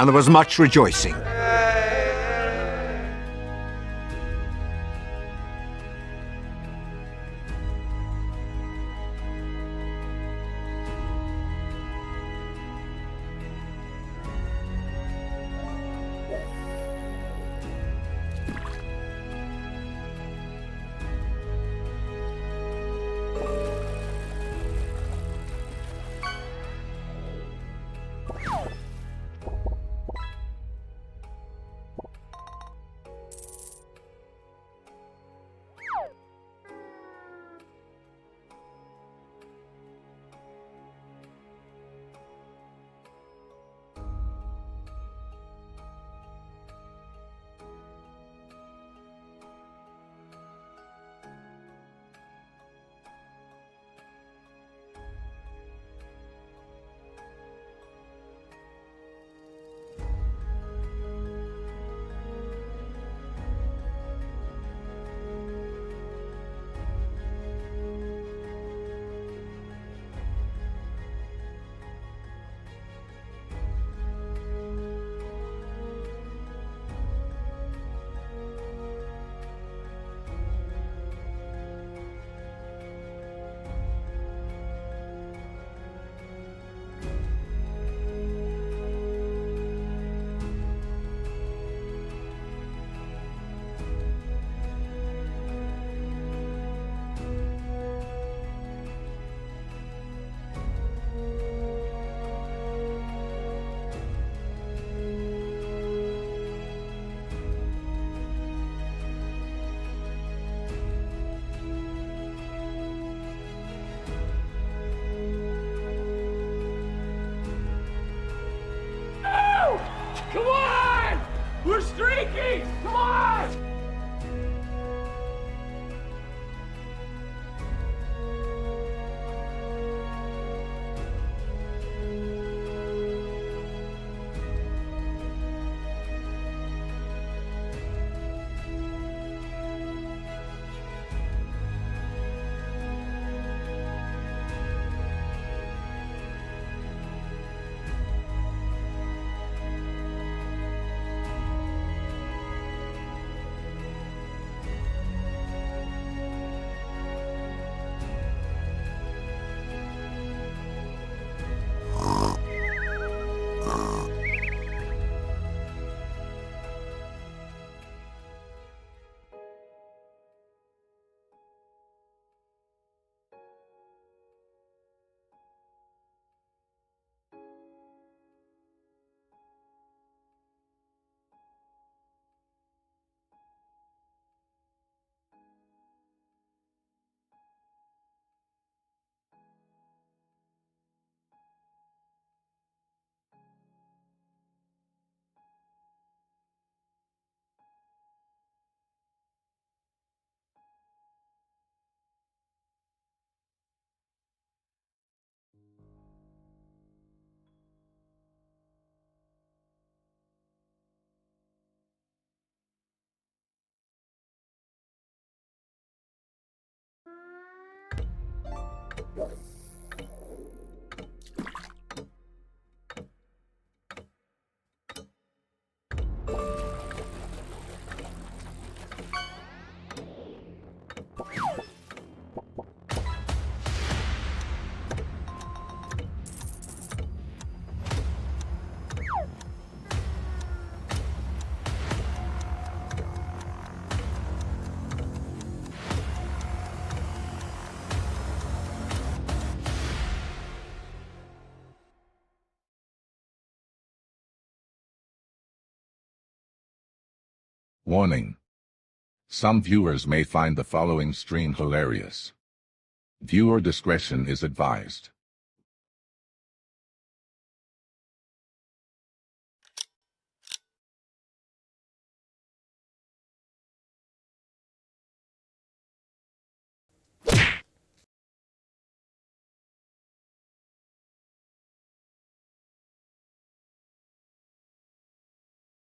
and there was much rejoicing. Come on! We're streaking! Come on! Warning. Some viewers may find the following stream hilarious. Viewer discretion is advised.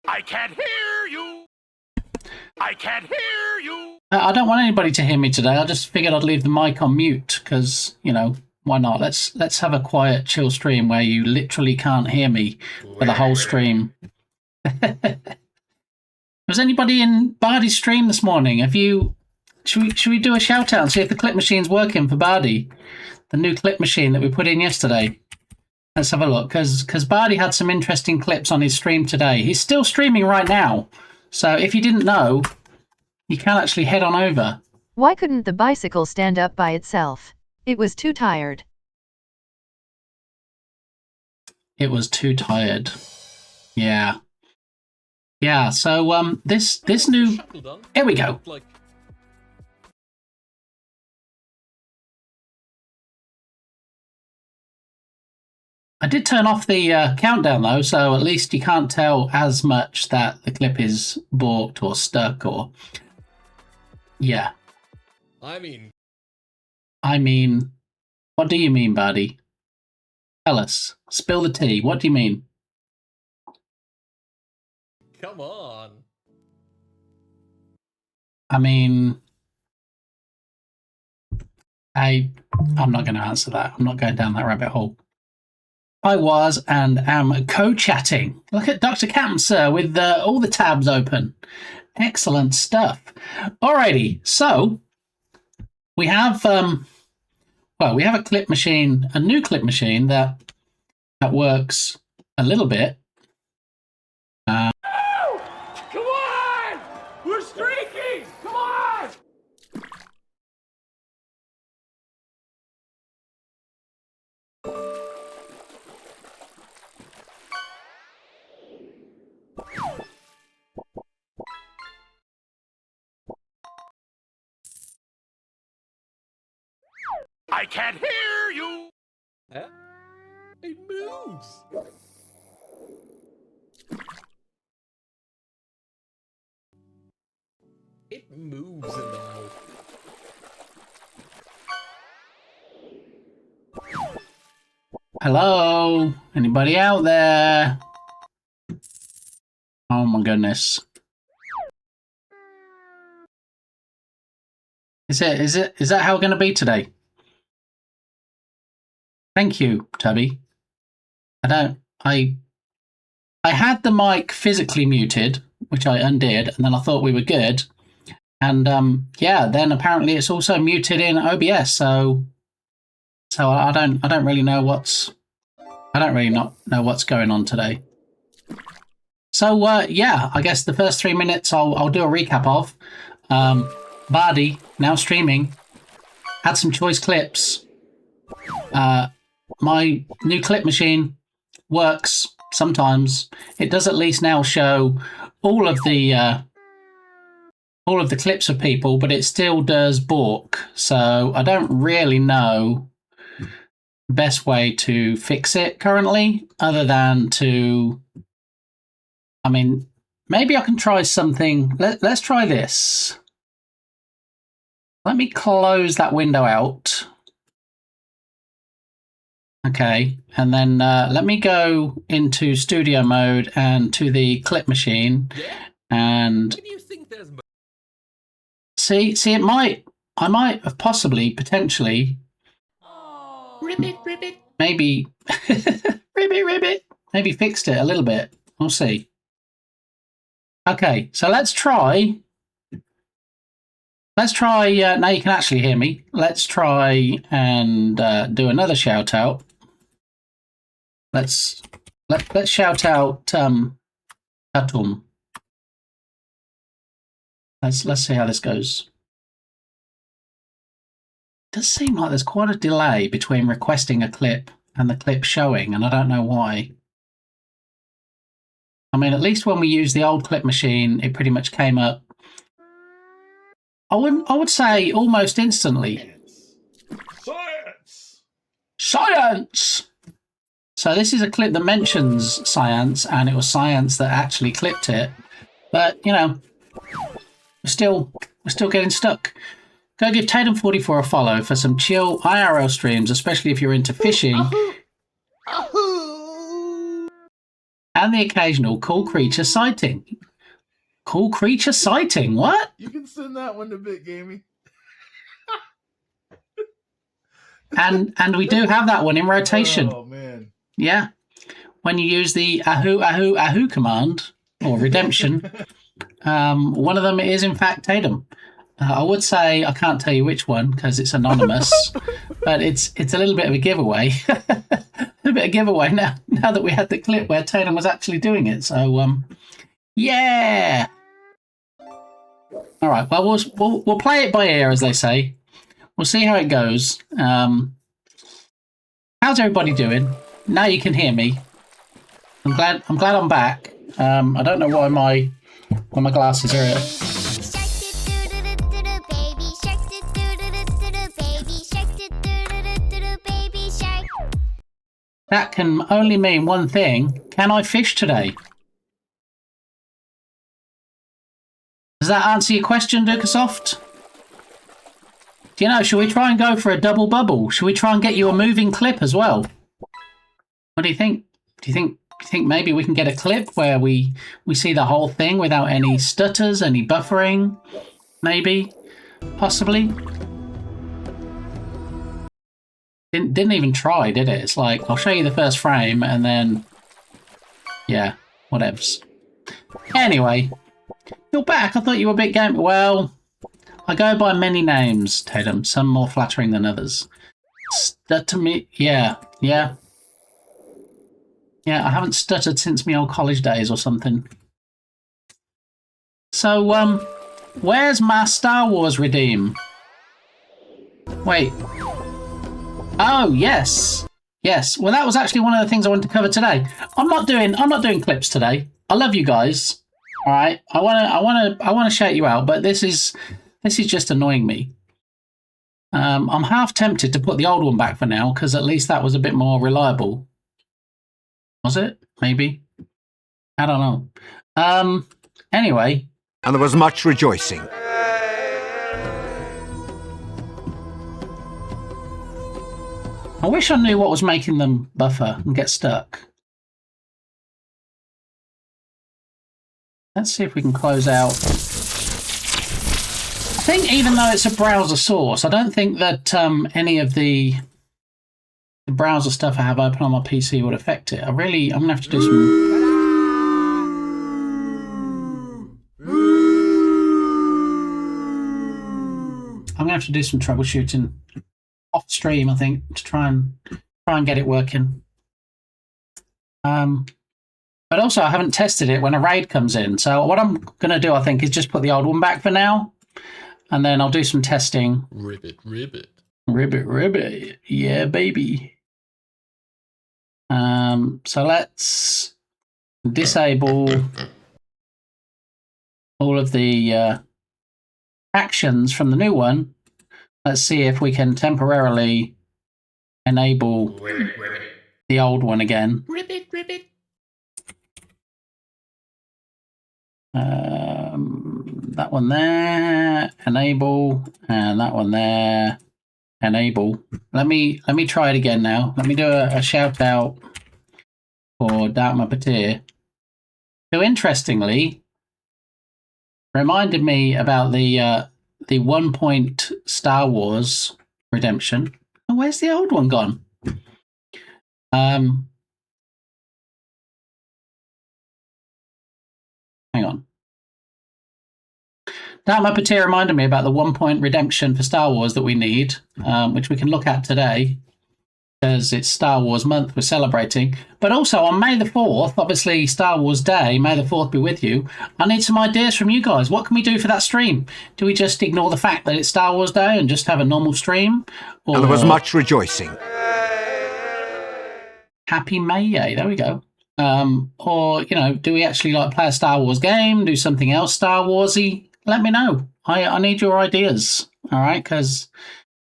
I can't hear you! I can't hear you! I don't want anybody to hear me today. I just figured I'd leave the mic on mute because, you know, Why not? Let's have a quiet, chill stream where you literally can't hear me for the whole stream. Was anybody in Bardi's stream this morning? Should we do a shout out and see if the clip machine's working for Bardi? The new clip machine that we put in yesterday. Let's have a look, because Bardi had some interesting clips on his stream today. He's still streaming right now, so if you didn't know, you can actually head on over. Why couldn't the bicycle stand up by itself? It was too tired. It was too tired. Yeah. Yeah, so this new... Here we go. I did turn off the countdown though, so at least you can't tell as much that the clip is balked or stuck or... Yeah. I mean, what do you mean, Bardi? Tell us. Spill the tea. What do you mean? Come on. I mean, I'm not going to answer that. I'm not going down that rabbit hole. I was and am co-chatting. Look at Dr. Camser with all the tabs open. Excellent stuff. Alrighty, so we have we have a clip machine, a new clip machine that works a little bit. Come on! We're streaking! Come on! I can't hear you! Huh? It moves! It moves in the mouth. Hello? Anybody out there? Oh my goodness. Is that how it's going to be today? Thank you, Tubby. I had the mic physically muted, which I undid, and then I thought we were good. And yeah, then apparently it's also muted in OBS, so I don't really know what's going on today. So yeah, I guess the first 3 minutes I'll do a recap of. Bardi, now streaming, had some choice clips. My new clip machine works sometimes. It does at least now show all of the clips of people, but it still does balk. So I don't really know the best way to fix it currently, other than to... I mean, maybe I can try something. Let's try this. Let me close that window out. Okay, and then let me go into studio mode and to the clip machine, and see it I might have possibly, potentially, ribbit, maybe, ribbit, maybe fixed it a little bit. We'll see. Okay, so let's try. Now you can actually hear me. Let's try and do another shout out. Let's shout out Tatum. Let's see how this goes. It does seem like there's quite a delay between requesting a clip and the clip showing, and I don't know why. I mean, at least when we used the old clip machine, it pretty much came up. I would say almost instantly. Science! So this is a clip that mentions science, and it was science that actually clipped it. But, you know, we're still getting stuck. Go give Tatum44 a follow for some chill IRL streams, especially if you're into fishing. And the occasional cool creature sighting. Cool creature sighting? What? You can send that one to Bit Gaming. and we do have that one in rotation. Oh man. Yeah. When you use the ahoo ahoo ahoo command or redemption, one of them is in fact Tatum. I would say I can't tell you which one because it's anonymous, but it's a little bit of a giveaway. A little bit of giveaway now that we had the clip where Tatum was actually doing it. So yeah. All right. Well, we'll play it by ear, as they say. We'll see how it goes. How's everybody doing? Now you can hear me. I'm glad I'm back. I don't know why my glasses are. That can only mean one thing. Can I fish today? Does that answer your question, Dukasoft? Do you know, should we try and go for a double bubble? Should we try and get you a moving clip as well? What do you think? Do you think maybe we can get a clip where we see the whole thing without any stutters, any buffering? Maybe? Possibly? Didn't even try, did it? It's like, I'll show you the first frame and then... Yeah, whatevs. Anyway, you're back. I thought you were a bit game... Well, I go by many names, Tatum. Some more flattering than others. Stutter me... Yeah. Yeah, I haven't stuttered since my old college days or something. So, where's my Star Wars redeem? Wait... Oh, yes. Yes. Well, that was actually one of the things I wanted to cover today. I'm not doing clips today. I love you guys. All right. I want to shout you out, but this is just annoying me. I'm half tempted to put the old one back for now because at least that was a bit more reliable. Was it? Maybe. I don't know. Anyway. And there was much rejoicing. I wish I knew what was making them buffer and get stuck. Let's see if we can close out. I think even though it's a browser source, I don't think that any of the browser stuff I have open on my PC would affect it. I'm going to have to do some... I'm going to have to do some troubleshooting off stream, I think, to try and get it working. But also, I haven't tested it when a raid comes in. So what I'm going to do, I think, is just put the old one back for now, and then I'll do some testing. Ribbit. Yeah, baby. So let's disable all of the actions from the new one. Let's see if we can temporarily enable the old one again. Ribbit. That one there, enable, and that one there, enable. Let me try it again now. Let me do a shout out for Dharma Patir, who interestingly reminded me about the 1 point Star Wars redemption. Oh, where's the old one gone? Hang on. Dharma Patir reminded me about the 1 point redemption for Star Wars that we need, which we can look at today, because it's Star Wars month we're celebrating. But also on May the 4th, obviously Star Wars Day, May the 4th be with you, I need some ideas from you guys. What can we do for that stream? Do we just ignore the fact that it's Star Wars Day and just have a normal stream? Or... And there was much rejoicing. Happy May Day, there we go. Or, do we actually play a Star Wars game, do something else Star Warsy? Let me know. I need your ideas, all right? Because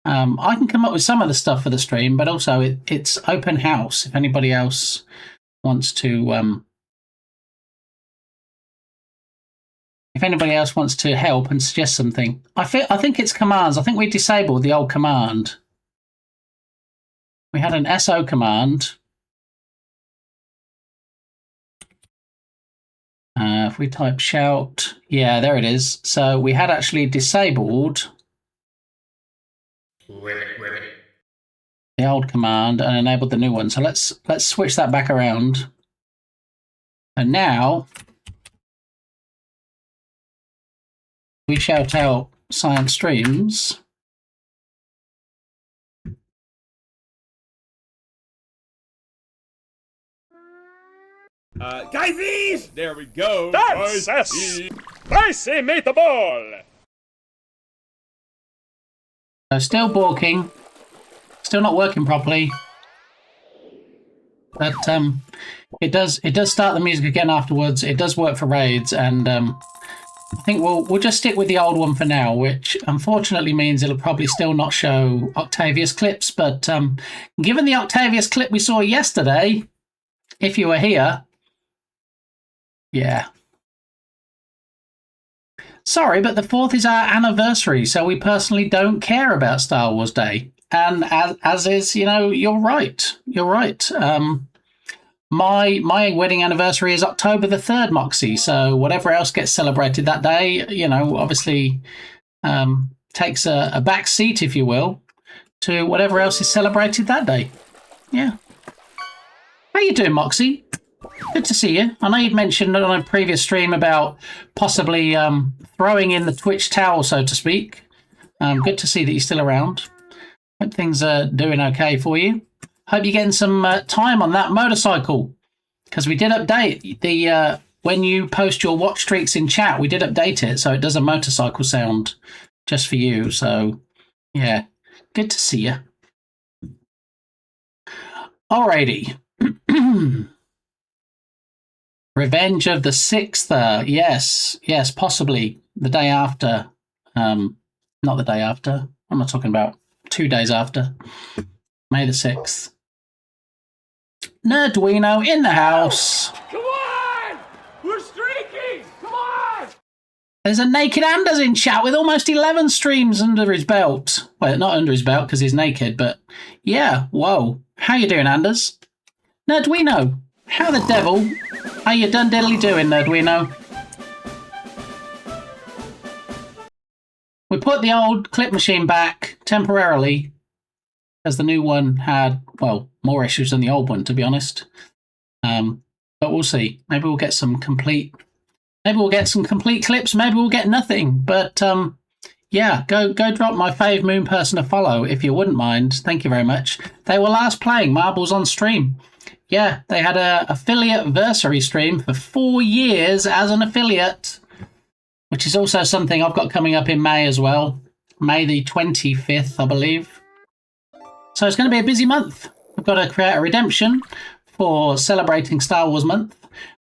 I can come up with some of the stuff for the stream, but also it's open house if anybody else wants to help and suggest something. I think it's commands. I think we disabled the old command. We had an SO command. If we type shout, yeah, there it is. So we had actually disabled the old command and enabled the new one. So let's switch that back around. And now we shout out Science Streams. Guys, there we go. That's Spicy meatball! So still balking, still not working properly. But it does start the music again afterwards. It does work for raids, and I think we'll just stick with the old one for now, which unfortunately means it'll probably still not show Octavius clips. But given the Octavius clip we saw yesterday, if you were here, yeah. Sorry, but the 4th is our anniversary, so we personally don't care about Star Wars Day. And as is, you're right. You're right. My wedding anniversary is October the 3rd, Moxie. So whatever else gets celebrated that day, obviously takes a back seat, if you will, to whatever else is celebrated that day. Yeah. How you doing, Moxie? Good to see you. I know you'd mentioned on a previous stream about possibly throwing in the Twitch towel, so to speak. Good to see that you're still around. Hope things are doing okay for you. Hope you're getting some time on that motorcycle, because we did update the when you post your watch streaks in chat, we did update it so it does a motorcycle sound just for you. So yeah, good to see you. Alrighty. Revenge of the 6th. Yes, possibly the day after. Not the day after. I'm not talking about 2 days after. May the 6th. Nerdwino in the house. Come on! We're streaking! Come on! There's a naked Anders in chat with almost 11 streams under his belt. Well, not under his belt because he's naked, but yeah, whoa. How you doing, Anders? Nerdwino, how the devil are you done diddly doing, Nerdwino? We put the old clip machine back temporarily, as the new one had, well, more issues than the old one, to be honest. But we'll see. Maybe we'll get some complete clips. Maybe we'll get nothing. But yeah, go drop my fave moon person a follow if you wouldn't mind. Thank you very much. They were last playing Marbles on stream. Yeah, they had a affiliate-versary stream for 4 years as an affiliate, which is also something I've got coming up in May as well. May the 25th, I believe. So it's going to be a busy month. We've got to create a redemption for celebrating Star Wars month.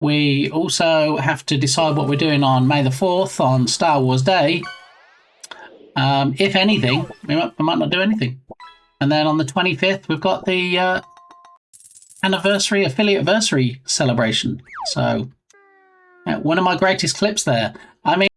We also have to decide what we're doing on May the 4th on Star Wars Day. If anything, we might not do anything. And then on the 25th, we've got the anniversary, affiliate-versary celebration. So yeah, one of my greatest clips there. I mean,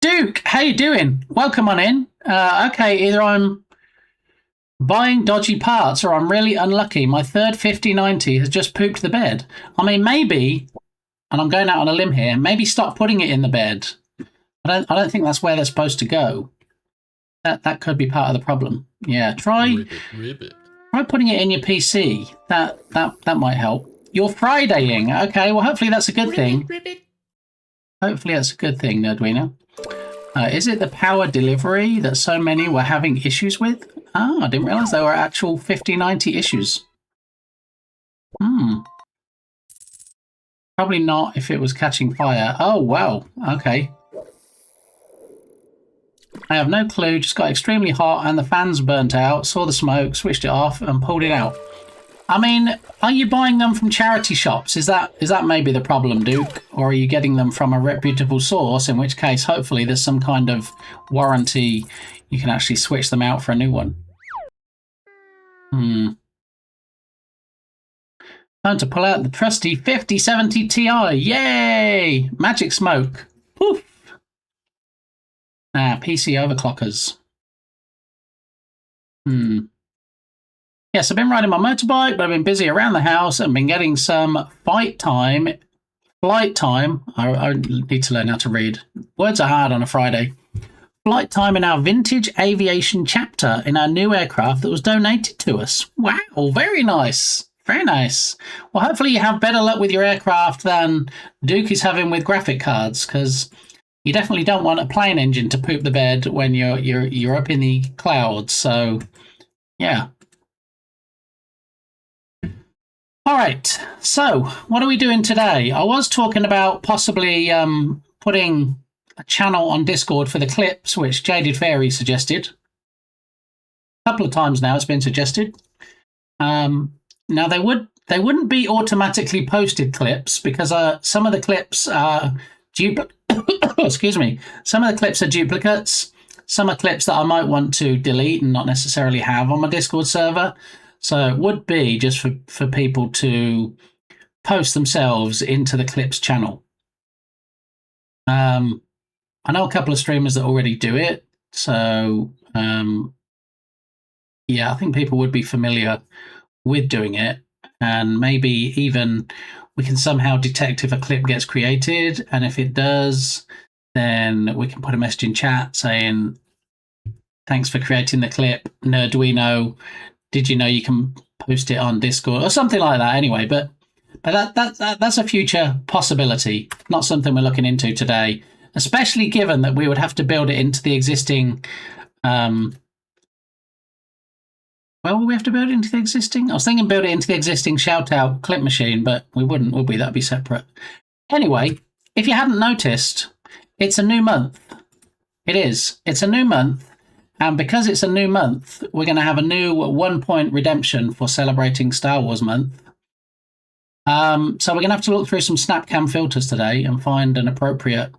Duke, how you doing? Welcome on in. Okay, either I'm buying dodgy parts or I'm really unlucky. My third 5090 has just pooped the bed. I mean, maybe, and I'm going out on a limb here, maybe stop putting it in the bed. I don't think that's where they're supposed to go. That could be part of the problem. Yeah, try putting it in your PC. That might help. You're Fridaying. Okay, well, hopefully that's a good thing. Hopefully that's a good thing, Nerdwino. Is it the power delivery that so many were having issues with? Oh, I didn't realize there were actual 5090 issues. Probably not if it was catching fire. Oh, wow. Okay. I have no clue. Just got extremely hot and the fans burnt out. Saw the smoke, switched it off and pulled it out. I mean, are you buying them from charity shops? Is that maybe the problem, Duke? Or are you getting them from a reputable source, in which case, hopefully, there's some kind of warranty. You can actually switch them out for a new one. Time to pull out the trusty 5070 Ti. Yay! Magic smoke. Poof! PC overclockers. Yes, I've been riding my motorbike, but I've been busy around the house and been getting some flight time. I need to learn how to read. Words are hard on a Friday. Flight time in our vintage aviation chapter in our new aircraft that was donated to us. Wow, very nice. Very nice. Well, hopefully you have better luck with your aircraft than Duke is having with graphic cards, because you definitely don't want a plane engine to poop the bed when you're up in the clouds. So, yeah. All right. So, what are we doing today? I was talking about possibly putting a channel on Discord for the clips, which Jaded Fairy suggested. A couple of times now it's been suggested. Now they wouldn't be automatically posted clips, because some of the clips are excuse me. Some of the clips are duplicates. Some are clips that I might want to delete and not necessarily have on my Discord server. So it would be just for people to post themselves into the clips channel. I know a couple of streamers that already do it. So yeah, I think people would be familiar with doing it, and maybe even we can somehow detect if a clip gets created, and if it does, then we can put a message in chat saying thanks for creating the clip, Nerduino, did you know you can post it on Discord, or something like that. Anyway, but that's a future possibility, not something we're looking into today, especially given that we would have to build it into the existing well, we have to build it into the existing? I was thinking build it into the existing shout-out clip machine, but we wouldn't, would we? That'd be separate. Anyway, if you hadn't noticed, it's a new month. It is. It's a new month. And because it's a new month, we're going to have a new 1-point redemption for celebrating Star Wars month. So we're going to have to look through some SnapCam filters today and find an appropriate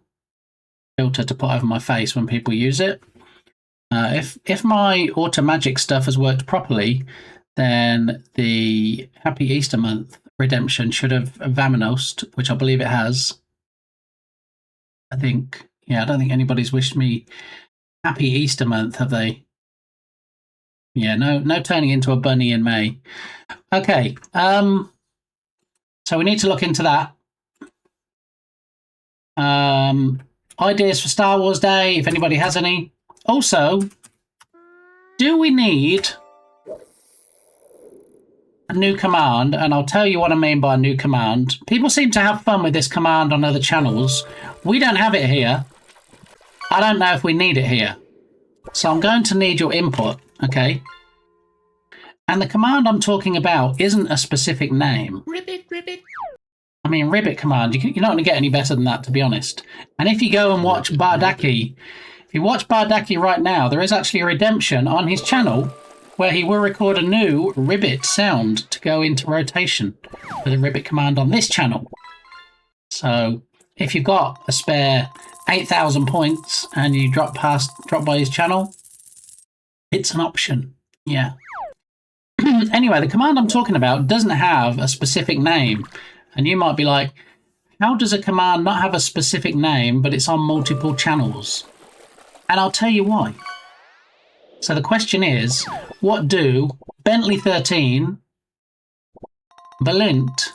filter to put over my face when people use it. If my auto magic stuff has worked properly, then the Happy Easter Month redemption should have Vaminost, which I believe it has. I think, yeah, I don't think anybody's wished me Happy Easter Month, have they? Yeah, no turning into a bunny in May. Okay, so we need to look into that. Ideas for Star Wars Day, if anybody has any. Also, do we need a new command? And I'll tell you what I mean by a new command. People seem to have fun with this command on other channels. We don't have it here. I don't know if we need it here. So I'm going to need your input, okay? And the command I'm talking about isn't a specific name. Ribbit. I mean, Ribbit command. You're not going to get any better than that, to be honest. And if you go and watch Bardaki... If you watch Bardaki right now, there is actually a redemption on his channel where he will record a new Ribbit sound to go into rotation for the Ribbit command on this channel. So if you've got a spare 8,000 points and you drop by his channel, it's an option. Yeah. Anyway, the command I'm talking about doesn't have a specific name. And you might be like, how does a command not have a specific name, but it's on multiple channels? And I'll tell you why. So the question is, what do Bentley13, Balint,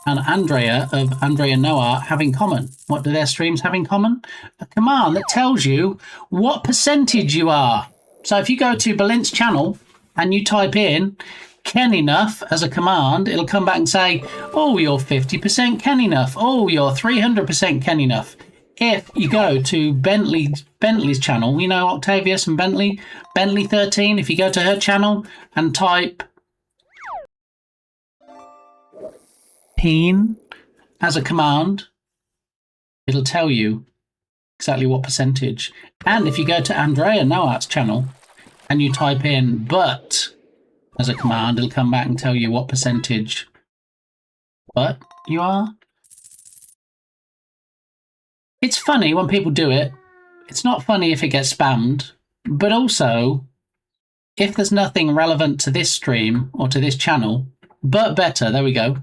and Andrea of Andrea Noah have in common? What do their streams have in common? A command that tells you what percentage you are. So if you go to Balint's channel and you type in Ken Enough as a command, it'll come back and say, oh, you're 50% Ken Enough. Oh, you're 300% Ken Enough. If you go to Bentley's channel, you know Octavius and Bentley13, if you go to her channel and type Peen as a command, it'll tell you exactly what percentage. And if you go to Andrea Noah's channel and you type in but as a command, it'll come back and tell you what percentage but you are. It's funny when people do it. It's not funny if it gets spammed. But also, if there's nothing relevant to this stream or to this channel, but better, there we go,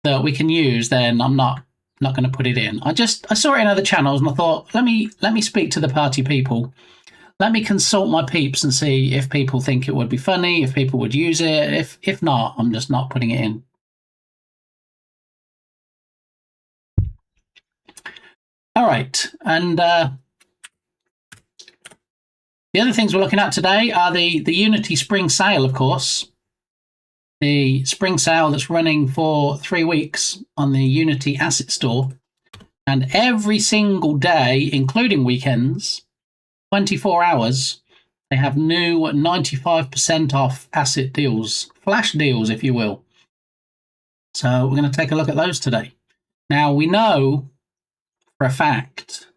that we can use, then I'm not going to put it in. I saw it in other channels and I thought, let me speak to the party people let me consult my peeps and see if people think it would be funny, if people would use it. If not, I'm just not putting it in. All right, and the other things we're looking at today are the Unity Spring Sale, of course. The Spring Sale that's running for 3 weeks on the Unity Asset Store. And every single day, including weekends, 24 hours, they have new 95% off asset deals, flash deals, if you will. So we're going to take a look at those today. Now, we know for a fact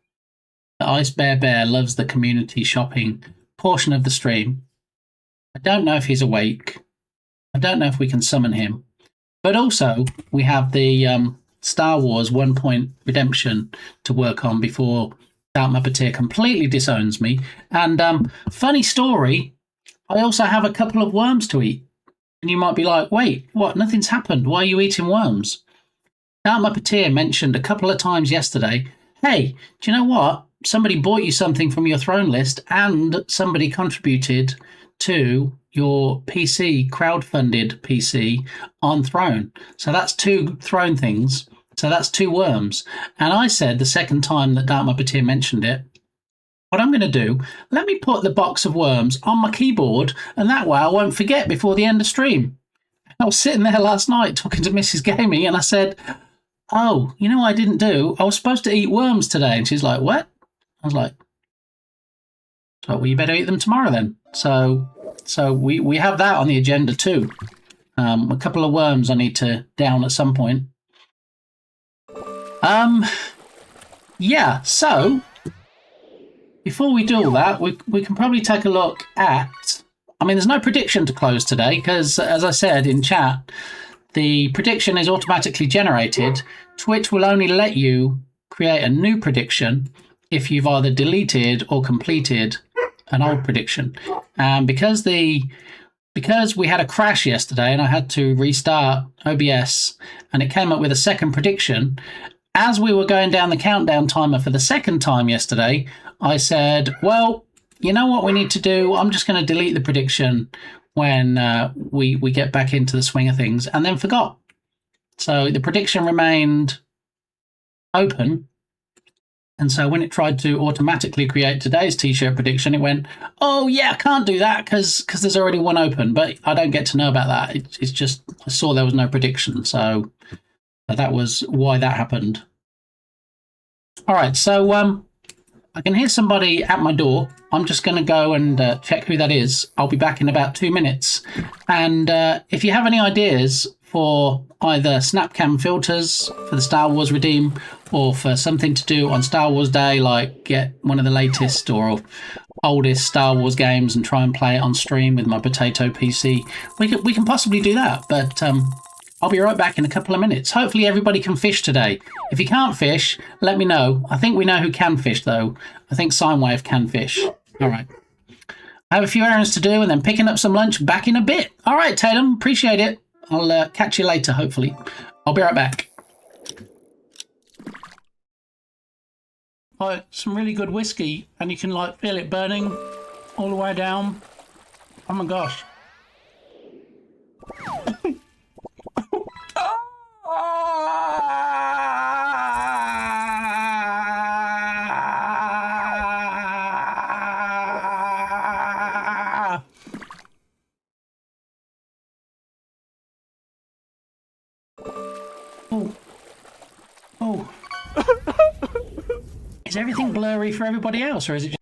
that Ice Bear Bear loves the community shopping portion of the stream. I don't know if he's awake. I don't know if we can summon him. But also, we have the Star Wars 1 Point Redemption to work on before Dark Muppeteer completely disowns me. And funny story, I also have a couple of worms to eat. And you might be like, wait, what? Nothing's happened. Why are you eating worms? Dark Muppeteer mentioned a couple of times yesterday, hey, do you know what? Somebody bought you something from your throne list and somebody contributed to your PC, crowdfunded PC on Throne. So that's 2 Throne things. So that's 2 worms. And I said the second time that Dark Muppeteer mentioned it, what I'm going to do, let me put the box of worms on my keyboard, and that way I won't forget before the end of stream. I was sitting there last night talking to Mrs. Gamey, and I said, oh, you know what I didn't do? I was supposed to eat worms today. And she's like, what? I was like, well, you better eat them tomorrow then. So we have that on the agenda too. A couple of worms I need to down at some point. Yeah, so before we do all that, we can probably take a look at, I mean, there's no prediction to close today because, as I said in chat, the prediction is automatically generated. Twitch will only let you create a new prediction if you've either deleted or completed an old prediction. And because we had a crash yesterday and I had to restart OBS and it came up with a second prediction, as we were going down the countdown timer for the second time yesterday, I said, well, you know what we need to do? I'm just going to delete the prediction when we get back into the swing of things, and then forgot. So the prediction remained open. And so when it tried to automatically create today's t-shirt prediction, it went, oh, yeah, I can't do that because there's already one open. But I don't get to know about that. It's just I saw there was no prediction. So that was why that happened. All right, so I can hear somebody at my door. I'm just going to go and check who that is. I'll be back in about 2 minutes. And if you have any ideas for either Snapcam filters for the Star Wars Redeem or for something to do on Star Wars Day, like get one of the latest or oldest Star Wars games and try and play it on stream with my potato PC, we can possibly do that. But I'll be right back in a couple of minutes. Hopefully everybody can fish today. If you can't fish, let me know. I think we know who can fish, though. I think Sinewave can fish. All right. I have a few errands to do and then picking up some lunch back in a bit. All right, Tatum. Appreciate it. I'll catch you later, hopefully. I'll be right back. Right, some really good whiskey, and you can like feel it burning all the way down. Oh my gosh. Oh. Is everything blurry for everybody else, or is it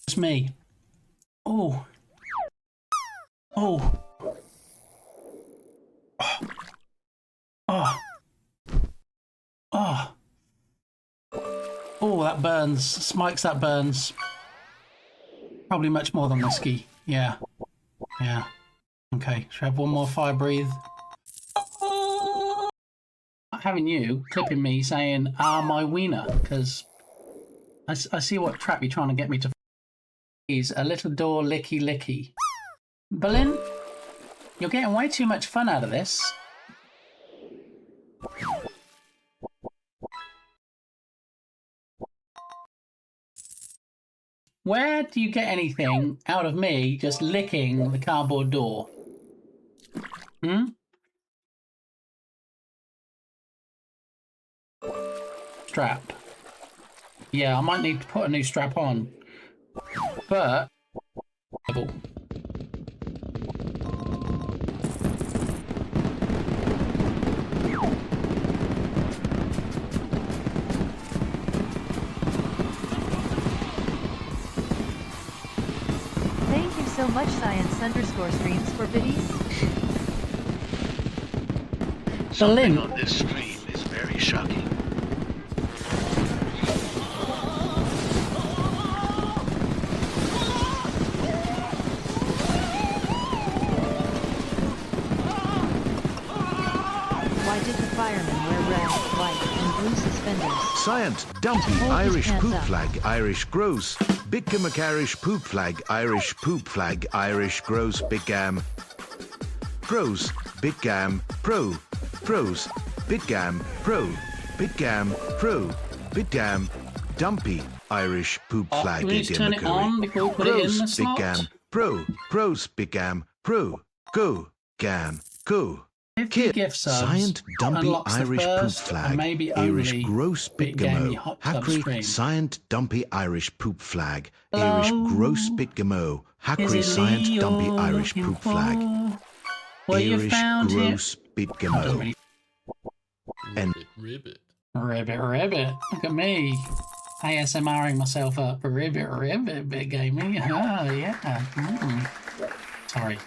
just me? Oh. Oh. Oh. Oh. Oh, that burns. Smikes, that burns. Probably much more than whiskey. Yeah. Yeah. Okay, should I have one more fire breathe? Having you clipping me saying, my wiener, because I see what trap you're trying to get me to. He's a little door licky licky. Berlin, you're getting way too much fun out of this. Where do you get anything out of me just licking the cardboard door? Hmm? Strap. Yeah, I might need to put a new strap on. But... Thank you so much Science_streams for biddies. Something on this stream is very shocking. Why did the firemen wear red, white, and blue suspenders? Science, Dumpy, Hold his Irish hands poop up. flag, Irish gross. Big McIrish poop flag, Irish poop flag, Irish gross, big gam. Pros, big gam, pro. Pros, big gam, pro. Big gam, pro. Big gam, Dumpy, Irish poop flag, we need to turn it on before we put it in the Pros, big slot. gam, pro. Pros, big gam, pro. Go, gam, go. 50 Kid, gift subs Scient Dumpy unlocks the Irish first poop and flag, maybe Irish only gross big gamey bitgamo, hot Hackry substream. Scient Dumpy Irish poop flag, Hello? Irish gross bitgamo, Hackry Is it Scient Leo Dumpy Irish looking poop flag, for? Well, you Irish found him. gross bitgamo, and Ribbit. Ribbit. Look at me. ASMRing myself up. Ribbit, big gaming. Oh, yeah. Sorry,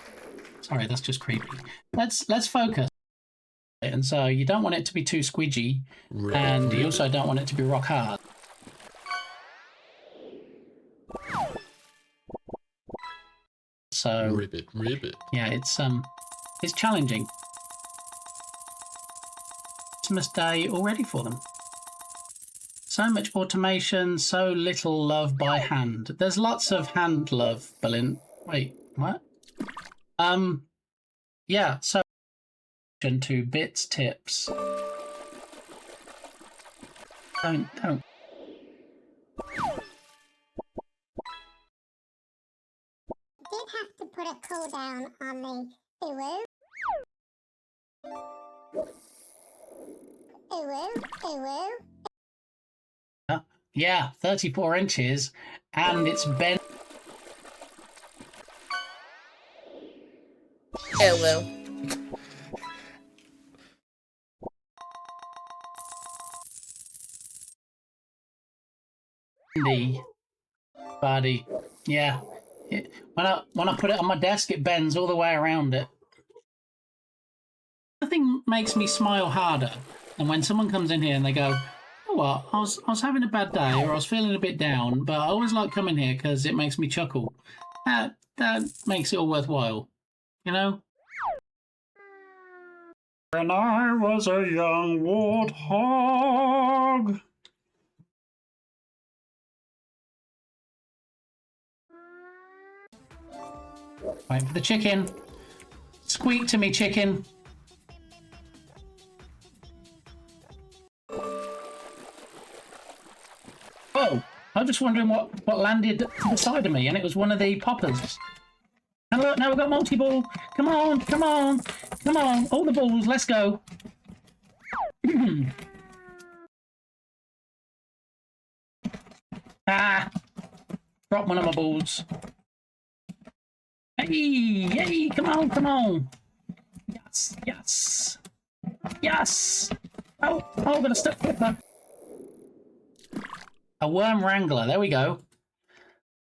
that's just creepy. Let's focus. And so you don't want it to be too squidgy, and you also don't want it to be rock hard. So Ribbit. yeah, it's challenging. Christmas Day already for them. So much automation, so little love by hand. There's lots of hand love, Berlin. Wait, what? Yeah, so to bits tips. Don't. Did have to put a cooldown on the Yeah, 34 inches, and it's bent. Hello. Body. Yeah. When I put it on my desk, it bends all the way around it. Nothing makes me smile harder than when someone comes in here and they go, "You know what? I was having a bad day, or I was feeling a bit down, but I always like coming here because it makes me chuckle." That makes it all worthwhile, you know. When I was a young warthog. Wait for the chicken. Squeak to me, chicken. Oh, I was just wondering what landed to the side of me, and it was one of the poppers. And look, now we've got multi-ball. Come on. All the balls, let's go. Ah! Drop one of my balls. Hey, come on. Yes. Oh, I've got a step flipper. A worm wrangler, there we go.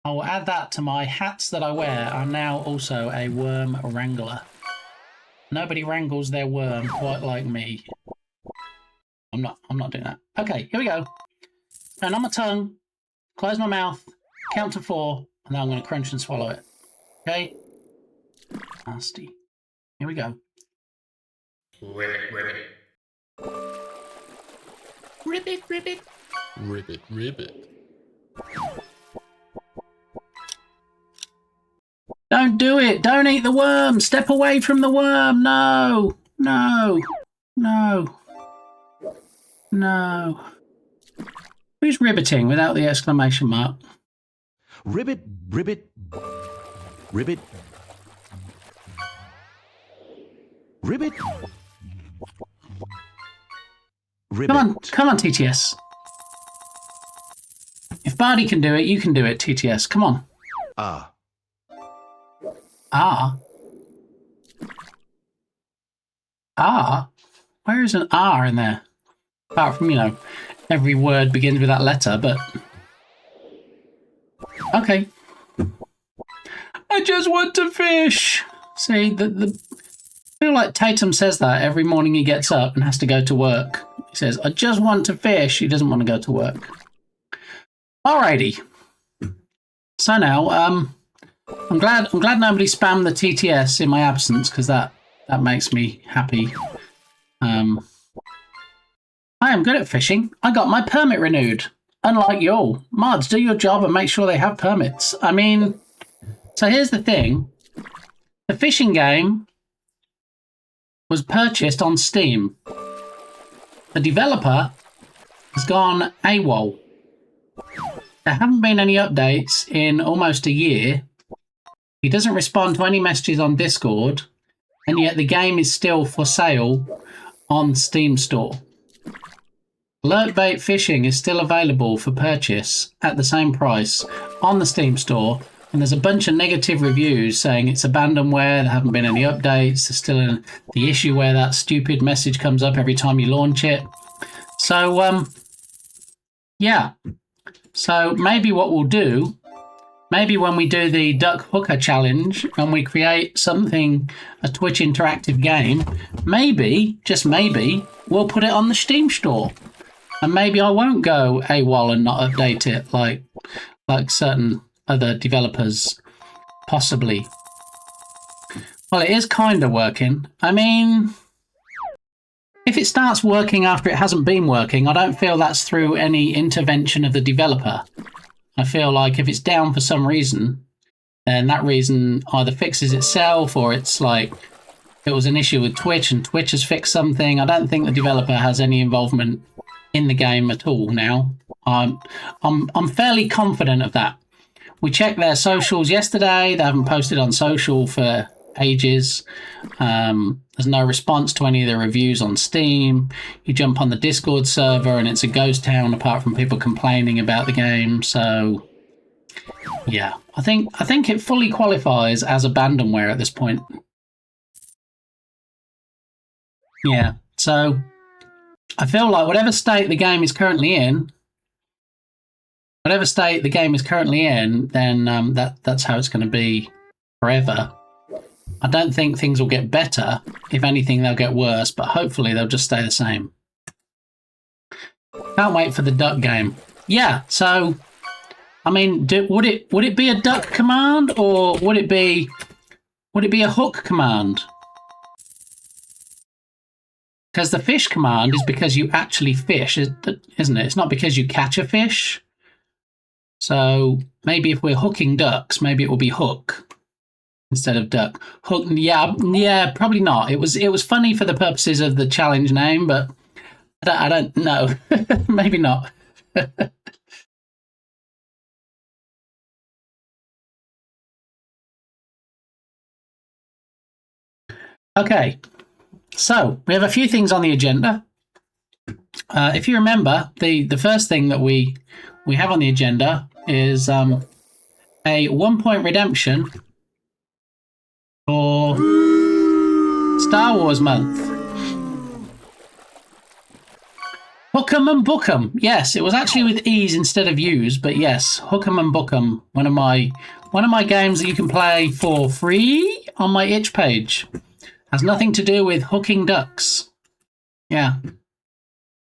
I will add that to my hats that I wear. I'm now also a worm wrangler. Nobody wrangles their worm quite like me. I'm not doing that. Okay, here we go. Turn on my tongue, close my mouth, count to 4, and then I'm going to crunch and swallow it. Okay? Nasty. Here we go. Ribbit. Don't do it! Don't eat the worm! Step away from the worm! No! Who's ribbiting without the exclamation mark? Ribbit, ribbit, ribbit, ribbit, ribbit. Come on, TTS. If Bardi can do it, you can do it, TTS. Come on. Ah. Ah. Ah. Where is an R in there? Apart from, you know, every word begins with that letter, but... Okay. I just want to fish! See, I feel like Tatum says that every morning he gets up and has to go to work. He says, I just want to fish. He doesn't want to go to work. Alrighty. So now, I'm glad nobody spammed the TTS in my absence, because that makes me happy. I am good at fishing. I got my permit renewed. Unlike you all. Mods, do your job and make sure they have permits. I mean, so here's the thing. The fishing game was purchased on Steam. The developer has gone AWOL. There haven't been any updates in almost a year. He doesn't respond to any messages on Discord, and yet the game is still for sale on Steam Store. Alertbait Fishing is still available for purchase at the same price on the Steam Store, and there's a bunch of negative reviews saying it's abandonware, there haven't been any updates, there's still the issue where that stupid message comes up every time you launch it. So, yeah. So maybe what we'll do, maybe when we do the Duck Hooker Challenge and we create something, a Twitch interactive game, maybe, just maybe, we'll put it on the Steam Store. And maybe I won't go AWOL and not update it like certain other developers, possibly. Well, it is kind of working. I mean, if it starts working after it hasn't been working, I don't feel that's through any intervention of the developer. I feel like if it's down for some reason, then that reason either fixes itself or it's like it was an issue with Twitch and Twitch has fixed something. I don't think the developer has any involvement in the game at all now. I'm fairly confident of that. We checked their socials yesterday. They haven't posted on social for ages. There's no response to any of the reviews on Steam. You jump on the Discord server and it's a ghost town apart from people complaining about the game. So yeah, I think it fully qualifies as abandonware at this point. Yeah, so I feel like whatever state the game is currently in, then that's how it's going to be forever. I don't think things will get better. If anything, they'll get worse, but hopefully they'll just stay the same. Can't wait for the duck game. Yeah, so I mean, would it be a duck command or would it be a hook command? Because the fish command is because you actually fish, isn't it? It's not because you catch a fish. So maybe if we're hooking ducks, maybe it will be hook instead of duck. Hook, yeah, probably not. It was funny for the purposes of the challenge name, but I don't know. Maybe not. Okay. So, we have a few things on the agenda. If you remember, the first thing that we have on the agenda is a 1 point redemption for Star Wars month. Hook 'em and book 'em. Yes, it was actually with E's instead of U's, but yes, Hook 'em and book 'em. One of my games that you can play for free on my itch page. Has nothing to do with hooking ducks. Yeah.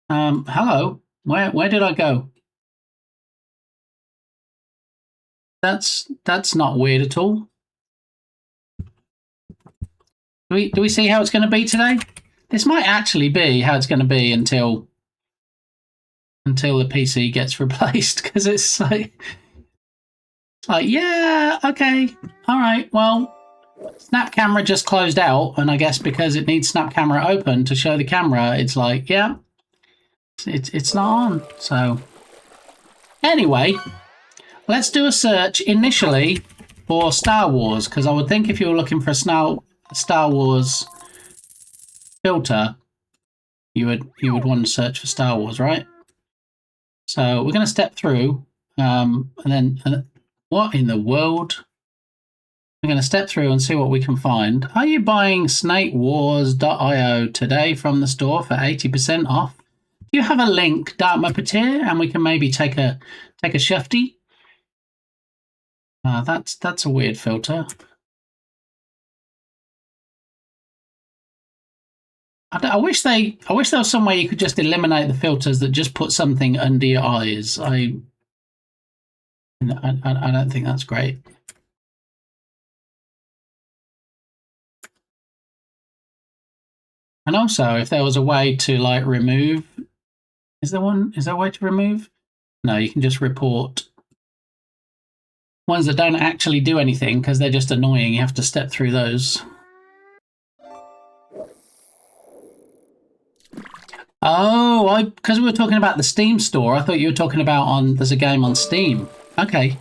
Hello. Where did I go? That's not weird at all. Do we see how it's going to be today? This might actually be how it's going to be until the PC gets replaced, because it's like yeah, okay, all right, well. Snap camera just closed out, and I guess because it needs snap camera open to show the camera, it's like, yeah, it's not on. So anyway, let's do a search initially for Star Wars, because I would think if you were looking for a Star Wars filter, you would want to search for Star Wars, right? So we're going to step through, and then what in the world? We're going to step through and see what we can find. Are you buying snakewars.io today from the store for 80% off? Do you have a link, Dark Muppeteer, and we can maybe take a shufty? That's a weird filter. I wish there was some way you could just eliminate the filters that just put something under your eyes. I don't think that's great. And also, if there was a way to like remove, is there a way to remove? No, you can just report ones that don't actually do anything because they're just annoying. You have to step through those. Oh, because we were talking about the Steam store, I thought you were talking about there's a game on Steam. Okay.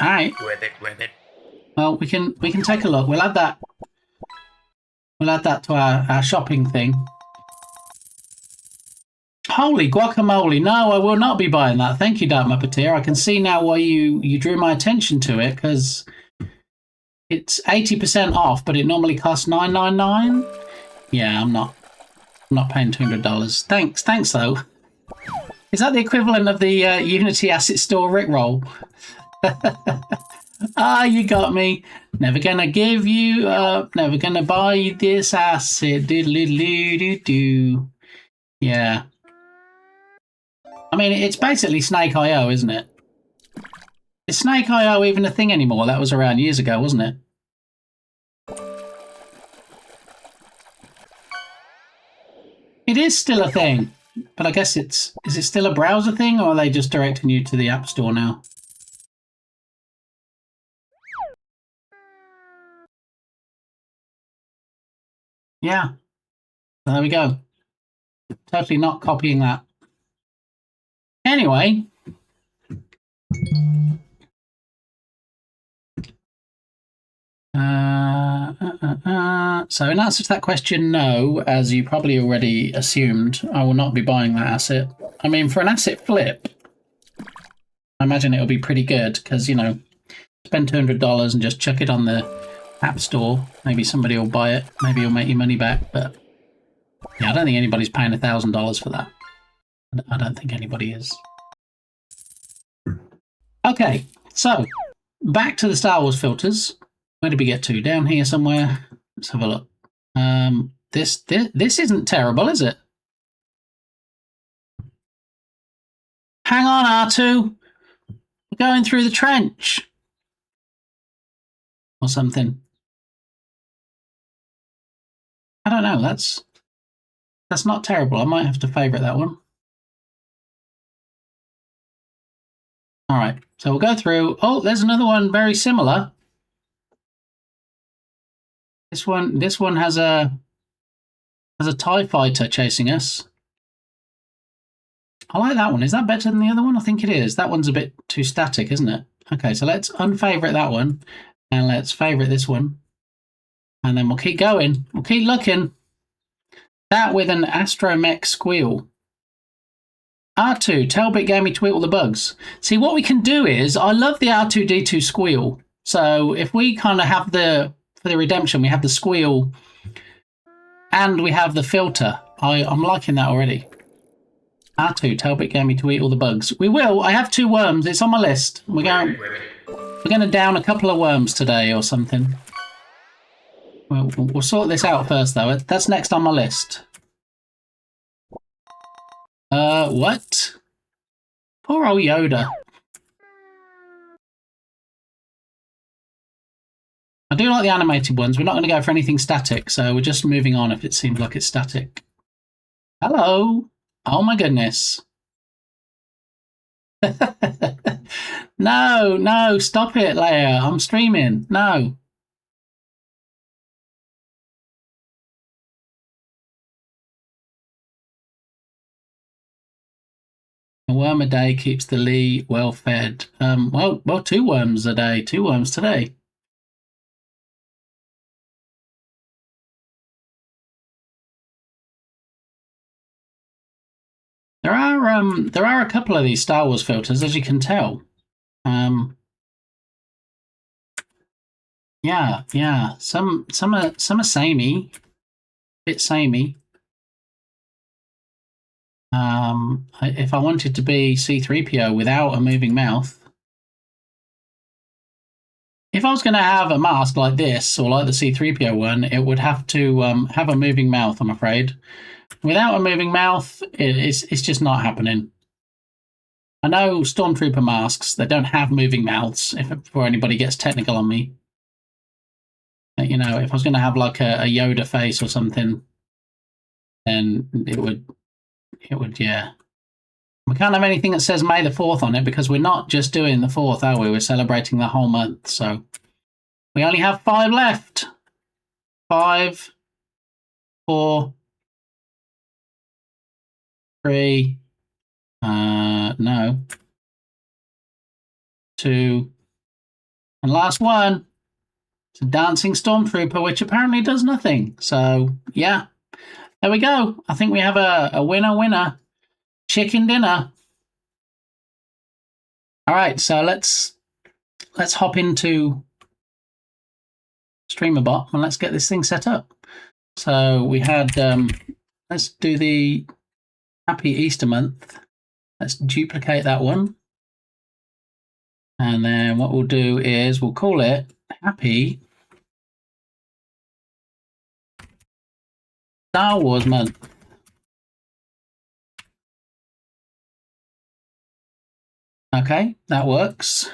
All right. With it. Well, we can take a look. We'll add that. We'll add that to our shopping thing. Holy guacamole! No, I will not be buying that. Thank you, Dark Muppeteer. I can see now why you drew my attention to it, because it's 80% off, but it normally costs $9.99. Yeah, I'm not paying $200. Thanks though. Is that the equivalent of the Unity Asset Store Rickroll? You got me. Never gonna give you up. Never gonna buy you this asset. Doodle-doo-doo-doo. Yeah. I mean, it's basically Snake.io, isn't it? Is Snake.io even a thing anymore? That was around years ago, wasn't it? It is still a thing, but I guess is it still a browser thing, or are they just directing you to the App Store now? Yeah. There we go. Totally not copying that. Anyway. So in answer to that question, no, as you probably already assumed, I will not be buying that asset. I mean, for an asset flip, I imagine it'll be pretty good because, you know, spend $200 and just chuck it on the App Store. Maybe somebody will buy it. Maybe you'll make your money back. But yeah, I don't think anybody's paying $1,000 for that. I don't think anybody is. Okay, so back to the Star Wars filters. Where did we get to? Down here somewhere. Let's have a look. This isn't terrible, is it? Hang on, R2. We're going through the trench. Or something. I don't know. That's not terrible. I might have to favourite that one. All right. So we'll go through. Oh, there's another one very similar. This one has a TIE fighter chasing us. I like that one. Is that better than the other one? I think it is. That one's a bit too static, isn't it? Okay, so let's unfavorite that one and let's favorite this one. And then we'll keep going. We'll keep looking. That with an astromech squeal. R2, tell BitGamey to eat all the bugs. See, what we can do is, I love the R2-D2 squeal. So if we kind of have for the redemption, we have the squeal and we have the filter. I'm liking that already. R2, tell BitGamey to eat all the bugs. We will. I have 2 worms. It's on my list. We're going to down a couple of worms today or something. We'll sort this out first, though. That's next on my list. What? Poor old Yoda. I do like the animated ones. We're not going to go for anything static, so we're just moving on if it seems like it's static. Hello. Oh my goodness. No, stop it, Leia. I'm streaming. No. A worm a day keeps the Lee well fed. Well, 2 worms a day. 2 worms today. There are a couple of these Star Wars filters, as you can tell. Yeah. Some are samey, bit samey. If I wanted to be C-3PO without a moving mouth, if I was going to have a mask like this or like the C-3PO one, it would have to have a moving mouth, I'm afraid. Without a moving mouth, it's just not happening. I know Stormtrooper masks, they don't have moving mouths, before anybody gets technical on me. You know, if I was going to have like a Yoda face or something, then it would, yeah. We can't have anything that says May the 4th on it because we're not just doing the 4th, are we? We're celebrating the whole month, so we only have 5 left. 5, 4, 3, no, 2, and last one. It's a dancing Stormtrooper, which apparently does nothing. So, yeah, there we go. I think we have a winner. Chicken dinner. All right, so let's hop into StreamerBot and let's get this thing set up. So we had, let's do the Happy Easter month. Let's duplicate that one. And then what we'll do is we'll call it Happy Star Wars month. Okay, that works.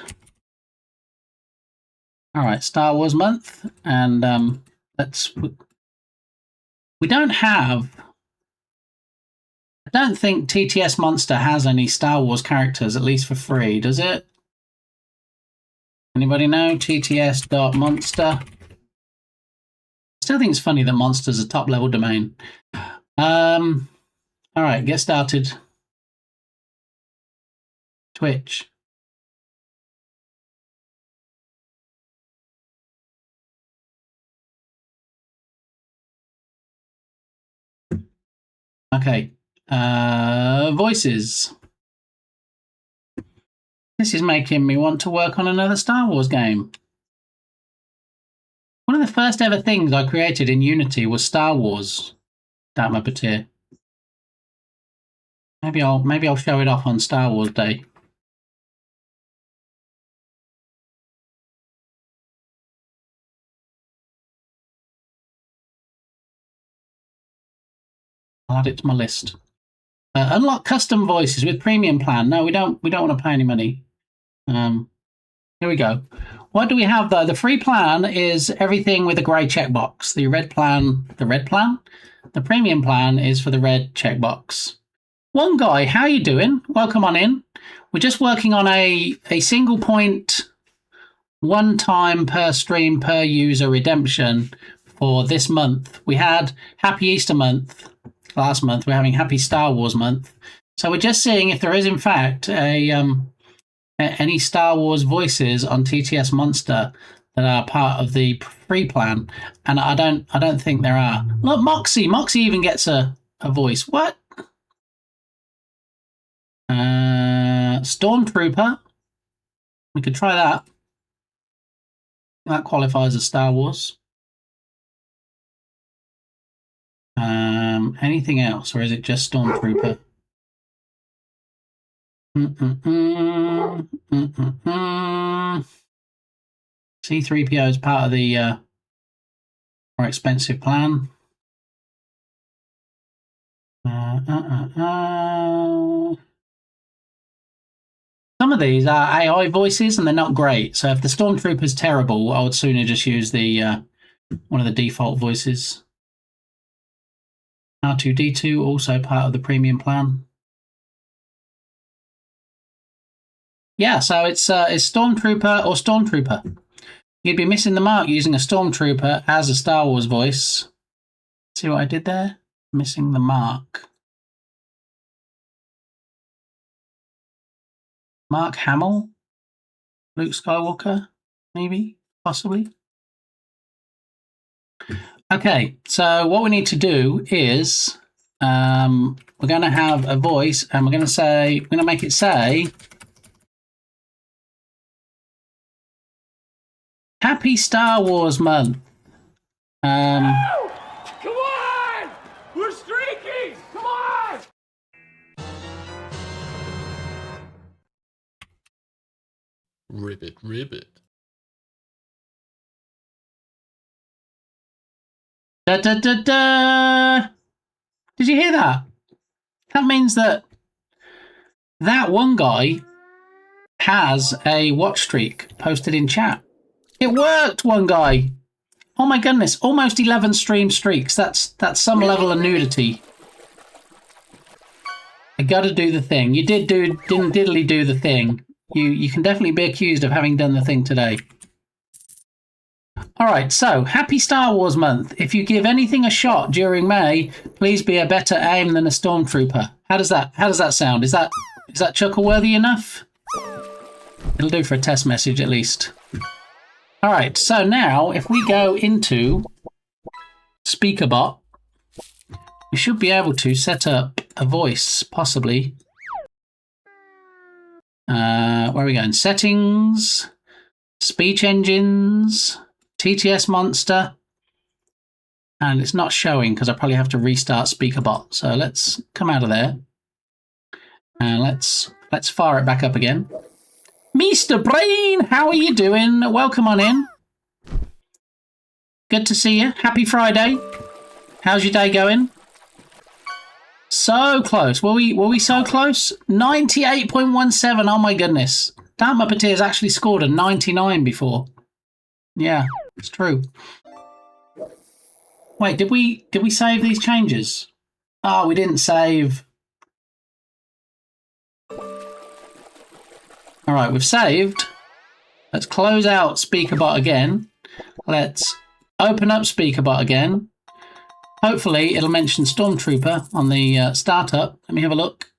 All right, Star Wars month, and we don't have. I don't think TTS Monster has any Star Wars characters, at least for free, does it? Anybody know? TTS.monster. Still think it's funny that Monster's a top level domain. All right, get started. Twitch. Okay. Voices. This is making me want to work on another Star Wars game. One of the first ever things I created in Unity was Star Wars. Damn Puppeteer. Maybe I'll show it off on Star Wars Day. I'll add it to my list. Unlock custom voices with premium plan. No, we don't want to pay any money. Here we go. What do we have though? The free plan is everything with a grey checkbox. The red plan. The premium plan is for the red checkbox. One guy, how you doing? Welcome on in. We're just working on a single point, 1 time per stream per user redemption for this month. We had Happy Easter month last month. We're having Happy Star Wars month. So we're just seeing if there is in fact any Star Wars voices on TTS Monster that are part of the free plan, and I don't think there are. Look, Moxie even gets a voice. What? Stormtrooper. We could try that. That qualifies as Star Wars. Anything else, or is it just Stormtrooper? C-3PO is part of the more expensive plan. Some of these are AI voices and they're not great. So if the Stormtrooper's terrible, I would sooner just use the one of the default voices. R2-D2 also part of the premium plan. Yeah, so it's Stormtrooper or Stormtrooper. You'd be missing the mark using a Stormtrooper as a Star Wars voice. See what I did there? Missing the mark. Mark Hamill? Luke Skywalker? Maybe? Possibly? Okay, so what we need to do is we're going to have a voice and we're going to make it say, Happy Star Wars Month. Come on! We're streaking! Come on! Ribbit, ribbit. Da, da, da, da. Did you hear that? That means that one guy has a watch streak posted in chat. It worked, one guy. Oh my goodness, almost 11 stream streaks. That's some level of nudity. I gotta do the thing. You didn't diddly do the thing. You can definitely be accused of having done the thing today. All right, so happy Star Wars Month. If you give anything a shot during May, please be a better aim than a stormtrooper. How does that sound? Is that chuckle-worthy enough? It'll do for a test message at least. All right, so now if we go into SpeakerBot, we should be able to set up a voice, possibly. Where are we going? Settings, speech engines, TTS Monster, and it's not showing because I probably have to restart SpeakerBot. So let's come out of there and let's fire it back up again. Mr. Brain, how are you doing? Welcome on in. Good to see you. Happy Friday. How's your day going? So close. Were we so close? 98.17. Oh my goodness. Dan Muppeteer's actually scored a 99 before. Yeah, it's true. Wait, did we save these changes? Oh, we didn't save. All right, we've saved. Let's close out SpeakerBot again. Let's open up SpeakerBot again. Hopefully, it'll mention Stormtrooper on the startup. Let me have a look.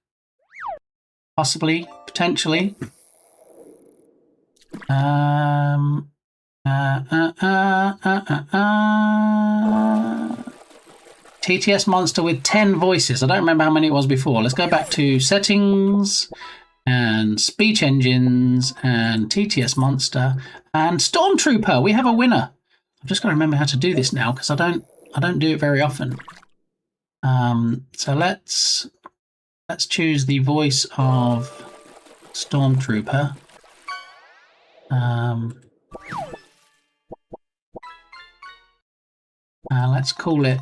Possibly, potentially. TTS Monster with 10 voices. I don't remember how many it was before. Let's go back to settings and speech engines and TTS Monster and Stormtrooper. We have a winner. I've just got to remember how to do this now because I don't do it very often. So let's choose the voice of Stormtrooper. Let's call it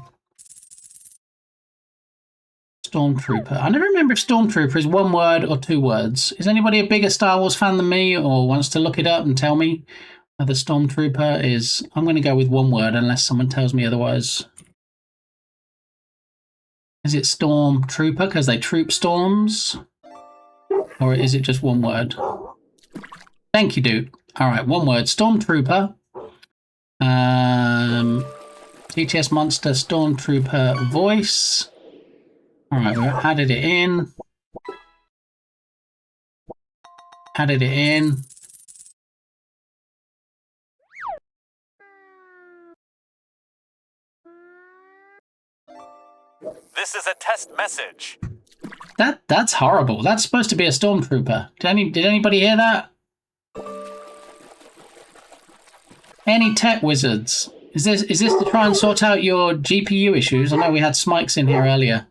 Stormtrooper. I never remember if Stormtrooper is one word or two words. Is anybody a bigger Star Wars fan than me or wants to look it up and tell me whether Stormtrooper is... I'm going to go with one word unless someone tells me otherwise. Is it Stormtrooper because they troop storms? Or is it just one word? Thank you, dude. All right, one word. Stormtrooper. TTS Monster Stormtrooper voice. All right, we added it in. Added it in. This is a test message. That's horrible. That's supposed to be a Stormtrooper. Did anybody hear that? Any tech wizards? Is this to try and sort out your GPU issues? I know we had Smikes in here earlier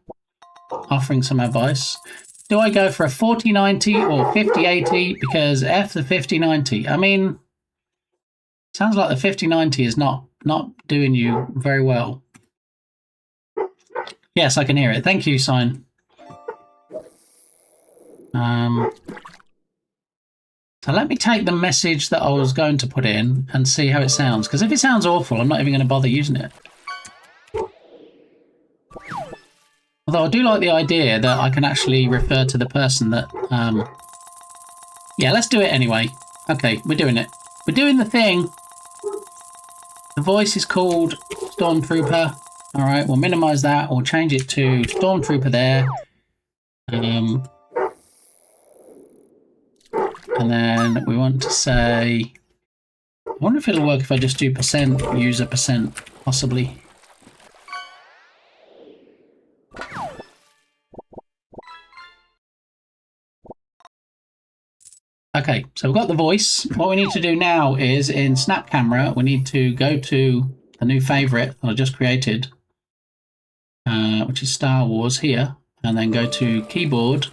offering some advice. Do I go for a 4090 or 5080? Because F the 5090. I mean, sounds like the 5090 is not doing you very well. Yes, I can hear it. Thank you, Sign. So let me take the message that I was going to put in and see how it sounds. Because if it sounds awful, I'm not even going to bother using it. Although I do like the idea that I can actually refer to the person that... Yeah, let's do it anyway. Okay, we're doing it. We're doing the thing. The voice is called Stormtrooper. All right, we'll minimize that. We'll change it to Stormtrooper there. And then we want to say, I wonder if it'll work if I just do percent user percent, possibly. Okay, so we've got the voice. What we need to do now is in Snap Camera, we need to go to the new favorite that I just created, which is Star Wars here, and then go to keyboard.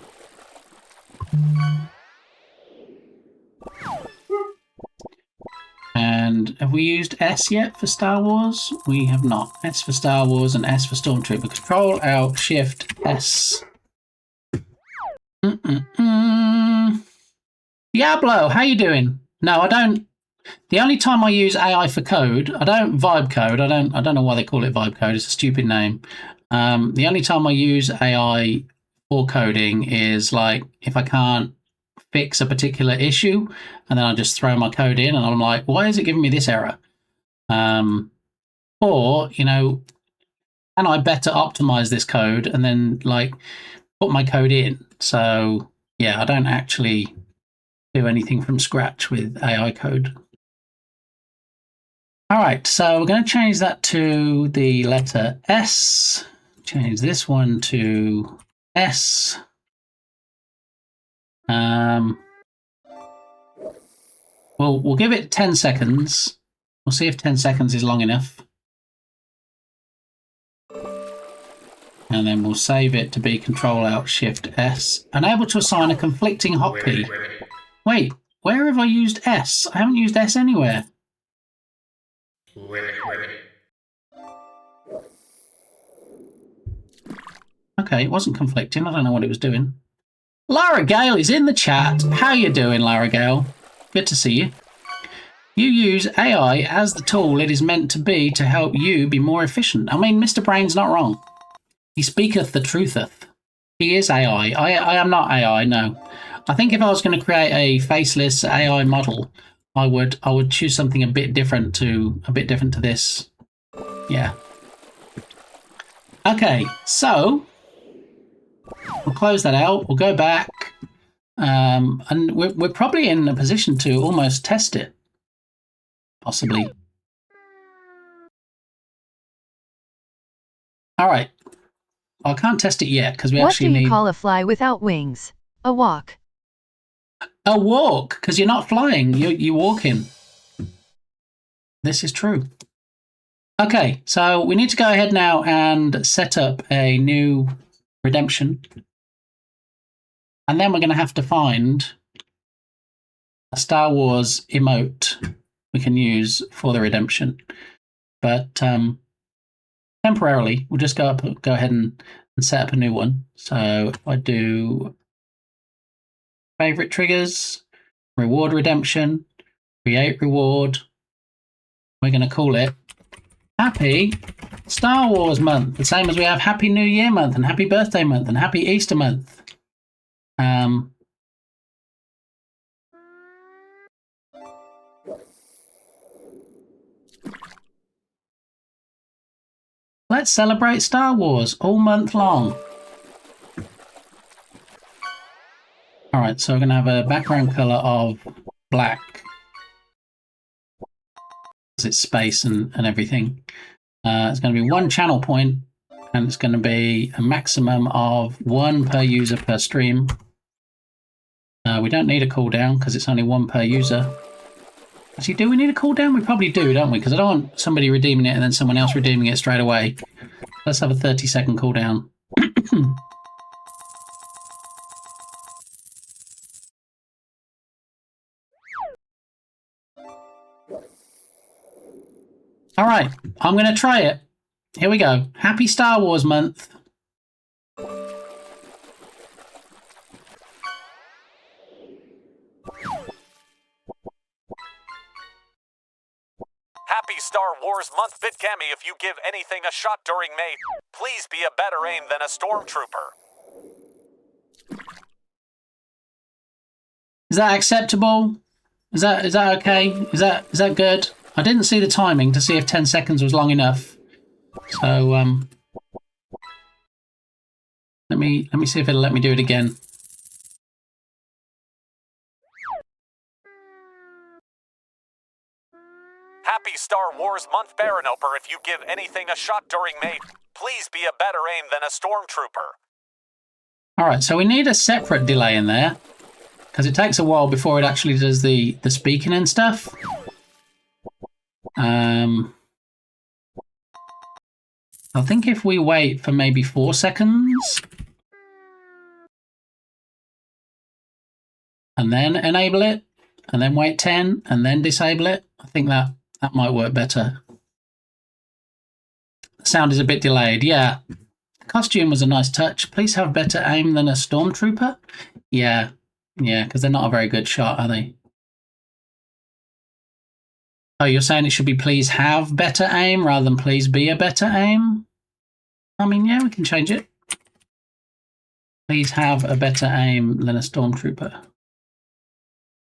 And have we used S yet for Star Wars? We have not. S for Star Wars and S for Stormtrooper. Control, Alt, Shift, S. Diablo, how you doing? No, I don't. The only time I use AI for code, I don't vibe code. I don't know why they call it vibe code. It's a stupid name. The only time I use AI for coding is like if I can't fix a particular issue, and then I just throw my code in, and I'm like, why is it giving me this error? Or, you know, can I better optimize this code and then like put my code in? So yeah, I don't actually do anything from scratch with AI code. All right, so we're going to change that to the letter S. Change this one to S. We'll give it 10 seconds. We'll see if 10 seconds is long enough. And then we'll save it to be Control-Alt-Shift-S. Unable to assign a conflicting hotkey. Wait, where have I used S? I haven't used S anywhere. Okay, it wasn't conflicting. I don't know what it was doing. Lara Gale is in the chat. How you doing, Lara Gale? Good to see you. You use AI as the tool it is meant to be to help you be more efficient. I mean, Mr. Brain's not wrong. He speaketh the trutheth. He is AI. I am not AI, no. I think if I was going to create a faceless AI model, I would choose something a bit different to this. Yeah. Okay, so we'll close that out. We'll go back, and we're probably in a position to almost test it, possibly. All right. I can't test it yet because we actually need. What do you call a fly without wings? A walk. A walk, because you're not flying, you're walking. This is true. Okay, so we need to go ahead now and set up a new redemption. And then we're going to have to find a Star Wars emote we can use for the redemption. But temporarily, we'll just go ahead and set up a new one. So if I do favorite triggers, reward redemption, create reward. We're going to call it Happy Star Wars Month, the same as we have Happy New Year Month and Happy Birthday Month and Happy Easter Month. Let's celebrate Star Wars all month long. All right, so we're going to have a background color of black. It's space and everything. It's going to be one channel point, and it's going to be a maximum of 1 per user per stream. We don't need a cooldown because it's only 1 per user. Actually, do we need a cooldown? We probably do, don't we? Because I don't want somebody redeeming it and then someone else redeeming it straight away. Let's have a 30-second cooldown. All right, I'm going to try it. Here we go. Happy Star Wars Month. Happy Star Wars Month, BitCammy. If you give anything a shot during May, please be a better aim than a stormtrooper. Is that acceptable? Is that okay? Is that good? I didn't see the timing to see if 10 seconds was long enough. So let me see if it'll let me do it again. Happy Star Wars Month Baranoper. If you give anything a shot during May, please be a better aim than a stormtrooper. All right, so we need a separate delay in there because it takes a while before it actually does the speaking and stuff. I think if we wait for maybe 4 seconds and then enable it, and then wait 10 and then disable it, I think that might work better. The sound is a bit delayed. Yeah. The costume was a nice touch. Please have better aim than a stormtrooper. Yeah. Yeah, because they're not a very good shot, are they? Oh, you're saying it should be please have better aim rather than please be a better aim? I mean, yeah, we can change it. Please have a better aim than a stormtrooper.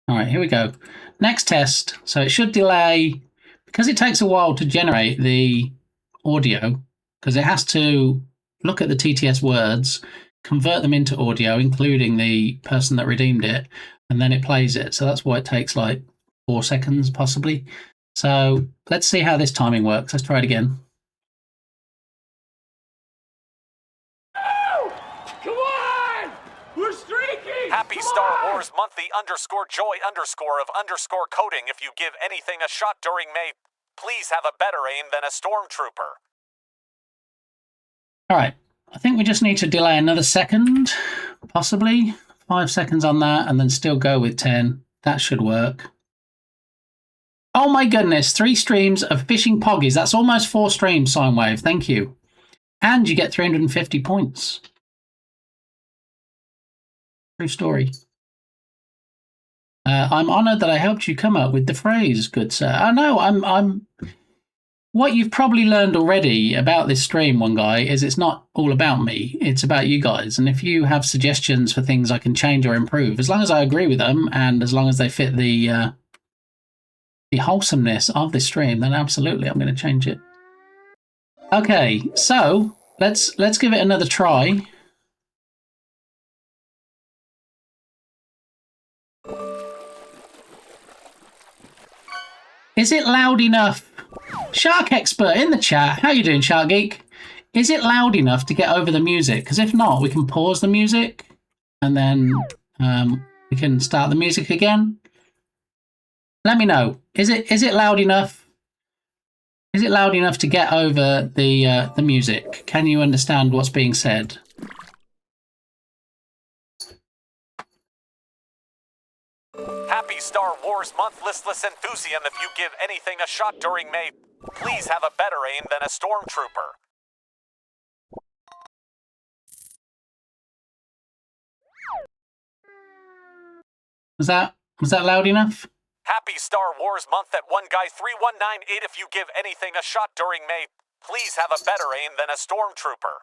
All right, here we go. Next test. So it should delay, because it takes a while to generate the audio, because it has to look at the TTS words, convert them into audio, including the person that redeemed it, and then it plays it. So that's why it takes like 4 seconds, possibly. So let's see how this timing works. Let's try it again. Come on! We're streaking! Happy Star Wars Month, the _joy_ of coding. If you give anything a shot during May, please have a better aim than a stormtrooper. All right. I think we just need to delay another second, possibly 5 seconds on that, and then still go with 10. That should work. Oh my goodness, 3 streams of fishing poggies. That's almost 4 streams, Sinewave. Thank you. And you get 350 points. True story. I'm honoured that I helped you come up with the phrase, good sir. I know, I'm... What you've probably learned already about this stream, one guy, is it's not all about me. It's about you guys. And if you have suggestions for things I can change or improve, as long as I agree with them and as long as they fit the wholesomeness of this stream, then absolutely I'm going to change it. Okay, so let's give it another try. Is it loud enough? Shark Expert in the chat. How you doing, Shark Geek? Is it loud enough to get over the music? Because if not, we can pause the music and then we can start the music again. Let me know. Is it loud enough? Is it loud enough to get over the music? Can you understand what's being said? Happy Star Wars Month, listless enthusiasm. If you give anything a shot during May, please have a better aim than a stormtrooper. Was that loud enough? Happy Star Wars Month at 1guy3198. If you give anything a shot during May, please have a better aim than a stormtrooper.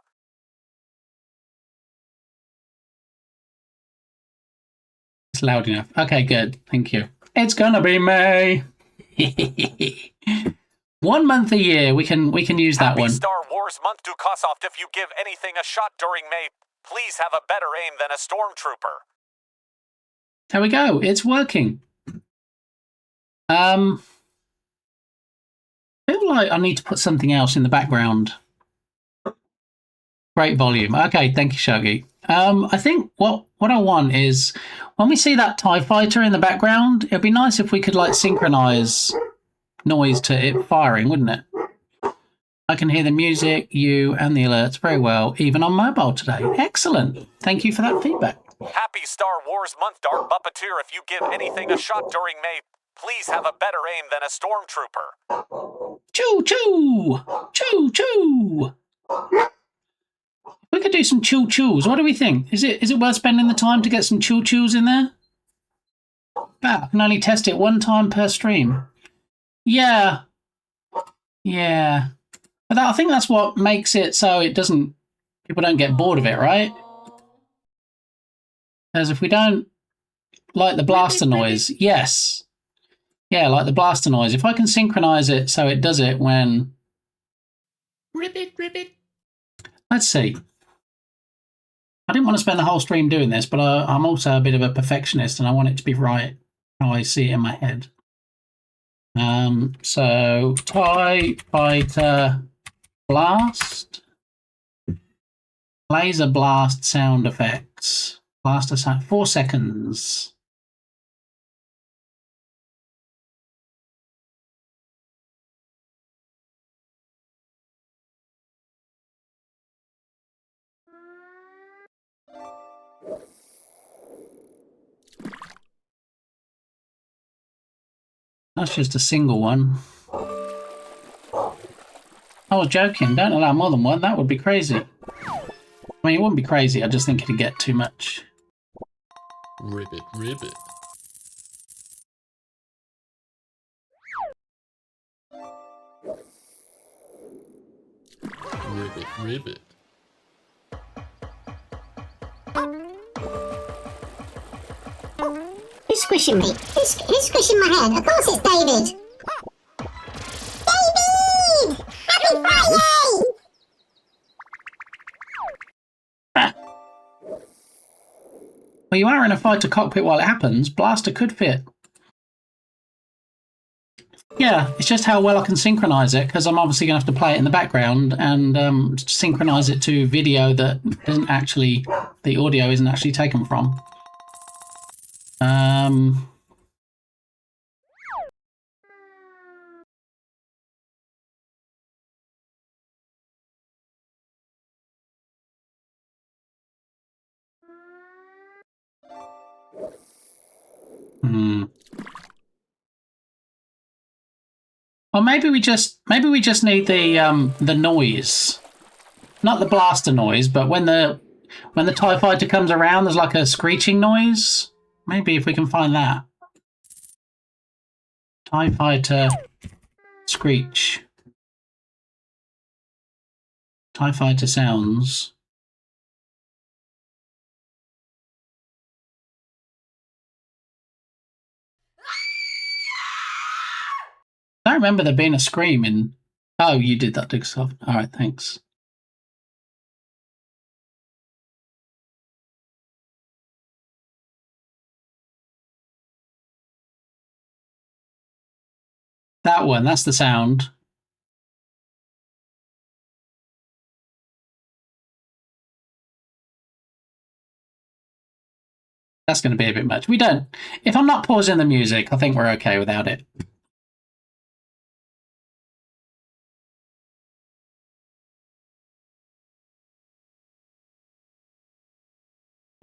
It's loud enough. Okay, good. Thank you. It's gonna be May. 1 month a year. We can use that Happy one. Star Wars Month to Kosoft. If you give anything a shot during May, please have a better aim than a stormtrooper. There we go. It's working. I feel like I need to put something else in the background. Great volume. Okay, thank you, Shaggy. I think what I want is when we see that TIE fighter in the background, it'd be nice if we could like synchronize noise to it firing, wouldn't it? I can hear the music, you, and the alerts very well, even on mobile today. Excellent. Thank you for that feedback. Happy Star Wars Month, Dark Puppeteer. If you give anything a shot during May, please have a better aim than a stormtrooper. Choo choo! Choo choo! We could do some choo choos. What do we think? Is it worth spending the time to get some choo choos in there? But I can only test it 1 time per stream. Yeah. Yeah. But I think that's what makes it so people don't get bored of it, right? Because if we don't like the blaster noise, yes. Yeah, like the blaster noise. If I can synchronize it so it does it when... Ribbit. Let's see. I didn't want to spend the whole stream doing this, but I'm also a bit of a perfectionist and I want it to be right how I see it in my head. So TIE Fighter Blast. Laser blast sound effects. Blaster sound 4 seconds. That's just a single one. I was joking. Don't allow more than one. That would be crazy. I mean, it wouldn't be crazy. I just think it'd get too much. Ribbit, ribbit. Ribbit, ribbit. Who's squishing me? Who's squishing my head? Of course it's David! David! Happy Friday! Well, you are in a fighter cockpit while it happens. Blaster could fit. Yeah, it's just how well I can synchronize it, because I'm obviously going to have to play it in the background and synchronize it to video that isn't actually, the audio isn't actually taken from. Or maybe we just need the noise, not the blaster noise, but when the TIE Fighter comes around, there's like a screeching noise. Maybe if we can find that. TIE Fighter screech. TIE Fighter sounds. I don't remember there being a scream in... Oh, you did that, Digsoft. All right, thanks. That one, that's the sound. That's going to be a bit much. We don't... If I'm not pausing the music, I think we're okay without it.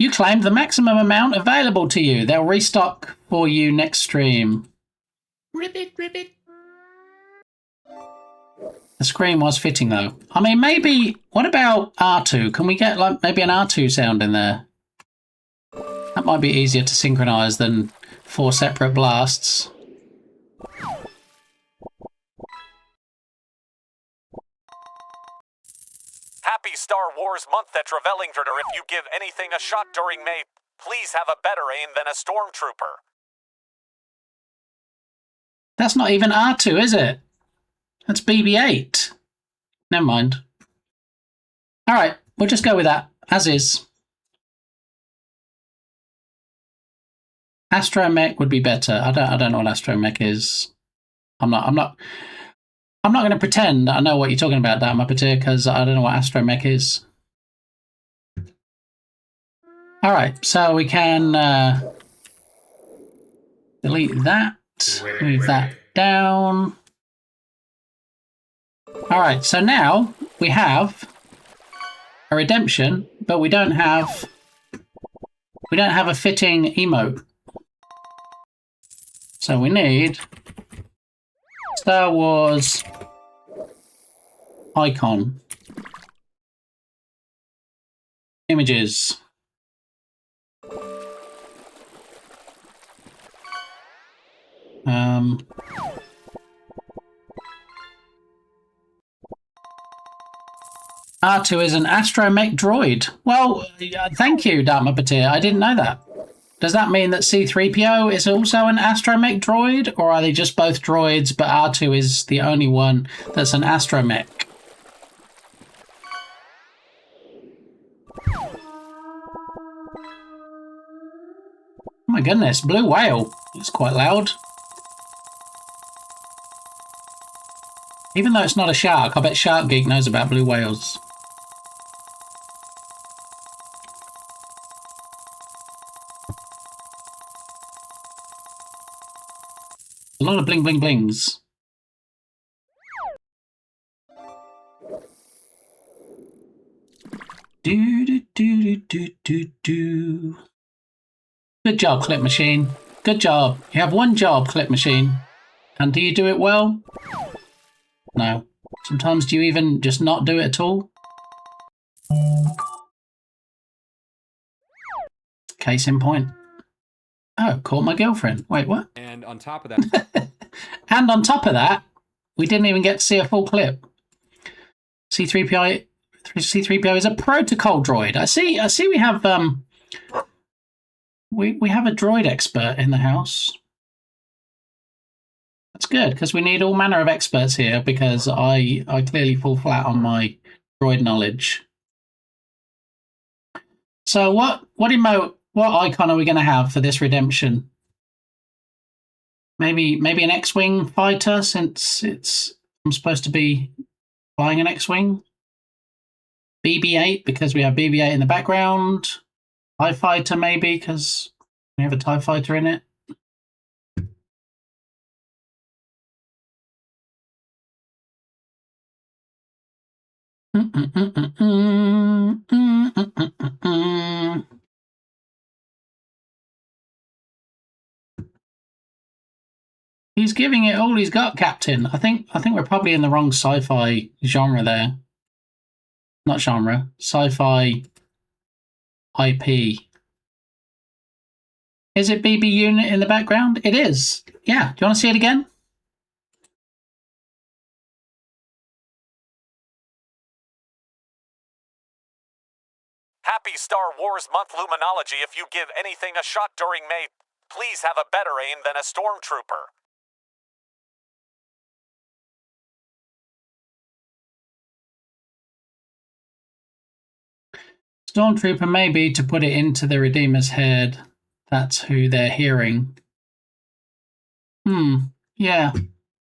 You claimed the maximum amount available to you. They'll restock for you next stream. Ribbit, ribbit. The screen was fitting, though. I mean, maybe... What about R2? Can we get, like, maybe an R2 sound in there? That might be easier to synchronize than 4 separate blasts. Happy Star Wars month at Trevelingdritter. If you give anything a shot during May, please have a better aim than a stormtrooper. That's not even R2, is it? That's BB-8. Never mind. All right, we'll just go with that, as is. Astromech would be better. I don't know what Astromech is. I'm not going to pretend I know what you're talking about, Dan Muppeteer, because I don't know what Astromech is. All right, so we can delete that, move that down. All right, so now we have a redemption, but we don't have a fitting emote. So we need Star Wars icon. Images. R2 is an astromech droid. Well, thank you, Dark Muppeteer. I didn't know that. Does that mean that C-3PO is also an astromech droid, or are they just both droids, but R2 is the only one that's an astromech? Oh my goodness, blue whale. It's quite loud. Even though it's not a shark, I bet Shark Geek knows about blue whales. A lot of bling bling blings. Do do do do do do. Good job, Clip Machine. Good job. You have one job, Clip Machine. And do you do it well? No. Sometimes do you even just not do it at all? Case in point. Oh, caught my girlfriend. Wait, what? And on top of that... And on top of that, we didn't even get to see a full clip. C3PO is a protocol droid. I see we have we have a droid expert in the house. That's good, because we need all manner of experts here, because I clearly fall flat on my droid knowledge. So what icon are we going to have for this redemption? Maybe an X-Wing fighter, since I'm supposed to be flying an X-Wing. BB-8, because we have BB-8 in the background. TIE fighter, maybe, because we have a TIE fighter in it. He's giving it all he's got, Captain. I think we're probably in the wrong sci-fi genre there. Not genre, sci-fi IP. Is it BB unit in the background? It is. Yeah. Do you want to see it again? Happy Star Wars Month Luminology. If you give anything a shot during May, please have a better aim than a stormtrooper. Stormtrooper, maybe, to put it into the Redeemer's head. That's who they're hearing. Yeah. I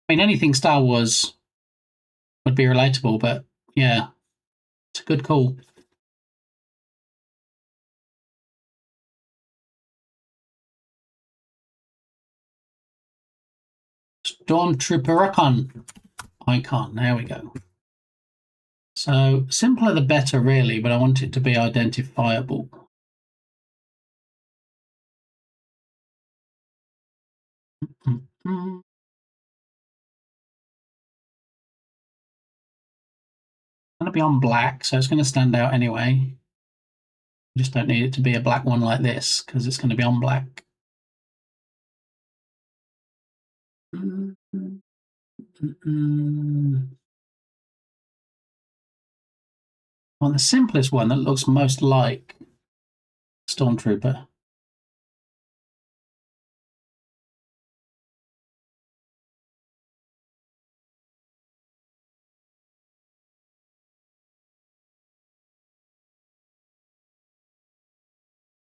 mean, anything Star Wars would be relatable, but yeah, it's a good call. Stormtrooper icon. There we go. So, simpler the better, really, but I want it to be identifiable. It's going to be on black, so it's going to stand out anyway. I just don't need it to be a black one like this, because it's going to be on black. Well, the simplest one that looks most like Stormtrooper.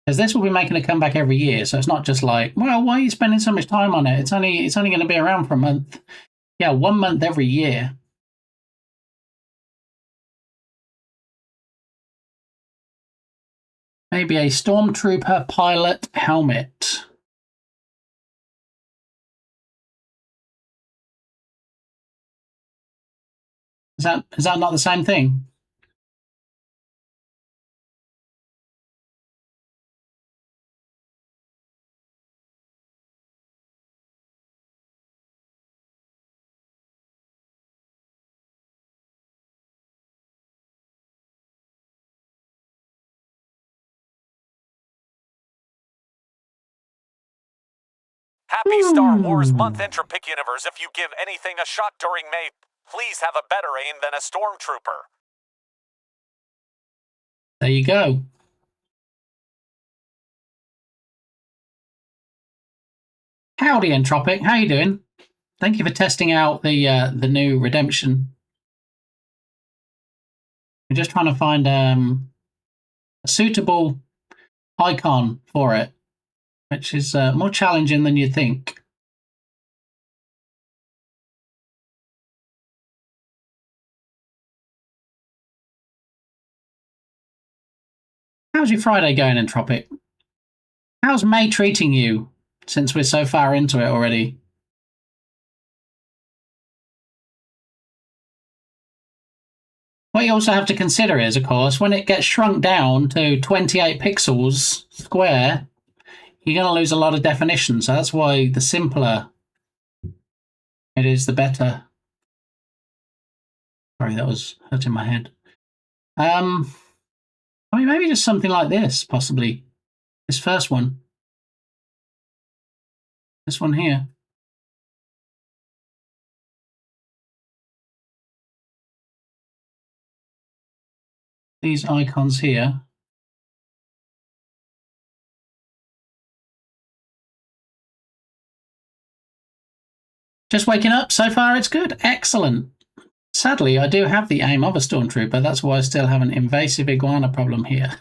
Because this will be making a comeback every year, so it's not just like, well, why are you spending so much time on it? It's only going to be around for a month. Yeah, 1 month every year. Maybe a Stormtrooper pilot helmet. Is that not the same thing? Happy Star Wars Month Entropic Universe. If you give anything a shot during May, please have a better aim than a stormtrooper. There you go. Howdy, Entropic. How you doing? Thank you for testing out the new Redemption. We're just trying to find a suitable icon for it, which is more challenging than you'd think. How's your Friday going, Entropic? How's May treating you, since we're so far into it already? What you also have to consider is, of course, when it gets shrunk down to 28 pixels square, you're going to lose a lot of definition. So that's why the simpler it is, the better. Sorry, that was hurting my head. I mean, maybe just something like this, possibly. This first one. This one here. These icons here. Just waking up. So far, it's good. Excellent. Sadly, I do have the aim of a stormtrooper. That's why I still have an invasive iguana problem here.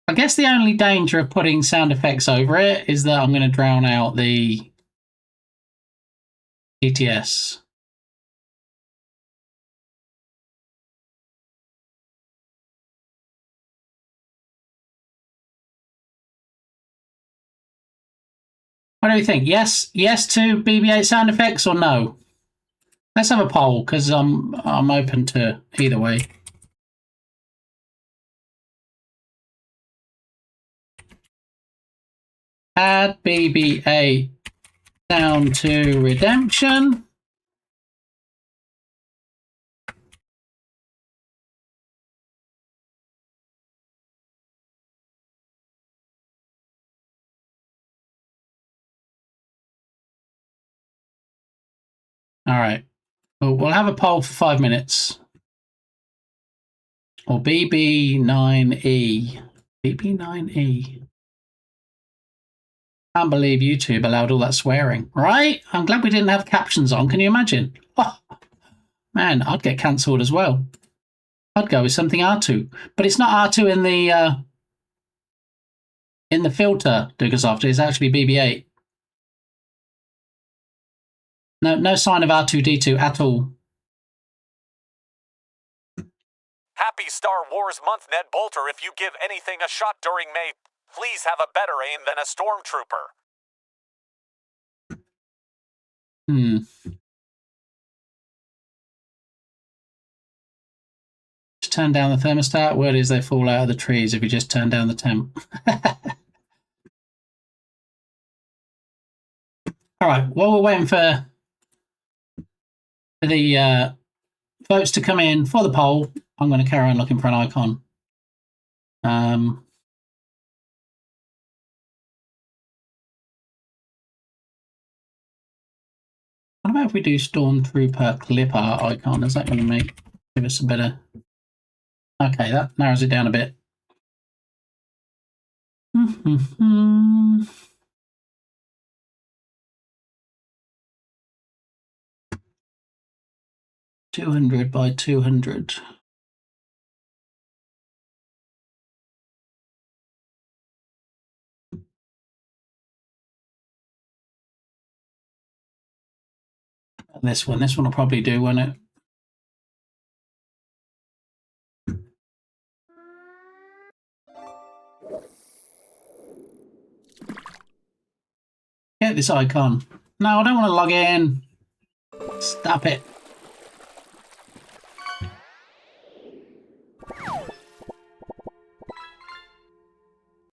I guess the only danger of putting sound effects over it is that I'm going to drown out the ETS. What do you think? Yes to BB-8 sound effects or no? Let's have a poll because I'm open to either way. Add BB-8 down to Redemption. All right. We'll have a poll for 5 minutes. Or BB9E. BB9E. Can't believe YouTube allowed all that swearing, right? I'm glad we didn't have captions on. Can you imagine? Oh, man, I'd get cancelled as well. I'd go with something R2, but it's not R2 in the filter, Dugasoft. It's actually BB-8. No sign of R2-D2 at all. Happy Star Wars month, Ned Bolter. If you give anything a shot during May, please have a better aim than a stormtrooper. Just turn down the thermostat. Word is they fall out of the trees if you just turn down the temp. All right, while we're waiting for the votes to come in for the poll, I'm going to carry on looking for an icon. What about if we do Stormtrooper clip art icon? Is that going to give us a better... Okay, that narrows it down a bit. 200 by 200. This one will probably do, won't it? Get this icon. No, I don't want to log in. Stop it.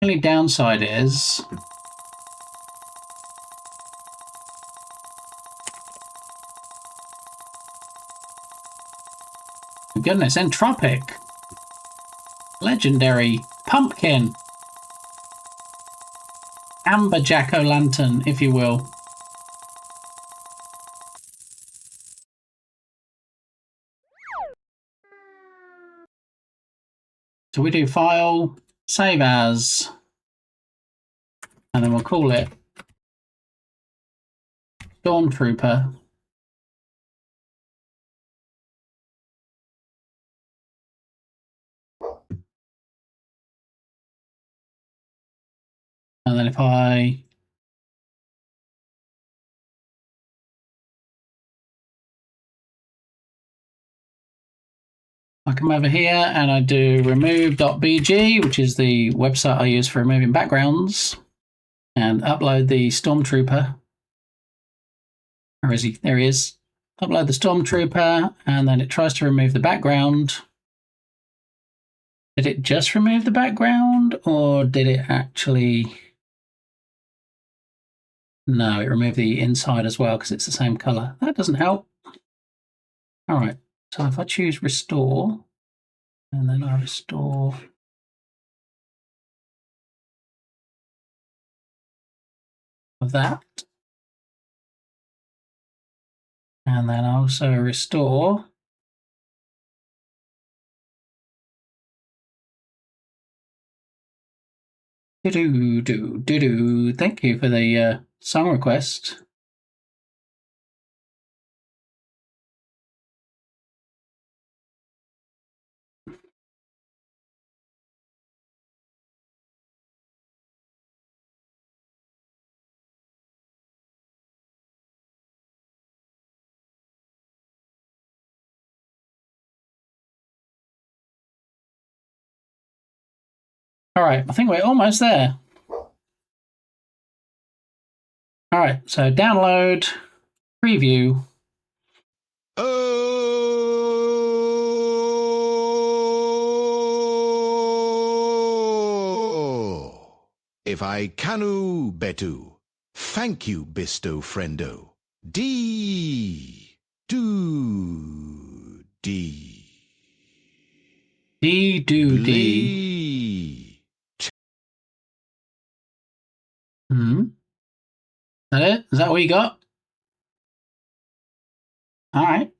The only downside is... Goodness, Entropic. Legendary pumpkin. Amber jack-o'-lantern, if you will. So we do file, save as, and then we'll call it Stormtrooper. then if I come over here and I do remove.bg, which is the website I use for removing backgrounds, and upload the Stormtrooper. Where is he? There he is. Upload the Stormtrooper, and then it tries to remove the background. Did it just remove the background, or did it actually... No, it removed the inside as well because it's the same color. That doesn't help. All right, so if I choose restore, and then I restore that, and then also restore thank you for the song request. All right, I think we're almost there. All right, so download, preview. Oh, if I canu betu, thank you, bisto friendo. D, do, D. D, do, D. Is that it? Is that what you got? All right.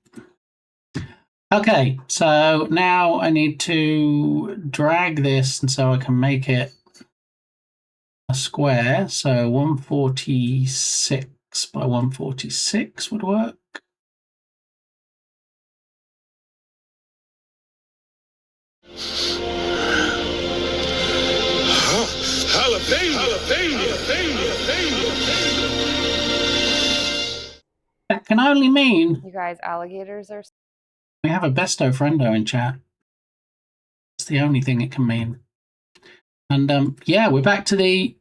Okay, so now I need to drag this and so I can make it a square. So 146 by 146 would work. That can only mean you guys alligators are. We have a besto friendo in chat. It's the only thing it can mean. And yeah, we're back to the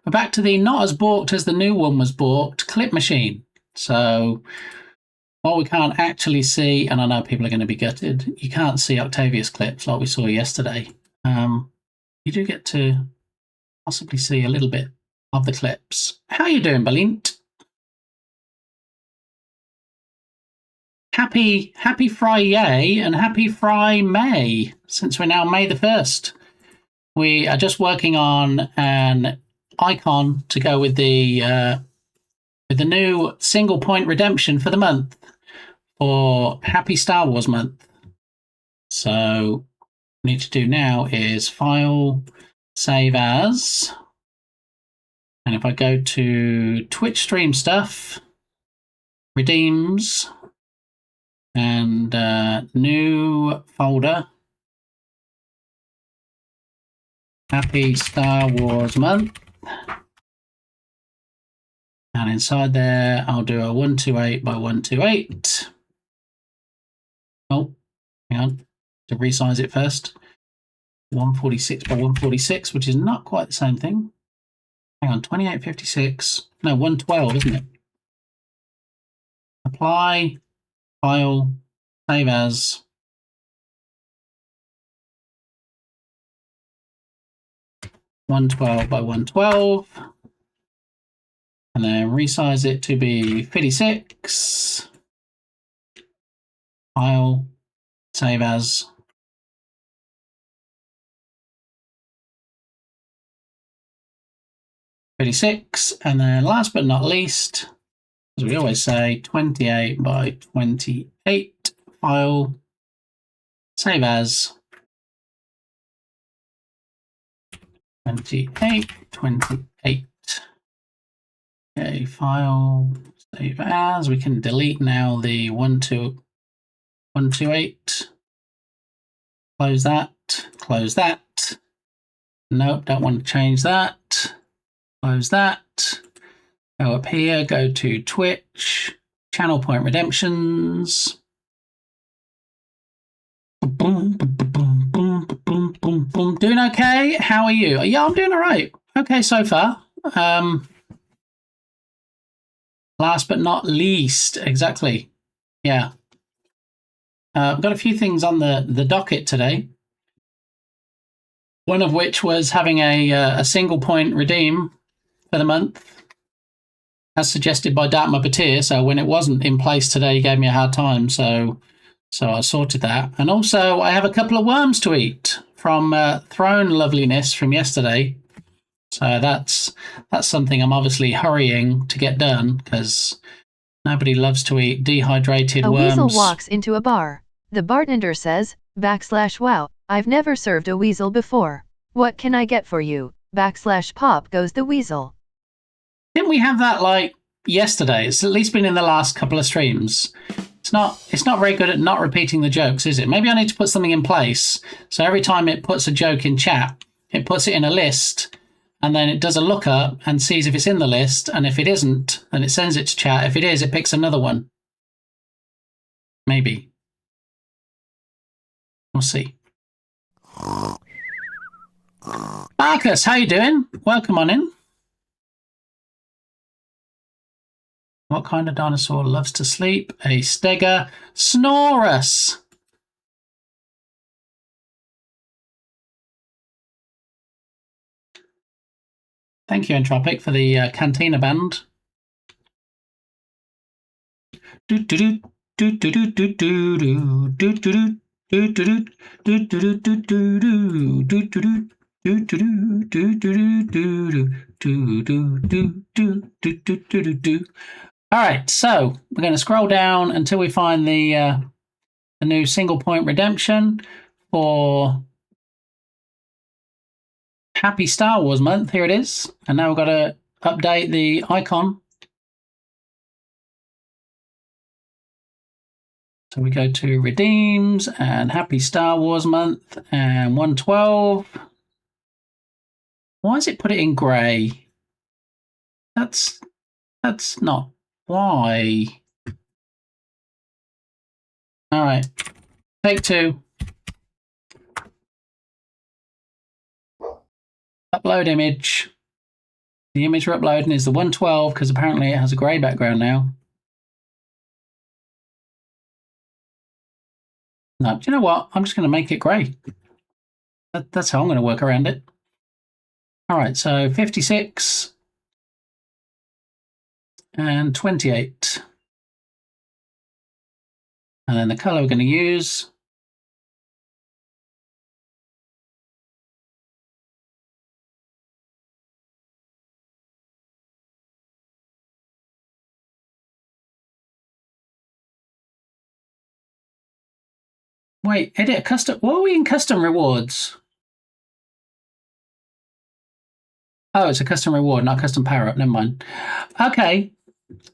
not as balked as the new one was balked clip machine. So while we can't actually see, and I know people are going to be gutted, you can't see Octavius clips like we saw yesterday. You do get to possibly see a little bit of the clips. How are you doing, Balint? Happy Friday and happy Fry May, since we're now May the 1st. We are just working on an icon to go with the new single point redemption for the month, for Happy Star Wars month. So what we need to do now is File, Save As, and if I go to Twitch stream stuff, redeems, and new folder, Happy Star Wars month, and inside there I'll do a 128 by 128. Oh, hang on, to resize it first. 146 by 146, which is not quite the same thing. Hang on, 2856. No, 112, isn't it? Apply, file, save as. $112 by 112, and then resize it to be 56. File, save as. $56, and then last but not least, as we always say, 28 by 28. File, save as. 28. Okay, file, save as. We can delete now the 128. Close that. Close that. Nope, don't want to change that. Close that. Go up here, go to Twitch, Channel Point Redemptions. Boom, boom, boom, boom, boom, boom, boom. Doing okay? How are you? Yeah, I'm doing all right. Okay so far. Last but not least, exactly. Yeah. I've got a few things on the docket today. One of which was having a single point redeem for the month, as suggested by Dark Muppeteer. So when it wasn't in place today, he gave me a hard time. So I sorted that. And also, I have a couple of worms to eat from Throne Loveliness from yesterday. So that's something I'm obviously hurrying to get done because nobody loves to eat dehydrated worms. A weasel walks into a bar. The bartender says, /wow, I've never served a weasel before. What can I get for you? /pop goes the weasel. Didn't we have that like yesterday? It's at least been in the last couple of streams. It's not very good at not repeating the jokes, is it? Maybe I need to put something in place. So every time it puts a joke in chat, it puts it in a list. And then it does a lookup and sees if it's in the list. And if it isn't, then it sends it to chat. If it is, it picks another one. Maybe. We'll see. Marcus, how you doing? Welcome on in. What kind of dinosaur loves to sleep? A Stegosaurus. Thank you, Entropic, for the Cantina band. All right, so we're going to scroll down until we find the new single point redemption for Happy Star Wars month. Here it is. And now we've got to update the icon. So we go to Redeems and Happy Star Wars month and 112. Why does it put it in grey? That's not why. All right, take two. Upload image. The image we're uploading is the 112 because apparently it has a grey background now. No, do you know what? I'm just going to make it grey. That's how I'm going to work around it. All right, so 56 and 28. And then the colour we're going to use. Wait, edit a custom. What are we in custom rewards? Oh, it's a custom reward, not custom power up. Never mind. Okay.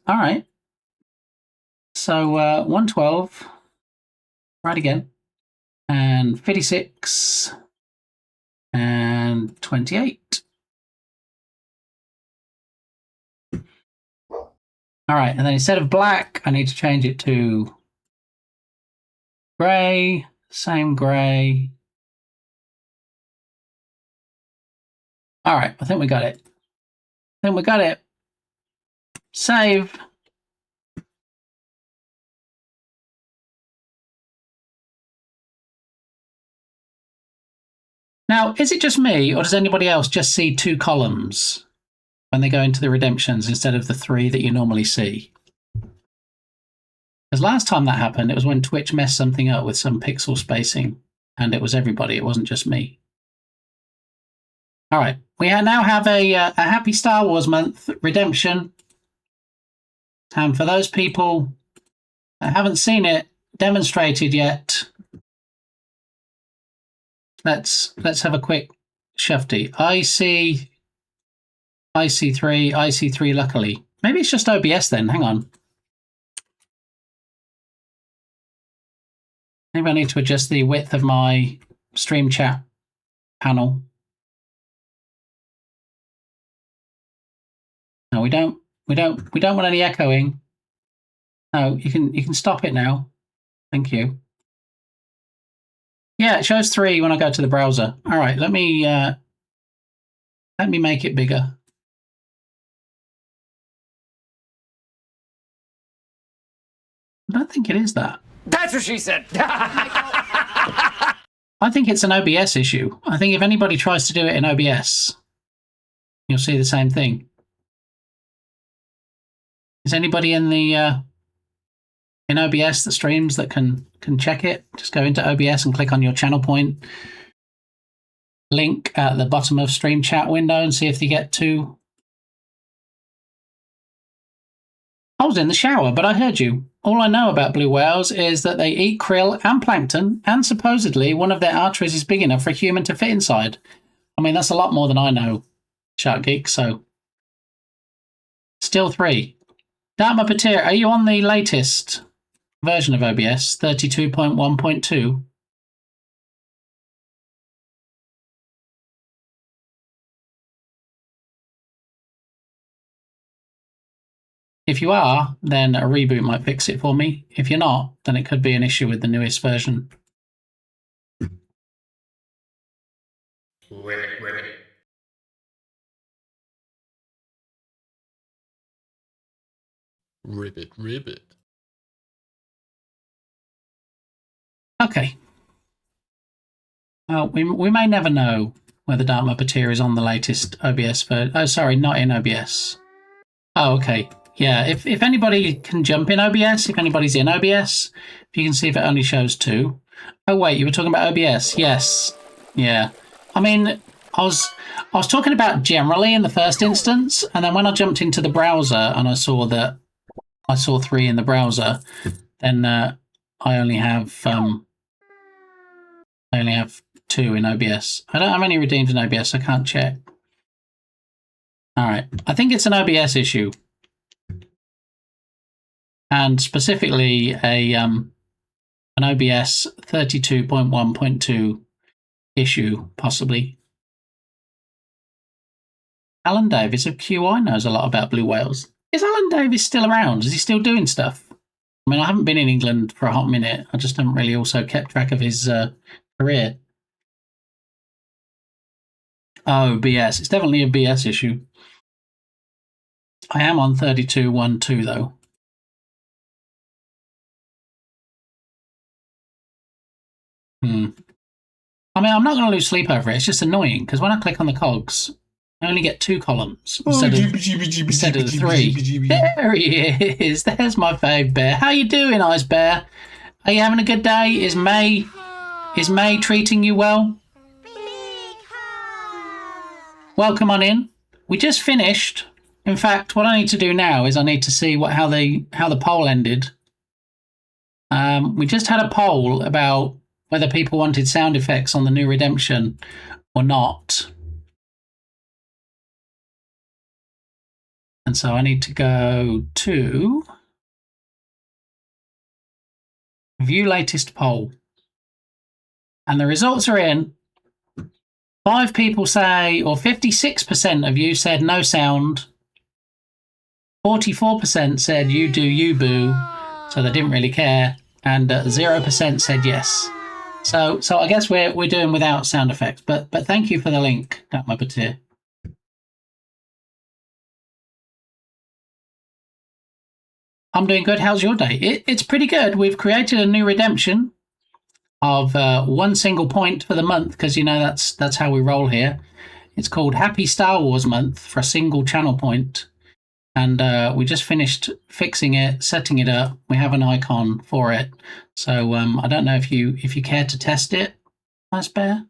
All right. So 112. Right again. And 56. And 28. All right. And then instead of black, I need to change it to grey, same grey. All right, I think we got it. Save. Now, is it just me, or does anybody else just see two columns when they go into the redemptions instead of the three that you normally see? Because last time that happened, it was when Twitch messed something up with some pixel spacing, and it was everybody. It wasn't just me. All right, we now have a Happy Star Wars month redemption. And for those people that haven't seen it demonstrated yet, let's have a quick shufty. IC3, luckily. Maybe it's just OBS then. Hang on. Maybe I need to adjust the width of my stream chat panel. we don't want any echoing. No, you can stop it now. Thank you. Yeah, it shows 3 when I go to the browser. All right, let me make it bigger. I don't think it is that. That's what she said. I think it's an OBS issue. I think if anybody tries to do it in OBS, you'll see the same thing. Is anybody in the in OBS that streams that can check it? Just go into OBS and click on your channel point link at the bottom of stream chat window and see if you get to. I was in the shower, but I heard you. All I know about blue whales is that they eat krill and plankton, and supposedly one of their arteries is big enough for a human to fit inside. I mean, that's a lot more than I know, Shark Geek, so. Still 3. Dharma Patir, are you on the latest version of OBS, 32.1.2? If you are, then a reboot might fix it for me. If you're not, then it could be an issue with the newest version. Ribbit. Ribbit. Okay. Well, we may never know whether Dark Muppeteer is on the latest OBS version. Oh, sorry, not in OBS. Oh, okay. Yeah, if anybody can jump in OBS, if anybody's in OBS, if you can see if it only shows 2. Oh, wait, you were talking about OBS? Yes. Yeah. I mean, I was talking about generally in the first instance, and then when I jumped into the browser and I saw 3 in the browser, then I only have 2 in OBS. I don't have any redeemed in OBS. I can't check. All right. I think it's an OBS issue. And specifically an OBS 32.1.2 issue, possibly. Alan Davis of QI knows a lot about blue whales. Is Alan Davis still around? Is he still doing stuff? I mean, I haven't been in England for a hot minute. I just haven't really also kept track of his career. Oh, BS. It's definitely a BS issue. I am on 32.1.2 though. I mean, I'm not going to lose sleep over it. It's just annoying because when I click on the cogs, I only get 2 columns instead of the 3. There he is. There's my fave bear. How you doing, Ice Bear? Are you having a good day? Is May treating you well? Welcome on in. We just finished. In fact, what I need to do now is I need to see how the poll ended. We just had a poll about whether people wanted sound effects on the new Redemption or not. And so I need to go to view latest poll. And the results are in. 5 people say, or 56% of you said no sound. 44% said you do you boo, so they didn't really care. And 0% said yes. So I guess we're doing without sound effects. But thank you for the link, Dark Muppeteer. I'm doing good. How's your day? It's pretty good. We've created a new redemption of 1 single point for the month because, you know, that's how we roll here. It's called Happy Star Wars Month for a single channel point. And we just finished fixing it, setting it up. We have an icon for it. So I don't know if you care to test it, Ice Bear.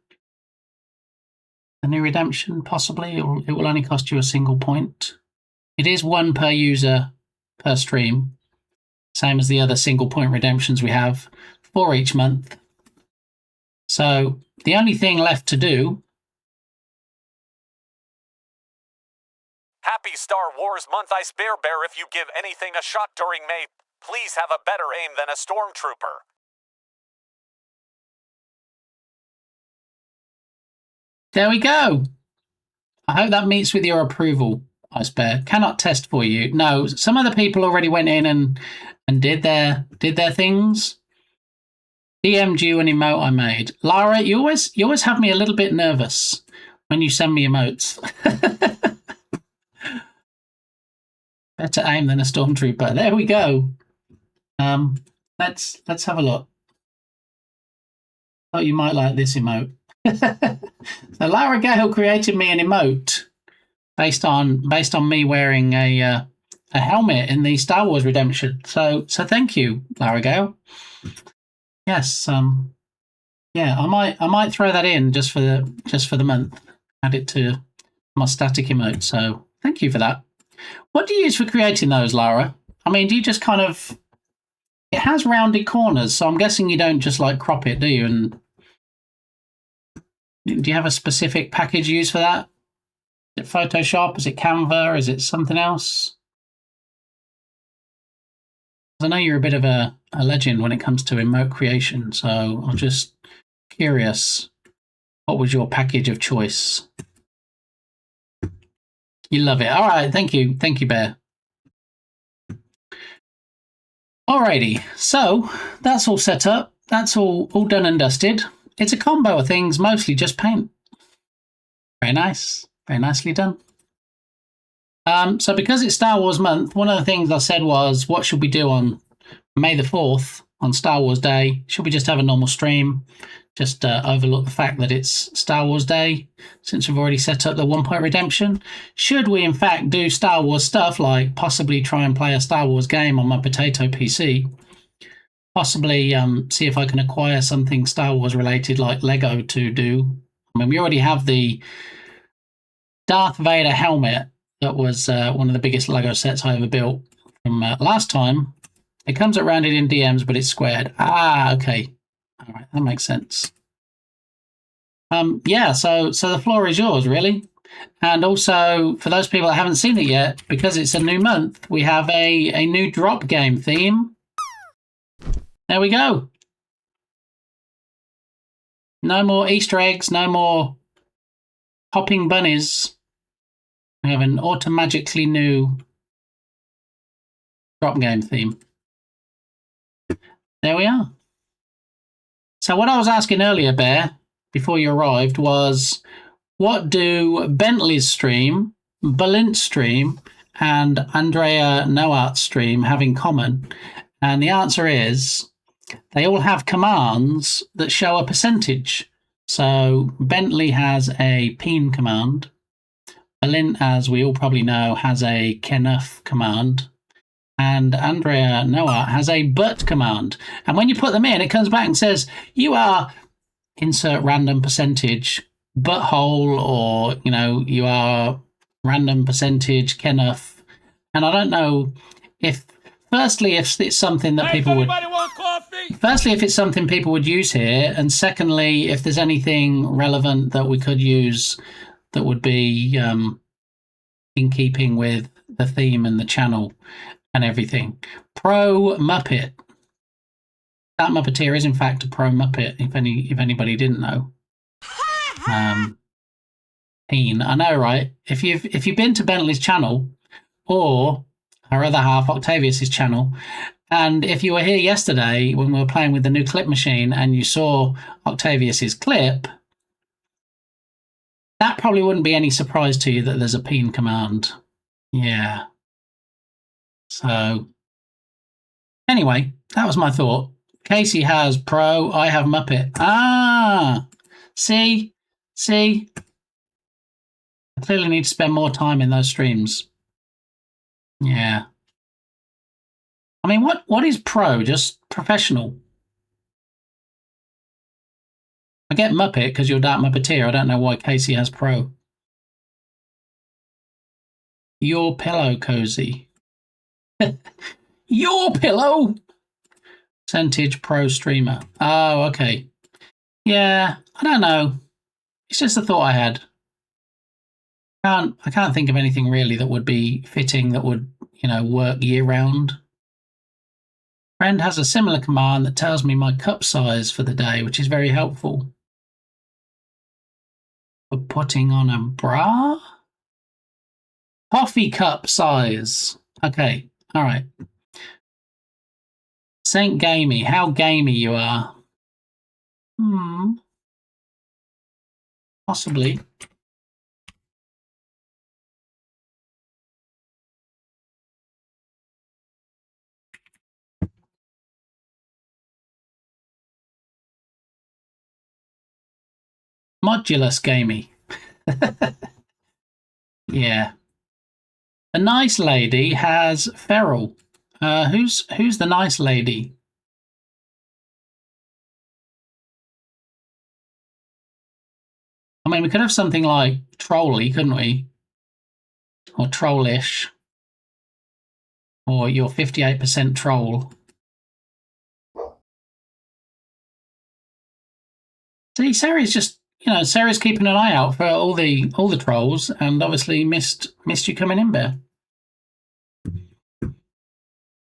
The new redemption, possibly. It will only cost you a single point. It is 1 per user per stream. Same as the other single point redemptions we have for each month. So the only thing left to do. Happy Star Wars Month, Ice Bear. If you give anything a shot during May, please have a better aim than a stormtrooper. There we go. I hope that meets with your approval, Ice Bear. Cannot test for you. No, some other people already went in and did their things. DM'd you an emote I made. Lara, you always have me a little bit nervous when you send me emotes. Better aim than a stormtrooper. There we go. Let's have a look. Thought you might like this emote. So Lara Gale created me an emote based on me wearing a helmet in the Star Wars Redemption. So thank you, Lara Gale. Yes, yeah, I might throw that in just for the month. Add it to my static emote. So thank you for that. What do you use for creating those, Lara? I mean, do you just kind of... It has rounded corners, so I'm guessing you don't just like crop it, do you? And do you have a specific package you use for that? Is it Photoshop? Is it Canva? Is it something else? I know you're a bit of a legend when it comes to emote creation, so I'm just curious. What was your package of choice? You love it. All right, thank you, Bear. Alrighty, so that's all set up. That's all done and dusted. It's a combo of things, mostly just paint. Very nice, very nicely done. So because it's Star Wars month, one of the things I said was, what should we do on May the 4th, on Star Wars Day? Should we just have a normal stream? Just overlook the fact that it's Star Wars Day, since we've already set up the 1 Point Redemption. Should we, in fact, do Star Wars stuff, like possibly try and play a Star Wars game on my Potato PC? Possibly see if I can acquire something Star Wars related, like Lego, to do. I mean, we already have the Darth Vader helmet. That was one of the biggest Lego sets I ever built from last time. It comes at rounded in DMs, but it's squared. Ah, okay. All right, that makes sense. Yeah, so the floor is yours, really. And also, for those people that haven't seen it yet, because it's a new month, we have a new drop game theme. There we go. No more Easter eggs, no more hopping bunnies. We have an automagically new drop game theme. There we are. So what I was asking earlier, Bear, before you arrived, was what do Bentley's stream, Balint's stream, and Andrea Noart's stream have in common? And the answer is they all have commands that show a percentage. So Bentley has a peen command. Balint, as we all probably know, has a kenuf command. And Andrea Noart has a but command. And when you put them in, it comes back and says, you are insert random percentage butthole, or, you know, you are random percentage kenuf. And I don't know if, firstly, if it's something that people would... Firstly, if it's something people would use here. And secondly, if there's anything relevant that we could use that would be in keeping with the theme and the channel and everything. Pro Muppet. That Muppeteer is in fact a pro Muppet, if anybody didn't know. Peen, I know, right? If you've been to Bentley's channel or her other half, Octavius's channel, and if you were here yesterday when we were playing with the new clip machine and you saw Octavius's clip, that probably wouldn't be any surprise to you that there's a peen command. Yeah. So, anyway, that was my thought. Casey has pro, I have Muppet. Ah! See? I clearly need to spend more time in those streams. Yeah. I mean, what is pro? Just professional? I get Muppet because you're Dark Muppeteer. I don't know why Casey has pro. Your pillow, Cozy. Your pillow? Percentage pro streamer. Oh, okay. Yeah, I don't know. It's just a thought I had. I can't think of anything really that would be fitting, that would, you know, work year round. Friend has a similar command that tells me my cup size for the day, which is very helpful. For putting on a bra? Coffee cup size. Okay, all right. Saint Gamey, how gamey you are. Possibly. Modulus gamey. Yeah. The nice lady has feral. Who's the nice lady? I mean, we could have something like Trolly, couldn't we? Or Trollish. Or you're 58% troll. See, Sarah's just, Sarah's keeping an eye out for all the trolls, and obviously missed you coming in, Bear.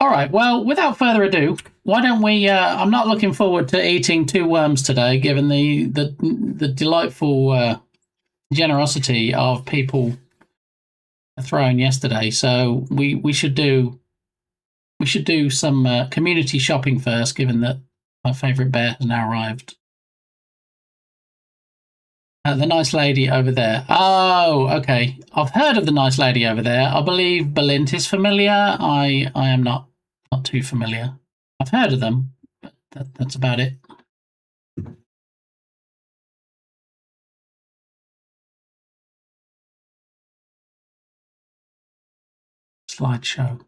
All right. Well, without further ado, why don't we? I'm not looking forward to eating 2 worms today, given the delightful generosity of people throwing yesterday. So we should do some community shopping first, given that my favourite bear has now arrived. The nice lady over there. Oh, okay. I've heard of the nice lady over there. I believe Balint is familiar. I am not too familiar. I've heard of them, but that's about it. Slideshow.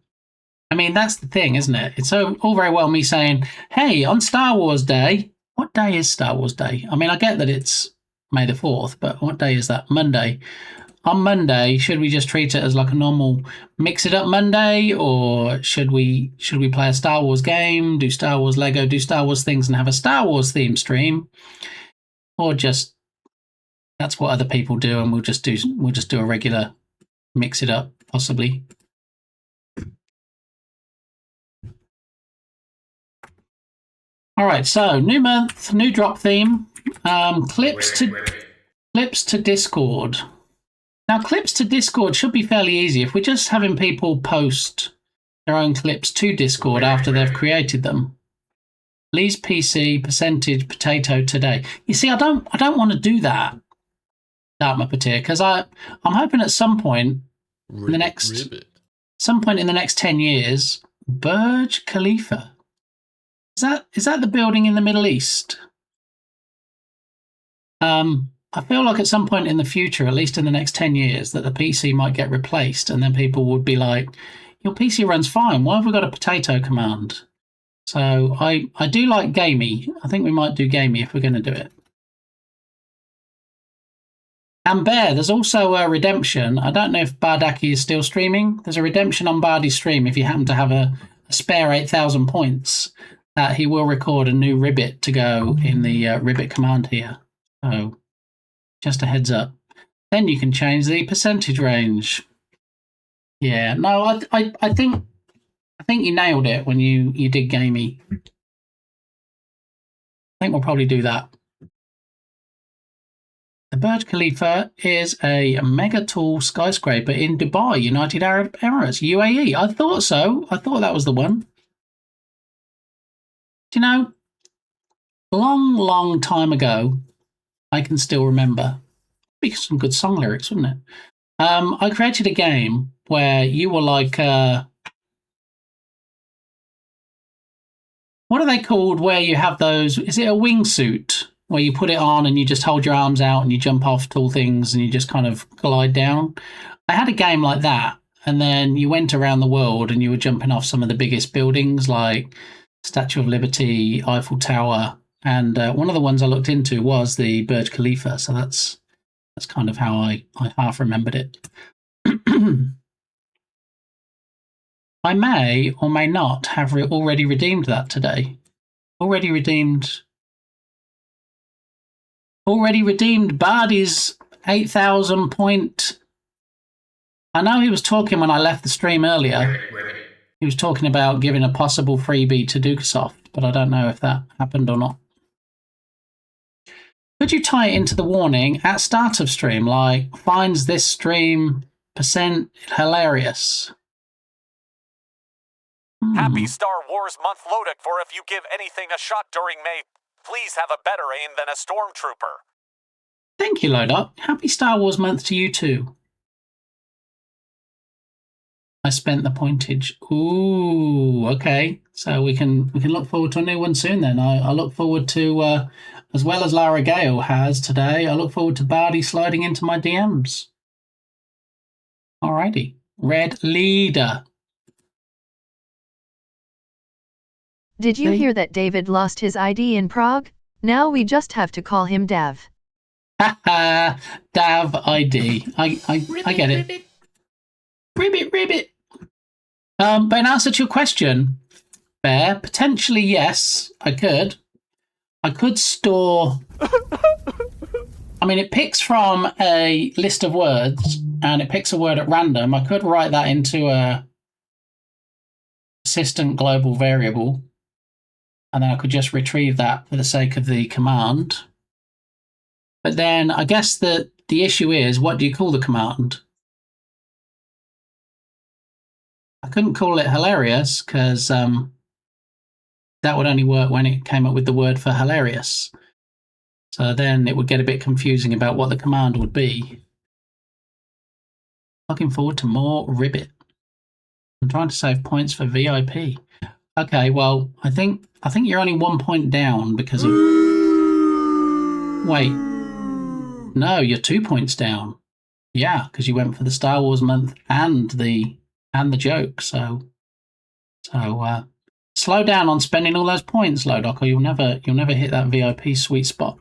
I mean, that's the thing, isn't it? It's all very well me saying, hey, on Star Wars Day. What day is Star Wars Day? I mean, I get that it's May the 4th, but what day is that? Monday. On Monday, should we just treat it as like a normal mix it up Monday, or should we play a Star Wars game, do Star Wars Lego, do Star Wars things, and have a Star Wars theme stream, or just that's what other people do, and we'll just do a regular mix it up, possibly. All right, so new month, new drop theme. Clips to Discord. Now, clips to Discord should be fairly easy if we're just having people post their own clips to Discord after they've created them. Lee's PC percentage potato today. You see, I don't want to do that, Dark Muppeteer, because I'm hoping at some point in the next 10 years, Burj Khalifa. Is that the building in the Middle East? I feel like at some point in the future, at least in the next 10 years, that the PC might get replaced, and then people would be like, your PC runs fine, why have we got a potato command? So I do like gamey. I think we might do gamey if we're going to do it. And Bear, there's also a redemption. I don't know if Bardaki is still streaming. There's a redemption on Bardy's stream if you happen to have a spare 8,000 points, that he will record a new ribbit to go in the ribbit command here. So just a heads up. Then you can change the percentage range. Yeah, no, I think you nailed it when you did gamey. I think we'll probably do that. The Burj Khalifa is a mega tall skyscraper in Dubai, United Arab Emirates, UAE. I thought so. I thought that was the one. Do you know, long time ago, I can still remember. Be some good song lyrics, wouldn't it? I created a game where you were like, what are they called? Where you have those? Is it a wingsuit where you put it on and you just hold your arms out and you jump off tall things and you just kind of glide down? I had a game like that, and then you went around the world and you were jumping off some of the biggest buildings like Statue of Liberty, Eiffel Tower. And one of the ones I looked into was the Burj Khalifa, so that's kind of how I half remembered it. I may or may not have already redeemed that today. Already redeemed Bardy's 8,000 point. I know he was talking when I left the stream earlier. He was talking about giving a possible freebie to Dukesoft, but I don't know if that happened or not. Could you tie it into the warning at start of stream, like finds this stream hilarious. Happy Star Wars Month Lodic for if you give anything a shot during May, please have a better aim than a stormtrooper. Thank you, Lodok. Happy Star Wars month to you too. I spent the pointage. Ooh, okay. So we can look forward to a new one soon then. I look forward to, as well as Lara Gale has today, I look forward to Bardi sliding into my DMs. Alrighty. Red leader. Did you hear that David lost his ID in Prague? Now we just have to call him Dav. Haha, Dav ID. I get it. Ribbit. But in answer to your question, Bear, potentially yes, I could. I could store. I mean, it picks from a list of words and it picks a word at random. I could write that into a persistent global variable, and then I could just retrieve that for the sake of the command. But then I guess the issue is, what do you call the command? I couldn't call it hilarious because that would only work when it came up with the word for hilarious. So then it would get a bit confusing about what the command would be. Looking forward to more Ribbit. I'm trying to save points for VIP. Okay, well, I think you're only 1 point down because of... Wait. No, you're 2 points down. Yeah, because you went for the Star Wars month and the joke. So slow down on spending all those points, Lodok, or you'll never hit that VIP sweet spot.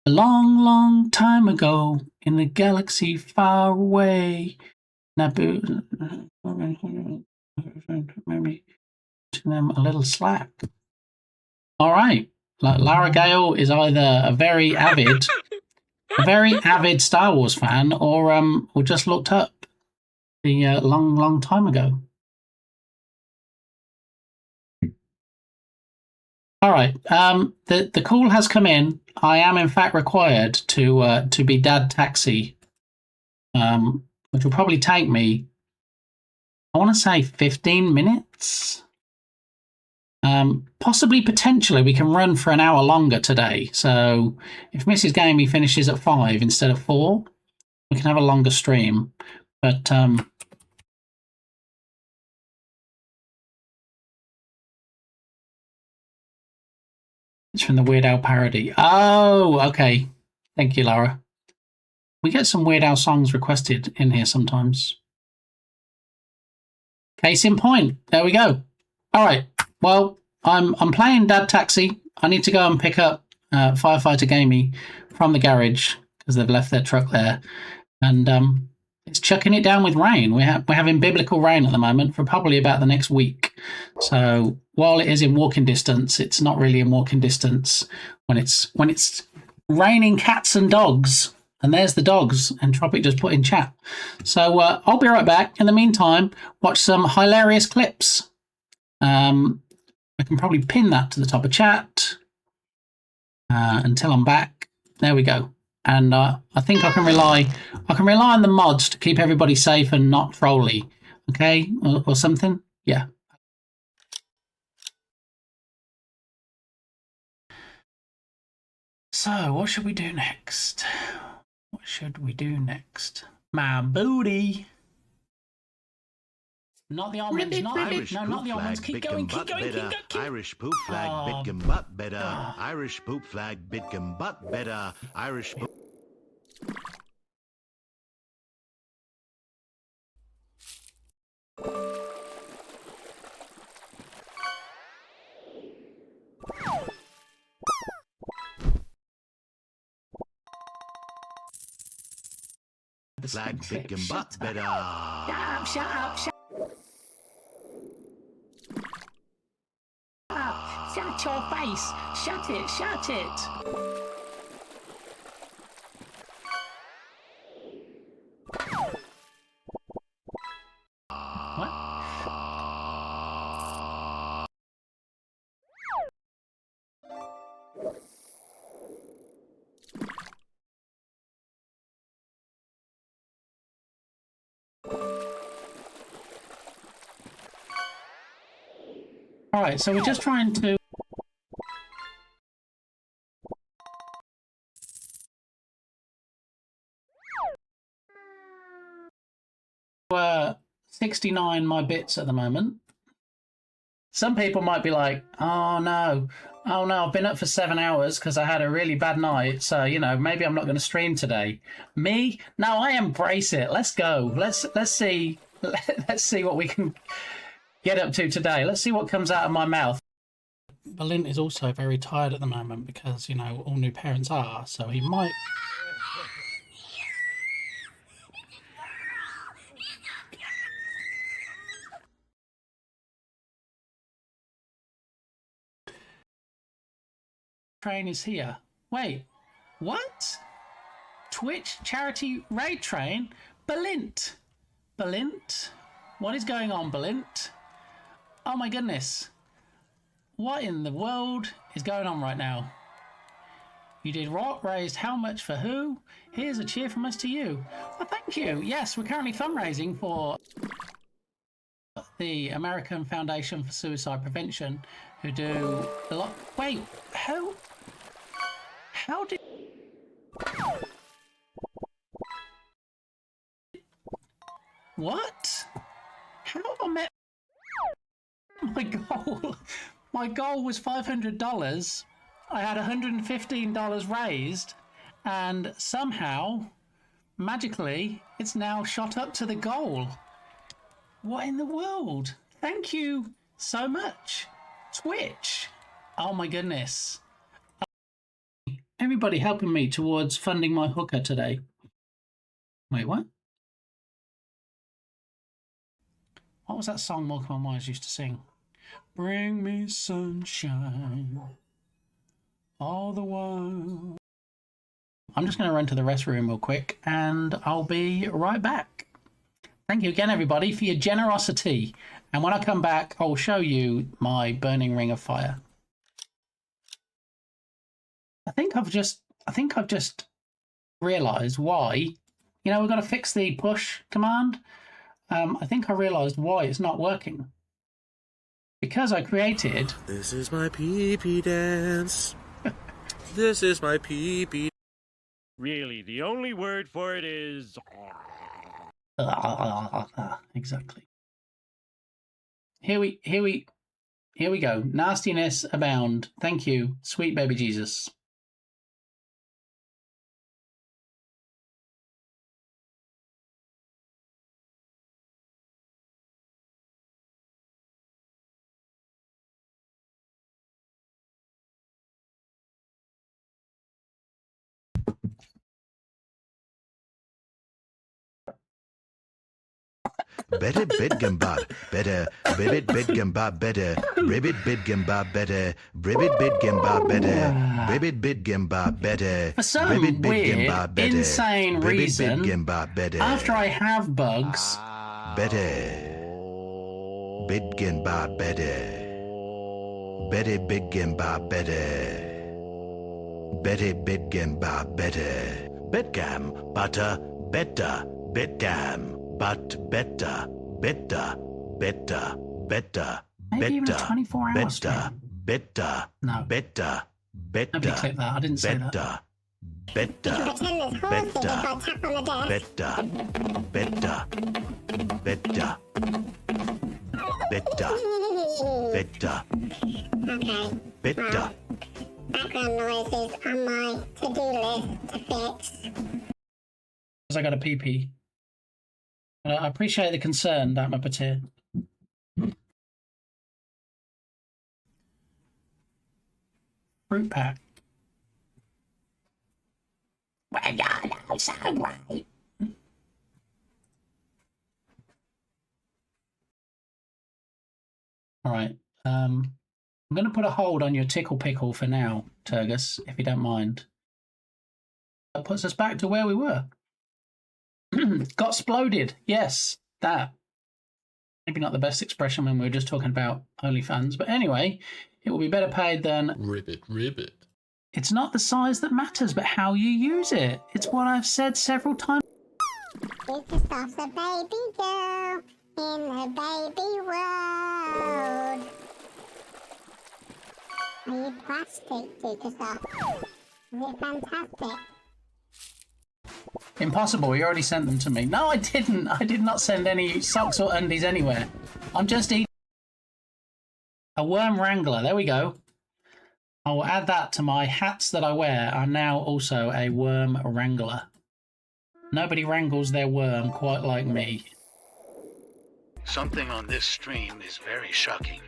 A long, long time ago, in the galaxy far away, Naboo maybe to them a little slack. All right, Lara Gale is either a very avid Star Wars fan, or just looked up the long, long time ago. All right. The call has come in. I am in fact required to be Dad Taxi, which will probably take me, I want to say 15 minutes. Possibly, potentially, we can run for an hour longer today. So if Mrs. Gamey finishes at 5 instead of 4, we can have a longer stream. But it's from the Weird Al parody. Oh, okay. Thank you, Lara. We get some Weird Al songs requested in here sometimes. Case in point. There we go. All right. Well, I'm playing Dad Taxi. I need to go and pick up Firefighter Gamey from the garage because they've left their truck there, and it's chucking it down with rain. We're having biblical rain at the moment for probably about the next week. So while it is in walking distance, it's not really in walking distance when it's raining cats and dogs. And there's the dogs, and Tropic just put in chat. So I'll be right back. In the meantime, watch some hilarious clips. I can probably pin that to the top of chat until I'm back. There we go. And I think I can rely on the mods to keep everybody safe and not trolly. Okay, or something. Yeah. So what should we do next? What should we do next? My booty. Not the almonds, Ribbit, not ribbit. no, not the almonds. Keep going, keep going, keep going. Irish poop flag, bitcom butt better. Irish poop flag, bitcom butt better. Irish poop. Flag, bitcom butt better. Shut up. Shut your face. Shut it. Alright, so we're just trying to... We're 69 my bits at the moment. Some people might be like, oh no, I've been up for 7 hours because I had a really bad night, so, you know, maybe I'm not going to stream today. Me? No, I embrace it. Let's go. Let's see what we can get up to today. Let's see what comes out of my mouth. Balint is also very tired at the moment because, you know, all new parents are, so he might... Train is here. Wait, what? Twitch charity raid train? Balint? Balint? What is going on, Balint? Oh my goodness. What in the world is going on right now? You did what? Raised how much for who? Here's a cheer from us to you. Well, thank you. Yes, we're currently fundraising for the American Foundation for Suicide Prevention, who do a lot... Wait, who? How did... What? How have I met... My goal... My goal was $500. I had $115 raised, and somehow, magically, it's now shot up to the goal. What in the world? Thank you so much, Twitch. Oh my goodness. Everybody helping me towards funding my hooker today. Wait, what? What was that song Malcolm Myers used to sing? Bring me sunshine all the while. I'm just going to run to the restroom real quick and I'll be right back. Thank you again, everybody, for your generosity. And when I come back, I'll show you my burning ring of fire. I think I've just realised why. You know, we've got to fix the push command. I think I realised why it's not working. Because I created... This is my pee-pee dance. This is my pee-pee. Really, the only word for it is... Exactly. Here we go. Nastiness abound. Thank you, sweet baby Jesus. Better Bedgamba, better Ribbit Bedgamba, better Ribbit Bedgamba, better Ribbit Bedgamba, better Ribbit Bedgamba, better For some weird, insane reason, after I have bugs, better Bedgamba, better Bedgamba, better Bedgamba, better Bedgam, butter, better Bedgam. But better, better, better, better, maybe even a better, 24 hours better, better, no. better, better, Nobody clicked that. I didn't say that. better, better, better, better, better, better, Okay. better. Background noises on my to-do list to fix. Because I got a pee-pee. I appreciate the concern, that Muppeteer. Fruit pack. Well, you're not so right. All right. I'm going to put a hold on your tickle pickle for now, Turgus, if you don't mind. That puts us back to where we were. Got sploded. Yes, that. Maybe not the best expression when we were just talking about OnlyFans, but anyway, it will be better paid than... Ribbit. It's not the size that matters, but how you use it. It's what I've said several times. It's the stuff the baby girl in the baby world. plastic duper stuff. Is it fantastic? Impossible, you already sent them to me. No, I didn't. I did not send any socks or undies anywhere. I'm just eating a worm wrangler. There we go. I will add that to my hats that I wear. I'm now also a worm wrangler. Nobody wrangles their worm quite like me. Something on this stream is very shocking.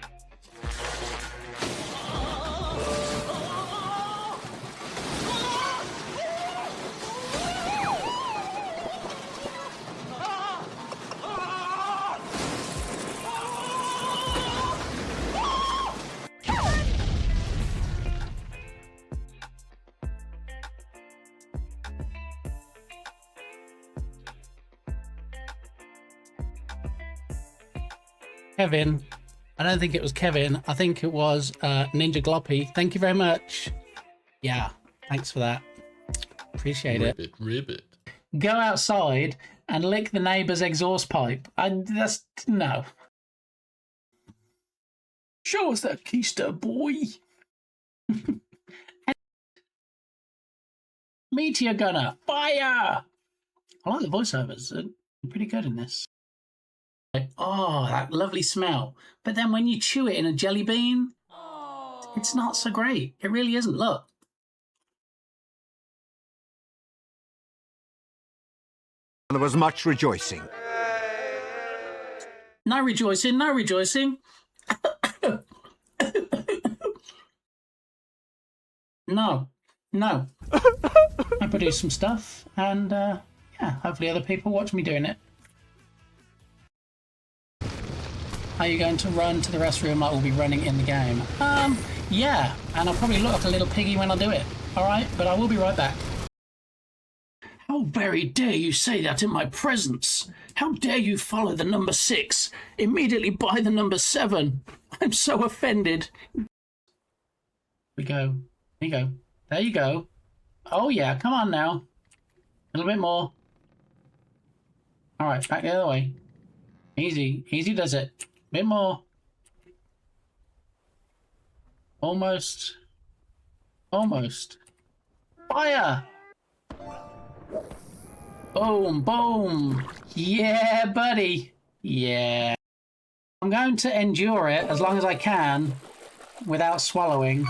Kevin. I don't think it was Kevin. I think it was Ninja Gloppy. Thank you very much. Yeah, thanks for that. Appreciate it. Ribbit. Go outside and lick the neighbour's exhaust pipe. That's no. Show us that keister, boy. Meteor gunner, fire! I like the voiceovers. They're pretty good in this. Oh, that lovely smell. But then when you chew it in a jelly bean, it's not so great. It really isn't. Look. There was much rejoicing. No rejoicing, no rejoicing. No. I produce some stuff and yeah, hopefully other people watch me doing it. Are you going to run to the restroom like we'll be running in the game? Yeah, and I'll probably look like a little piggy when I do it. Alright, but I will be right back. How very dare you say that in my presence? How dare you follow the number 6? Immediately buy the number 7. I'm so offended. We go. There you go. There you go. Oh yeah, come on now. A little bit more. Alright, back the other way. Easy. Easy does it. Bit more. Almost. Almost. Fire! Boom, boom. Yeah, buddy. Yeah. I'm going to endure it as long as I can without swallowing.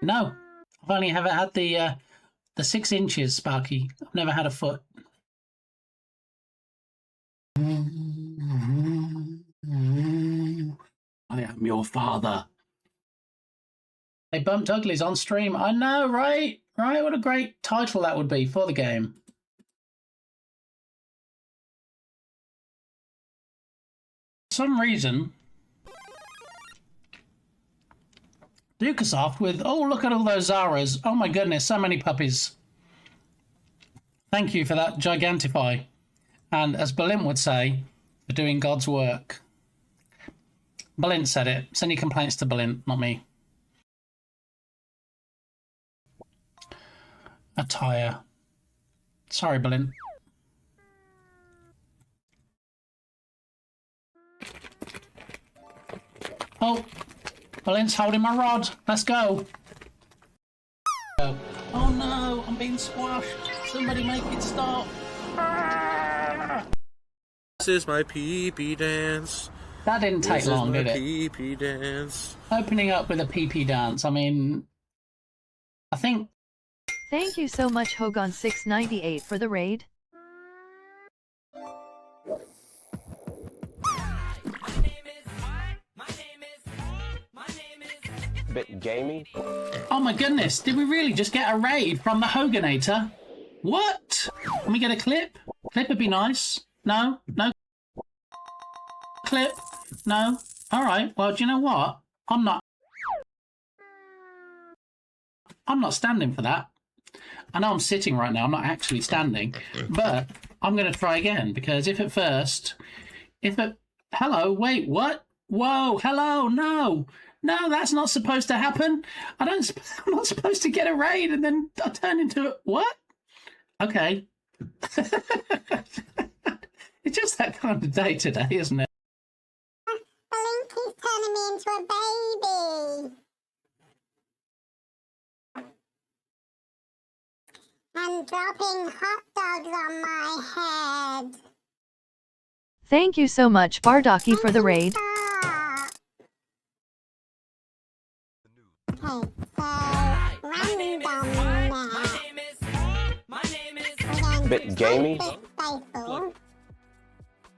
No, I've only ever had the 6 inches, Sparky. I've never had a foot. I am your father. They bumped Uglies on stream. I know, right? Right? What a great title that would be for the game. For some reason, Dukasoft with, oh, look at all those Zaras. Oh my goodness, so many puppies. Thank you for that Gigantify. And as Balint would say, for doing God's work. Balint said it. Send your complaints to Balint, not me. Attire. Sorry, Balint. Oh. Balint's holding my rod. Let's go. Oh no, I'm being squashed. Somebody make it stop. This is my pee-pee dance. That didn't take long, did it? Pee-pee dance. Opening up with a pee-pee dance. I mean, I think... Thank you so much, Hogon698, for the raid. Bit gamey. Oh my goodness, did we really just get a raid from the Hoganator? What? Can we get a clip? Clip would be nice. No? No? Clip? No? Alright, well, do you know what? I'm not standing for that. I know I'm sitting right now, I'm not actually standing, but I'm going to try again, because if at first... Hello, wait, what? Whoa, hello, no! No, that's not supposed to happen. I'm not supposed to get a raid and then I turn into... What? Okay. It's just that kind of day today, isn't it? Blinky's turning me into a baby. And dropping hot dogs on my head. Thank you so much, Bardocky, for the raid. Stop. Okay, so random now. Bit gamey.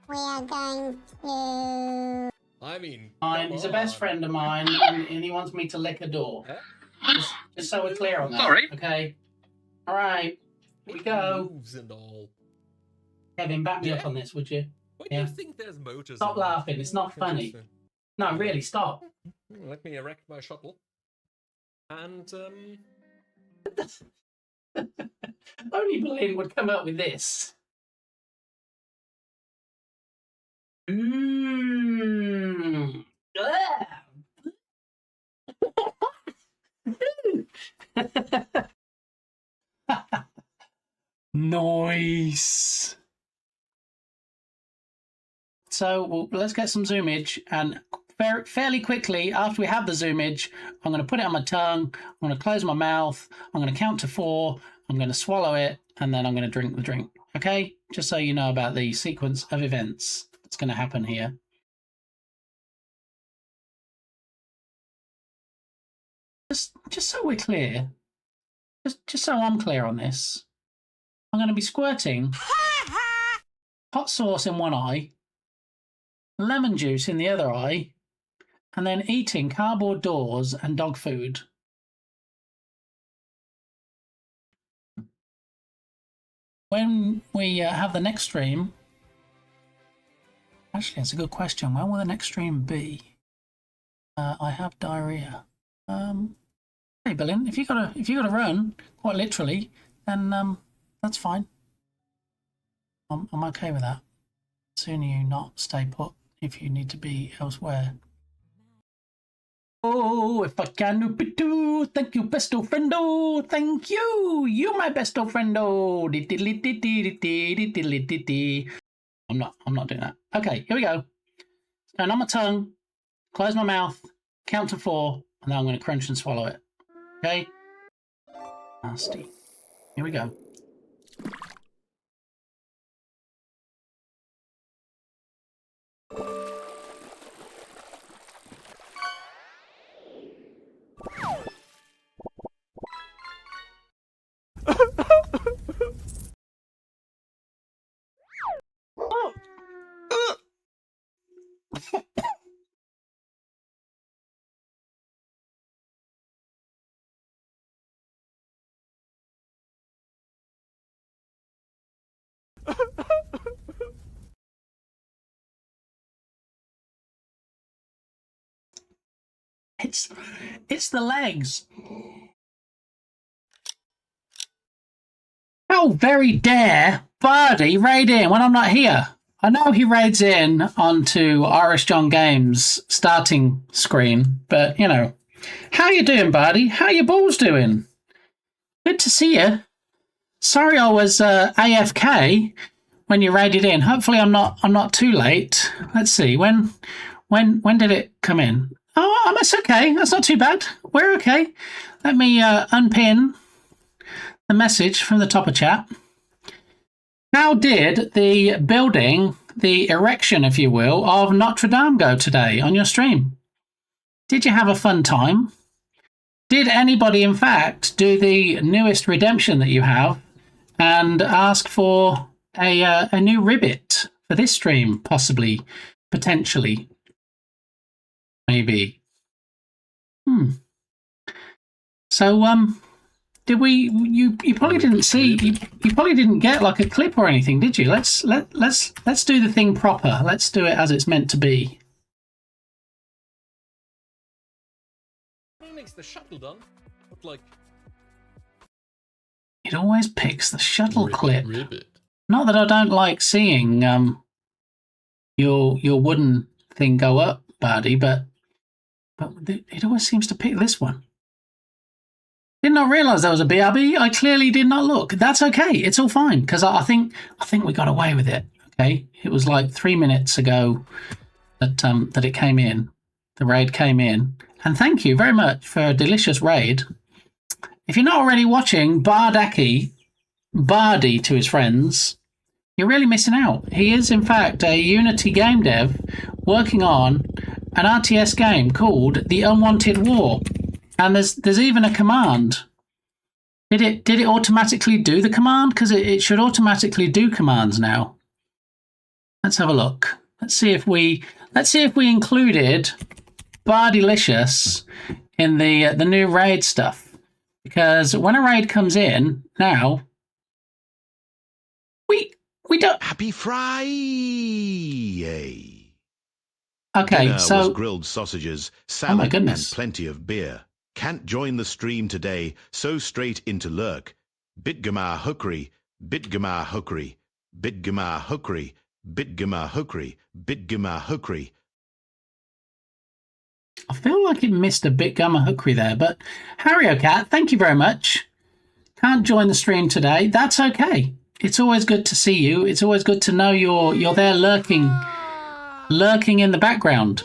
We are going to... I mean, He's a best friend of mine, and he wants me to lick a door. Just so we're clear on that. Sorry. Okay. All right. Here we go. Moves and all. Kevin, back me up on this, would you? Why do you think there's motors? Stop in laughing. It's not funny. No, really, stop. Let me erect my shuttle. And Only Berlin would come up with this. Mmm. Nice. So let's get some zoomage, and fairly quickly after we have the zoomage, I'm going to put it on my tongue, I'm going to close my mouth, I'm going to count to 4, I'm going to swallow it, and then I'm going to drink the drink. Okay? Just so you know about the sequence of events that's going to happen here. Just so we're clear, just so I'm clear on this, I'm going to be squirting hot sauce in one eye, lemon juice in the other eye, and then eating cardboard doors and dog food. When we have the next stream, actually, that's a good question. When will the next stream be? I have diarrhea. Hey, Berlin, if you gotta run, quite literally, then that's fine. I'm okay with that. Sooner you not stay put if you need to be elsewhere. Oh, if I can do, thank you, besto friendo, thank you, you my besto friendo. I'm not doing that. Okay, here we go. And on my tongue, close my mouth, count to 4, and then I'm going to crunch and swallow it. Okay? Nasty. Here we go. It's the legs. How very dare Birdie raid in when I'm not here? I know he raids in onto Irish John Games starting screen, but you know, how you doing, Birdie? How your balls doing? Good to see you. Sorry I was AFK when you raided in. Hopefully I'm not too late. Let's see, when did it come in? Oh, that's okay. That's not too bad. We're okay. Let me unpin the message from the top of chat. How did the building, the erection, if you will, of Notre Dame go today on your stream? Did you have a fun time? Did anybody, in fact, do the newest redemption that you have and ask for a new ribbit for this stream, possibly, potentially? Maybe. So, did we? You probably didn't see. You probably didn't get like a clip or anything, did you? Let's do the thing proper. Let's do it as it's meant to be. What makes the shuttle done? But like, it always picks the shuttle clip. Not that I don't like seeing your wooden thing go up, Bardy, but it always seems to pick this one. Did not realise there was a BRB. I clearly did not look. That's okay. It's all fine because I think we got away with it. Okay, it was like 3 minutes ago that it came in. The raid came in, and thank you very much for a delicious raid. If you're not already watching Bardy to his friends, you're really missing out. He is in fact a Unity game dev working on an RTS game called The Unwanted War. And there's even a command. Did it automatically do the command? Because it should automatically do commands now. Let's have a look. Let's see if we included Bardylicious in the new raid stuff. Because when a raid comes in now, we don't. Happy Friday. Okay, Dinner so was grilled sausages, salad, and goodness. plenty of beer. Can't join the stream today, so straight into lurk. Bitgamar hookery, Bitgamar hookery, Bitgamar hookery, Bitgamar hookery, Bitgamar hookery. I feel like it missed a bit Gamma Hookery there, but Harriocat, thank you very much. Can't join the stream today. That's okay. It's always good to see you. It's always good to know you're there lurking in the background.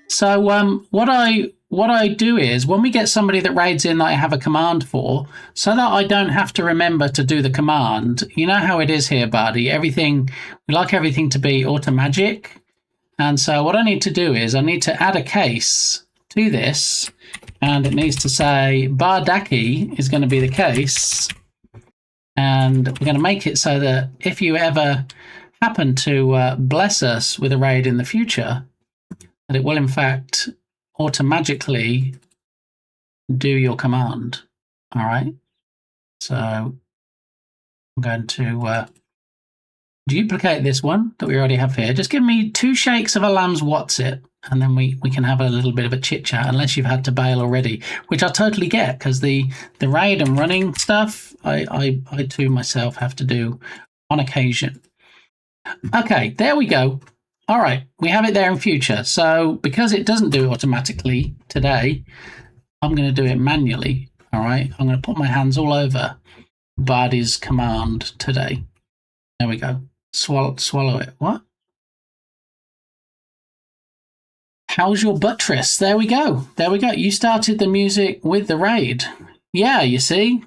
So what I do is when we get somebody that raids in that I have a command for, so that I don't have to remember to do the command. You know how it is here, Bardy. We like everything to be automagic. And so what I need to do is I need to add a case to this, and it needs to say Bardaki is going to be the case. And we're going to make it so that if you ever happen to bless us with a raid in the future, that it will in fact automatically do your command. All right. So I'm going to duplicate this one that we already have here. Just give me 2 shakes of a lamb's What's-It, and then we can have a little bit of a chit-chat, unless you've had to bail already, which I totally get, because the raid and running stuff, I too myself have to do on occasion. Okay, there we go. All right, we have it there in future. So because it doesn't do it automatically today, I'm going to do it manually. All right, I'm going to put my hands all over Bardy's command today. There we go. Swallow it. What? How's your buttress? There we go. There we go. You started the music with the raid. Yeah, you see,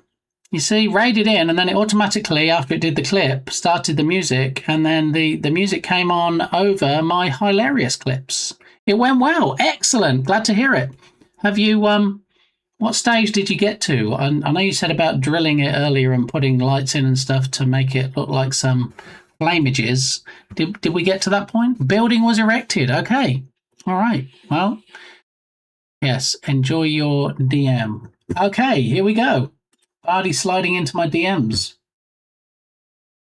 raided in, and then it automatically, after it did the clip, started the music, and then the music came on over my hilarious clips. It went well. Excellent. Glad to hear it. Have you, what stage did you get to? I know you said about drilling it earlier and putting lights in and stuff to make it look like some flamages. Did we get to that point? Building was erected. Okay. All right. Well, yes. Enjoy your DM. Okay, here we go. Bardy sliding into my DMs.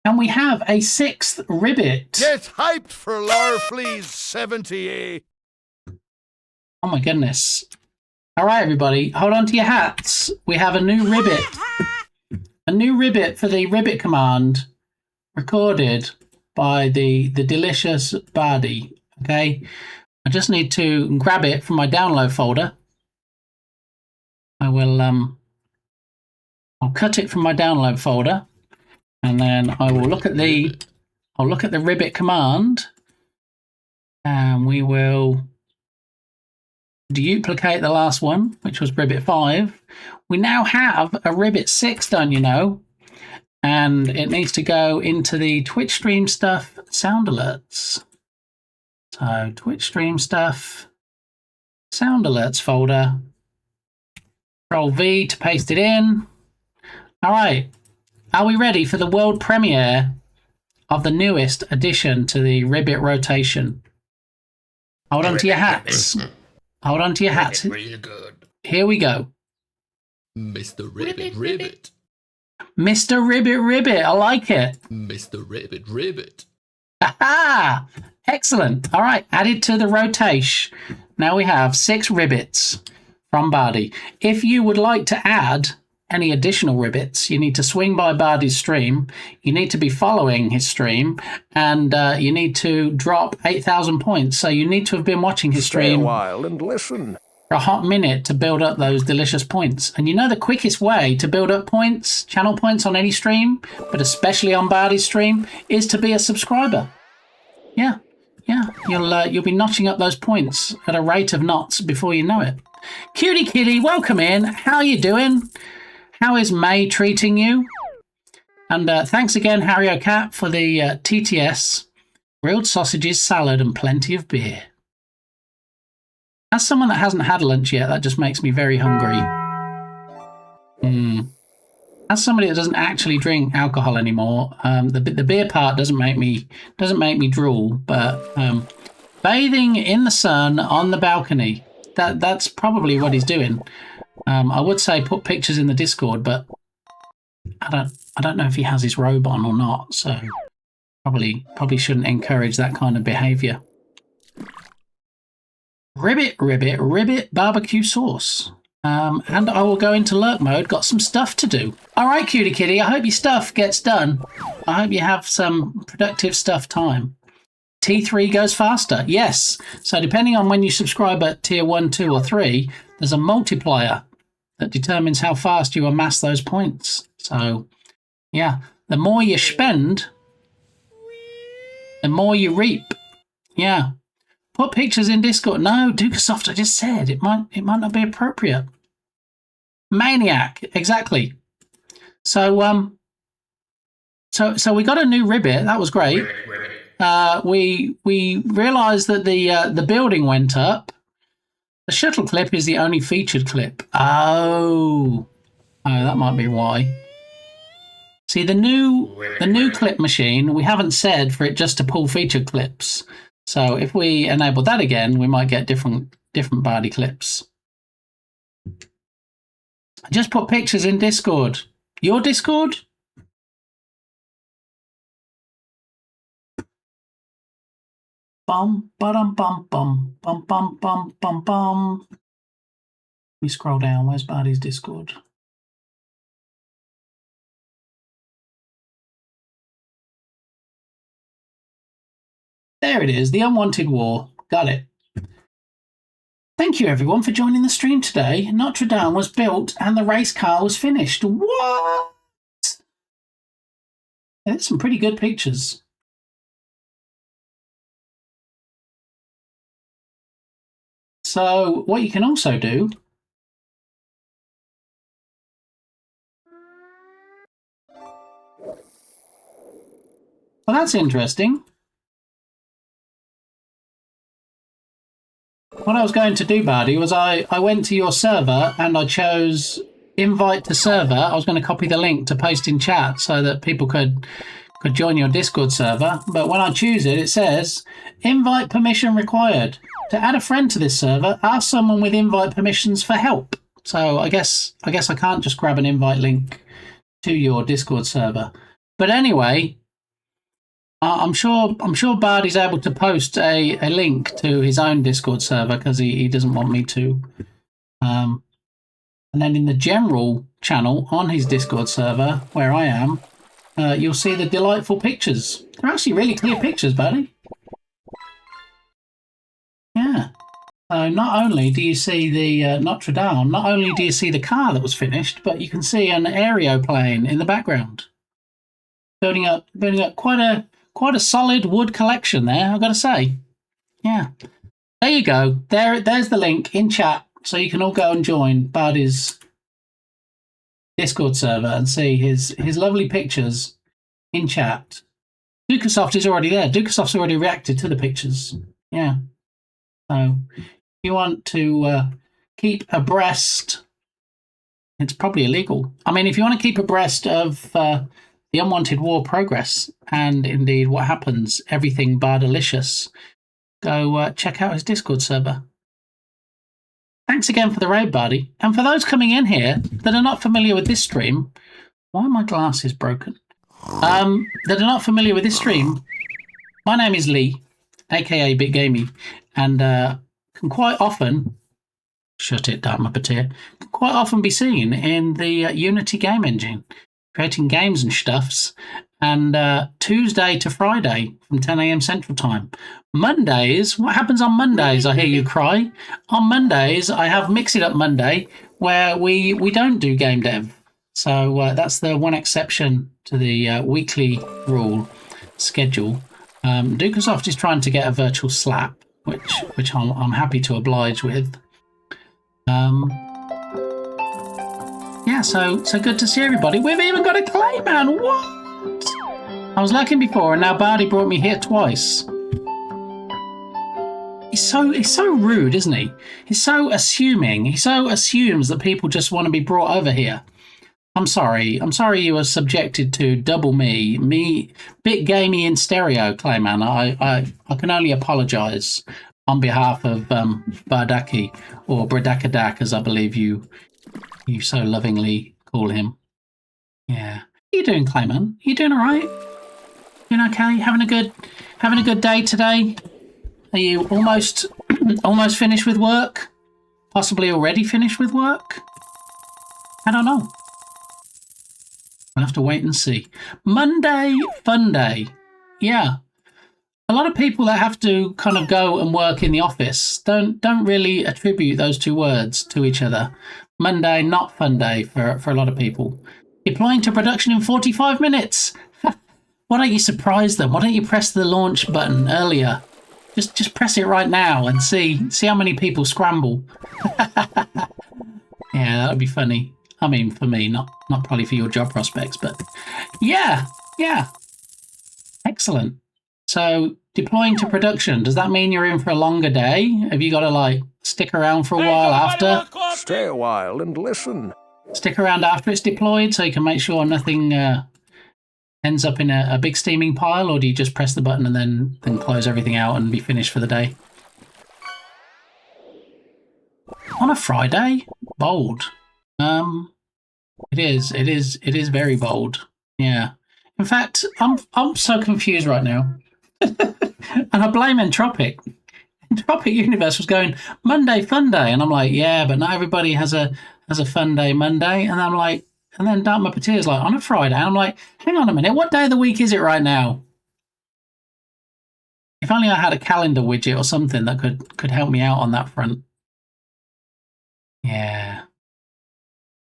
And we have a 6th ribbit. Get hyped for Larfleeze 70. Oh my goodness. All right, everybody, hold on to your hats. We have a new ribbit. A new ribbit for the ribbit command, recorded by the delicious Bardy. Okay, I just need to grab it from my download folder. I will I'll cut it from my download folder, and then I will look at the ribbit command, and we will duplicate the last one, which was ribbit 5. We now have a ribbit 6, don't you know? And it needs to go into the Twitch stream stuff sound alerts. So Twitch stream stuff sound alerts folder. Control V to paste it in. All right. Are we ready for the world premiere of the newest addition to the ribbit rotation? Hold on to your hats. Hold on to your hats. Really good. Here we go. Mr. Ribbit. Mr. Ribbit. I like it. Mr. Ribbit. Aha! Excellent. All right. Added to the rotation. Now we have 6 ribbits from Bardy. If you would like to add any additional ribbits, you need to swing by Bardy's stream. You need to be following his stream, and you need to drop 8,000 points. So you need to have been watching his stream. Stay a while and listen. for a hot minute to build up those delicious points. And you know the quickest way to build up points, channel points on any stream, but especially on Bardi's stream, is to be a subscriber. Yeah, you'll be notching up those points at a rate of knots before you know it. Cutie Kitty, welcome in. How are you doing? How is May treating you? And thanks again, Harry O'Cat, for the TTS, grilled sausages, salad, and plenty of beer. As someone that hasn't had lunch yet, that just makes me very hungry. As somebody that doesn't actually drink alcohol anymore, the beer part doesn't make me drool. But bathing in the sun on the balcony, that's probably what he's doing. I would say put pictures in the Discord, but I don't know if he has his robe on or not. So probably shouldn't encourage that kind of behaviour. Ribbit barbecue sauce. And I will go into lurk mode. Got some stuff to do. All right, Cutie Kitty. I hope your stuff gets done. I hope you have some productive stuff time. T3 goes faster. Yes. So depending on when you subscribe at tier 1, 2, or 3, there's a multiplier that determines how fast you amass those points. So, yeah, the more you spend, the more you reap. Yeah. Put pictures in Discord. No, Dukasoft, I just said it might not be appropriate. Maniac, exactly. So so we got a new ribbit. That was great. We realised that the building went up. The shuttle clip is the only featured clip. Oh, that might be why. See, the new clip machine, we haven't said for it just to pull featured clips. So if we enable that again, we might get different Bardi clips. I just put pictures in Discord. Your Discord? Bum bum bum bum bum bum bum bum bum. Let me scroll down. Where's Bardi's Discord? There it is, the Unwanted War. Got it. Thank you, everyone, for joining the stream today. Notre Dame was built and the race car was finished. What? There's some pretty good pictures. So, what you can also do... Well, that's interesting. What I was going to do, Bardi, was I went to your server and I chose invite to server. I was going to copy the link to post in chat so that people could join your Discord server. But when I choose it, it says invite permission required. To add a friend to this server, ask someone with invite permissions for help. So I guess I can't just grab an invite link to your Discord server. But anyway, I'm sure Bardi's able to post a link to his own Discord server because he doesn't want me to. And then in the general channel on his Discord server, where I am, you'll see the delightful pictures. They're actually really clear pictures, Bardi. Yeah. So not only do you see the Notre Dame, not only do you see the car that was finished, but you can see an aeroplane in the background. Building up quite a solid wood collection there, I've got to say. Yeah. There you go. There's the link in chat, so you can all go and join Bardi's Discord server and see his lovely pictures in chat. Dukasoft is already there. Dukasoft's already reacted to the pictures. Yeah. So if you want to keep abreast, it's probably illegal. I mean, if you want to keep abreast of the Unwanted War progress and indeed what happens, everything Bardalicious, go check out his Discord server. Thanks again for the raid, Bardi. And for those coming in here that are not familiar with this stream, why are my glasses broken? That are not familiar with this stream, my name is Lee, aka Bit Gamey, and can quite often, shut it, Dark Muppeteer, can quite often be seen in the Unity game engine, creating games and stuffs. And Tuesday to Friday from 10 a.m. Central Time. Mondays, what happens on Mondays? I hear you cry. On Mondays, I have Mix It Up Monday, where we don't do game dev. So that's the one exception to the weekly rule schedule. Dukasoft is trying to get a virtual slap, which I'm happy to oblige with. Yeah, so good to see everybody. We've even got a Clayman. What? I was lurking before, and now Bardi brought me here twice. He's so rude, isn't he? He's so assuming. He so assumes that people just want to be brought over here. I'm sorry you were subjected to double me, bit gamey in stereo, Clayman. I can only apologise on behalf of Bardaki, or Bradakadak, as I believe you so lovingly call him. Yeah. How you doing, Clayman? You doing all right? Doing okay? Having a good day today? Are you almost finished with work? Possibly already finished with work? I don't know. We'll have to wait and see. Monday Fun Day. Yeah. A lot of people that have to kind of go and work in the office don't really attribute those two words to each other. Monday, not fun day for a lot of people. Deploying to production in 45 minutes. Why don't you surprise them? Why don't you press the launch button earlier? Just press it right now and see how many people scramble. Yeah, that would be funny. I mean, for me, not probably for your job prospects, but yeah. Excellent. So, deploying to production, does that mean you're in for a longer day? Have you got to, stick around for a while after? Stay a while and listen. Stick around after it's deployed so you can make sure nothing ends up in a big steaming pile, or do you just press the button and then close everything out and be finished for the day? On a Friday? Bold. It is very bold. Yeah. In fact, I'm so confused right now. And I blame Entropic. Entropic Universe was going, Monday Fun Day, and I'm like, yeah, but not everybody has a fun day Monday. And I'm like, and then Dartmouth Pateer's like, on a Friday. And I'm like, hang on a minute, what day of the week is it right now? If only I had a calendar widget or something that could help me out on that front. Yeah.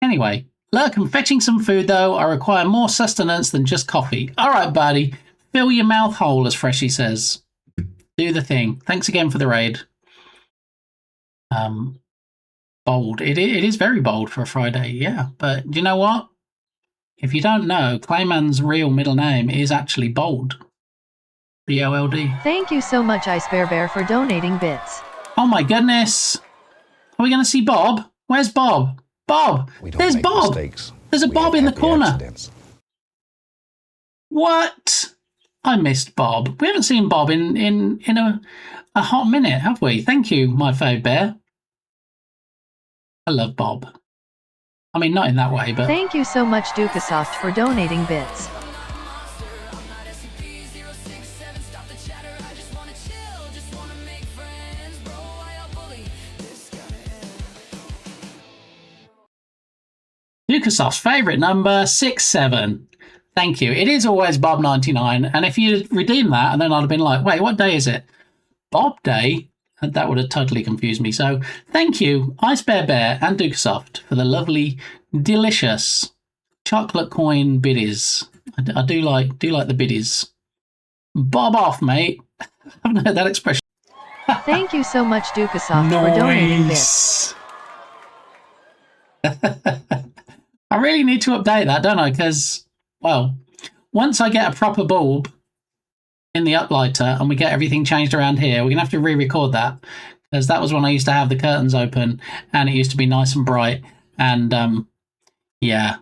Anyway, look, I'm fetching some food though. I require more sustenance than just coffee. All right, buddy. Fill your mouth hole, as Freshie says. Do the thing. Thanks again for the raid. Bold. It is very bold for a Friday, yeah. But do you know what? If you don't know, Clayman's real middle name is actually Bold. B-O-L-D. Thank you so much, Ice Bear Bear, for donating bits. Oh my goodness. Are we going to see Bob? Where's Bob? Bob! There's Bob! Mistakes. There's a Bob in the corner. Accidents. What? I missed Bob. We haven't seen Bob in a hot minute, have we? Thank you, my fave bear. I love Bob. I mean, not in that way, but... Thank you so much, Dukasoft, for donating bits. Dukasoft's favourite number, 67. Thank you. It is always Bob99, and if you redeem that, and then I'd have been like, wait, what day is it? Bob Day? That would have totally confused me. So thank you, Ice Bear Bear and Dukasoft, for the lovely, delicious chocolate coin biddies. I do like the biddies. Bob off, mate. I haven't heard that expression. Thank you so much, Dukasoft, for donating bits. I really need to update that, don't I? Because, well, once I get a proper bulb in the uplighter and we get everything changed around here, we're going to have to re-record that, because that was when I used to have the curtains open and it used to be nice and bright. And, yeah,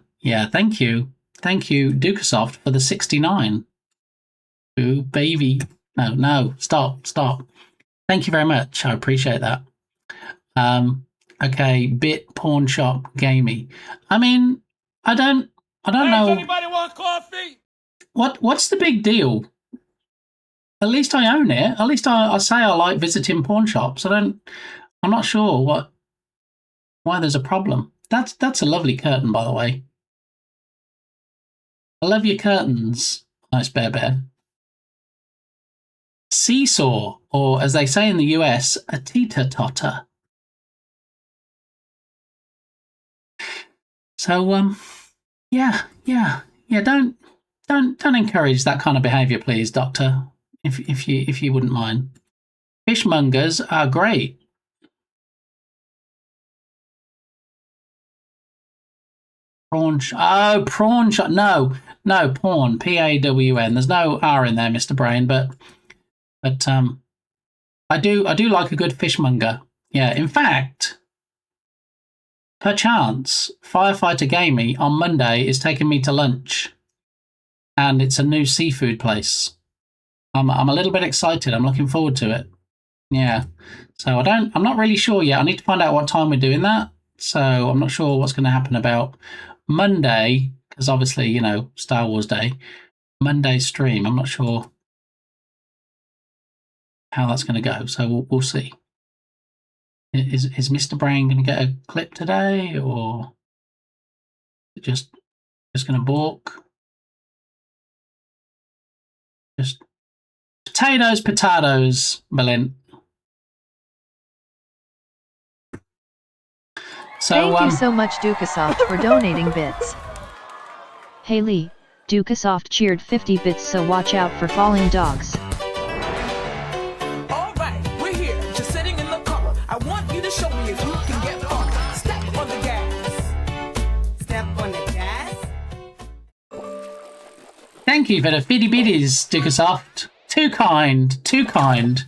thank you. Thank you, Dukasoft, for the 69. Ooh, baby. No, stop. Thank you very much. I appreciate that. Okay, Bit Pawn Shop Gamey. I mean, I don't know. Anybody want coffee? What's the big deal? At least I own it. At least I say I like visiting pawn shops. I'm not sure why there's a problem. That's a lovely curtain, by the way. I love your curtains Nice bear. Seesaw, or as they say in the US, a teeter-totter. So, yeah. Don't encourage that kind of behaviour, please, Doctor. If you wouldn't mind. Fishmongers are great. Prawn shop. No, pawn. P-A-W-N. There's no R in there, Mr. Brain, but I do like a good fishmonger. Yeah, in fact, perchance, Firefighter Gamey on Monday is taking me to lunch, and it's a new seafood place. I'm a little bit excited. I'm looking forward to it. Yeah. So I'm not really sure yet. I need to find out what time we're doing that. So I'm not sure what's going to happen about Monday, because obviously, you know, Star Wars Day. Monday stream. I'm not sure how that's going to go. So we'll see. Is Mr. Brain going to get a clip today, or just going to balk? Just potatoes, Berlin. So, thank you so much, Dukasoft, for donating bits. Hey Lee, Dukasoft cheered 50 bits, so watch out for falling dogs. Alright, we're here, just sitting in the car. I want you to show me if you can get far. Step on the gas. Step on the gas. Thank you for the fiddy biddies, Dukasoft. Too kind.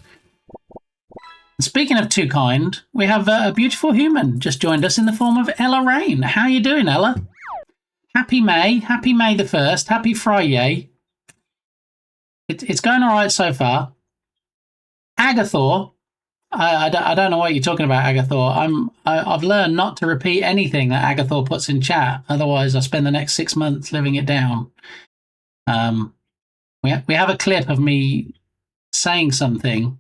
Speaking of too kind, we have a beautiful human just joined us in the form of Ella Rain. How you doing, Ella? Happy May the 1st. Happy Friday. It's going all right so far. Agathor, I don't know what you're talking about, Agathor. I've learned not to repeat anything that Agathor puts in chat. Otherwise, I spend the next 6 months living it down. We have a clip of me saying something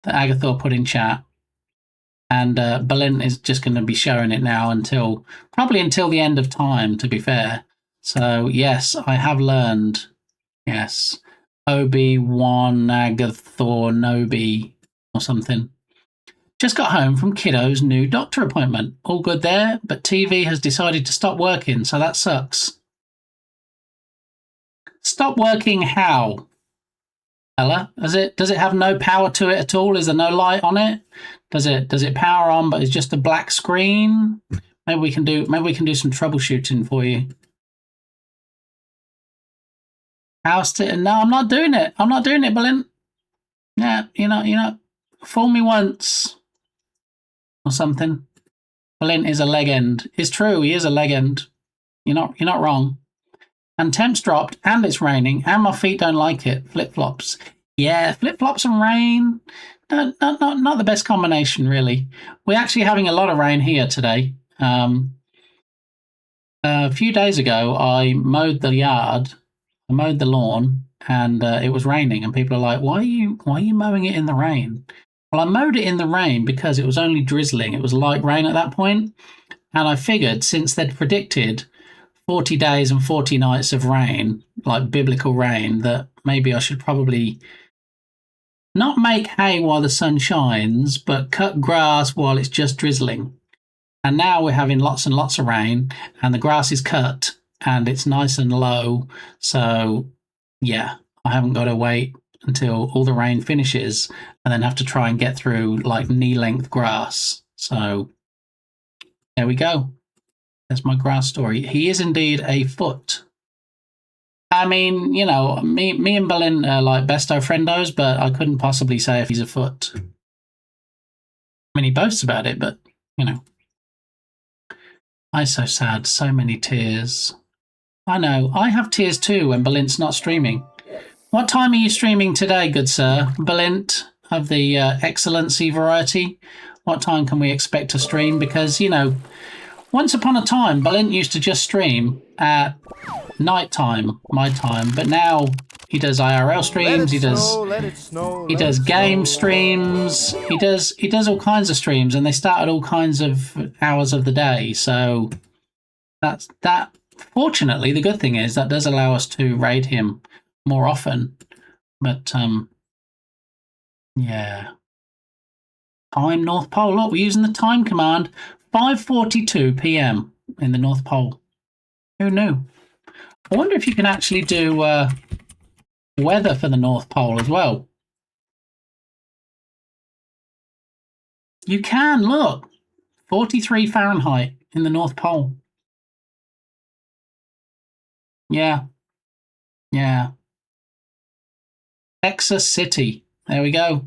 that Agathor put in chat, and Berlin is just going to be showing it now probably until the end of time, to be fair. So yes, I have learned. Yes, Obi-Wan Agathor Nobi or something. Just got home from kiddo's new doctor appointment. All good there, but TV has decided to stop working, so that sucks. Stop working how? Ella, does it have no power to it at all? Is there no light on it? Does it power on but it's just a black screen? Maybe we can do some troubleshooting for you. No, I'm not doing it. Berlin. Yeah, you know, fool me once or something. Berlin is a legend. It's true, he is a legend. You're not wrong. And temps dropped, and it's raining, and my feet don't like it. Flip-flops. Yeah, flip-flops and rain. Not the best combination, really. We're actually having a lot of rain here today. A few days ago, I mowed the lawn, and it was raining, and people are like, why are you mowing it in the rain? Well, I mowed it in the rain because it was only drizzling. It was light rain at that point, and I figured since they'd predicted 40 days and 40 nights of rain, like biblical rain, that maybe I should probably not make hay while the sun shines, but cut grass while it's just drizzling. And now we're having lots and lots of rain, and the grass is cut, and it's nice and low. So, yeah, I haven't got to wait until all the rain finishes and then have to try and get through like knee-length grass. So, there we go. That's my grass story. He is indeed a foot. I mean, you know, me and Berlin are like besto friendos, but I couldn't possibly say if he's a foot. I mean, he boasts about it, but, you know. I'm so sad. So many tears. I know. I have tears too when Berlin's not streaming. What time are you streaming today, good sir? Berlin of the Excellency variety. What time can we expect to stream? Because, you know, once upon a time, Berlin used to just stream at night time, my time, but now he does IRL streams, he does game streams, he does all kinds of streams, and they start at all kinds of hours of the day. So that fortunately, the good thing is that does allow us to raid him more often. But yeah. Time North Pole. Look, we're using the time command. 5:42 p.m. in the North Pole. Who knew? I wonder if you can actually do weather for the North Pole as well. You can, look. 43 Fahrenheit in the North Pole. Yeah. Yeah. Texas City. There we go.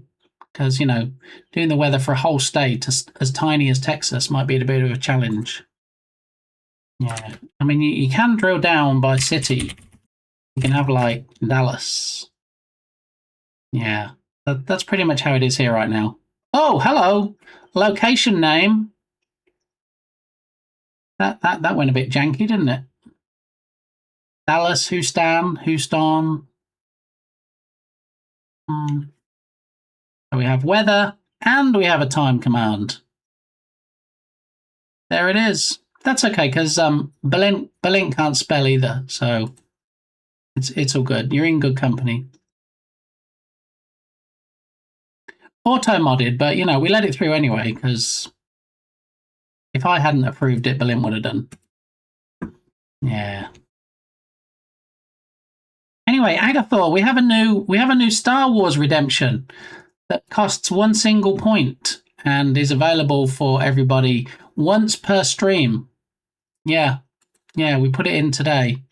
Because, you know, doing the weather for a whole state as tiny as Texas might be a bit of a challenge. Yeah. I mean, you can drill down by city. You can have, like, Dallas. Yeah. That's pretty much how it is here right now. Oh, hello. Location name. That went a bit janky, didn't it? Dallas, Houston. So we have weather and we have a time command. There it is. That's okay because Berlin can't spell either, so it's all good. You're in good company. Auto modded, but you know we let it through anyway because if I hadn't approved it, Berlin would have done. Yeah. Anyway, Agathor, we have a new Star Wars redemption that costs 1 single point and is available for everybody once per stream. Yeah, we put it in today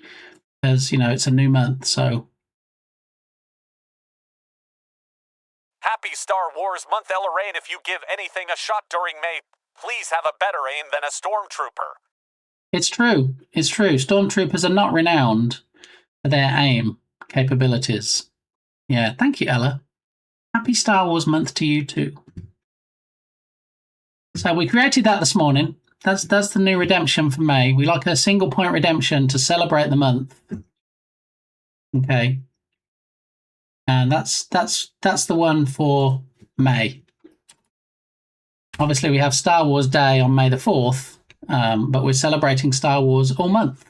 because you know it's a new month, so. Happy Star Wars month, Ellerain. If you give anything a shot during May, please have a better aim than a stormtrooper. It's true. Stormtroopers are not renowned for their aim capabilities. Yeah, thank you, Ella. Happy Star Wars month to you too. So we created that this morning. That's the new redemption for May. We like a single point redemption to celebrate the month. Okay. And that's the one for May. Obviously, we have Star Wars Day on May the 4th, but we're celebrating Star Wars all month.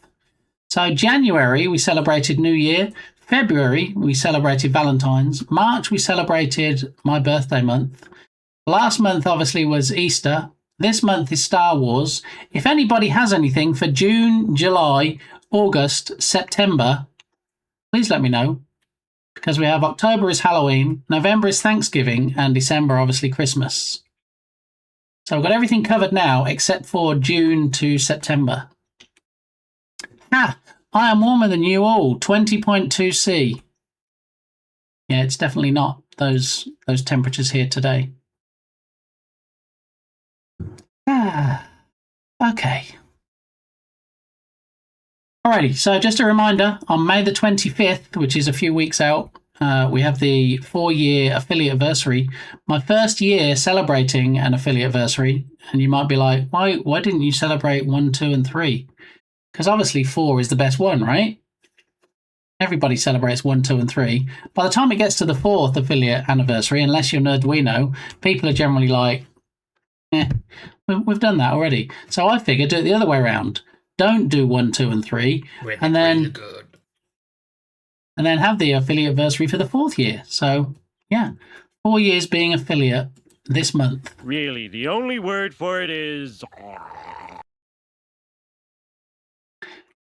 So January, we celebrated New Year. February, we celebrated Valentine's. March, we celebrated my birthday month. Last month, obviously, was Easter. This month is Star Wars. If anybody has anything for June, July, August, September, please let me know. Because we have October is Halloween, November is Thanksgiving, and December, obviously, Christmas. So we've got everything covered now except for June to September. I am warmer than you all, 20.2C. Yeah, it's definitely not those temperatures here today. Okay. Alrighty, so just a reminder, on May the 25th, which is a few weeks out, we have the 4-year affiliate anniversary. My first year celebrating an affiliate anniversary, and you might be like, why didn't you celebrate 1, 2, and 3? Because obviously 4 is the best one, right? Everybody celebrates 1, 2, and 3. By the time it gets to the 4th affiliate anniversary, unless you're Nerduino, people are generally like, we've done that already. So I figured do it the other way around. Don't do 1, 2, and 3, and then have the affiliate anniversary for the 4th year. So yeah, 4 years being affiliate this month. Really, the only word for it is...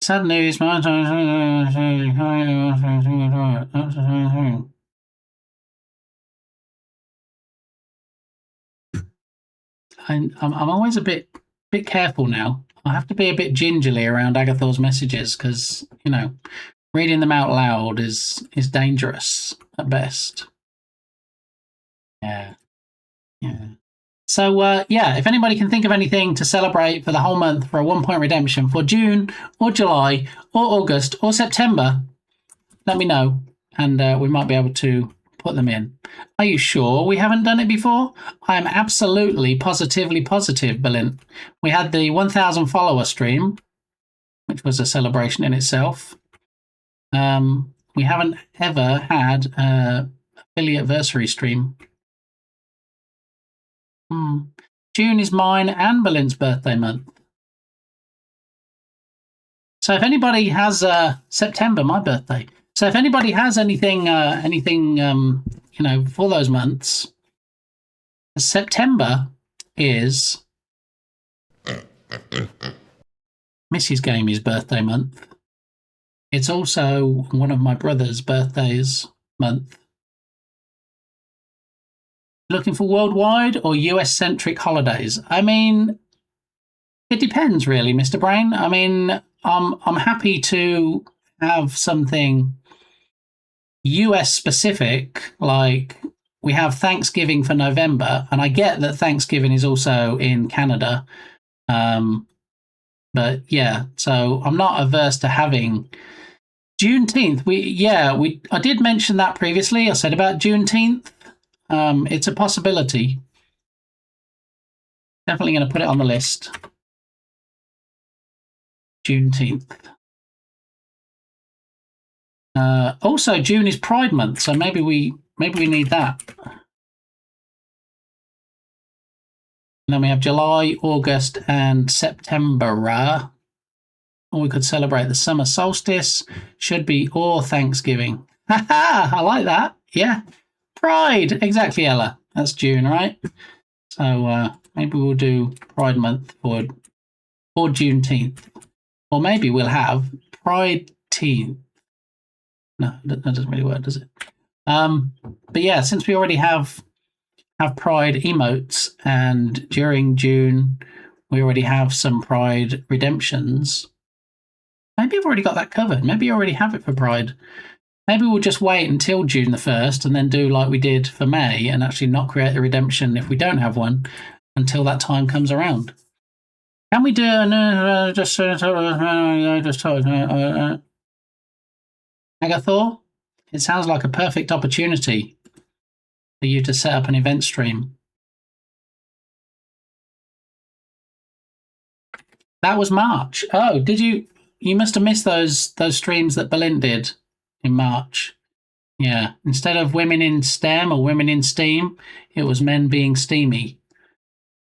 Sad news. I'm always a bit careful now. I have to be a bit gingerly around Agathor's messages because, you know, reading them out loud is dangerous at best. Yeah. So, if anybody can think of anything to celebrate for the whole month for a 1-point redemption for June or July or August or September, let me know and we might be able to put them in. Are you sure we haven't done it before? I am absolutely, positively positive, Berlin. We had the 1,000 follower stream, which was a celebration in itself. We haven't ever had an affiliate anniversary stream. June is mine and Berlin's birthday month. So if anybody has September, my birthday. So if anybody has anything, you know, for those months, September is Mrs. Gamey's birthday month. It's also one of my brother's birthdays month. Looking for worldwide or US-centric holidays? I mean, it depends, really, Mr. Brain. I mean, I'm happy to have something US-specific, like we have Thanksgiving for November, and I get that Thanksgiving is also in Canada. But yeah, so I'm not averse to having Juneteenth. I did mention that previously. I said about Juneteenth. It's a possibility. Definitely going to put it on the list. Juneteenth. Also, June is Pride Month, so maybe we need that. And then we have July, August, and September. Or we could celebrate the summer solstice. Should be or Thanksgiving. I like that. Yeah. Pride. Exactly, Ella. That's June, right? So maybe we'll do Pride Month for Juneteenth. Or maybe we'll have Pride-teenth. No, that doesn't really work, does it? But yeah, since we already have Pride emotes, and during June we already have some Pride redemptions, maybe I've already got that covered. Maybe you already have it for Pride. Maybe we'll just wait until June the 1st and then do like we did for May and actually not create the redemption if we don't have one until that time comes around. Can we do Agathor? It sounds like a perfect opportunity for you to set up an event stream. That was March. Oh, did you? You must have missed those streams that Berlin did in March. Yeah, instead of women in STEM or women in STEAM, it was men being steamy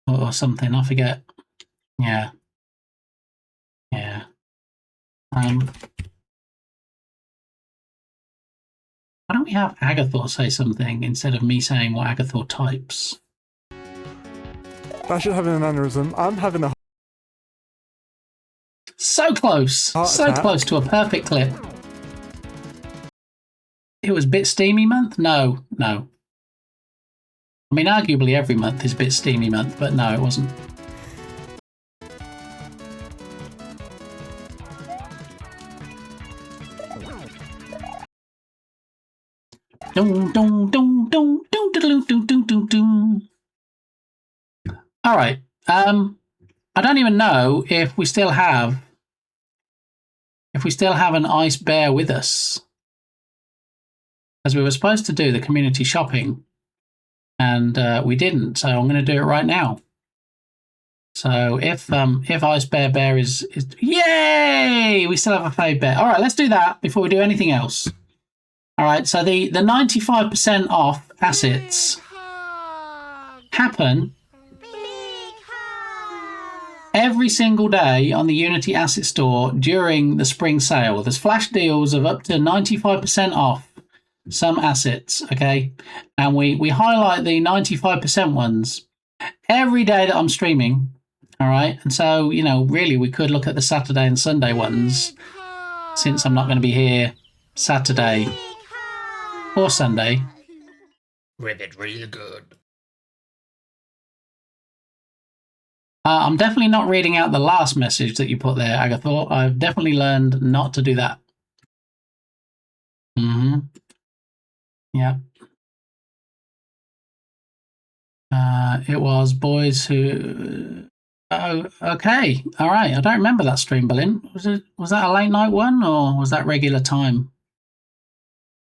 or something. I forget. Yeah. Yeah. Why don't we have Agathor say something instead of me saying what Agathor types? Bash is having an aneurysm. I'm having a... So close. Heart so attack. close to a perfect clip. It was Bit Steamy month? No. I mean, arguably every month is Bit Steamy month, but no, it wasn't. All right. I don't even know if we still have an ice bear with us, as we were supposed to do the community shopping, and we didn't. So I'm going to do it right now. So if Ice Bear is yay, we still have a fave bear. All right, let's do that before we do anything else. All right, so the 95% off assets happen every single day on the Unity Asset Store during the spring sale. There's flash deals of up to 95% off some assets, okay? And we highlight the 95% ones every day that I'm streaming, all right? And so, you know, really we could look at the Saturday and Sunday ones, since I'm not going to be here Saturday or Sunday. Ribbit, really good. I'm definitely not reading out the last message that you put there, Agathor. I've definitely learned not to do that. Yeah. It was boys who... Oh, okay. All right. I don't remember that stream, Berlin. Was that a late night one, or was that regular time?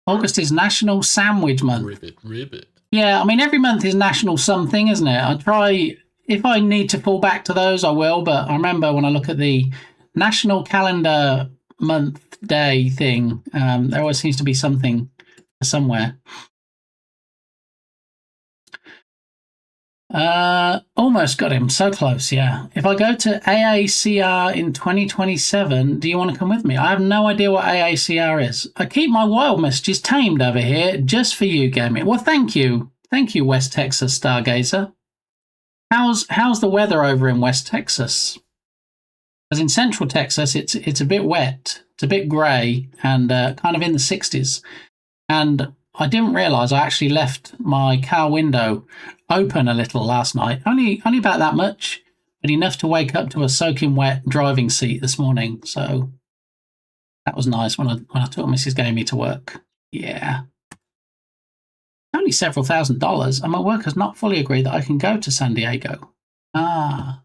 August is National Sandwich Month. Ribbit. Yeah, I mean, every month is national something, isn't it? I try... If I need to fall back to those, I will. But I remember when I look at the national calendar month day thing, there always seems to be something somewhere. Almost got him. So close, yeah. If I go to AACR in 2027, do you want to come with me? I have no idea what AACR is. I keep my wild messages tamed over here just for you, Gaming. Well, thank you. Thank you, West Texas Stargazer. How's the weather over in West Texas? Because in Central Texas, it's a bit wet. It's a bit grey and kind of in the 60s. And I didn't realise I actually left my car window open a little last night. Only about that much, but enough to wake up to a soaking wet driving seat this morning. So that was nice when I took Mrs. Gamey to work. Yeah. Only several $1,000s, and my work has not fully agreed that I can go to San Diego. I'm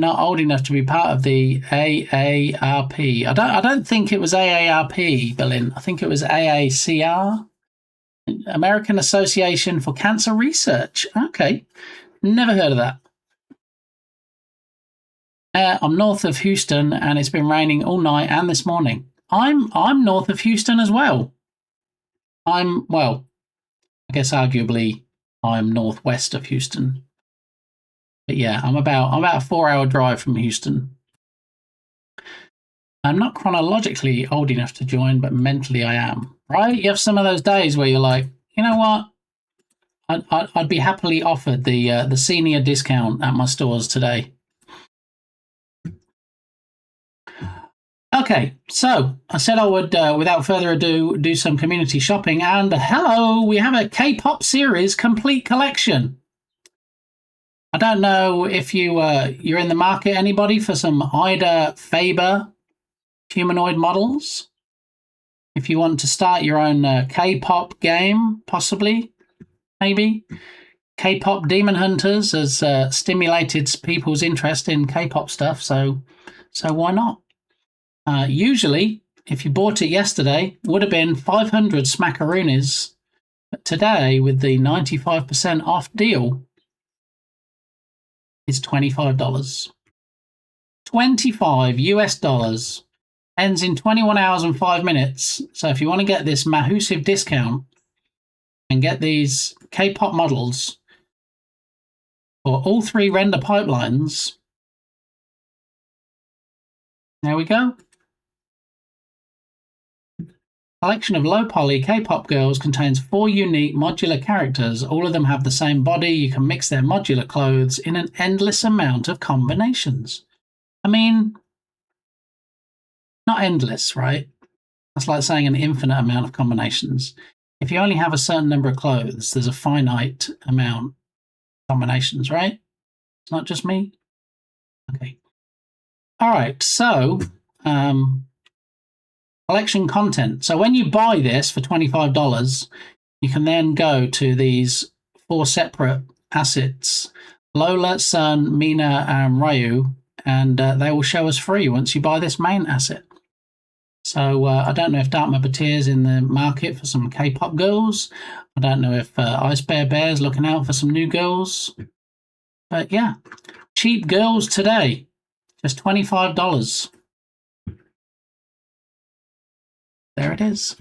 not old enough to be part of the AARP. I don't think it was AARP, Berlin. I think it was AACR. American Association for Cancer Research. Okay, never heard of that. I'm north of Houston, and it's been raining all night and this morning. I'm north of Houston as well. I guess arguably I'm northwest of Houston. But yeah, I'm about a 4-hour drive from Houston. I'm not chronologically old enough to join, but mentally I am. Right? You have some of those days where you're like, you know what? I'd be happily offered the senior discount at my stores today. Okay, so I said I would, without further ado, do some community shopping. And hello, we have a K-pop series complete collection. I don't know if you're in the market, anybody, for some Ida Faber humanoid models. If you want to start your own K-pop game, possibly, maybe. K-pop Demon Hunters has stimulated people's interest in K-pop stuff, so why not? Usually, if you bought it yesterday, would have been 500 smackaroonies. But today, with the 95% off deal, it's $25. 25 US dollars. Ends in 21 hours and 5 minutes. So if you want to get this massive discount and get these K-pop models for all 3 render pipelines, there we go. Collection of low-poly K-pop girls contains 4 unique modular characters. All of them have the same body. You can mix their modular clothes in an endless amount of combinations. I mean, not endless, right? That's like saying an infinite amount of combinations. If you only have a certain number of clothes, there's a finite amount of combinations, right? It's not just me. Okay. All right, so collection content. So when you buy this for $25, you can then go to these 4 separate assets, Lola, Sun, Mina, and Ryu, and they will show us free once you buy this main asset. So I don't know if Dark Muppeteer's in the market for some K-pop girls. I don't know if Ice Bear Bear's looking out for some new girls. But yeah, cheap girls today, just $25. There it is.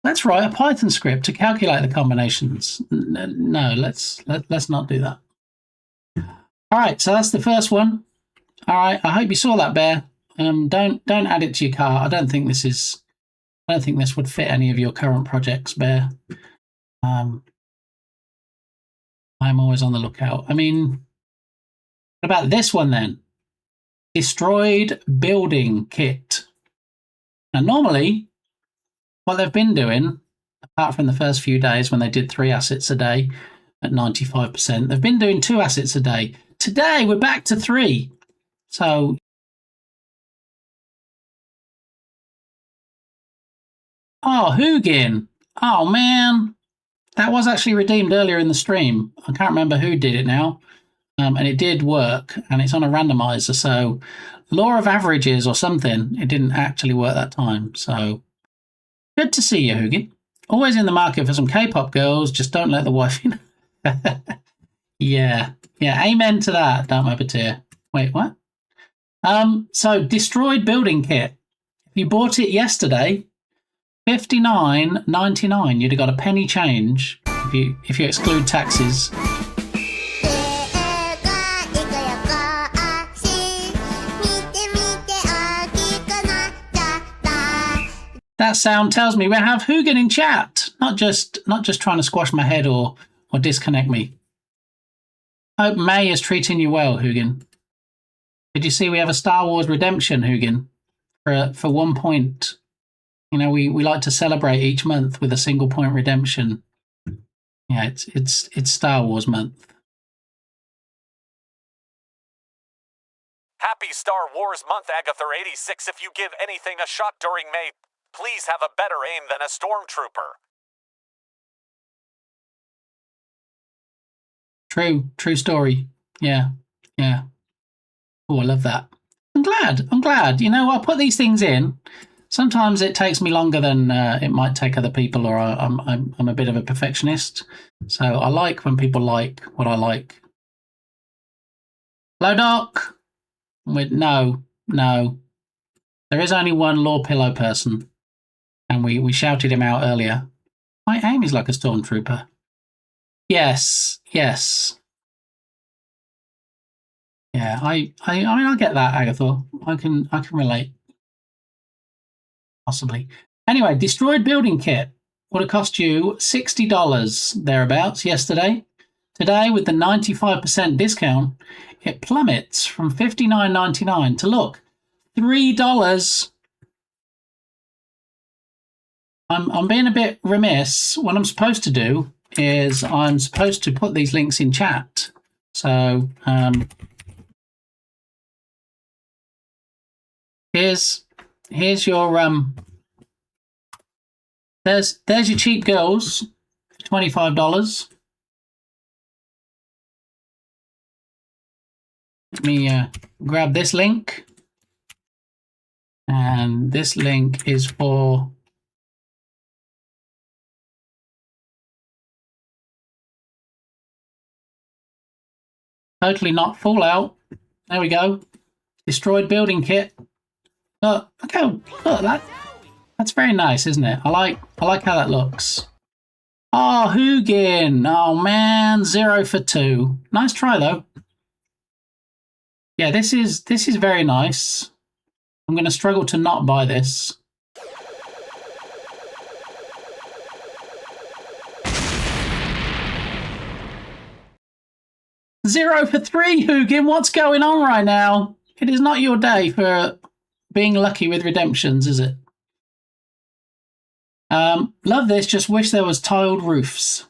Let's write a Python script to calculate the combinations. No, let's not do that. All right, so that's the first one. All right, I hope you saw that, Bear. Don't add it to your cart. I don't think this would fit any of your current projects, Bear. I'm always on the lookout. I mean, what about this one then? Destroyed building kit. Now, normally, what they've been doing, apart from the first few days when they did 3 assets a day at 95%, they've been doing 2 assets a day. Today, we're back to 3. So, oh, Hugin. Oh, man. That was actually redeemed earlier in the stream. I can't remember who did it now. And it did work, and it's on a randomizer. So, law of averages or something, it didn't actually work that time. So, good to see you, Hugin. Always in the market for some K-pop girls. Just don't let the wife in. Yeah. Amen to that, Dark Muppeteer. Wait, what? So, destroyed building kit. If you bought it yesterday, $59.99. You'd have got a penny change. if you exclude taxes. That sound tells me we have Hugin in chat, not just trying to squash my head or disconnect me. Hope May is treating you well, Hugin. Did you see we have a Star Wars Redemption, Hugin? For 1 point. You know, we like to celebrate each month with a single point redemption. Yeah, it's Star Wars month. Happy Star Wars month, Agathor86. If you give anything a shot during May, please have a better aim than a stormtrooper. True story. Yeah. Oh, I love that. I'm glad. You know, I'll put these things in. Sometimes it takes me longer than it might take other people, or I'm a bit of a perfectionist. So I like when people like what I like. Hello, Doc. No. There is only one Law Pillow person, and we shouted him out earlier. My aim is like a stormtrooper. Yes. Yeah, I mean, I get that, Agathor. I can relate. Possibly. Anyway, destroyed building kit would have cost you $60 thereabouts yesterday. Today, with the 95% discount, it plummets from $59.99 to look, $3. I'm being a bit remiss. What I'm supposed to do is I'm supposed to put these links in chat. So here's your there's your cheap girls for $25. Let me grab this link, and this link is for Totally Not Fallout. There we go. Destroyed building kit. Look, that's very nice, isn't it? I like how that looks. Oh, Hugin. Oh man, 0 for 2. Nice try though. Yeah, this is very nice. I'm going to struggle to not buy this. Zero for 3, Hugin. What's going on right now? It is not your day for being lucky with redemptions, is it? Love this. Just wish there was tiled roofs.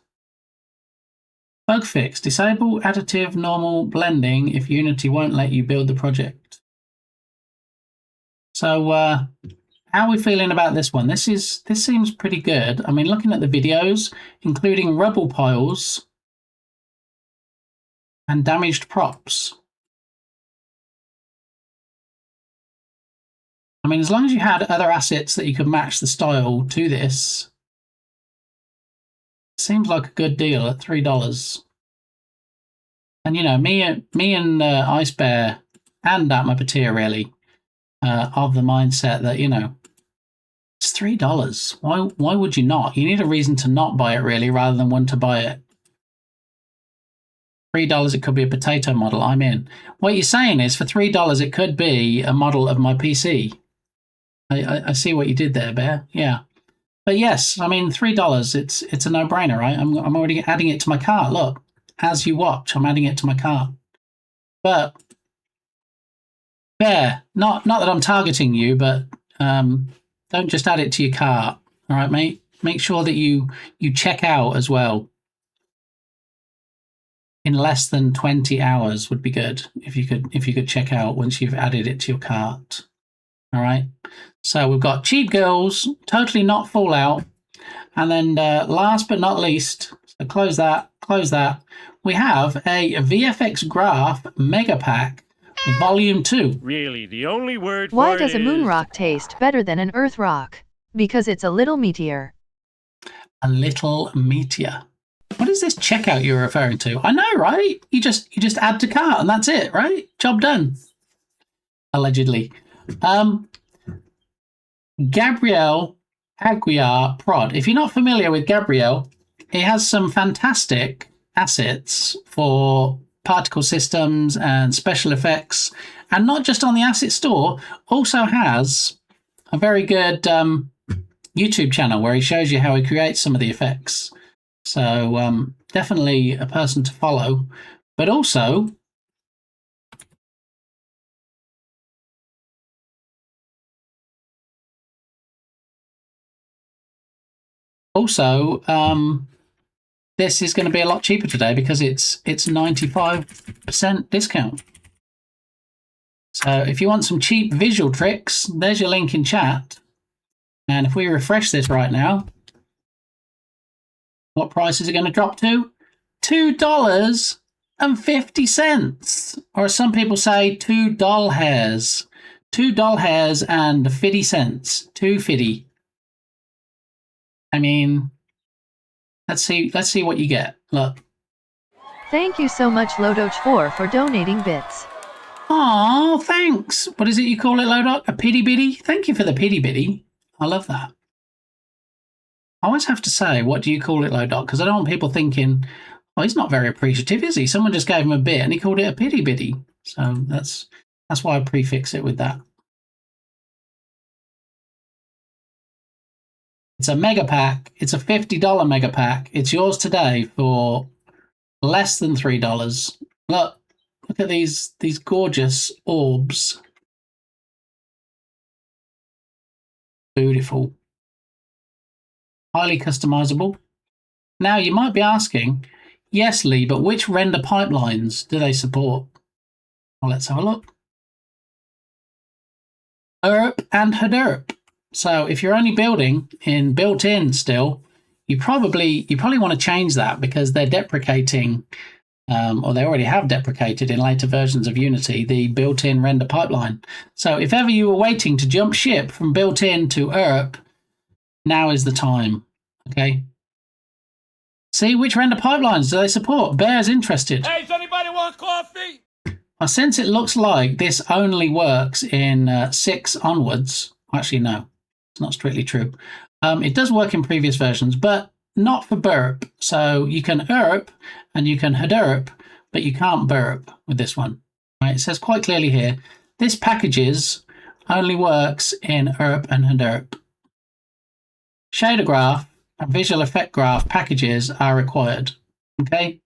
Bug fix. Disable additive normal blending if Unity won't let you build the project. So, how are we feeling about this one? This seems pretty good. I mean, looking at the videos, including rubble piles and damaged props. I mean, as long as you had other assets that you could match the style to this, it seems like a good deal at $3. And you know, me and Ice Bear and Atmapatir really of the mindset that, you know, it's $3. Why would you not? You need a reason to not buy it really, rather than one to buy it. $3, it could be a potato model. I'm in. What you're saying is for $3, it could be a model of my PC. I see what you did there, Bear. Yeah, but yes, I mean $3. It's a no-brainer, right? I'm already adding it to my cart. Look, as you watch, I'm adding it to my cart. But Bear, not that I'm targeting you, but don't just add it to your cart. All right, mate. Make sure that you check out as well. In less than 20 hours would be good if you could check out once you've added it to your cart. All right. So we've got Cheap Girls, Totally Not Fallout, and then last but not least, so close that. We have a VFX Graph Mega Pack Volume 2. Really, the only word Why for does it a moon is- rock taste better than an earth rock? Because it's a little meteor. A little meteor. What is this checkout you're referring to? I know, right? You just add to cart and that's it, right? Job done. Allegedly. Gabrielle Aguiar Prod. If you're not familiar with Gabrielle, it has some fantastic assets for particle systems and special effects, and not just on the asset store, also has a very good YouTube channel where he shows you how he creates some of the effects. So definitely a person to follow, but also this is going to be a lot cheaper today because it's 95% discount. So if you want some cheap visual tricks, there's your link in chat. And if we refresh this right now, what price is it going to drop to? $2.50. Or as some people say, $2 hairs. $2 hairs and 50 cents. $2.50. I mean, let's see what you get. Look. Thank you so much, Lodoch4, for donating bits. Oh, thanks. What is it you call it, Lodoch? A pity bitty? Thank you for the pity bitty. I love that. I always have to say, what do you call it, Lodoch? Because I don't want people thinking, oh, he's not very appreciative, is he? Someone just gave him a bit and he called it a pity bitty. So that's why I prefix it with that. It's a mega pack. It's a $50 mega pack. It's yours today for less than $3. Look at these gorgeous orbs. Beautiful. Highly customizable. Now you might be asking, yes, Lee, but which render pipelines do they support? Well, let's have a look. ERP and Hadoop. So if you're only building in built-in still, you probably want to change that because they're deprecating, or they already have deprecated in later versions of Unity, the built-in render pipeline. So if ever you were waiting to jump ship from built-in to ERP, now is the time. Okay. See, which render pipelines do they support? Bear's interested. Hey, does anybody want coffee? Well, since it looks like this only works in 6 onwards, actually no. It's not strictly true. It does work in previous versions, but not for burp. So you can ERP and you can Hadoop, but you can't burp with this one. Right? It says quite clearly here, this packages only works in ERP and Hadoop. Shader graph and visual effect graph packages are required. Okay.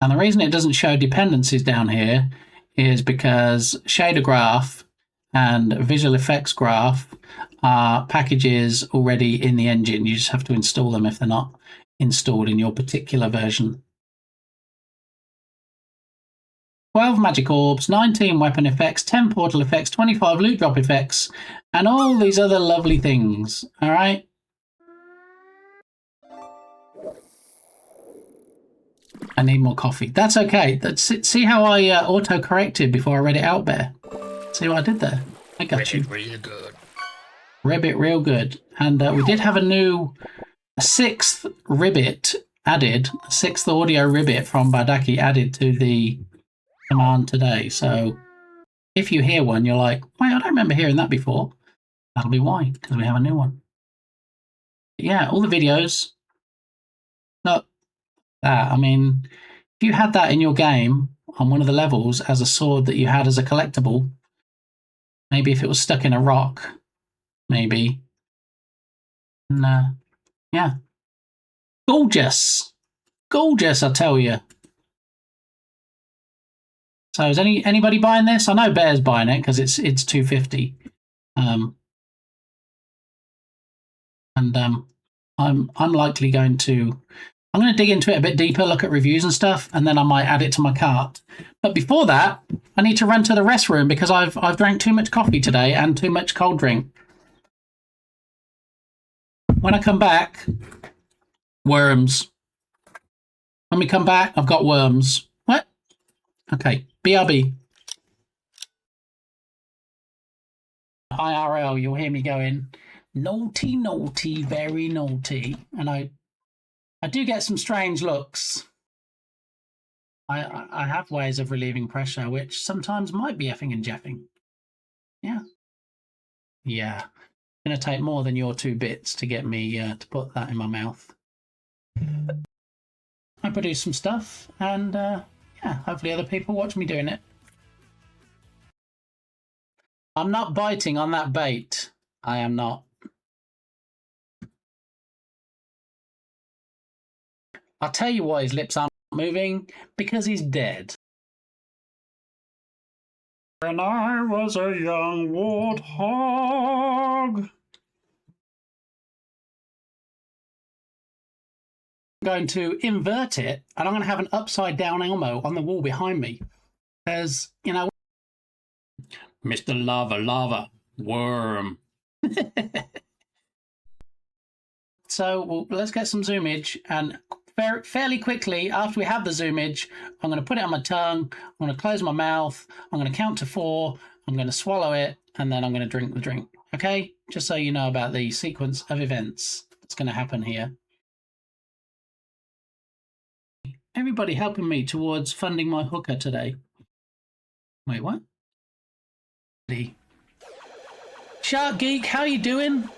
And the reason it doesn't show dependencies down here is because shader graph and visual effects graph are packages already in the engine. You just have to install them if they're not installed in your particular version. 12 magic orbs, 19 weapon effects, 10 portal effects, 25 loot drop effects, and all these other lovely things. All right. I need more coffee. That's okay. See how I auto-corrected before I read it out there? See what I did there? I got you. Real good. Ribbit real good. And we did have a 6th ribbit added, a 6th audio ribbit from Bardaki added to the command today. So if you hear one, you're like, wait, I don't remember hearing that before. That'll be why, because we have a new one. But yeah, all the videos. Not that. I mean, if you had that in your game on one of the levels as a sword that you had as a collectible, maybe if it was stuck in a rock, maybe. And, yeah. Gorgeous. Gorgeous, I tell you. So is anybody buying this? I know Bear's buying it because it's $2.50. I'm likely going to dig into it a bit deeper, look at reviews and stuff, and then I might add it to my cart. But before that, I need to run to the restroom because I've drank too much coffee today and too much cold drink. When I come back, worms. When we come back, I've got worms. What? Okay, BRB. IRL, you'll hear me going, naughty, naughty, very naughty. And I do get some strange looks. I have ways of relieving pressure, which sometimes might be effing and jeffing. Yeah. Yeah. going to take more than your 2 bits to get me to put that in my mouth. I produce some stuff, and yeah, hopefully other people watch me doing it. I'm not biting on that bait. I am not. I'll tell you why his lips aren't moving, because he's dead. When I was a young warthog. I'm going to invert it, and I'm going to have an upside down Elmo on the wall behind me. There's, you know, Mr. Lava Worm. So let's get some zoomage, and fairly quickly after we have the zoomage, I'm going to put it on my tongue, I'm going to close my mouth, I'm going to count to 4, I'm going to swallow it, and then I'm going to drink the drink. Okay? Just so you know about the sequence of events that's going to happen here. Everybody helping me towards funding my hooker today. Wait, what? Shark Geek, how you doing?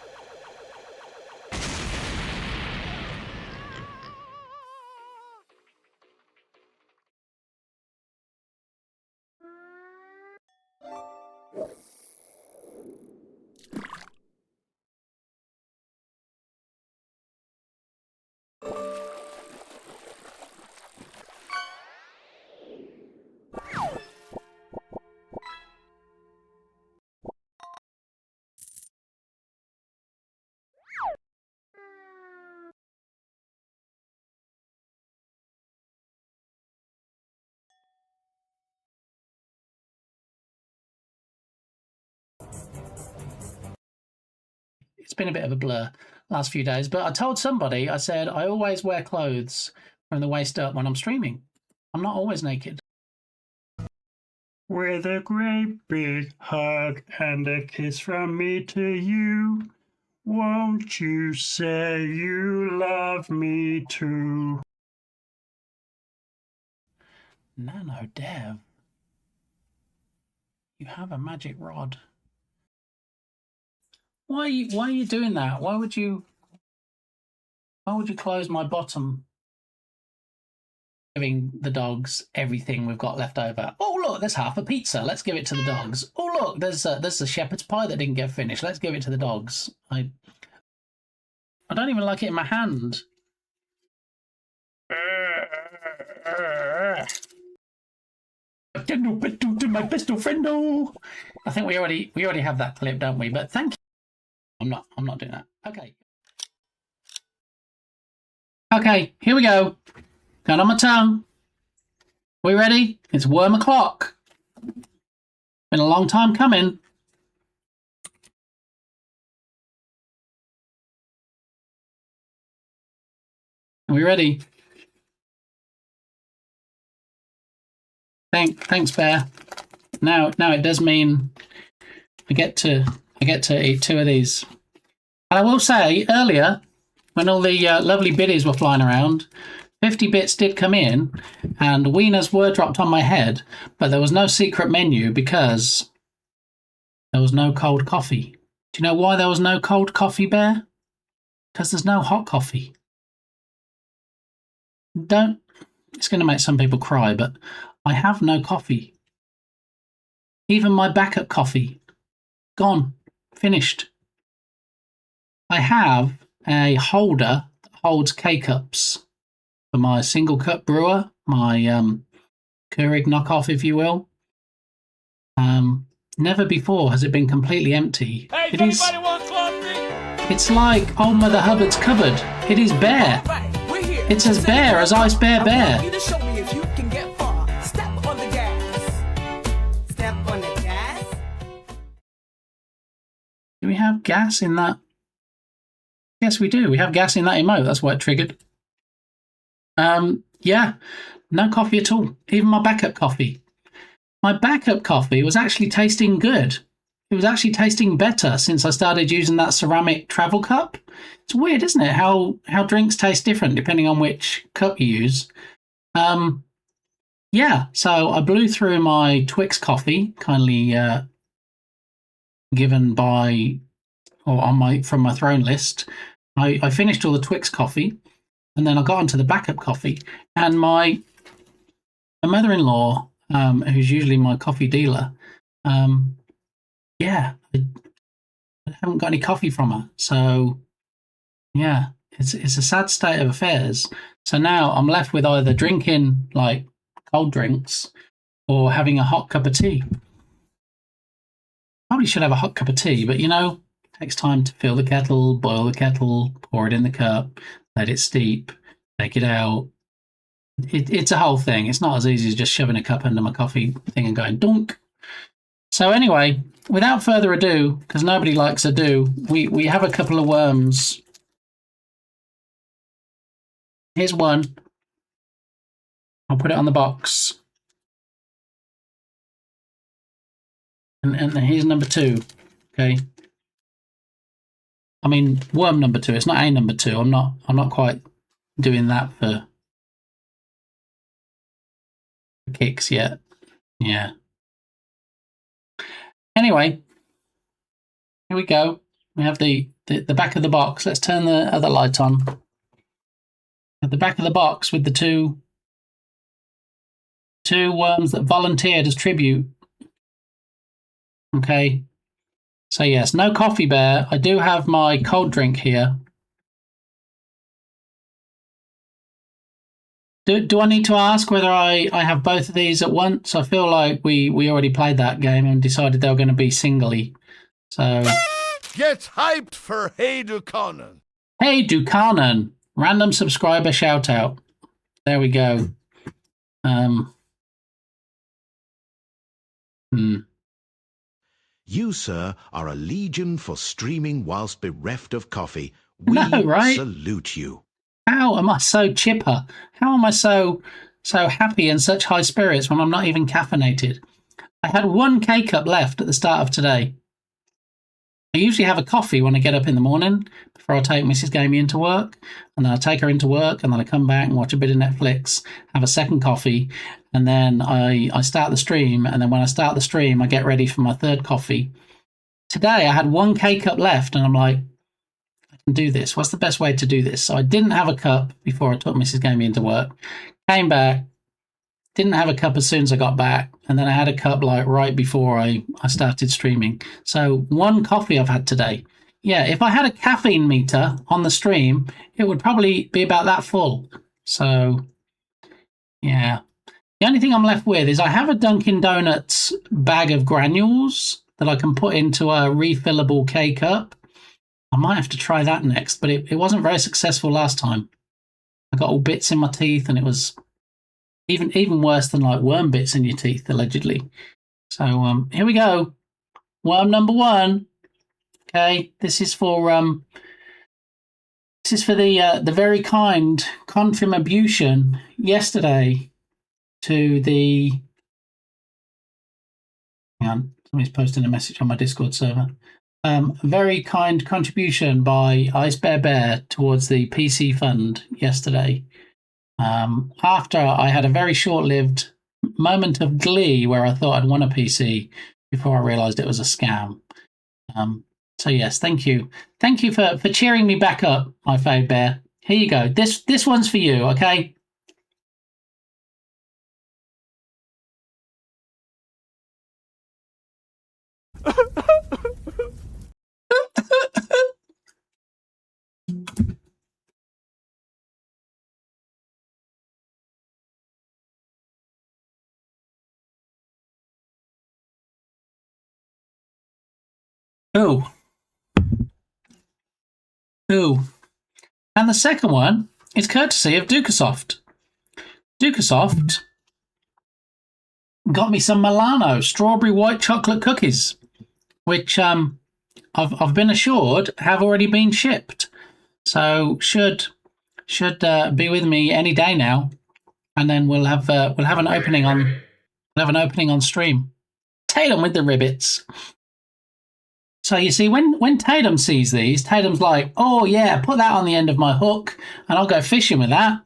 It's been a bit of a blur last few days, but I told somebody, I said, I always wear clothes from the waist up when I'm streaming. I'm not always naked. With a great big hug and a kiss from me to you, won't you say you love me too? Nano Dev, you have a magic rod. Why are you doing that? Why would you close my bottom? Giving the dogs everything we've got left over. Oh look, there's half a pizza. Let's give it to the dogs. Oh look, there's a shepherd's pie that didn't get finished. Let's give it to the dogs. I don't even like it in my hand. My best friendo. I think we already have that clip, don't we? But thank you. I'm not doing that. Okay. Okay, here we go. Gun on my tongue. We ready? It's worm o'clock. Been a long time coming. Are we ready? Thanks, Bear. Now it does mean I get to eat 2 of these. And I will say, earlier, when all the lovely biddies were flying around, 50 bits did come in, and wieners were dropped on my head, but there was no secret menu because there was no cold coffee. Do you know why there was no cold coffee, Bear? Because there's no hot coffee. It's going to make some people cry, but I have no coffee. Even my backup coffee. Gone. Finished. I have a holder that holds K-Cups for my single cup brewer, my Keurig knockoff, if you will. Never before has it been completely empty. Hey, it's like Old Mother Hubbard's cupboard. It is bare. It's as bare as Ice Bear Bear. Do we have gas in that? Yes, we do. We have gas in that emote. That's why it triggered. Yeah, no coffee at all. Even my backup coffee. My backup coffee was actually tasting good. It was actually tasting better since I started using that ceramic travel cup. It's weird, isn't it? How drinks taste different depending on which cup you use. Yeah, so I blew through my Twix coffee, kindly given by or on my from my throne list. I finished all the Twix coffee, and then I got onto the backup coffee. And my mother-in-law, who's usually my coffee dealer, yeah, I haven't got any coffee from her. So yeah, it's a sad state of affairs. So now I'm left with either drinking like cold drinks or having a hot cup of tea. Probably should have a hot cup of tea, but it takes time to fill the kettle, boil the kettle, pour it in the cup, let it steep, take it out. It's a whole thing. It's not as easy as just shoving a cup under my coffee thing and going dunk. So anyway, without further ado, because nobody likes ado, we have a couple of worms. Here's one. I'll put it on the box. And here's number 2. Okay. I mean, worm number 2. It's not a number 2. I'm not quite doing that for kicks yet. Yeah. Anyway, here we go. We have the back of the box. Let's turn the other light on. At the back of the box with the two worms that volunteered as tribute. Okay. So yes, no coffee bear. I do have my cold drink here. Do I need to ask whether I have both of these at once? I feel like we already played that game and decided they were going to be singly. So Get hyped for Hey Dukanen. Hey Dukanen. Random subscriber shout out. There we go. You, sir, are a legion for streaming whilst bereft of coffee. We No, right? salute you. How am I so chipper? How am I so happy and such high spirits when I'm not even caffeinated? I had 1 K-cup left at the start of today. I usually have a coffee when I get up in the morning before I take Mrs. Gamey into work, and then I take her into work, and then I come back and watch a bit of Netflix, have a second coffee, and then I start the stream, and then when I start the stream, I get ready for my third coffee. Today, I had 1 K-cup left, and I'm like, I can do this. What's the best way to do this? So I didn't have a cup before I took Mrs. Gamey into work, came back, didn't have a cup as soon as I got back, and then I had a cup like right before I started streaming. So 1 coffee I've had today. Yeah, if I had a caffeine meter on the stream, it would probably be about that full. So, yeah. The only thing I'm left with is I have a Dunkin' Donuts bag of granules that I can put into a refillable K-cup. I might have to try that next, but it wasn't very successful last time. I got all bits in my teeth, and it was even worse than like worm bits in your teeth, allegedly. So here we go. Worm number 1. Okay, this is for the very kind contribution yesterday to the. Hang on, somebody's posting a message on my Discord server. Very kind contribution by Ice Bear Bear towards the PC fund yesterday. After I had a very short-lived moment of glee where I thought I'd won a PC before I realised it was a scam. So yes, thank you. Thank you for cheering me back up, my fave bear. Here you go. This one's for you, okay? Ooh. And the second one is courtesy of Dukasoft. Dukasoft got me some Milano strawberry white chocolate cookies, which I've been assured have already been shipped. So should be with me any day now, and then we'll have an opening on stream. Tatum with the ribbits. So you see, when Tatum sees these, Tatum's like, "Oh yeah, put that on the end of my hook, and I'll go fishing with that."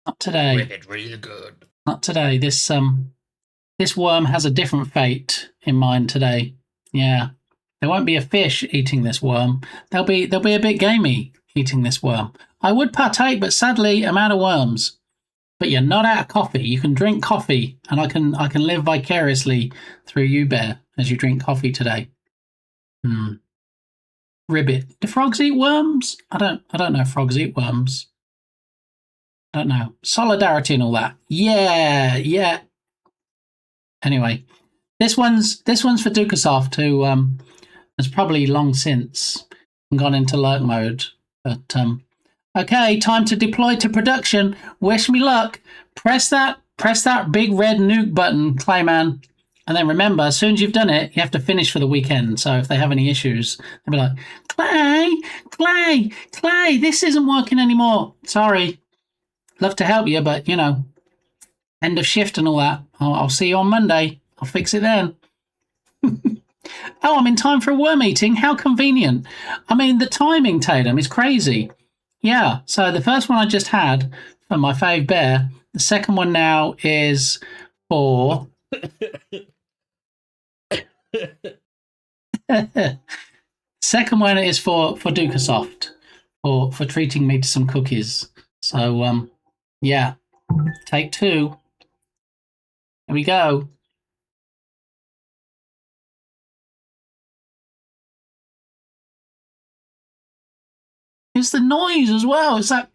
Not today. Ribbit, really good. Not today. This worm has a different fate in mind today. Yeah. There won't be a fish eating this worm. They'll be a bit gamey eating this worm. I would partake, but sadly I'm out of worms. But you're not out of coffee. You can drink coffee, and I can live vicariously through you, Bear, as you drink coffee today. Ribbit. Do frogs eat worms? I don't know if frogs eat worms. I don't know. Solidarity and all that. Yeah. Anyway, this one's for Dukasoft, who has probably long since gone into lurk mode. But okay, time to deploy to production. Wish me luck. Press that big red nuke button, Clayman. And then remember, as soon as you've done it, you have to finish for the weekend. So if they have any issues, they'll be like, Clay, this isn't working anymore. Sorry. Love to help you, but, end of shift and all that. I'll see you on Monday. I'll fix it then. Oh, I'm in time for a worm eating. How convenient. I mean, the timing, Tatum, is crazy. Yeah, so the first one I just had for my fave bear. The second one now is for... Second one is for Dukasoft, for treating me to some cookies. So, yeah, take two. Here we go. It's the noise as well. It's that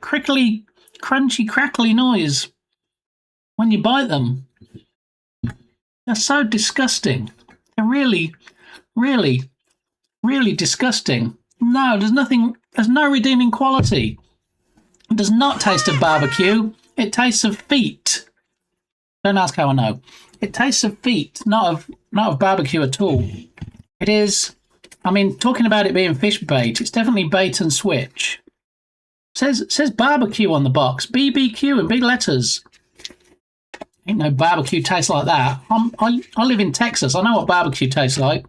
crickly, crunchy, crackly noise when you bite them. They're so disgusting. They're really, really, really disgusting. No, there's no redeeming quality. It does not taste of barbecue. It tastes of feet. Don't ask how I know. It tastes of feet, not of barbecue at all. It is, I mean, talking about it being fish bait, it's definitely bait and switch. It says barbecue on the box. BBQ in big letters. Ain't no barbecue tastes like that. I live in Texas. I know what barbecue tastes like.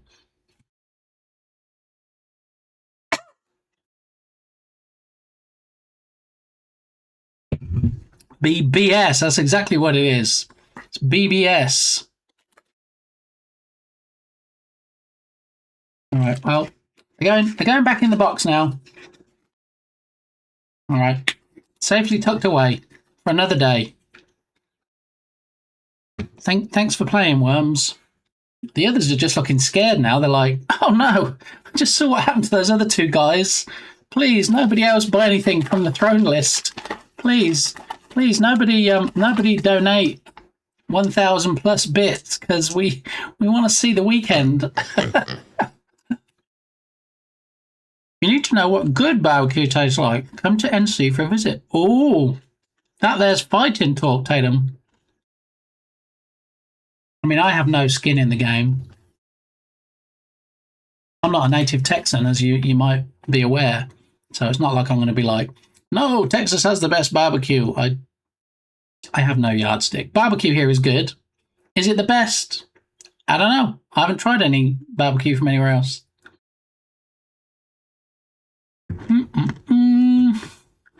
BBS. That's exactly what it is. It's BBS. All right. Well, they're going back in the box now. All right. Safely tucked away for another day. Thanks for playing, worms. The others are just looking scared now. They're like, oh no, I just saw what happened to those other two guys. Please, nobody else buy anything from the throne list. Please, nobody donate 1,000 plus bits because we want to see the weekend. You need to know what good barbecue tastes like. Come to NC for a visit. Oh, there's fighting talk, Tatum. I mean, I have no skin in the game. I'm not a native Texan, as you might be aware. So it's not like I'm going to be like, no, Texas has the best barbecue. I have no yardstick. Barbecue here is good. Is it the best? I don't know. I haven't tried any barbecue from anywhere else.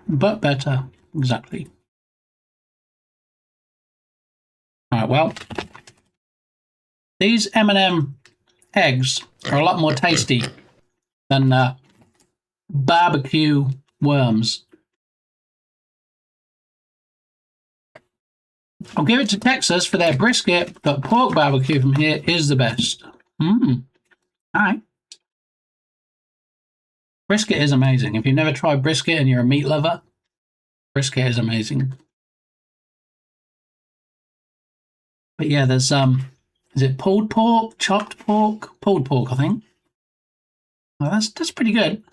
But better. Exactly. All right, well... These M&M eggs are a lot more tasty than barbecue worms. I'll give it to Texas for their brisket, but pork barbecue from here is the best. All right. Brisket is amazing. If you've never tried brisket and you're a meat lover, brisket is amazing. But yeah, there's is it pulled pork, chopped pork? Pulled pork, I think. Oh, that's pretty good.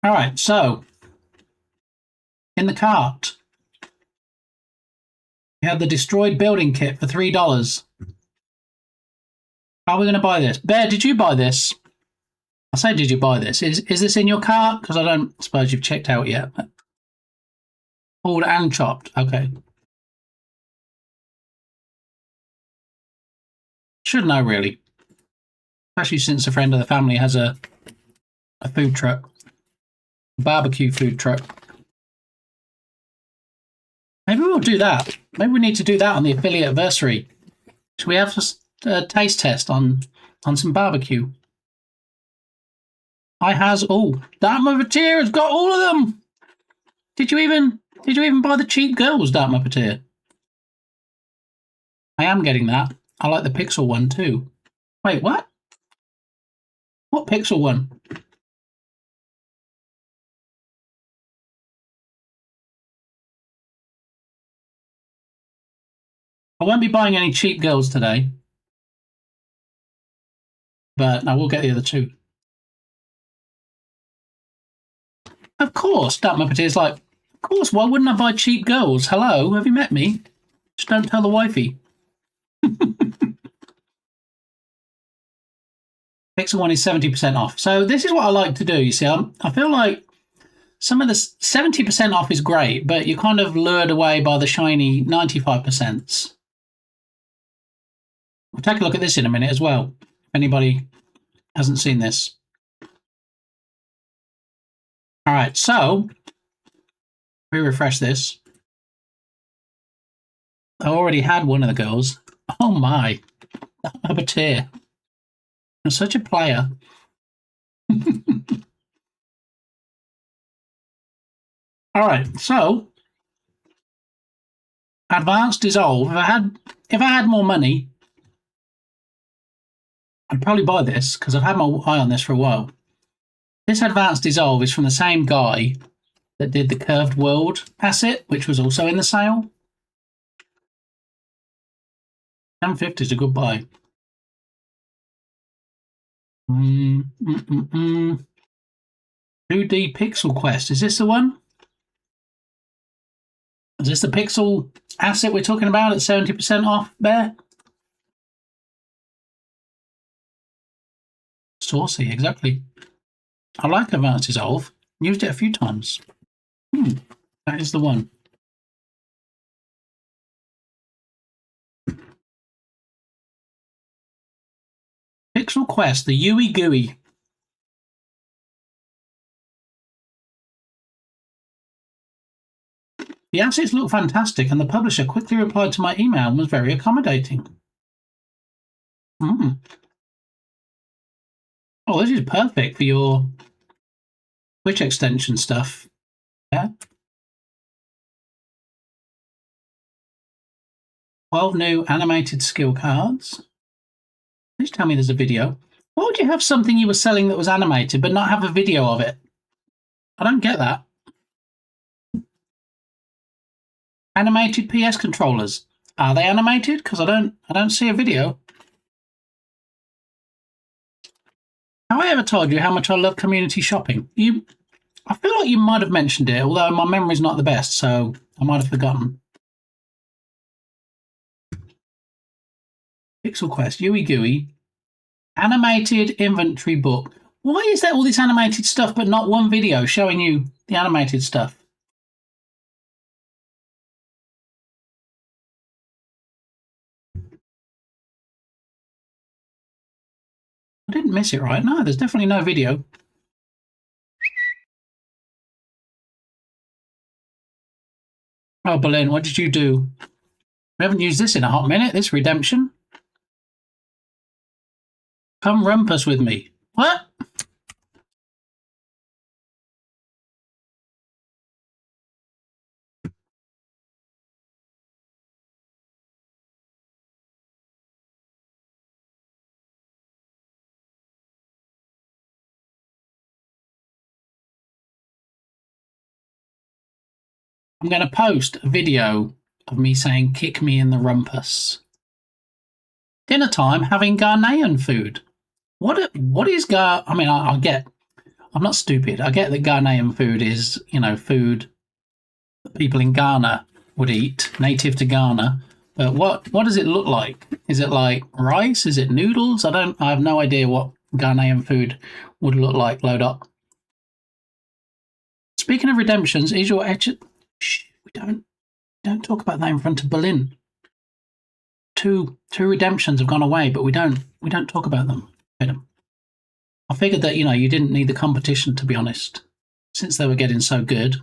All right, so in the cart, we have the destroyed building kit for $3. How are we going to buy this? Bear, did you buy this? I say, did you buy this? Is this in your cart? Because I don't suppose you've checked out yet. Pulled and chopped. Okay. Should know, really. Especially since a friend of the family has a food truck. A barbecue food truck. Maybe we'll do that. Maybe we need to do that on the affiliate anniversary. Should we have a taste test on some barbecue? Dark Muppeteer has got all of them. Did you even buy the cheap girls, Dark Muppeteer? I am getting that. I like the Pixel one too. Wait, what? What Pixel one? I won't be buying any cheap girls today. But I will get the other two. Of course, Dark Muppeteer's like, of course, why wouldn't I buy cheap girls? Hello, have you met me? Just don't tell the wifey. Pixel one is 70% off. So this is what I like to do, you see. I feel like some of the 70% off is great, but you're kind of lured away by the shiny 95%. We'll take a look at this in a minute as well, if anybody hasn't seen this. All right, so we refresh this. I already had one of the girls. Oh my, Muppeteer. I'm such a player. All right, so advanced dissolve. If I had more money, I'd probably buy this because I've had my eye on this for a while. This advanced dissolve is from the same guy that did the Curved World asset, which was also in the sale. $10.50 is a good buy. 2D Pixel Quest. Is this the one? Is this the Pixel asset we're talking about at 70% off, Bear? Saucy, exactly. I like Advanced Dissolve. Used it a few times. That is the one. Pixel Quest, the Yui Gooey. The assets look fantastic, and the publisher quickly replied to my email and was very accommodating. Oh, this is perfect for your Twitch extension stuff. Yeah. 12 new animated skill cards. Please tell me there's a video. Why would you have something you were selling that was animated but not have a video of it? I don't get that. Animated PS controllers. Are they animated? Because I don't see a video. Have I ever told you how much I love community shopping? I feel like you might have mentioned it, although my memory's not the best, so I might have forgotten. Pixel Quest, Yui Gooey, animated inventory book. Why is there all this animated stuff but not one video showing you the animated stuff? I didn't miss it, right? No, there's definitely no video. Oh, Berlin, what did you do? We haven't used this in a hot minute, this redemption. Come rumpus with me. What? I'm going to post a video of me saying, kick me in the rumpus. Dinner time, having Ghanaian food. What is I mean, I get, I'm not stupid. I get that Ghanaian food is, you know, food that people in Ghana would eat, native to Ghana. But what does it look like? Is it like rice? Is it noodles? I have no idea what Ghanaian food would look like. Load up. Speaking of redemptions, is your Shh, we don't talk about that in front of Berlin. Two redemptions have gone away, but we don't talk about them. I figured that, you know, you didn't need the competition, to be honest, since they were getting so good.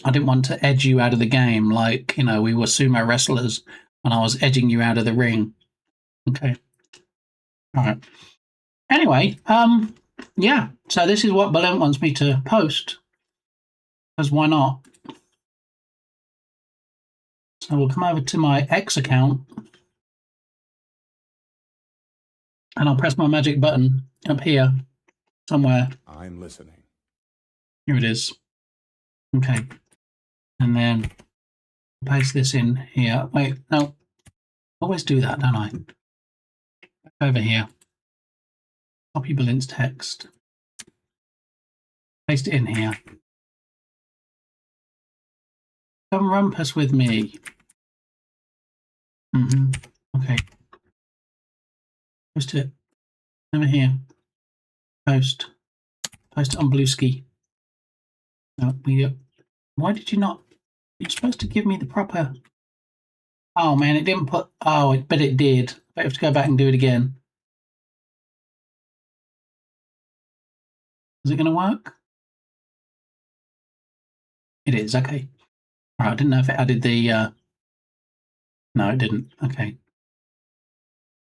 I didn't want to edge you out of the game like, you know, we were sumo wrestlers and I was edging you out of the ring. Okay. All right. Anyway, yeah. So this is what Balloon wants me to post. Because why not? So we'll come over to my X account. And I'll press my magic button up here somewhere. I'm listening. Here it is. Okay. And then paste this in here. Wait, no. I always do that, don't I? Over here. Copy Balloon's text. Paste it in here. Come rumpus with me. Okay. Post it. Over here. Post. Post it on Bluesky. No, why did you not? You're supposed to give me the proper. Oh man, it didn't put. Oh, but it did. I have to go back and do it again. Is it going to work? It is. Okay. All right. I didn't know if it added the. No, it didn't. Okay.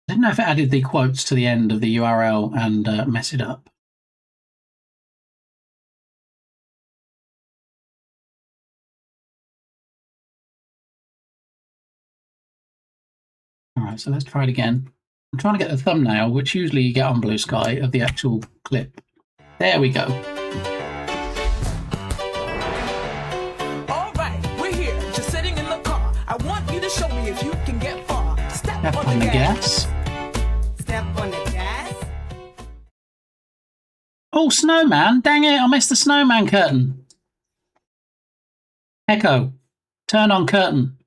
I didn't know if it added the quotes to the end of the URL and mess it up. All right, so let's try it again. I'm trying to get the thumbnail, which usually you get on Blue Sky, of the actual clip. There we go. All right, we're here, just sitting in the car. I want you to show me if you can get far. Step on the gas. Step on the gas. Oh, snowman! Dang it, I missed the snowman curtain. Echo, turn on curtain.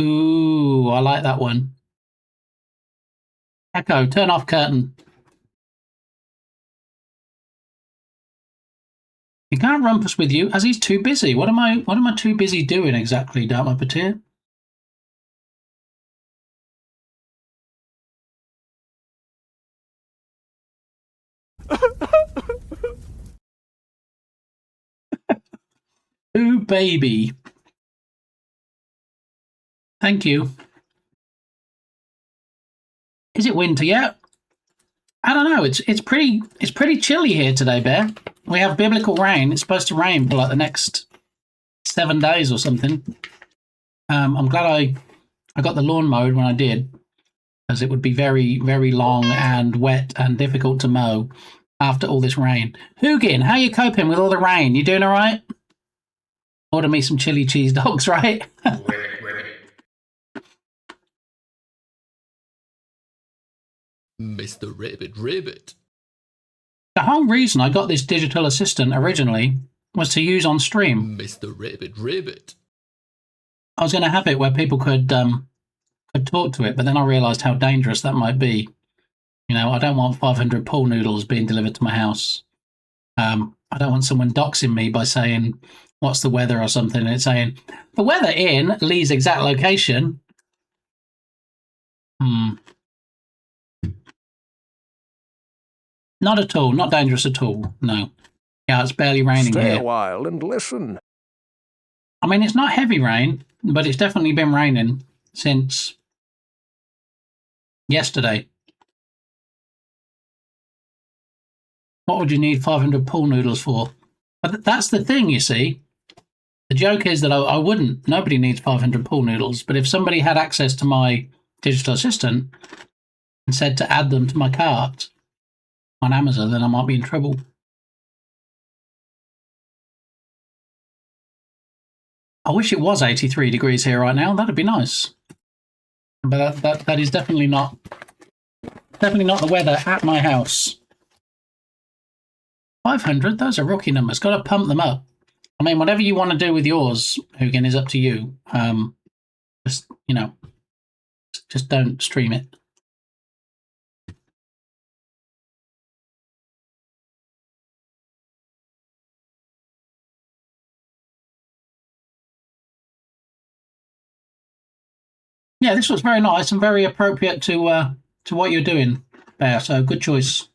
Ooh, I like that one. Echo, turn off curtain. He can't rumpus with you as he's too busy. What am I too busy doing exactly, Dark Puppeteer? Ooh, baby. Thank you. Is it winter yet? I don't know. It's pretty chilly here today, Bear. We have biblical rain. It's supposed to rain for like the next 7 days or something. I'm glad I got the lawn mowed when I did, because it would be very, very long and wet and difficult to mow after all this rain. Hugin, how you coping with all the rain? You doing all right? Order me some chili cheese dogs, right? Mr. Ribbit. The whole reason I got this digital assistant originally was to use on stream. Mr. Ribbit. I was going to have it where people could talk to it, but then I realised how dangerous that might be. You know, I don't want 500 pool noodles being delivered to my house. I don't want someone doxing me by saying, what's the weather or something, and it's saying, the weather in Lee's exact location. Not at all. Not dangerous at all. No. Yeah, it's barely raining here. Stay a while and listen. I mean, it's not heavy rain, but it's definitely been raining since yesterday. What would you need 500 pool noodles for? But that's the thing, you see. The joke is that I wouldn't. Nobody needs 500 pool noodles. But if somebody had access to my digital assistant and said to add them to my cart on Amazon, then I might be in trouble. I wish it was 83 degrees here right now. That'd be nice. But that is definitely not the weather at my house. 500, those are rookie numbers. Got to pump them up. I mean, whatever you want to do with yours, Hugin, is up to you. Just, you know, just don't stream it. Yeah, this was very nice and very appropriate to what you're doing there. So good choice.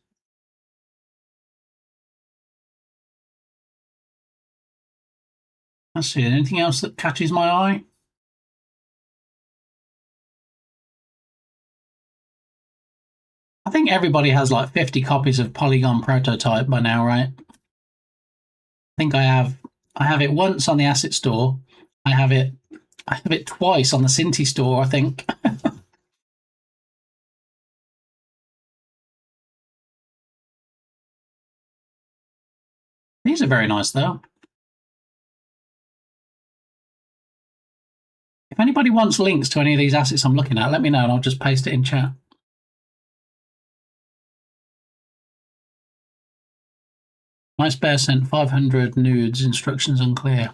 Let's see, anything else that catches my eye? I think everybody has like 50 copies of Polygon Prototype by now, right? I think I have it once on the Asset Store. I have it twice on the Cinti Store, I think. These are very nice, though. If anybody wants links to any of these assets I'm looking at, let me know and I'll just paste it in chat. Nice Bear sent 500 nudes, instructions unclear.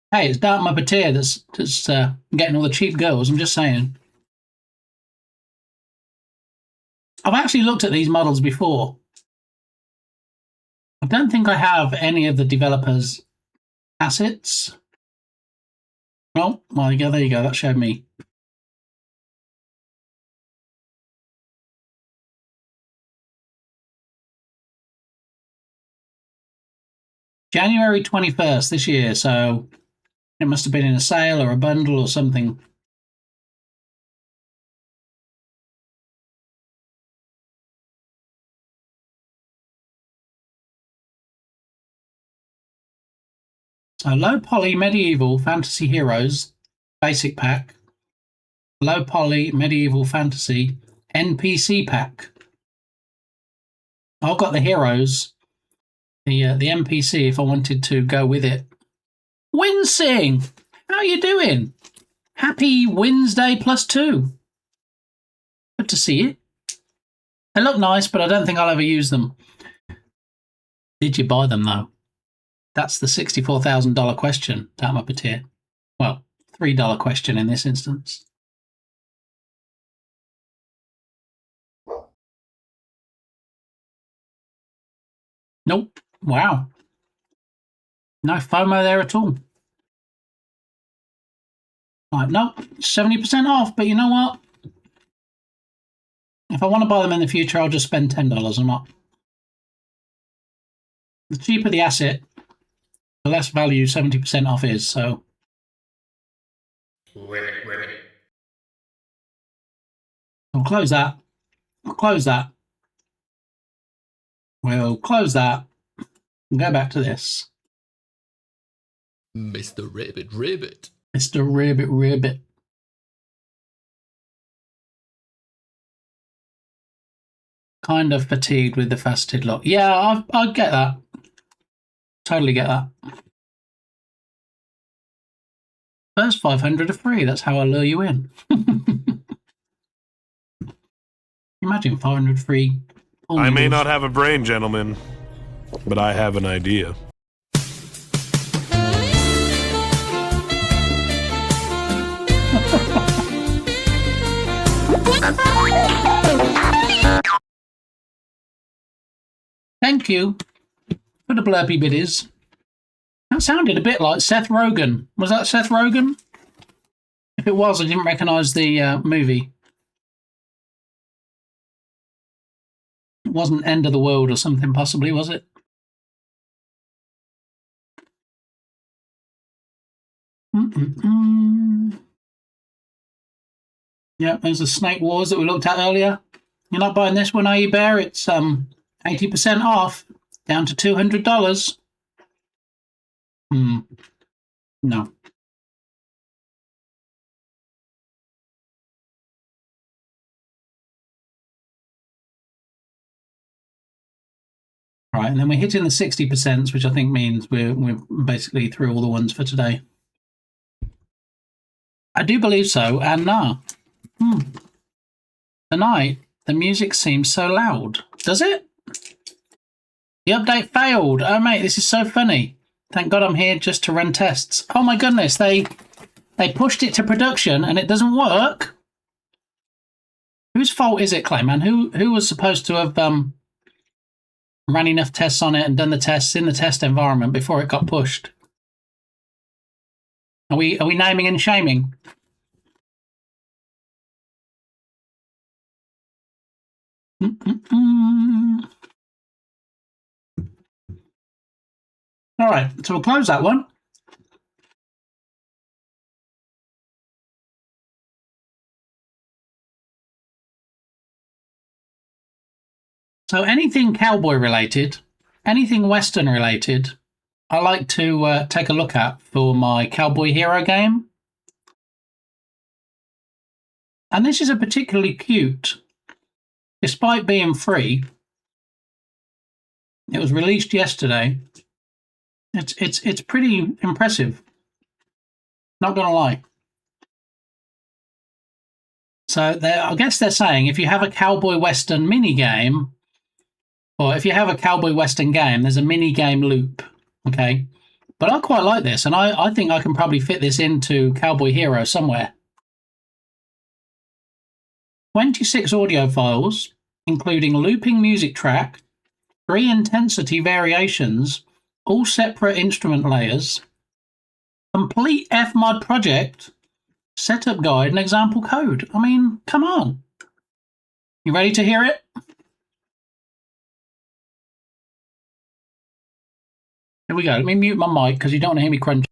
Hey, it's Dark Muppeteer that's getting all the cheap girls, I'm just saying. I've actually looked at these models before. I don't think I have any of the developers' assets. Oh, well, there you go, that showed me. January 21st this year, so it must have been in a sale or a bundle or something. So low poly medieval fantasy heroes basic pack, low poly medieval fantasy NPC pack. I've got the heroes, the NPC if I wanted to go with it. Winsing, how you doing? Happy Wednesday +2. Good to see you. They look nice, but I don't think I'll ever use them. Did you buy them though? That's the $64,000 question, Dark Muppeteer. Well, $3 question in this instance. Nope. Wow. No FOMO there at all. Right, nope. 70% off, but you know what? If I want to buy them in the future, I'll just spend $10 or not. The cheaper the asset, the less value 70% off is, so. We'll close that. We'll close that. We'll close that and go back to this. Mr. Ribbit. Mr. Ribbit. Kind of fatigued with the faceted look. Yeah, I get that. Totally get that. First 500 are free. That's how I lure you in. Imagine 500 free. I may not have a brain, gentlemen, but I have an idea. Thank you for the blurpy biddies. That sounded a bit like Seth Rogen. Was that Seth Rogen? If it was, I didn't recognise the movie. It wasn't End of the World or something, possibly, was it? Yeah, there's the Snake Wars that we looked at earlier. You're not buying this one, are you, Bear? It's 80% off, down to $200. No. Right, and then we're hitting the 60%, which I think means we're basically through all the ones for today. I do believe so, and no. Tonight, the music seems so loud. Does it? The update failed. Oh, mate, this is so funny. Thank God I'm here just to run tests. Oh, my goodness, they pushed it to production and it doesn't work. Whose fault is it, Clayman? Who was supposed to have ran enough tests on it and done the tests in the test environment before it got pushed? Are we naming and shaming? All right, so we'll close that one. So anything cowboy related, anything Western related, I like to take a look at for my Cowboy Hero game. And this is a particularly cute, despite being free. It was released yesterday. It's pretty impressive. Not gonna lie. So I guess they're saying if you have a Cowboy Western mini game, or if you have a Cowboy Western game, there's a mini game loop. Okay, but I quite like this, and I think I can probably fit this into Cowboy Hero somewhere. 26 audio files, including looping music track, 3 intensity variations, all separate instrument layers, complete Fmod project, setup guide, and example code. I mean, come on. You ready to hear it? Here we go. Let me mute my mic because you don't want to hear me crunch.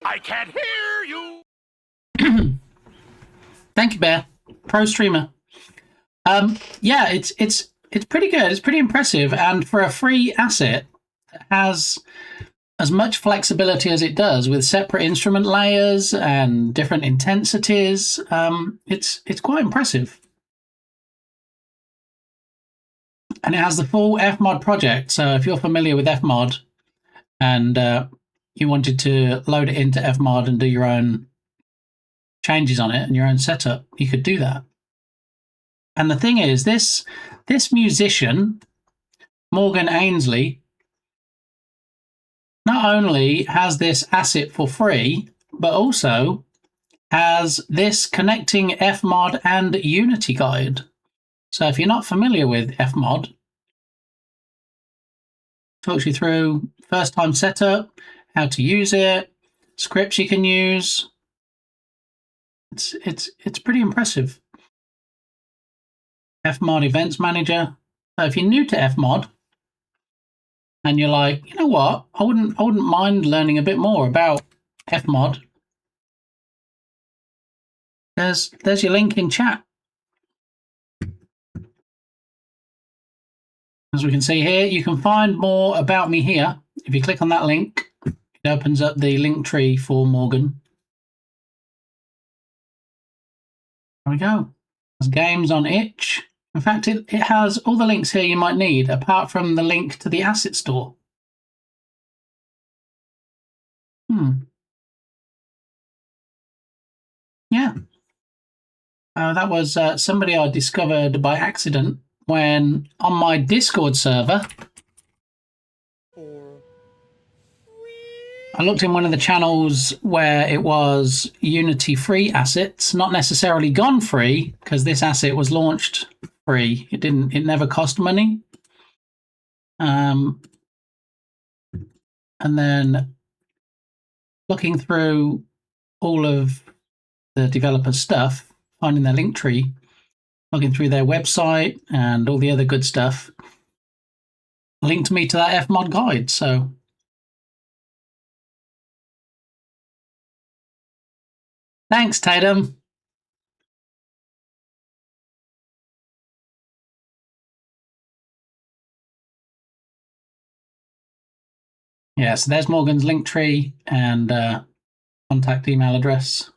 I can't hear you. Thank you, Bear. Pro streamer. Yeah, it's pretty good. It's pretty impressive, and for a free asset, it has as much flexibility as it does with separate instrument layers and different intensities. It's quite impressive, and it has the full Fmod project. So if you're familiar with Fmod, and you wanted to load it into Fmod and do your own changes on it and your own setup, you could do that. And the thing is, this musician, Morgan Ainsley, not only has this asset for free, but also has this connecting Fmod and Unity guide. So if you're not familiar with Fmod, talks you through first time setup, how to use it, scripts you can use. It's pretty impressive. Fmod Events Manager. So if you're new to Fmod and you're like, you know what, I wouldn't mind learning a bit more about Fmod, there's your link in chat. As we can see here, you can find more about me here. If you click on that link, it opens up the link tree for Morgan. There we go. There's games on itch. In fact, it has all the links here you might need, apart from the link to the asset store. Yeah. That was somebody I discovered by accident when on my Discord server, I looked in one of the channels where it was Unity free assets, not necessarily gone free, because this asset was launched free. It never cost money. And then looking through all of the developer stuff, finding their link tree, looking through their website and all the other good stuff, linked me to that Fmod guide. So thanks, Tatum. Yeah, so there's Morgan's link tree and contact email address.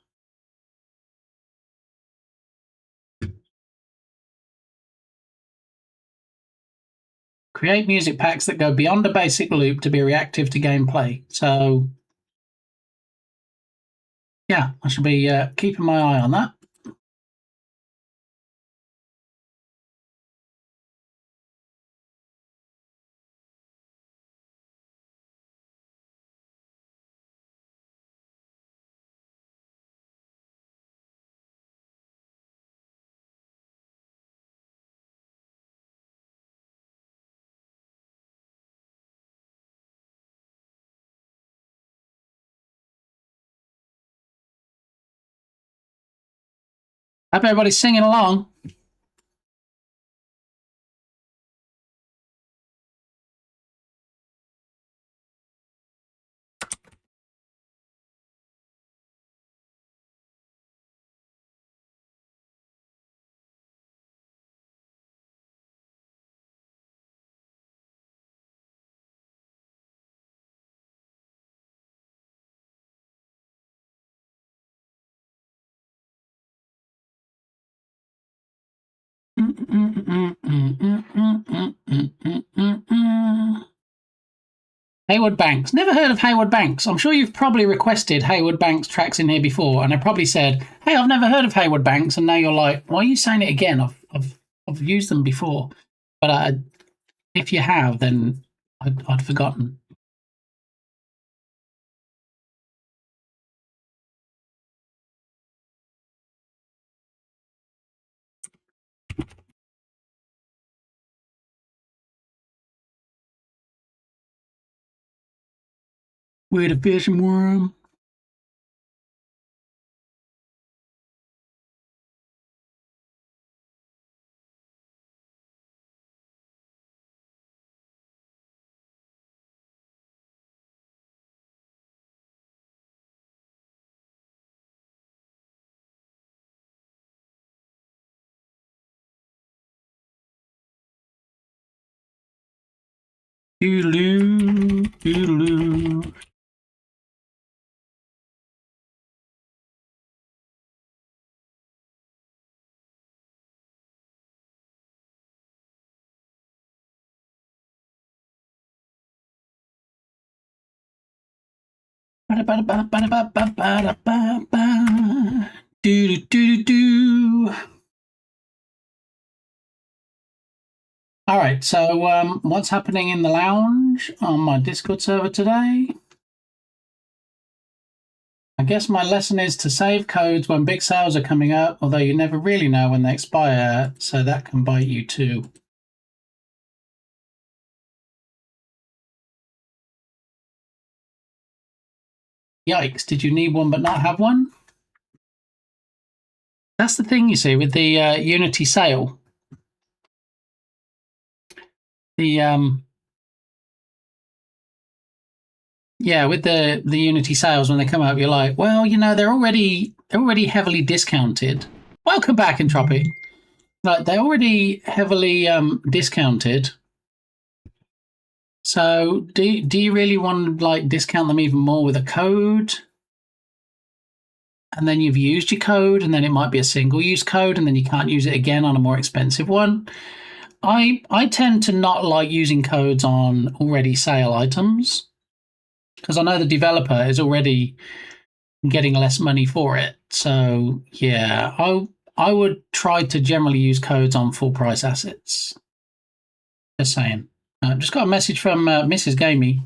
Create music packs that go beyond a basic loop to be reactive to gameplay. So, yeah, I should be keeping my eye on that. Hope everybody's singing along. Hayward Banks. Never heard of Hayward Banks. I'm sure you've probably requested Hayward Banks tracks in here before, and I probably said, "Hey, I've never heard of Hayward Banks," and now you're like, "Why are you saying it again? I've used them before," but if you have, then I'd forgotten. Where the fish and worm. Doodaloo, doodaloo. All right, so what's happening in the lounge on my Discord server today? I guess my lesson is to save codes when big sales are coming up, although you never really know when they expire, so that can bite you too. Yikes, did you need one but not have one? That's the thing, you see, with the Unity sale. Yeah, with the Unity sales, when they come out, you're like, well, you know, they're already heavily discounted. Welcome back, Entropy. Like, they're already heavily discounted. So do you really want to like discount them even more with a code? And then you've used your code, and then it might be a single-use code, and then you can't use it again on a more expensive one. I tend to not like using codes on already sale items, because I know the developer is already getting less money for it. So yeah, I would try to generally use codes on full price assets. Just saying. Just got a message from Mrs. Gamey.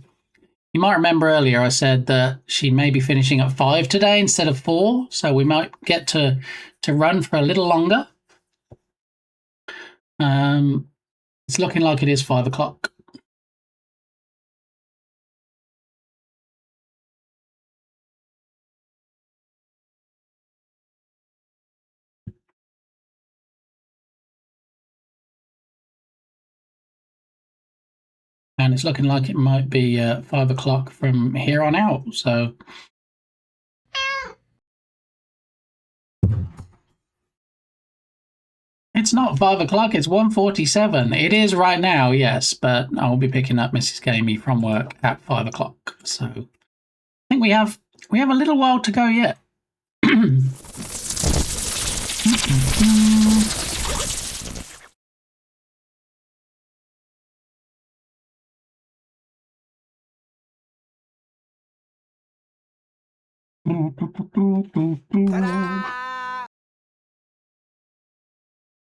You might remember earlier I said that she may be finishing at 5 today instead of 4, so we might get to run for a little longer. It's looking like it is 5 o'clock. And it's looking like it might be 5 o'clock from here on out. So, It's not 5 o'clock, it's 1:47. It is right now, yes, but I'll be picking up Mrs. Gamey from work at 5 o'clock. So I think we have a little while to go yet.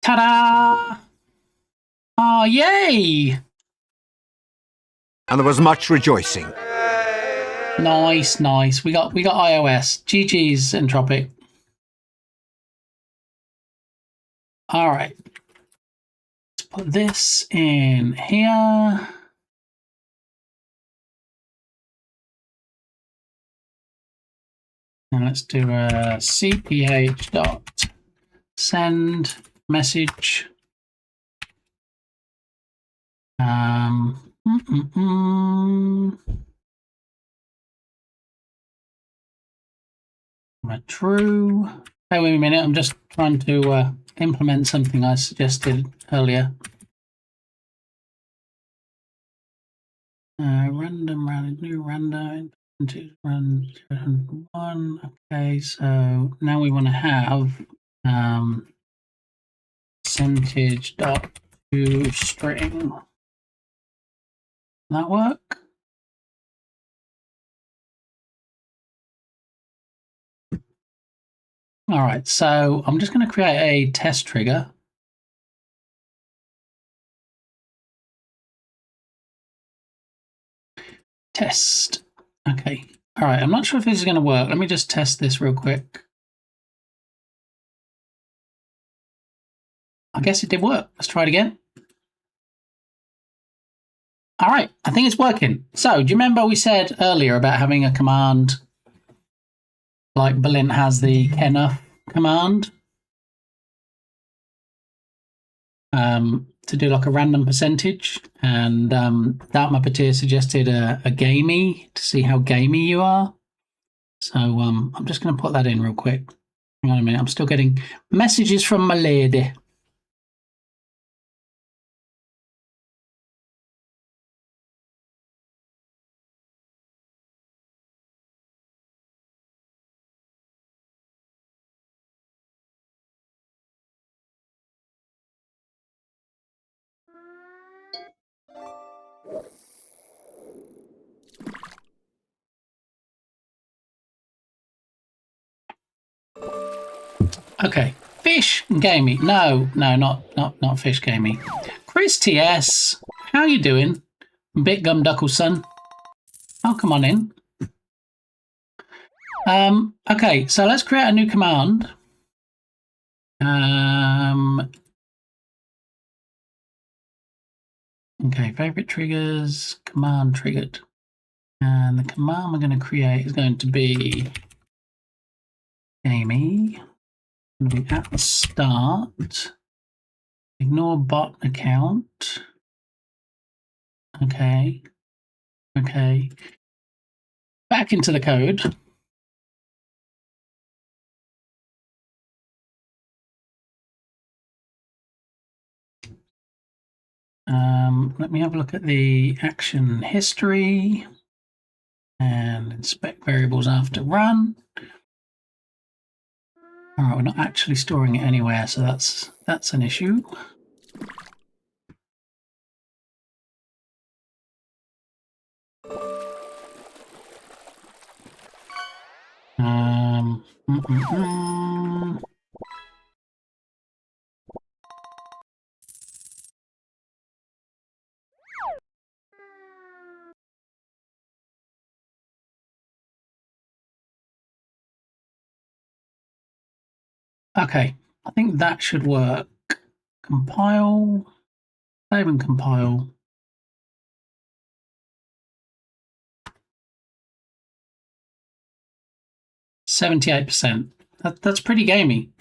Ta-da! Oh, yay! And there was much rejoicing. Nice, nice. We got iOS. GG's, Entropic. All right. Let's put this in here. And let's do a cph dot send message. True. Hey, wait a minute. I'm just trying to implement something I suggested earlier. Random, new random. Run 1. Okay, so now we want to have percentage dot to string. Will that work? All right, so I'm just going to create a test trigger. Test. Okay. All right. I'm not sure if this is going to work. Let me just test this real quick. I guess it did work. Let's try it again. All right. I think it's working. So do you remember we said earlier about having a command like Balint has the kenneth command to do like a random percentage, and Dark Muppeteer suggested a gamey to see how gamey you are. So I'm just going to put that in real quick. Hang on a minute. I'm still getting messages from my lady. Okay, Fish Gamey. No, not Fish Gamey. Chris TS, how you doing? Bitgum Duckleson. Oh, come on in. Okay, so let's create a new command. Okay, favorite triggers, command triggered. And the command we're going to create is going to be Gamey. Going to be at the start. Ignore bot account. Okay. Okay. Back into the code. Let me have a look at the action history and inspect variables after run. All right, we're not actually storing it anywhere, so that's an issue. Okay, I think that should work. Compile, save and compile. %. That's pretty gamey.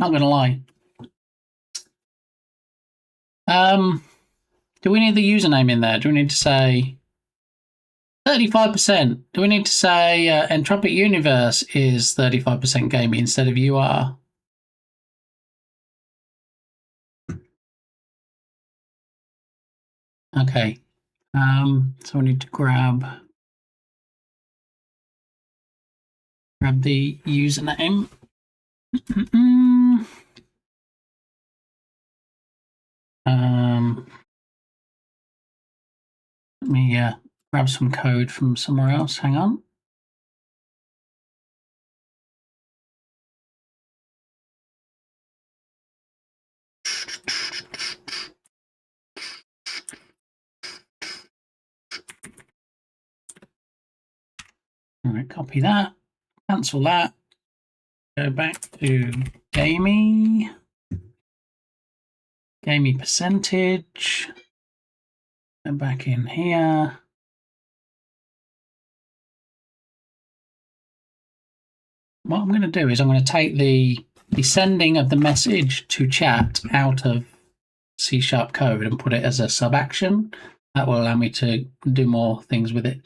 Not gonna lie. Do we need the username in there? Do we need to say 35%? Do we need to say Entropic Universe is 35% gamey instead of you are? Okay. So we need to grab the username. Let me grab some code from somewhere else. Hang on. All right, copy that, cancel that, go back to gamey percentage, go back in here. What I'm going to do is I'm going to take the sending of the message to chat out of C# code and put it as a sub action. That will allow me to do more things with it.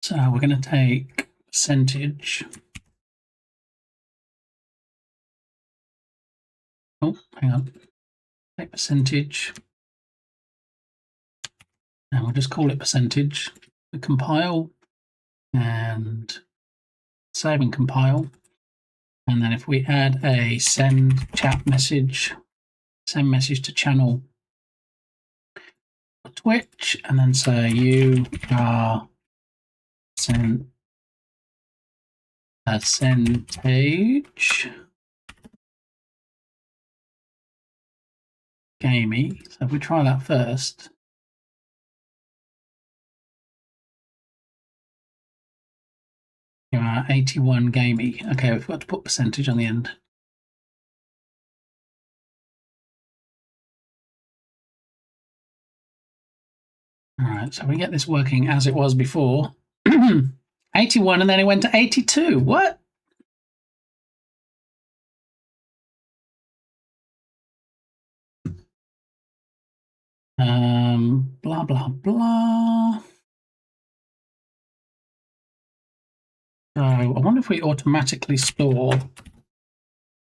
So we're going to take percentage. Oh, hang on. Take percentage. And we'll just call it percentage. We compile and save and compile. And then if we add a send chat message, send message to channel Twitch, and then say you are percentage gamey. So if we try that first. You are 81 gamey. Okay, we've got to put percentage on the end. All right, so we get this working as it was before. 81, and then it went to 82. What? Blah, blah, blah. So I wonder if we automatically store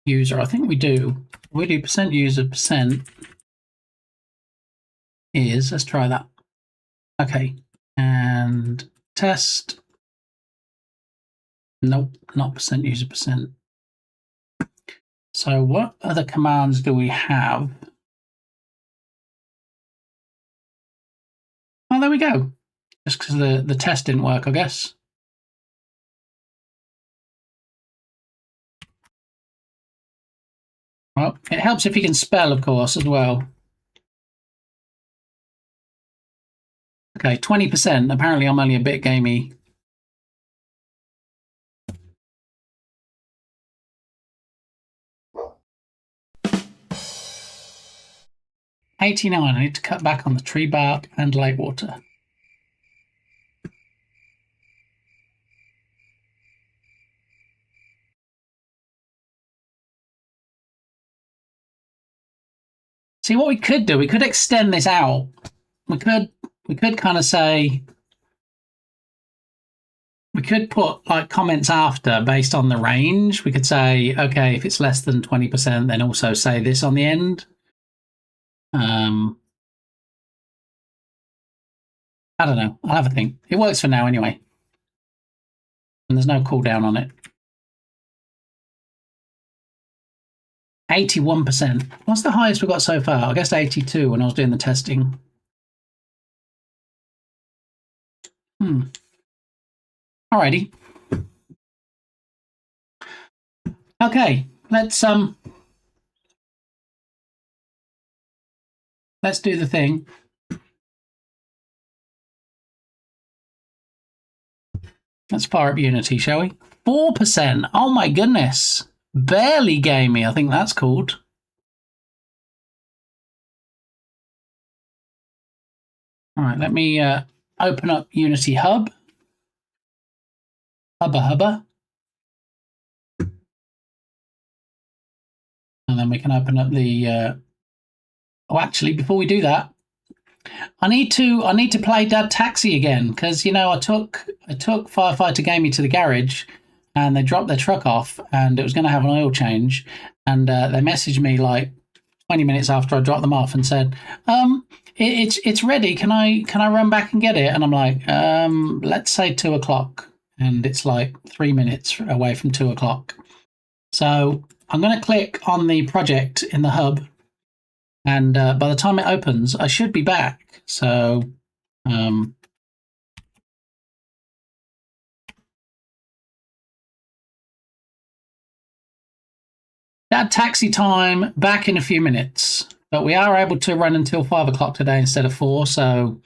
user. I think we do. We do percent user percent is. Let's try that. Okay, and test. Nope, not percent user percent. So what other commands do we have? Oh, there we go. Just because the test didn't work, I guess. Well, it helps if you can spell, of course, as well. Okay, 20%. Apparently I'm only a bit gamey. $89. I need to cut back on the tree bark and lake water. See, what we could do, we could extend this out. We could kind of say, we could put like comments after based on the range. We could say, okay, if it's less than 20%, then also say this on the end. I don't know. I'll have a think. It works for now anyway. And there's no cooldown on it. 81%. What's the highest we've got so far? I guess 82 when I was doing the testing. Alrighty. Okay, let's do the thing. Let's fire up Unity, shall we? 4%. Oh my goodness. Barely gamey, I think that's called. All right, let me open up Unity Hub. Hubba. And then we can open up the oh, actually, before we do that, I need to play Dad Taxi again, because you know I took Firefighter Gamey to the garage, and they dropped their truck off, and it was going to have an oil change, and they messaged me like 20 minutes after I dropped them off and said, it's ready. Can I run back and get it? And I'm like, let's say 2 o'clock. And it's like 3 minutes away from 2 o'clock. So I'm going to click on the project in the hub. And by the time it opens, I should be back. So, that taxi time back in a few minutes. But we are able to run until 5 o'clock today instead of 4. So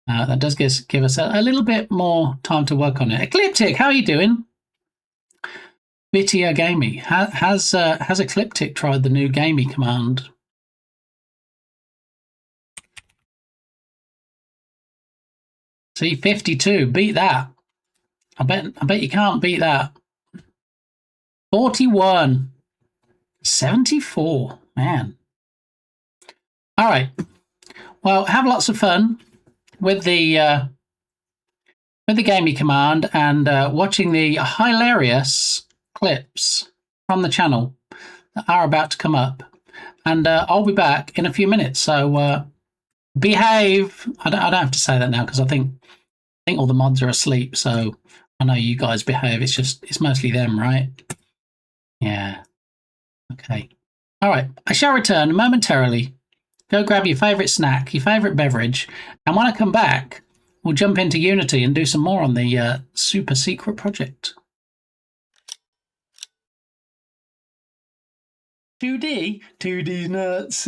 that does give us a little bit more time to work on it. Ecliptic, how are you doing? Bittier Gamey. Has Ecliptic tried the new Gamey command? See, 52. Beat that. I bet you can't beat that. 41. 74. Man. All right. Well, have lots of fun with the Gamey command and watching the hilarious clips from the channel that are about to come up. And I'll be back in a few minutes. So behave. I don't have to say that now because I think all the mods are asleep. So I know you guys behave. It's mostly them, right? Yeah. Okay. All right. I shall return momentarily. Go grab your favourite snack, your favourite beverage, and when I come back, we'll jump into Unity and do some more on the super secret project. 2D? 2D's nuts.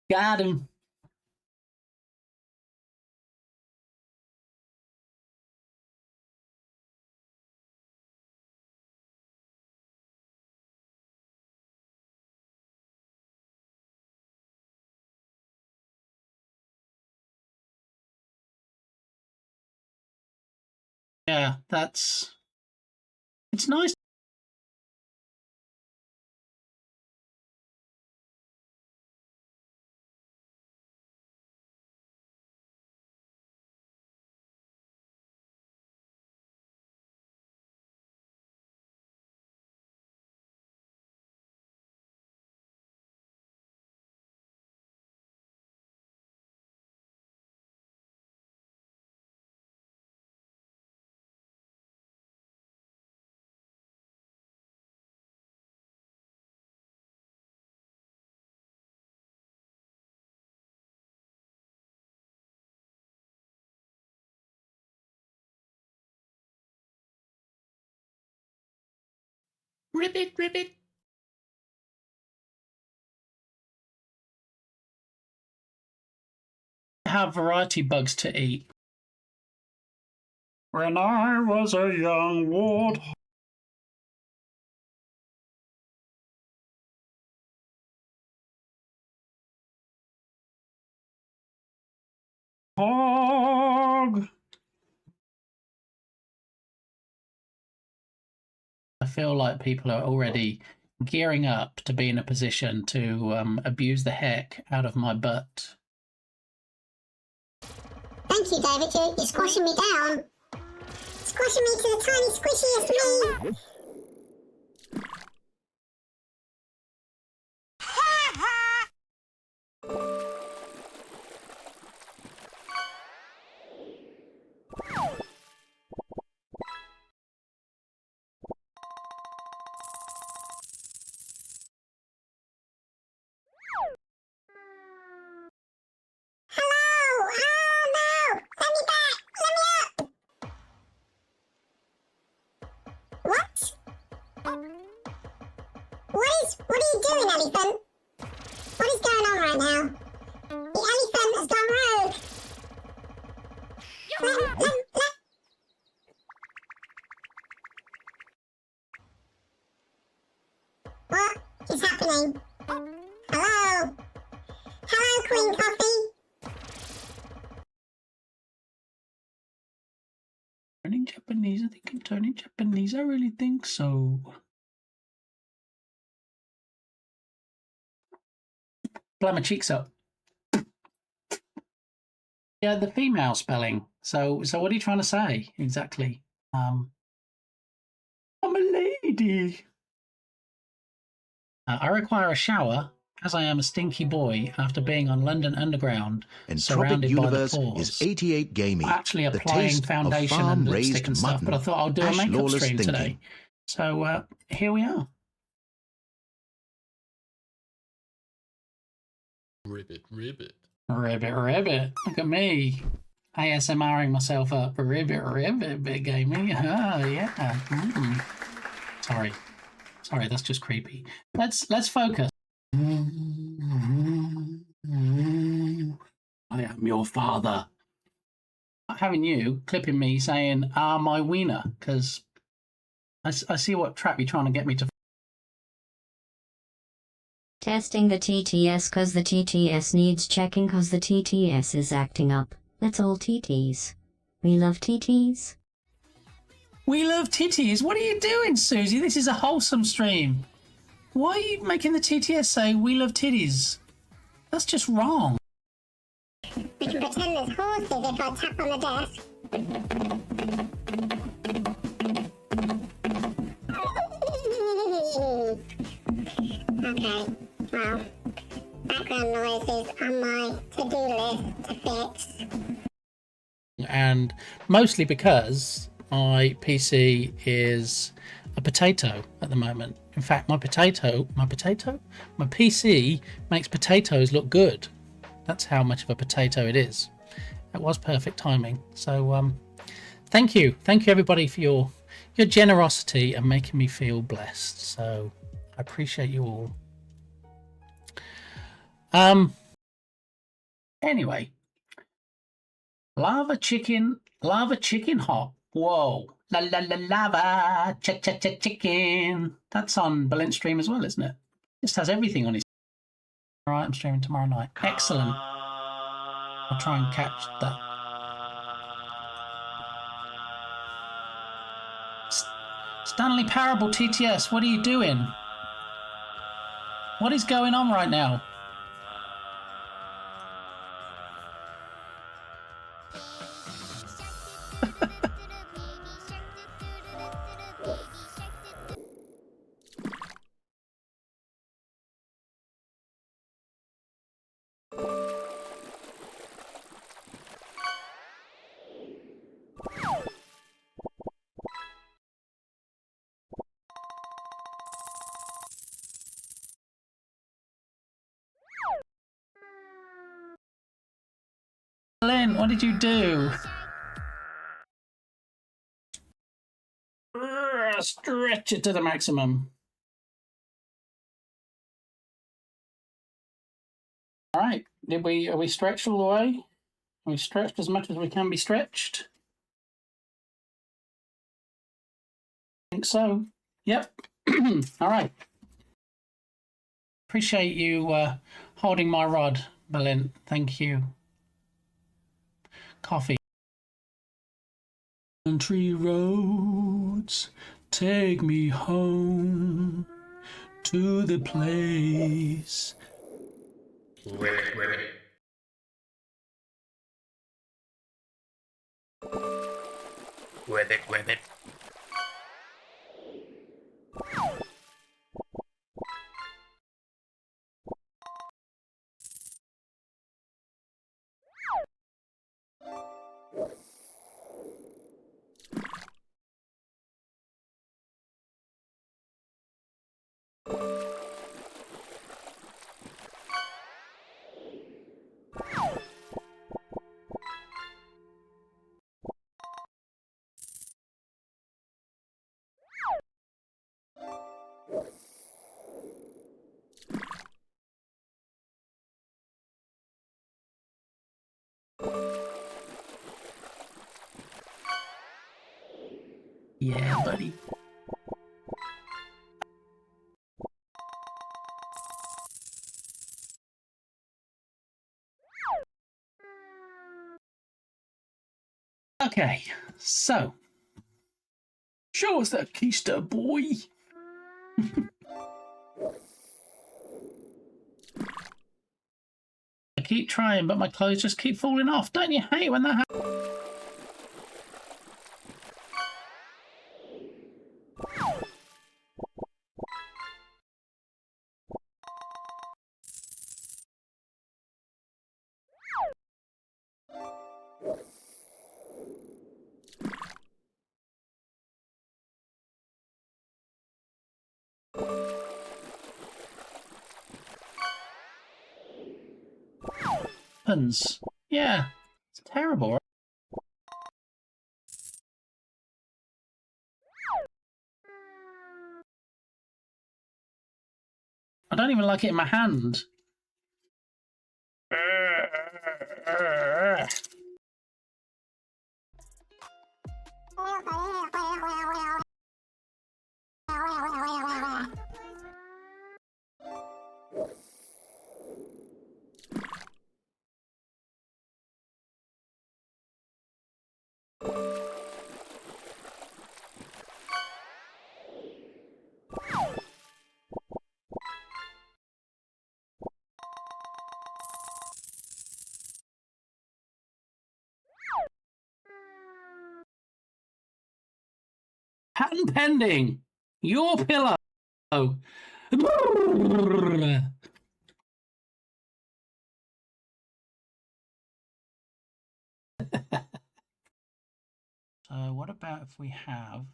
Got him. Yeah, it's nice. Ribbit, ribbit. Have variety bugs to eat. When I was a young ward. Hog. I feel like people are already gearing up to be in a position to abuse the heck out of my butt. Thank you, David. You're squashing me down. Squashing me to the tiny squishiest me. What are you doing, elephant? What is going on right now? The elephant has gone rogue. What? is happening? Hello? Hello, Queen Coffee? Turning Japanese, I think I'm turning Japanese. I really think so. Blow my cheeks up. Yeah, the female spelling. So what are you trying to say exactly? I'm a lady. I require a shower, as I am a stinky boy after being on London Underground, Entropic surrounded Universe by the pores. is 88 gaming. I'm actually The applying taste of foundation and lipstick farm-raised and stuff, but I mutton. thought I'll do a Ash makeup Lawless stream thinking. today. So here we are. Ribbit, ribbit. Ribbit, ribbit. Look at me. ASMRing myself up. Ribbit, ribbit, big gaming. Oh, yeah. Sorry, that's just creepy. Let's focus. I am your father. Having you clipping me saying, my wiener, because I see what trap you're trying to get me to. Testing the TTS cause the TTS needs checking cause the TTS is acting up. That's all TTs. We love TTs. We love titties. What are you doing, Susie? This is a wholesome stream. Why are you making the TTS say we love titties? That's just wrong. We can pretend there's horses if I tap on the desk. Okay, well, background noise is on my to-do list to fix. And mostly because my PC is a potato at the moment. In fact, my PC makes potatoes look good. That's how much of a potato it is. It was perfect timing. So thank you everybody for your generosity and making me feel blessed. So I appreciate you all. Anyway, lava chicken hot. Whoa, lava chicken. That's on Balint stream as well, isn't it? Just has everything on his. All right, I'm streaming tomorrow night. Excellent. I'll try and catch that. Stanley Parable TTS, what are you doing? What is going on right now? Lynn, what did you do? Stretch it to the maximum. All right. Are we stretched all the way? Are we stretched as much as we can be stretched? I think so. Yep. All right. Appreciate you holding my rod, Berlin. Thank you. Coffee. Country roads take me home to the place. Ribbit, ribbit. Ribbit, ribbit. Yeah, buddy. Okay, so show us that keister, boy. I keep trying, but my clothes just keep falling off. Don't you hate when that happens? Yeah, it's terrible. Right? I don't even like it in my hand. Patent pending. Your pillow. So what about if we have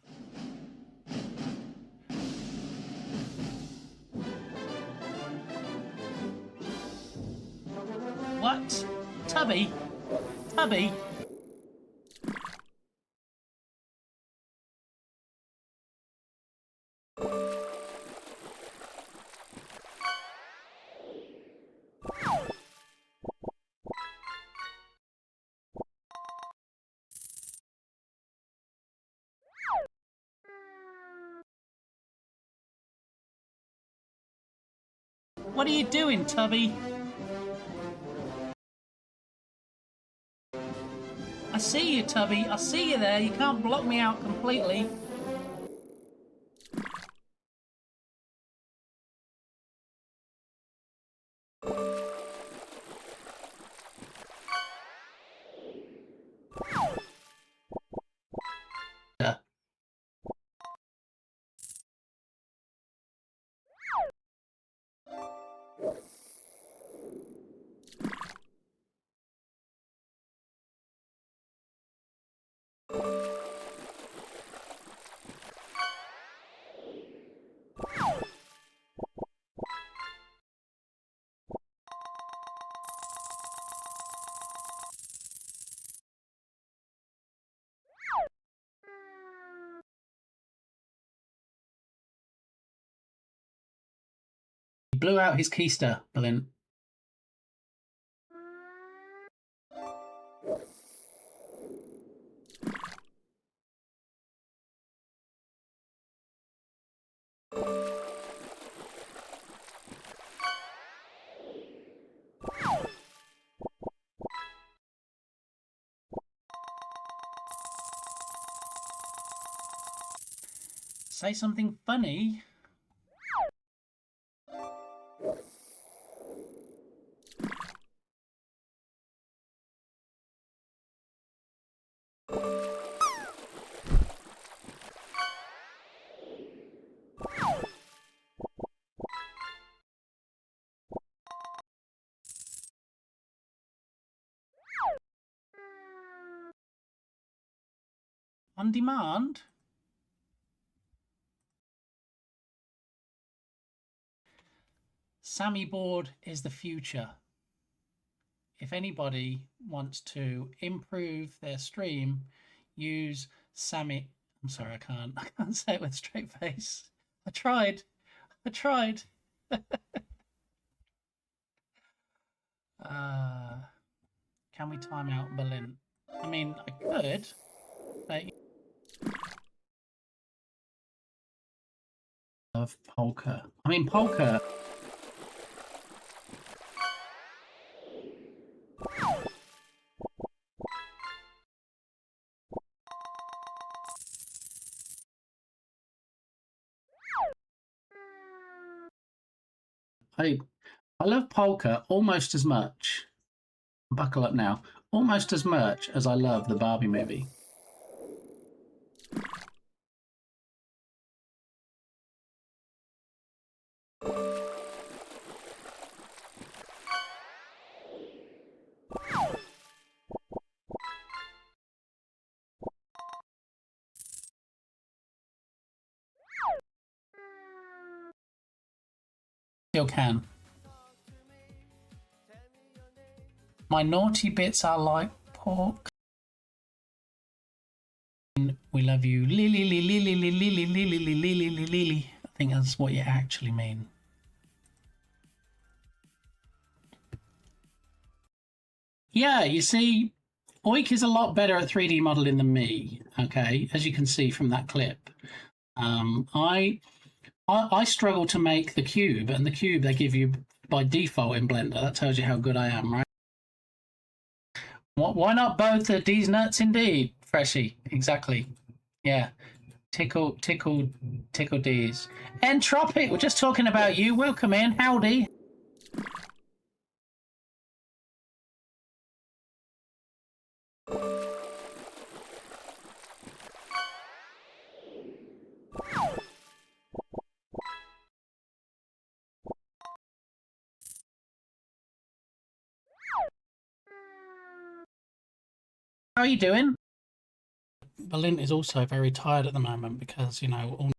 what? Tubby? Tubby? What are you doing, Tubby? I see you, Tubby. I see you there. You can't block me out completely. He blew out his keister, Berlin. Say something funny. On demand? Sammy board is the future. If anybody wants to improve their stream, use Sammy. I'm sorry, I can't say it with a straight face. I tried. Can we time out Berlin? I mean, I could. But... Of polka. I mean, polka. I love Polka almost as much. Buckle up now. Almost as much as I love the Barbie movie. Still can. My naughty bits are like pork. We love you, Lily, Lily, Lily, Lily, Lily, Lily, Lily, Lily. I think that's what you actually mean. Yeah, you see, Oik is a lot better at 3D modeling than me. Okay, as you can see from that clip. I struggle to make the cube, and the cube they give you by default in Blender. That tells you how good I am, right? Why not both D's nuts indeed, Freshie? Exactly. Yeah. Tickle D's. Entropic, we're just talking about you. Welcome in. Howdy. How are you doing? Berlin is also very tired at the moment because, you know, all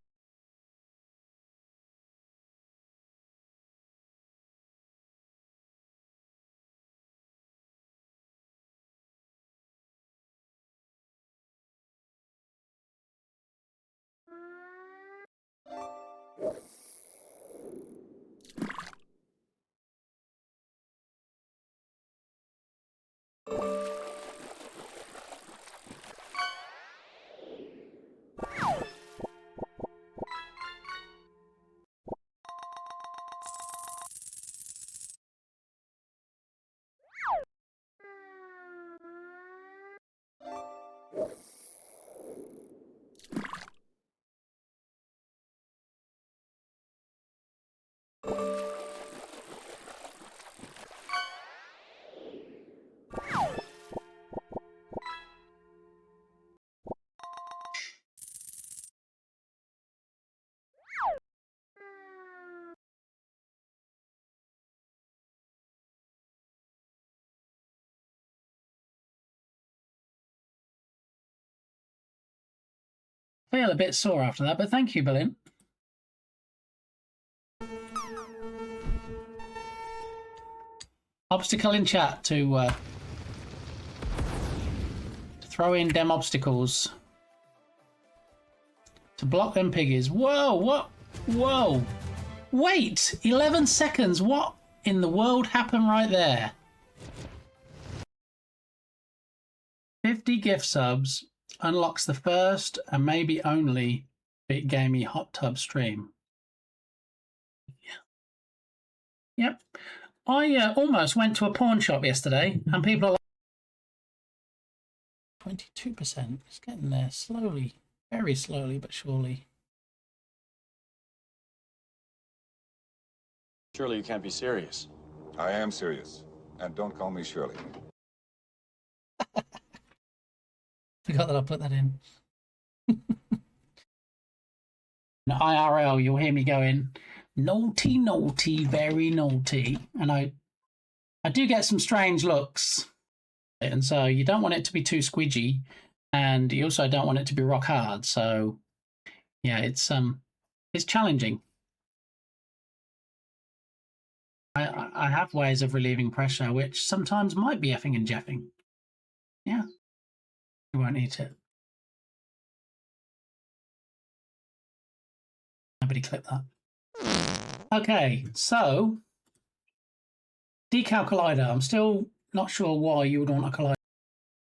feel a bit sore after that, but thank you, Berlin. Obstacle in chat to throw in them obstacles. To block them piggies. Whoa, what? Whoa. Wait, 11 seconds. What in the world happened right there? 50 gift subs unlocks the first and maybe only Big Gamey Hot Tub stream. Yeah. Yep. I almost went to a pawn shop yesterday and people are like 22%. It's getting there slowly, very slowly but surely. Surely you can't be serious. I am serious. And don't call me Shirley. Forgot that I put that in. In IRL, you'll hear me going, naughty, naughty, very naughty. And I do get some strange looks. And so you don't want it to be too squidgy. And you also don't want it to be rock hard. So yeah, it's challenging. I have ways of relieving pressure, which sometimes might be effing and jeffing. Yeah. You won't eat it. Nobody clip that. Okay, so decal collider. I'm still not sure why you would want a collider.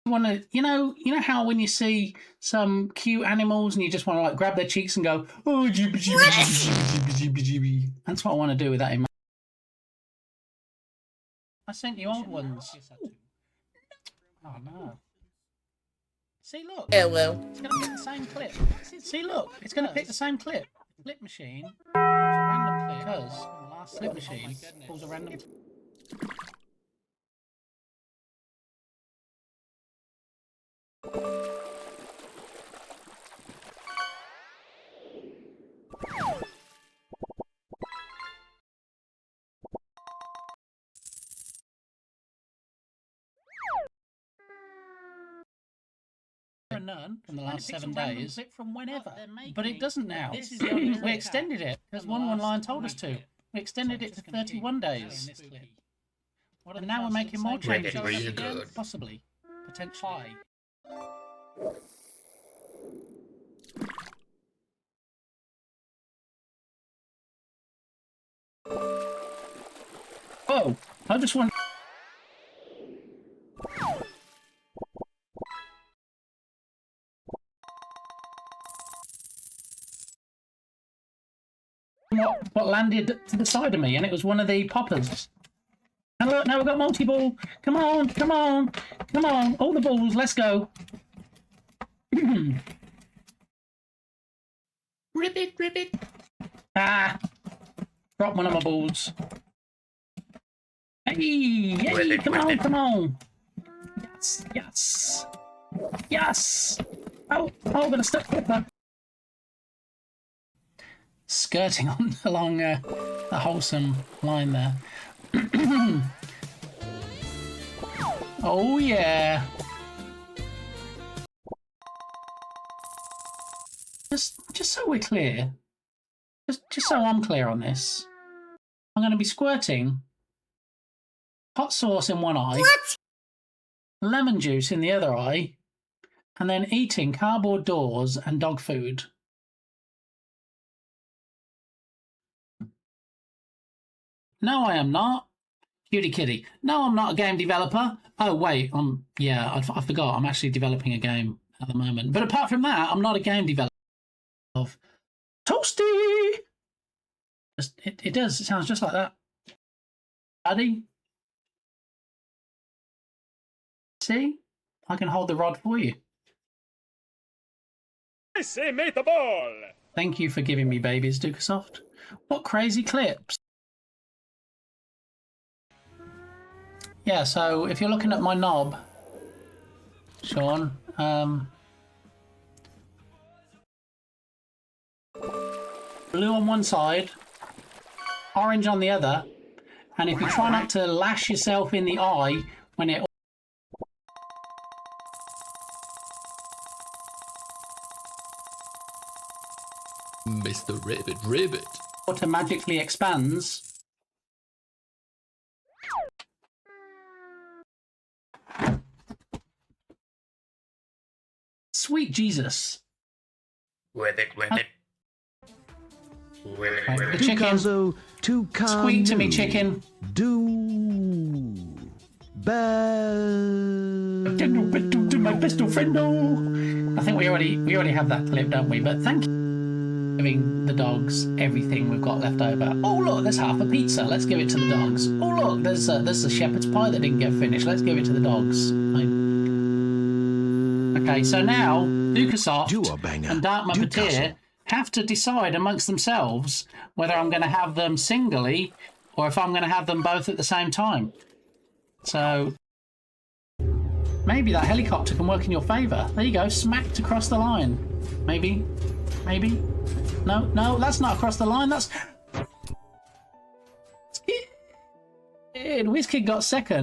You want to, you know how when you see some cute animals and you just want to like grab their cheeks and go, oh, jibby, jibby, jibby, jibby, jibby. That's what I want to do with that. I sent you old ones. Oh no. See, look. Hello. It's going to pick the same clip. See, look. It's going to pick the same clip. Clip machine. It's a random clip because slip machine pulls a random. None from the last 7 days, from whenever, but it doesn't now. We extended it because one line told us to. We extended it to 31 days. And now we're making more changes. Possibly, potentially. Oh, I just want. What landed to the side of me, and it was one of the poppers. And look, now we've got multi-ball. Come on, come on, come on. All the balls, let's go. Ribbit, ribbit. Ah, drop one of my balls. Hey, hey, come on, come on. Yes, yes, yes. Oh, I'm gonna step quicker. Skirting along a wholesome line there. Oh yeah. Just so we're clear, just so I'm clear on this, I'm going to be squirting hot sauce in one eye, lemon juice in the other eye, and then eating cardboard doors and dog food. No, I am not. Cutie kitty. No, I'm not a game developer. Oh, wait. Yeah, I forgot. I'm actually developing a game at the moment. But apart from that, I'm not a game developer. Of Toasty! It does. It sounds just like that. Buddy? See? I can hold the rod for you. Say, mate the ball! Thank you for giving me babies, Dukasoft. What crazy clips. Yeah, so if you're looking at my knob, Sean, blue on one side, orange on the other, and if you try not to lash yourself in the eye when it Mr. Ribbit automatically expands. Sweet Jesus. With it. The chicken. Squeak to me, chicken. My best friendo. I think we already have that clip, don't we? But thank you for giving the dogs everything we've got left over. Oh look, there's half a pizza. Let's give it to the dogs. Oh look, there's a shepherd's pie that didn't get finished. Let's give it to the dogs. Okay, so now Dukasoft and Dark Muppeteer have to decide amongst themselves whether I'm going to have them singly or if I'm going to have them both at the same time. So maybe that helicopter can work in your favour. There you go, smacked across the line. Maybe. No, that's not across the line. That's. WizKid got second.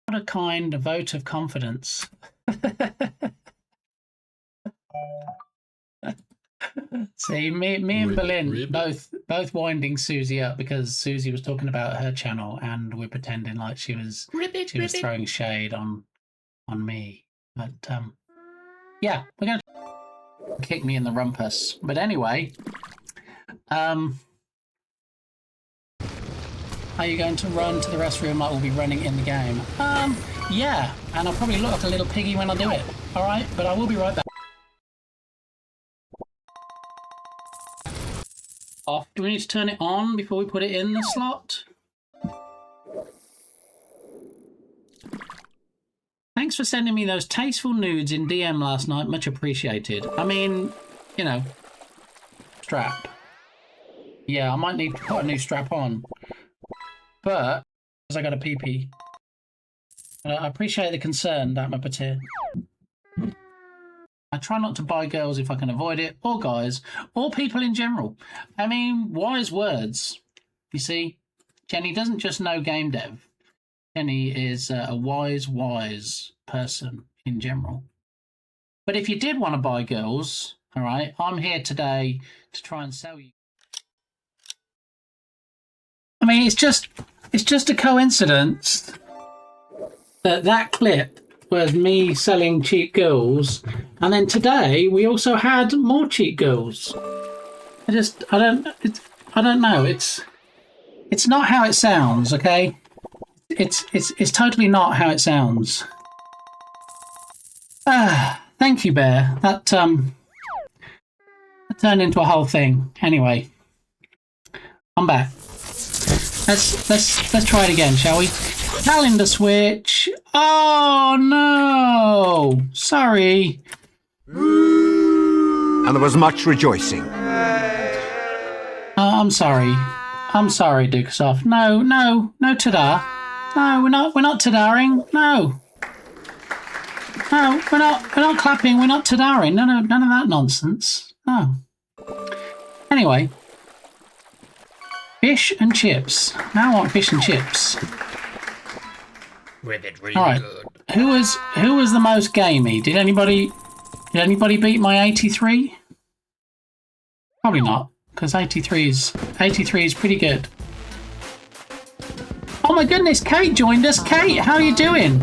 What a kind vote of confidence. See, me and Berlin both winding Susie up because Susie was talking about her channel and we're pretending like she was throwing shade on me. But yeah, we're gonna kick me in the rumpus. But anyway, are you going to run to the restroom like we'll be running in the game? Yeah, and I'll probably look like a little piggy when I do it. Alright, but I will be right back. Off. Do we need to turn it on before we put it in the slot? Thanks for sending me those tasteful nudes in DM last night. Much appreciated. I mean, you know, strap. Yeah, I might need to put a new strap on. But, because I got a PP. I appreciate the concern, Datma Patir. I try not to buy girls if I can avoid it, or guys, or people in general. I mean, wise words. You see, Jenny doesn't just know game dev. Jenny is a wise person in general. But if you did want to buy girls, all right, I'm here today to try and sell you. I mean, it's just a coincidence that that clip was me selling cheap girls, and then today we also had more cheap girls. I don't know. It's not how it sounds, okay? It's totally not how it sounds. Thank you, Bear. That turned into a whole thing. Anyway, I'm back. Let's try it again, shall we? Calendar switch. Oh no! Sorry. And there was much rejoicing. I'm sorry. I'm sorry, Dukesoft. No, ta-da. No, we're not ta-daring. No, we're not clapping. We're not ta-daring. None of that nonsense. No. Anyway, fish and chips. Now I want fish and chips. With it really All right. good. Who was the most gamey? Did anybody beat my 83? Probably not, because 83 is pretty good. Oh my goodness, Kate joined us. Kate, how are you doing?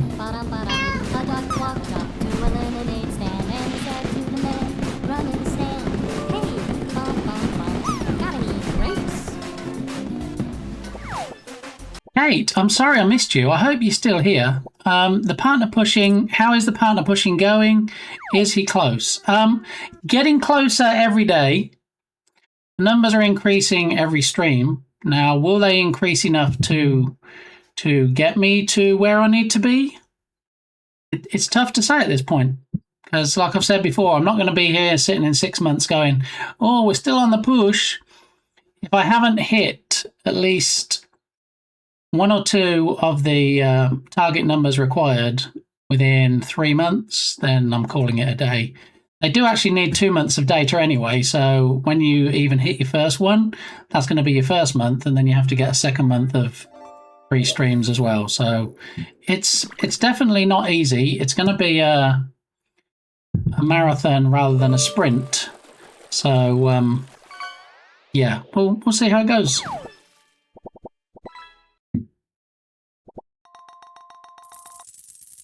Kate, I'm sorry I missed you. I hope you're still here. The partner pushing, how is the partner pushing going? Is he close? Getting closer every day. Numbers are increasing every stream. Now, will they increase enough to get me to where I need to be? It's tough to say at this point. Because like I've said before, I'm not going to be here sitting in 6 months going, oh, we're still on the push. If I haven't hit at least one or two of the target numbers required within 3 months, then I'm calling it a day. They do actually need 2 months of data anyway, so when you even hit your first one, that's going to be your first month, and then you have to get a second month of 3 streams as well. So it's definitely not easy. It's going to be a marathon rather than a sprint. So yeah, we'll see how it goes.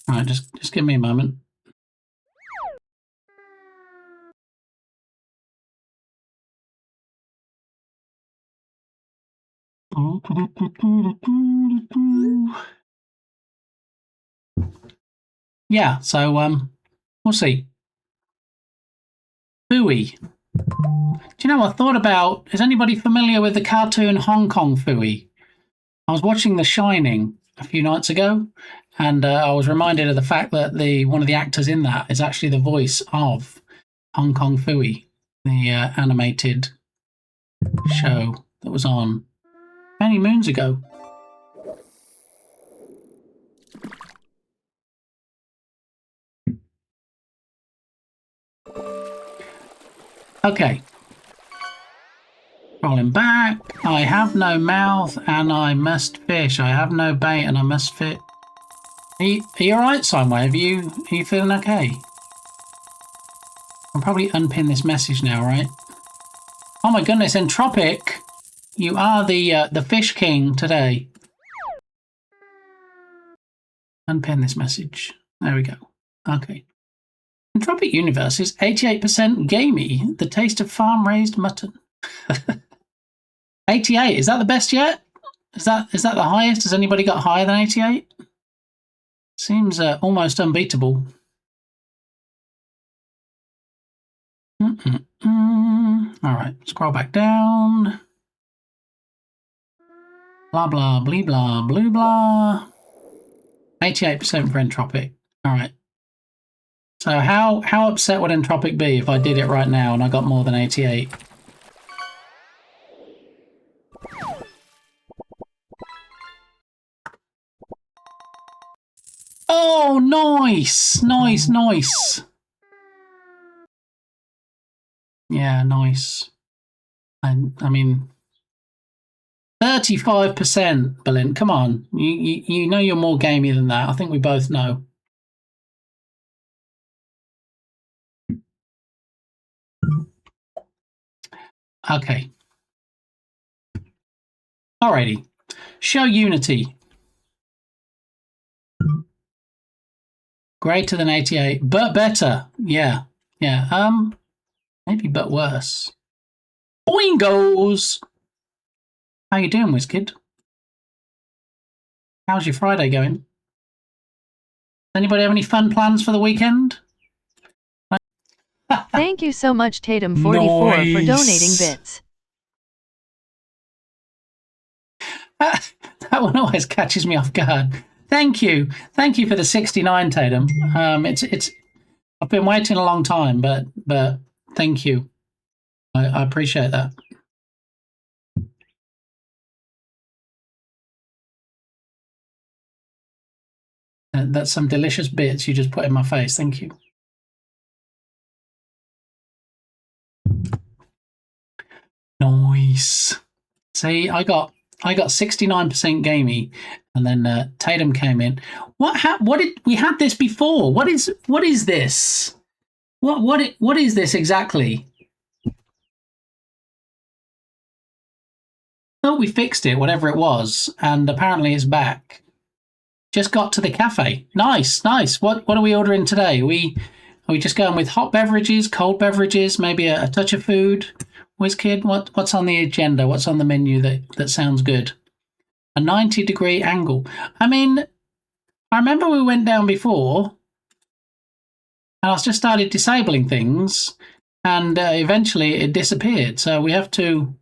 All right, just give me a moment. Yeah, so we'll see. Phooey. Do you know, I thought about, is anybody familiar with the cartoon Hong Kong Phooey? I was watching The Shining a few nights ago, and I was reminded of the fact that one of the actors in that is actually the voice of Hong Kong Phooey, the animated show that was on many moons ago. Okay. Rolling back. I have no mouth and I must fish. I have no bait and I must fit. Are you alright, Simewave? Are you feeling okay? I'll probably unpin this message now, right? Oh my goodness, Entropic! You are the fish king today. Unpin this message. There we go. Okay. Entropic Universe is 88% gamey. The taste of farm-raised mutton. 88. Is that the best yet? Is that the highest? Has anybody got higher than 88? Seems almost unbeatable. All right, scroll back down. Blah blah blee blah blue blah. 88% for Entropic. All right. So how upset would Entropic be if I did it right now and I got more than 88? Oh, nice. Nice. Yeah, nice. I mean, 35%, Berlin. Come on. You know you're more gamey than that. I think we both know. Okay. Alrighty. Show Unity. Greater than 88, but better. Yeah. Maybe but worse. Boingos! How you doing, WizKid? How's your Friday going? Anybody have any fun plans for the weekend? Thank you so much, Tatum44, for donating bits. That one always catches me off guard. Thank you for the 69, Tatum. It's I've been waiting a long time, but thank you. I appreciate that. That's some delicious bits you just put in my face. Thank you. Nice. See, I got 69% gamey, and then Tatum came in. What did we had this before? What is this? What is this exactly? I thought we fixed it, whatever it was, and apparently it's back. Just got to the cafe. Nice. What are we ordering today? Are we just going with hot beverages, cold beverages, maybe a touch of food? WizKid, what's on the agenda? What's on the menu that sounds good? A 90-degree angle. I mean, I remember we went down before, and I just started disabling things, and eventually it disappeared. So we have to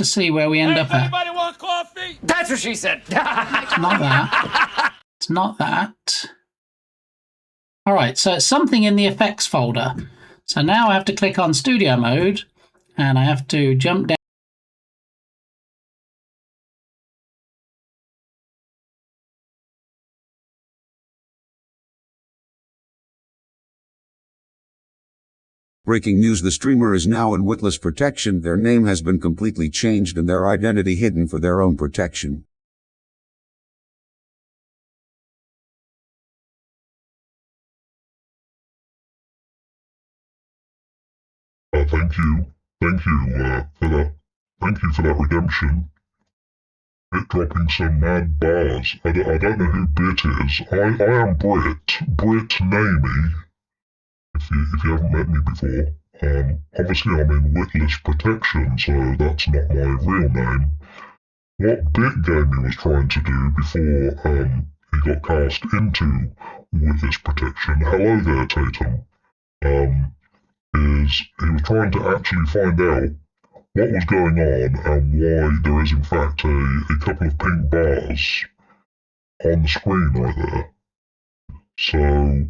see where we end up at. Anybody want coffee? That's what she said. It's not that. It's not that. All right, so it's something in the effects folder. So now I have to click on studio mode, and I have to jump down. Breaking news: the streamer is now in witless protection. Their name has been completely changed and their identity hidden for their own protection. Thank you for that redemption. Bit dropping some mad bars. I don't know who Bit is. I am Brit Namey. If you haven't met me before, obviously I'm in witless protection, so that's not my real name. What Bit Gamey was trying to do before he got cast into witless protection, hello there Tatum, is he was trying to actually find out what was going on and why there is in fact a couple of pink bars on the screen right there. So,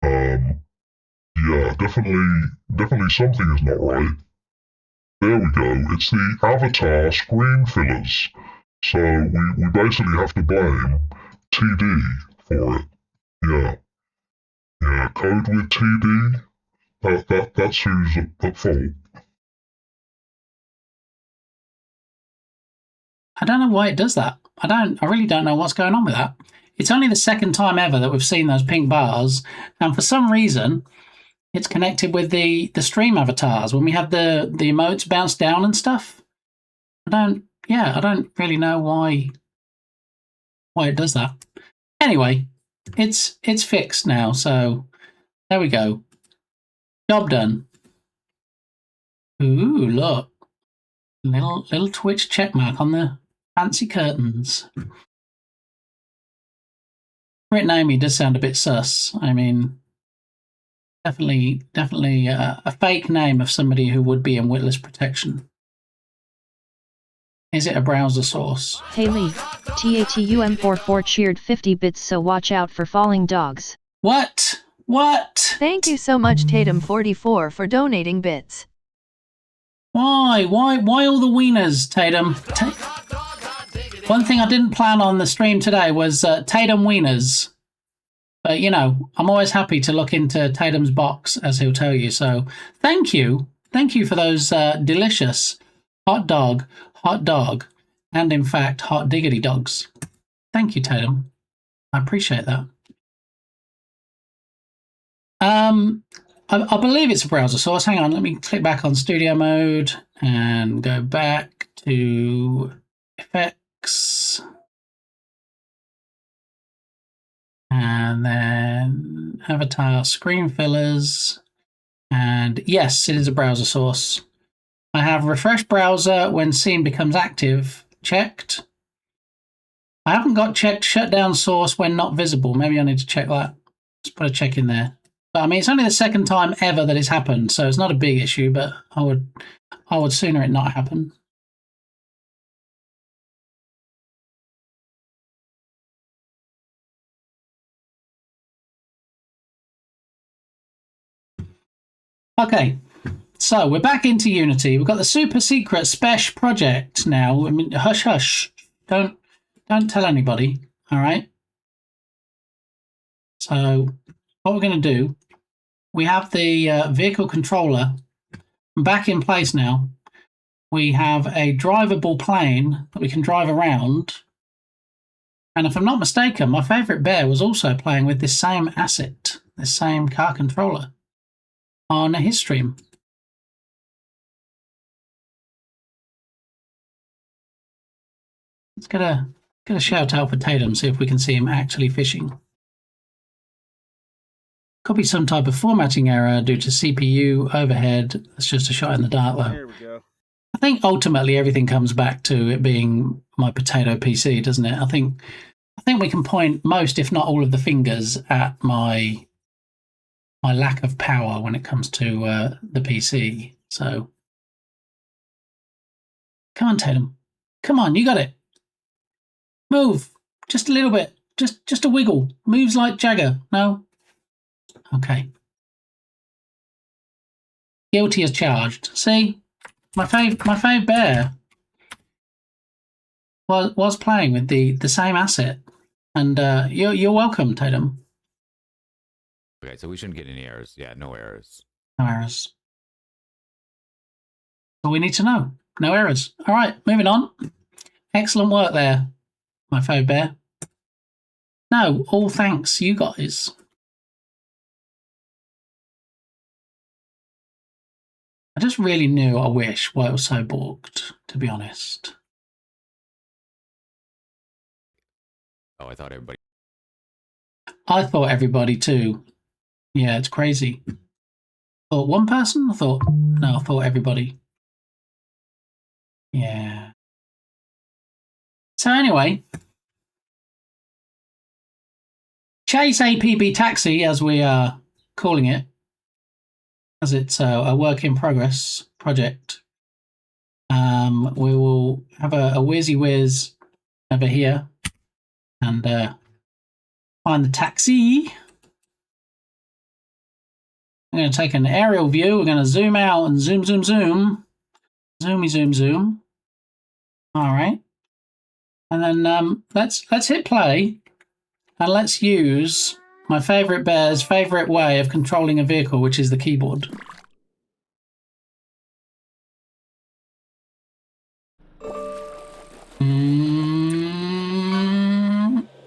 yeah, definitely something is not right. There we go, it's the avatar screen fillers. So we basically have to blame TD for it. Yeah, code with TD, that's who's at fault. I don't know why it does that. I really don't know what's going on with that. It's only the second time ever that we've seen those pink bars, and for some reason, it's connected with the stream avatars when we have the emotes bounce down and stuff. I don't really know why it does that. Anyway, it's fixed now, so there we go. Job done. Ooh, look. Little Twitch checkmark on the fancy curtains. Brit Namey does sound a bit sus. I mean, definitely a fake name of somebody who would be in witless protection. Is it a browser source? Hey Lee, TATUM44 cheered 50 bits, so watch out for falling dogs. What? Thank you so much, Tatum44, for donating bits. Why all the wieners, Tatum? One thing I didn't plan on the stream today was Tatum wieners. But, you know, I'm always happy to look into Tatum's box, as he'll tell you. So thank you. Thank you for those delicious hot dog, and in fact, hot diggity dogs. Thank you, Tatum. I appreciate that. I believe it's a browser source. Hang on, let me click back on studio mode and go back to effects. And then avatar screen fillers. And yes, it is a browser source. I have refresh browser when scene becomes active checked. I haven't got checked shutdown source when not visible. Maybe I need to check that. Let's put a check in there. But I mean, it's only the second time ever that it's happened, so it's not a big issue, but I would sooner it not happen. Okay, so we're back into Unity. We've got the super secret Spesh project now. I mean, hush, hush. Don't tell anybody, all right? So what we're going to do, we have the vehicle controller back in place now. We have a drivable plane that we can drive around. And if I'm not mistaken, my favorite bear was also playing with this same asset, this same car controller on his stream. Let's get a shout out for Tatum, see if we can see him actually fishing. Could be some type of formatting error due to CPU overhead. It's just a shot in the dark though. There we go. I think ultimately everything comes back to it being my potato PC, doesn't it? I think we can point most, if not all, of the fingers at my lack of power when it comes to the PC. So, come on, Tatum. Come on, you got it. Move. Just a little bit. Just a wiggle. Moves like Jagger. No? Okay. Guilty as charged. See? My fave bear was playing with the same asset. And you're welcome, Tatum. Okay, so we shouldn't get any errors. Yeah, no errors. No errors. All we need to know. No errors. All right, moving on. Excellent work there, my fave bear. No, all thanks you guys. I just really knew, I wish, why it was so balked, to be honest. Oh, I thought everybody... I thought everybody too. Yeah, it's crazy. Thought one person? I thought everybody. Yeah. So anyway, Chase APB Taxi, as we are calling it, as it's a work in progress project. We will have a whizzy whiz over here and find the taxi. I'm going to take an aerial view. We're going to zoom out and zoom, zoom, zoom. Zoomy, zoom, zoom. All right. And then let's hit play and let's use my favorite bear's favorite way of controlling a vehicle, which is the keyboard.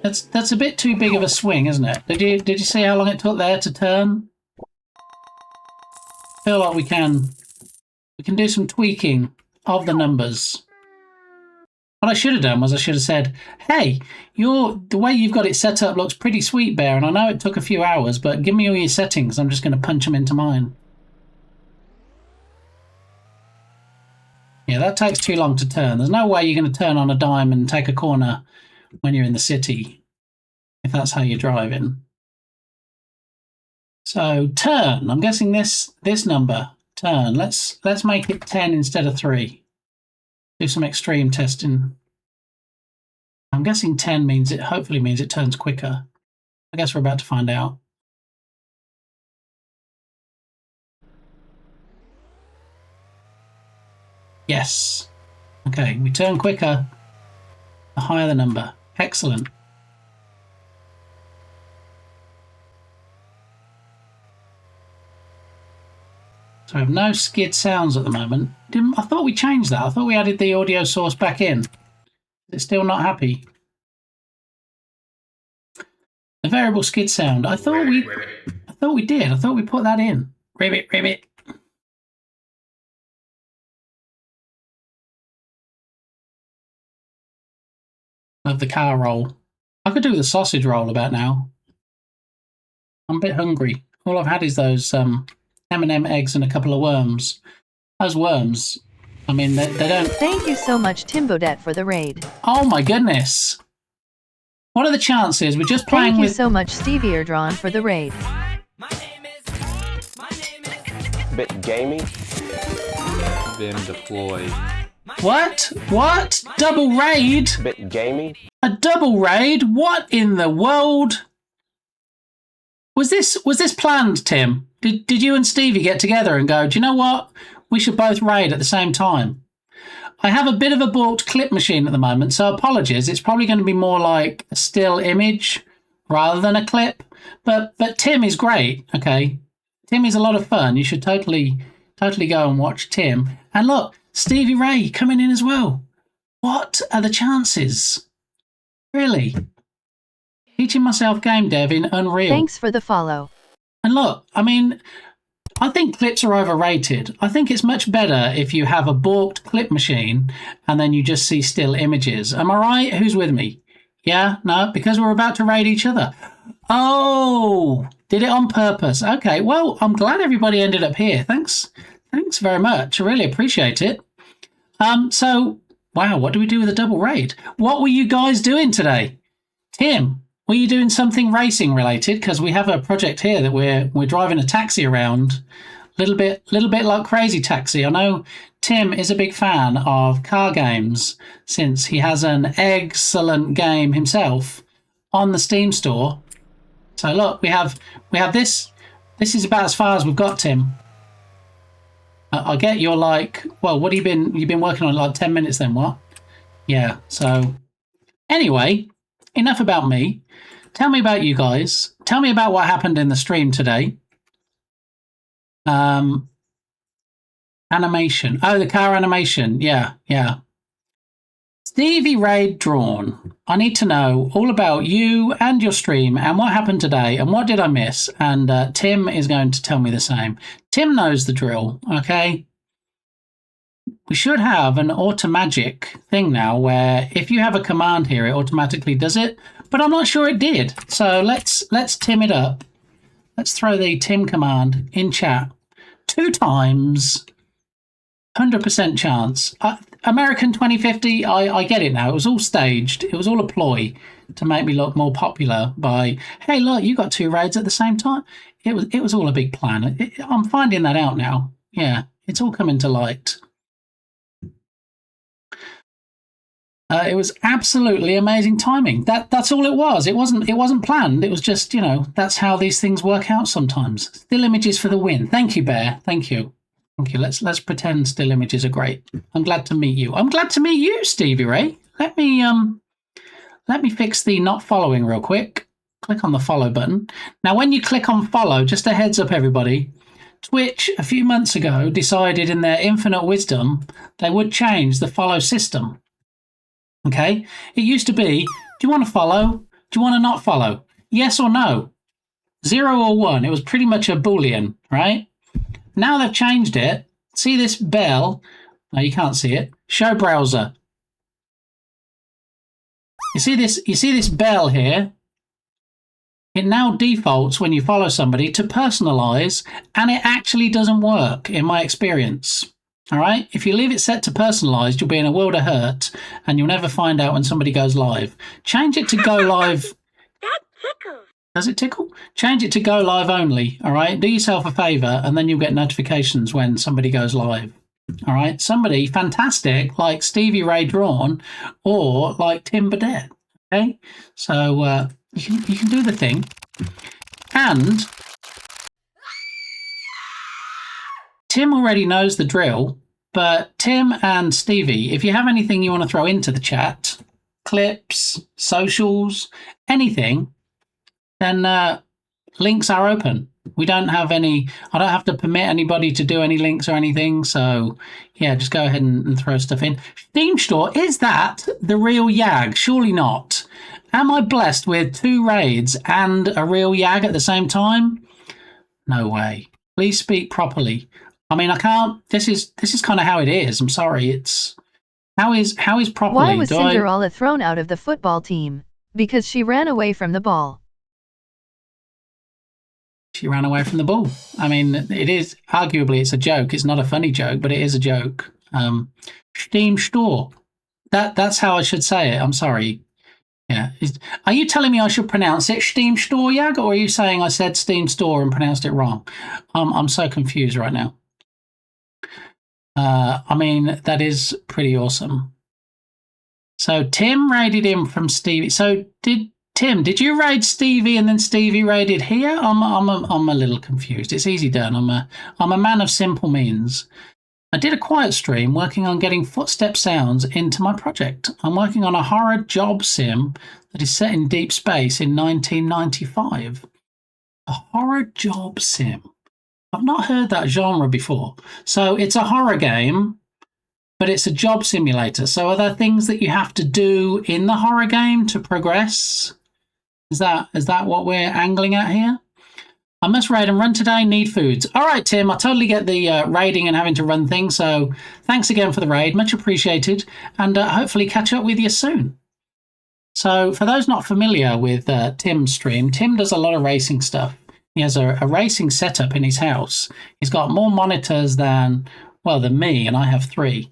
That's a bit too big of a swing, isn't it? Did you see how long it took there to turn? I feel like we can do some tweaking of the numbers. What I should have done was I should have said, hey, the way you've got it set up looks pretty sweet, Bear, and I know it took a few hours, but give me all your settings. I'm just going to punch them into mine. Yeah, that takes too long to turn. There's no way you're going to turn on a dime and take a corner when you're in the city, if that's how you're driving. So turn. I'm guessing this number, turn. Let's make it 10 instead of 3. Do some extreme testing. I'm guessing 10 means it hopefully means it turns quicker. I guess we're about to find out. Yes. Okay, we turn quicker. The higher the number. Excellent. So we have no skid sounds at the moment. I thought we changed that. I thought we added the audio source back in. It's still not happy. The variable skid sound. I thought we did. I thought we put that in. Ribbit, ribbit. Love the car roll. I could do the sausage roll about now. I'm a bit hungry. All I've had is those M&M eggs and a couple of worms. Those worms, I mean, they don't... Thank you so much, Timbodet, for the raid. Oh my goodness. What are the chances? We're just playing Thank you with... so much, Stevie Eardron, for the raid. Bit gamey. Vim deploy. What? What? Double raid? Bit gamey. A double raid? What in the world? Was this planned, Tim? Did you and Stevie get together and go, do you know what? We should both raid at the same time. I have a bit of a balked clip machine at the moment, so apologies. It's probably going to be more like a still image rather than a clip. But Tim is great, okay? Tim is a lot of fun. You should totally go and watch Tim. And look, Stevie Ray coming in as well. What are the chances? Really? Teaching myself game dev in Unreal. Thanks for the follow. And look, I mean, I think clips are overrated. I think it's much better if you have a balked clip machine and then you just see still images. Am I right? Who's with me? Yeah? No? Because we're about to raid each other. Oh, did it on purpose. Okay, well, I'm glad everybody ended up here. Thanks very much. I really appreciate it. So, wow, what do we do with a double raid? What were you guys doing today? Tim, were you doing something racing related? Because we have a project here that we're driving a taxi around, little bit like Crazy Taxi. I know Tim is a big fan of car games since he has an excellent game himself on the Steam store. So look, we have this. This is about as far as we've got, Tim. I get you're like, well, what have you've been working on like 10 minutes then, what? Yeah, so anyway, enough about me. Tell me about you guys. Tell me about what happened in the stream today. Animation. Oh, the car animation. Yeah. Stevie Raid Drawn. I need to know all about you and your stream and what happened today and what did I miss. And Tim is going to tell me the same. Tim knows the drill, okay? We should have an automagic thing now where if you have a command here, it automatically does it. But I'm not sure it did. So let's Tim it up. Let's throw the Tim command in chat. 2 times. 100% chance. American 2050, I get it now. It was all staged. It was all a ploy to make me look more popular by, hey, look, you got 2 raids at the same time. It was all a big plan. I'm finding that out now. Yeah, it's all coming to light. It was absolutely amazing timing. That's all it was. It wasn't planned. It was just, that's how these things work out sometimes. Still images for the win. Thank you, Bear. Thank you. Let's pretend still images are great. I'm glad to meet you. I'm glad to meet you, Stevie Ray. Let me fix the not following real quick. Click on the follow button. Now, when you click on follow, just a heads up, everybody. Twitch a few months ago decided in their infinite wisdom they would change the follow system. Okay? It used to be, do you want to follow? Do you want to not follow? Yes or no? 0 or 1. It was pretty much a Boolean, right? Now they've changed it. See this bell? No, you can't see it. Show browser. You see this bell here? It now defaults when you follow somebody to personalize, and it actually doesn't work in my experience. All right? If you leave it set to personalized, you'll be in a world of hurt, and you'll never find out when somebody goes live. Change it to go live. That tickles. Does it tickle? Change it to go live only, all right? Do yourself a favor, and then you'll get notifications when somebody goes live, all right? Somebody fantastic like Stevie Ray Drawn or like Tim Burdett, okay? So you can do the thing. And Tim already knows the drill, but Tim and Stevie, if you have anything you want to throw into the chat, clips, socials, anything, then links are open. We don't have any, I don't have to permit anybody to do any links or anything. So yeah, just go ahead and throw stuff in. Steam Store, is that the real Yag? Surely not. Am I blessed with 2 raids and a real Yag at the same time? No way. Please speak properly. I mean, I can't, this is kind of how it is. I'm sorry. It's, how is properly? Why was Cinderella thrown out of the football team? Because she ran away from the ball. She ran away from the ball. I mean, it is arguably it's a joke. It's not a funny joke, but it is a joke. Steam Store. That's how I should say it. I'm sorry. Yeah. Are you telling me I should pronounce it Steam Store, Yag, or are you saying I said Steam Store and pronounced it wrong? I'm so confused right now. I mean, that is pretty awesome. So Tim raided him from Stevie. So Tim, did you raid Stevie and then Stevie raided here? I'm a little confused. It's easy done. I'm a man of simple means. I did a quiet stream working on getting footstep sounds into my project. I'm working on a horror job sim that is set in deep space in 1995. A horror job sim. I've not heard that genre before. So it's a horror game, but it's a job simulator. So are there things that you have to do in the horror game to progress? Is that what we're angling at here? I must raid and run today, need foods. All right, Tim, I totally get the raiding and having to run things. So thanks again for the raid. Much appreciated. And hopefully catch up with you soon. So for those not familiar with Tim's stream, Tim does a lot of racing stuff. He has a racing setup in his house. He's got more monitors than me, and I have 3.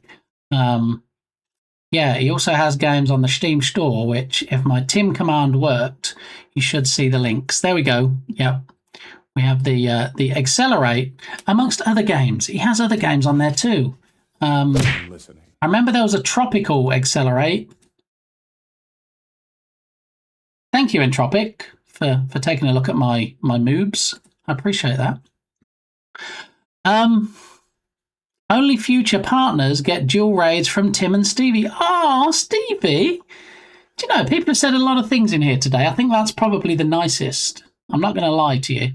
Yeah, he also has games on the Steam Store, which if my Tim command worked, you should see the links. There we go. Yep. We have the Accelerate, amongst other games. He has other games on there too. I remember there was a Tropical Accelerate. Thank you, Entropic, for taking a look at my moobs. I appreciate that. Only future partners get dual raids from Tim and Stevie. Oh, Stevie! Do you know, people have said a lot of things in here today. I think that's probably the nicest. I'm not going to lie to you.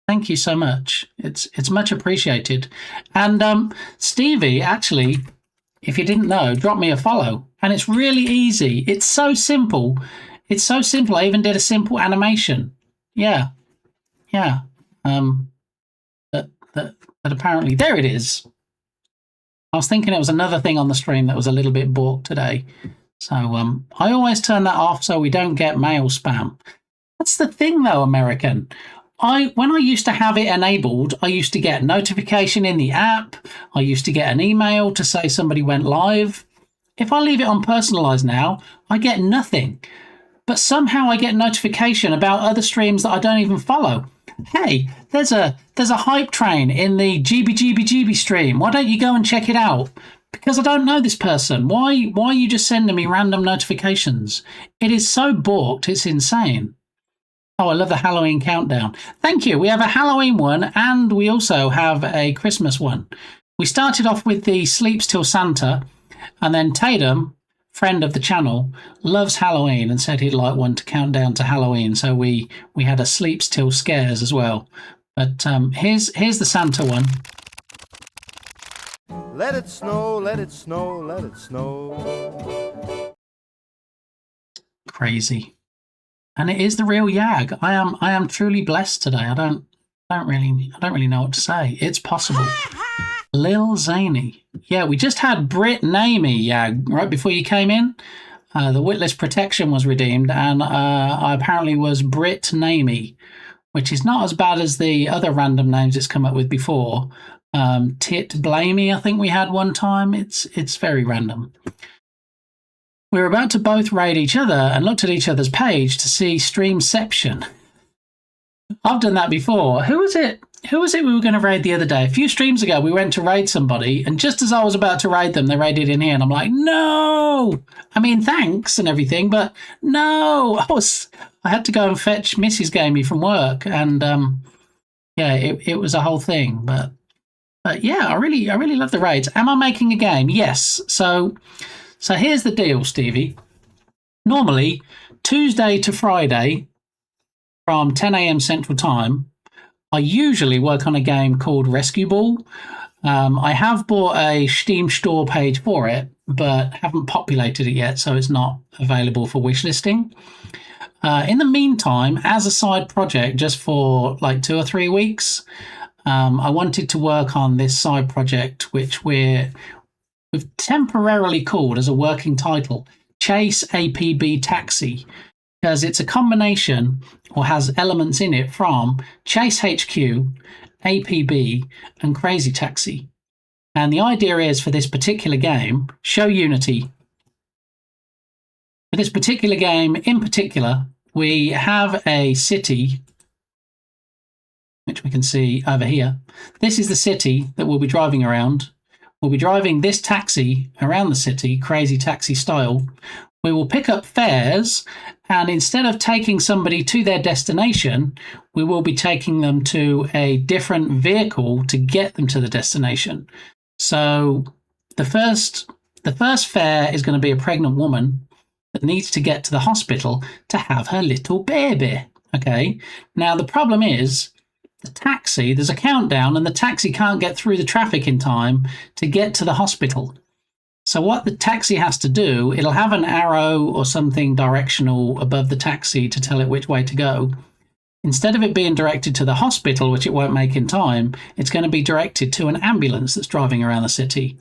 Thank you so much. It's much appreciated. And Stevie, actually, if you didn't know, dropped me a follow. And it's really easy. It's so simple. It's so simple. I even did a simple animation. Yeah. Yeah. That apparently... There it is. I was thinking it was another thing on the stream that was a little bit balked today. So I always turn that off so we don't get mail spam. That's the thing though, American. When I used to have it enabled, I used to get notification in the app. I used to get an email to say somebody went live. If I leave it on personalized now, I get nothing. But somehow I get notification about other streams that I don't even follow. Hey, there's a hype train in the GB stream. Why don't you go and check it out? Because I don't know this person. Why are you just sending me random notifications? It is so balked, it's insane. Oh, I love the Halloween countdown. Thank you. We have a Halloween one and we also have a Christmas one. We started off with the Sleeps Till Santa, and then Tatum, friend of the channel, loves Halloween and said he'd like one to count down to Halloween. So we had a Sleeps Till Scares as well. But here's the Santa one. Let it snow, let it snow, let it snow. Crazy. And it is the real Yag. I am truly blessed today. I don't really know what to say. It's possible. Lil Zany. Yeah, we just had Brit Namey, Yag, right before you came in. The Witless Protection was redeemed, and I apparently was Brit Namey, which is not as bad as the other random names it's come up with before. Tit Blamey, I think we had one time. It's very random. We were about to both raid each other and looked at each other's page to see Streamception. I've done that before. Who was it we were going to raid the other day? A few streams ago, we went to raid somebody, and just as I was about to raid them, they raided in here, and I'm like, no! I mean, thanks and everything, but no! I had to go and fetch Mrs. Gamey from work, and yeah, it was a whole thing, but yeah, I really love the raids. Am I making a game? Yes. So here's the deal, Stevie. Normally, Tuesday to Friday from 10 a.m. Central Time, I usually work on a game called Rescue Ball. I have bought a Steam store page for it, but haven't populated it yet, so it's not available for wishlisting. In the meantime, as a side project, just for like 2 or 3 weeks, I wanted to work on this side project, which we've temporarily called as a working title, Chase APB Taxi, because it's a combination or has elements in it from Chase HQ, APB, and Crazy Taxi. And the idea is for this particular game, show Unity. For this particular game in particular, we have a city, which we can see over here. This is the city that we'll be driving around. We'll be driving this taxi around the city, Crazy Taxi style. We will pick up fares, and instead of taking somebody to their destination, we will be taking them to a different vehicle to get them to the destination. So the first fare is going to be a pregnant woman that needs to get to the hospital to have her little baby. Okay. Now the problem is the taxi, there's a countdown and the taxi can't get through the traffic in time to get to the hospital. So what the taxi has to do, it'll have an arrow or something directional above the taxi to tell it which way to go. Instead of it being directed to the hospital, which it won't make in time, it's going to be directed to an ambulance that's driving around the city.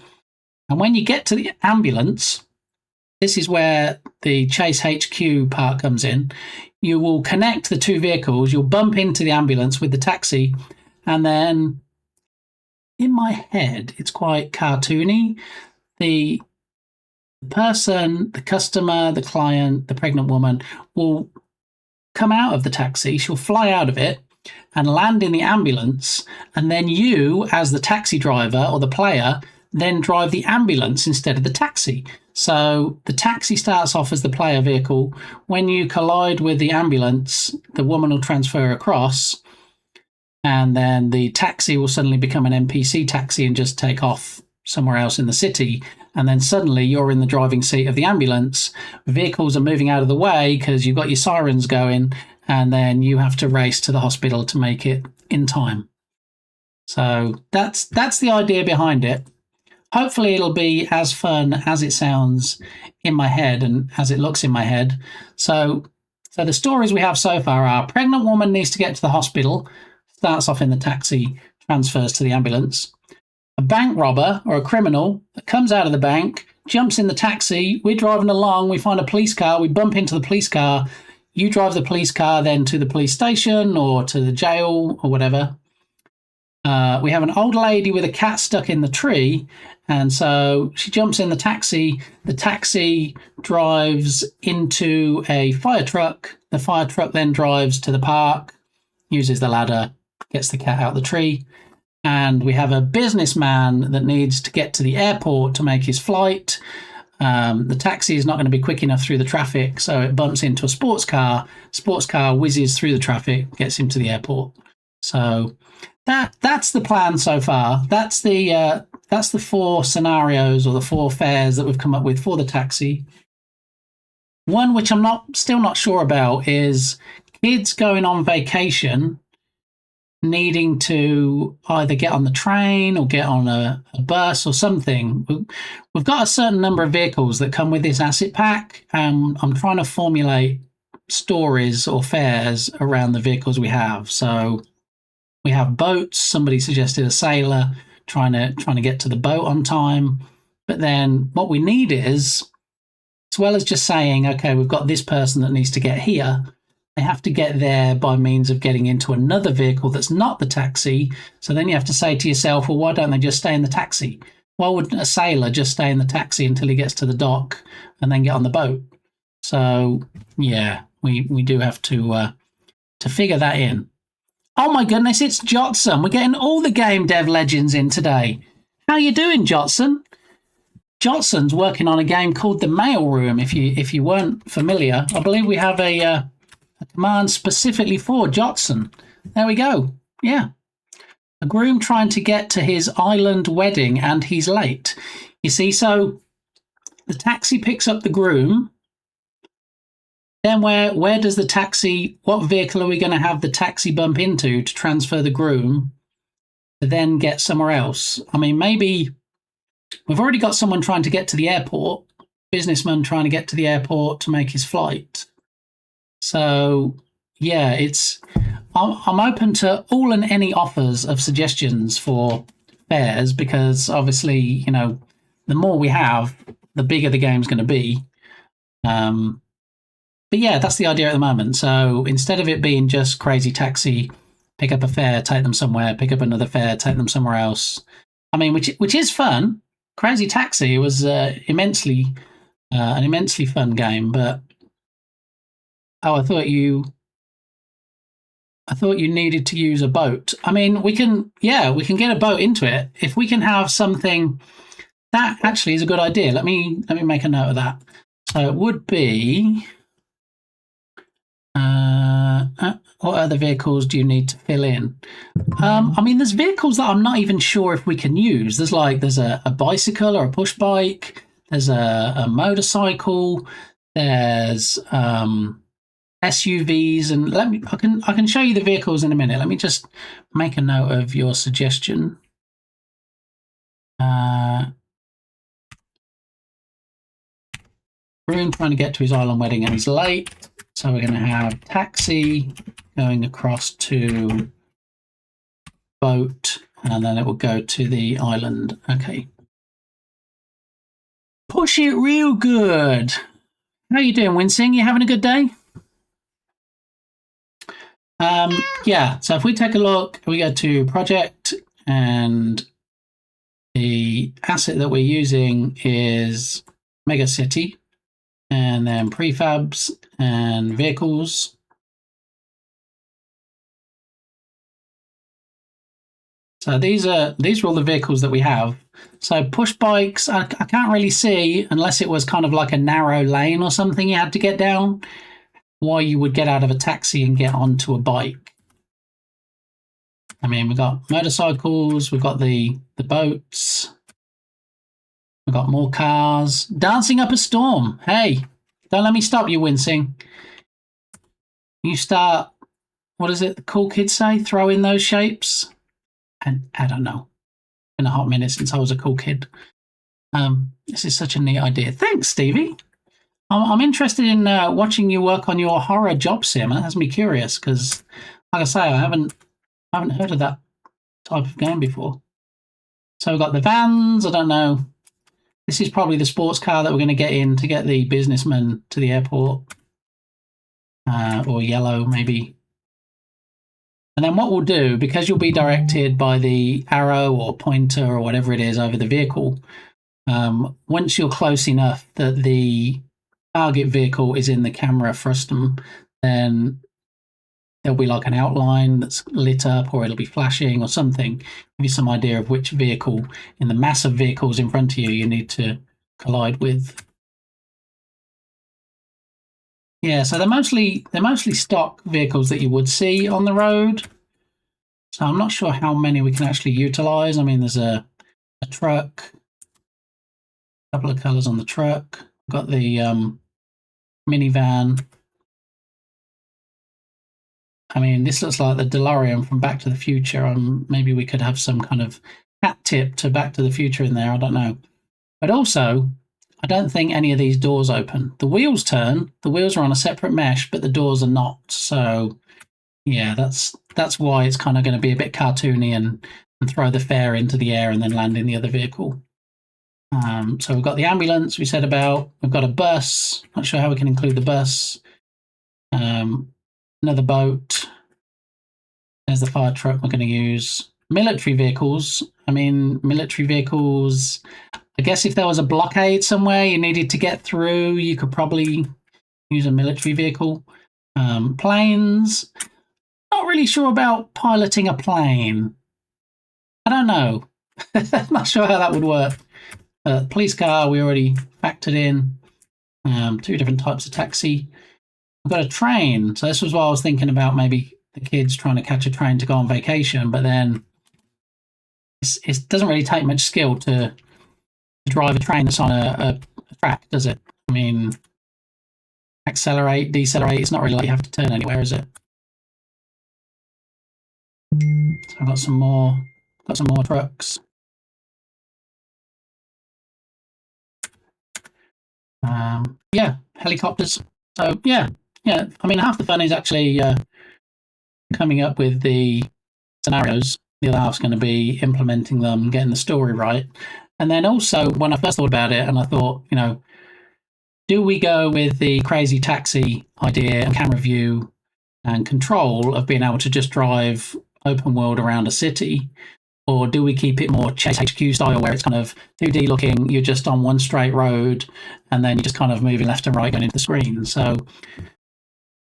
And when you get to the ambulance, this is where the Chase HQ part comes in. You will connect the two vehicles, you'll bump into the ambulance with the taxi, and then in my head, it's quite cartoony. The person, the customer, the client, the pregnant woman will come out of the taxi, she'll fly out of it and land in the ambulance, and then you, as the taxi driver or the player, then drive the ambulance instead of the taxi. So the taxi starts off as the player vehicle. When you collide with the ambulance, the woman will transfer across, and then the taxi will suddenly become an NPC taxi and just take off somewhere else in the city. And then suddenly you're in the driving seat of the ambulance. Vehicles are moving out of the way because you've got your sirens going, and then you have to race to the hospital to make it in time. So that's the idea behind it. Hopefully it'll be as fun as it sounds in my head and as it looks in my head. So the stories we have so far are pregnant woman needs to get to the hospital, starts off in the taxi, transfers to the ambulance. A bank robber or a criminal that comes out of the bank, jumps in the taxi, we're driving along, we find a police car, we bump into the police car, you drive the police car then to the police station or to the jail or whatever. We have an old lady with a cat stuck in the tree, and so she jumps in the taxi drives into a fire truck, the fire truck then drives to the park, uses the ladder, gets the cat out of the tree. And we have a businessman that needs to get to the airport to make his flight. The taxi is not going to be quick enough through the traffic, so it bumps into a sports car. Sports car whizzes through the traffic, gets him to the airport. So that's the plan so far. That's the 4 scenarios or the 4 fares that we've come up with for the taxi. One which I'm still not sure about is kids going on vacation, needing to either get on the train or get on a bus or something. We've got a certain number of vehicles that come with this asset pack, and I'm trying to formulate stories or fares around the vehicles we have. So we have boats. Somebody suggested a sailor trying to get to the boat on time. But then what we need is, as well as just saying, okay, we've got this person that needs to get here, they have to get there by means of getting into another vehicle that's not the taxi. So then you have to say to yourself, well, why don't they just stay in the taxi? Why wouldn't a sailor just stay in the taxi until he gets to the dock and then get on the boat? So, yeah, we do have to figure that in. Oh my goodness, it's Jotson. We're getting all the game dev legends in today. How you doing, Jotson? Jotson's working on a game called The Mailroom. If you weren't familiar, I believe we have a command specifically for Jotson. There we go. Yeah. A groom trying to get to his island wedding and he's late. You see, so the taxi picks up the groom then where does the taxi, what vehicle are we going to have the taxi bump into to transfer the groom to then get somewhere else? I mean, maybe we've already got someone trying to get to the airport, businessman trying to get to the airport to make his flight. So, yeah, I'm open to all and any offers of suggestions for fares because obviously, you know, the more we have, the bigger the game's going to be. But yeah, that's the idea at the moment. So instead of it being just crazy taxi, pick up a fare, take them somewhere, pick up another fare, take them somewhere else. I mean, which is fun. Crazy Taxi was an immensely fun game, but I thought you needed to use a boat. I mean, we can get a boat into it if we can have something. That actually is a good idea. Let me make a note of that. So it would be. What other vehicles do you need to fill in? I mean, there's vehicles that I'm not even sure if we can use. There's a bicycle or a push bike. There's a motorcycle. There's SUVs, and I can show you the vehicles in a minute. Let me just make a note of your suggestion. Groom trying to get to his island wedding and he's late. So we're going to have taxi going across to boat, and then it will go to the island. Okay. Push it real good. How you doing, Wincing? You having a good day? Yeah, so if we take a look, we go to project, and the asset that we're using is Mega City, and then prefabs and vehicles. So these are all the vehicles that we have. So push bikes, I can't really see, unless it was kind of like a narrow lane or something you had to get down, why you would get out of a taxi and get onto a bike. I mean, we've got motorcycles, we've got the boats, we've got more cars. Dancing Up a Storm. Hey, don't let me stop you, Wincing. You start, what does it, the cool kids say? Throw in those shapes. And I don't know. Been a hot minute since I was a cool kid. This is such a neat idea. Thanks, Stevie. I'm interested in watching you work on your horror job sim. That has me curious because, like I say, I haven't heard of that type of game before. So we've got the vans. I don't know. This is probably the sports car that we're going to get in to get the businessman to the airport. Or yellow, maybe. And then what we'll do, because you'll be directed by the arrow or pointer or whatever it is over the vehicle, once you're close enough that the target vehicle is in the camera frustum, then there'll be like an outline that's lit up, or it'll be flashing or something. Give you some idea of which vehicle in the mass of vehicles in front of you need to collide with. Yeah, so they're mostly stock vehicles that you would see on the road. So I'm not sure how many we can actually utilize. I mean, there's a truck, a couple of colors on the truck. We've got the minivan. I mean, this looks like the DeLorean from Back to the Future. Maybe we could have some kind of hat tip to Back to the Future in there. I don't know. But also, I don't think any of these doors open. The wheels turn. The wheels are on a separate mesh, but the doors are not. So, yeah, that's why it's kind of going to be a bit cartoony and throw the fare into the air and then land in the other vehicle. So we've got the ambulance we said about. We've got a bus. Not sure how we can include the bus. Another boat. There's the fire truck we're going to use. Military vehicles. I mean, military vehicles. I guess if there was a blockade somewhere you needed to get through, you could probably use a military vehicle. Planes. Not really sure about piloting a plane. I don't know. Not sure how that would work. Police car, we already factored in. 2 different types of taxi. We've got a train. So this was what I was thinking about, maybe the kids trying to catch a train to go on vacation, but then it doesn't really take much skill to drive a train that's on a track, does it? I mean, accelerate, decelerate. It's not really like you have to turn anywhere, is it? So I've got some more trucks. Yeah, helicopters. So yeah. I mean, half the fun is actually coming up with the scenarios. The other half's going to be implementing them, getting the story right. And then also, when I first thought about it, and I thought, you know, do we go with the crazy taxi idea and camera view and control of being able to just drive open world around a city? Or do we keep it more Chase HQ style where it's kind of 2D looking, you're just on one straight road and then you're just kind of moving left and right going into the screen? So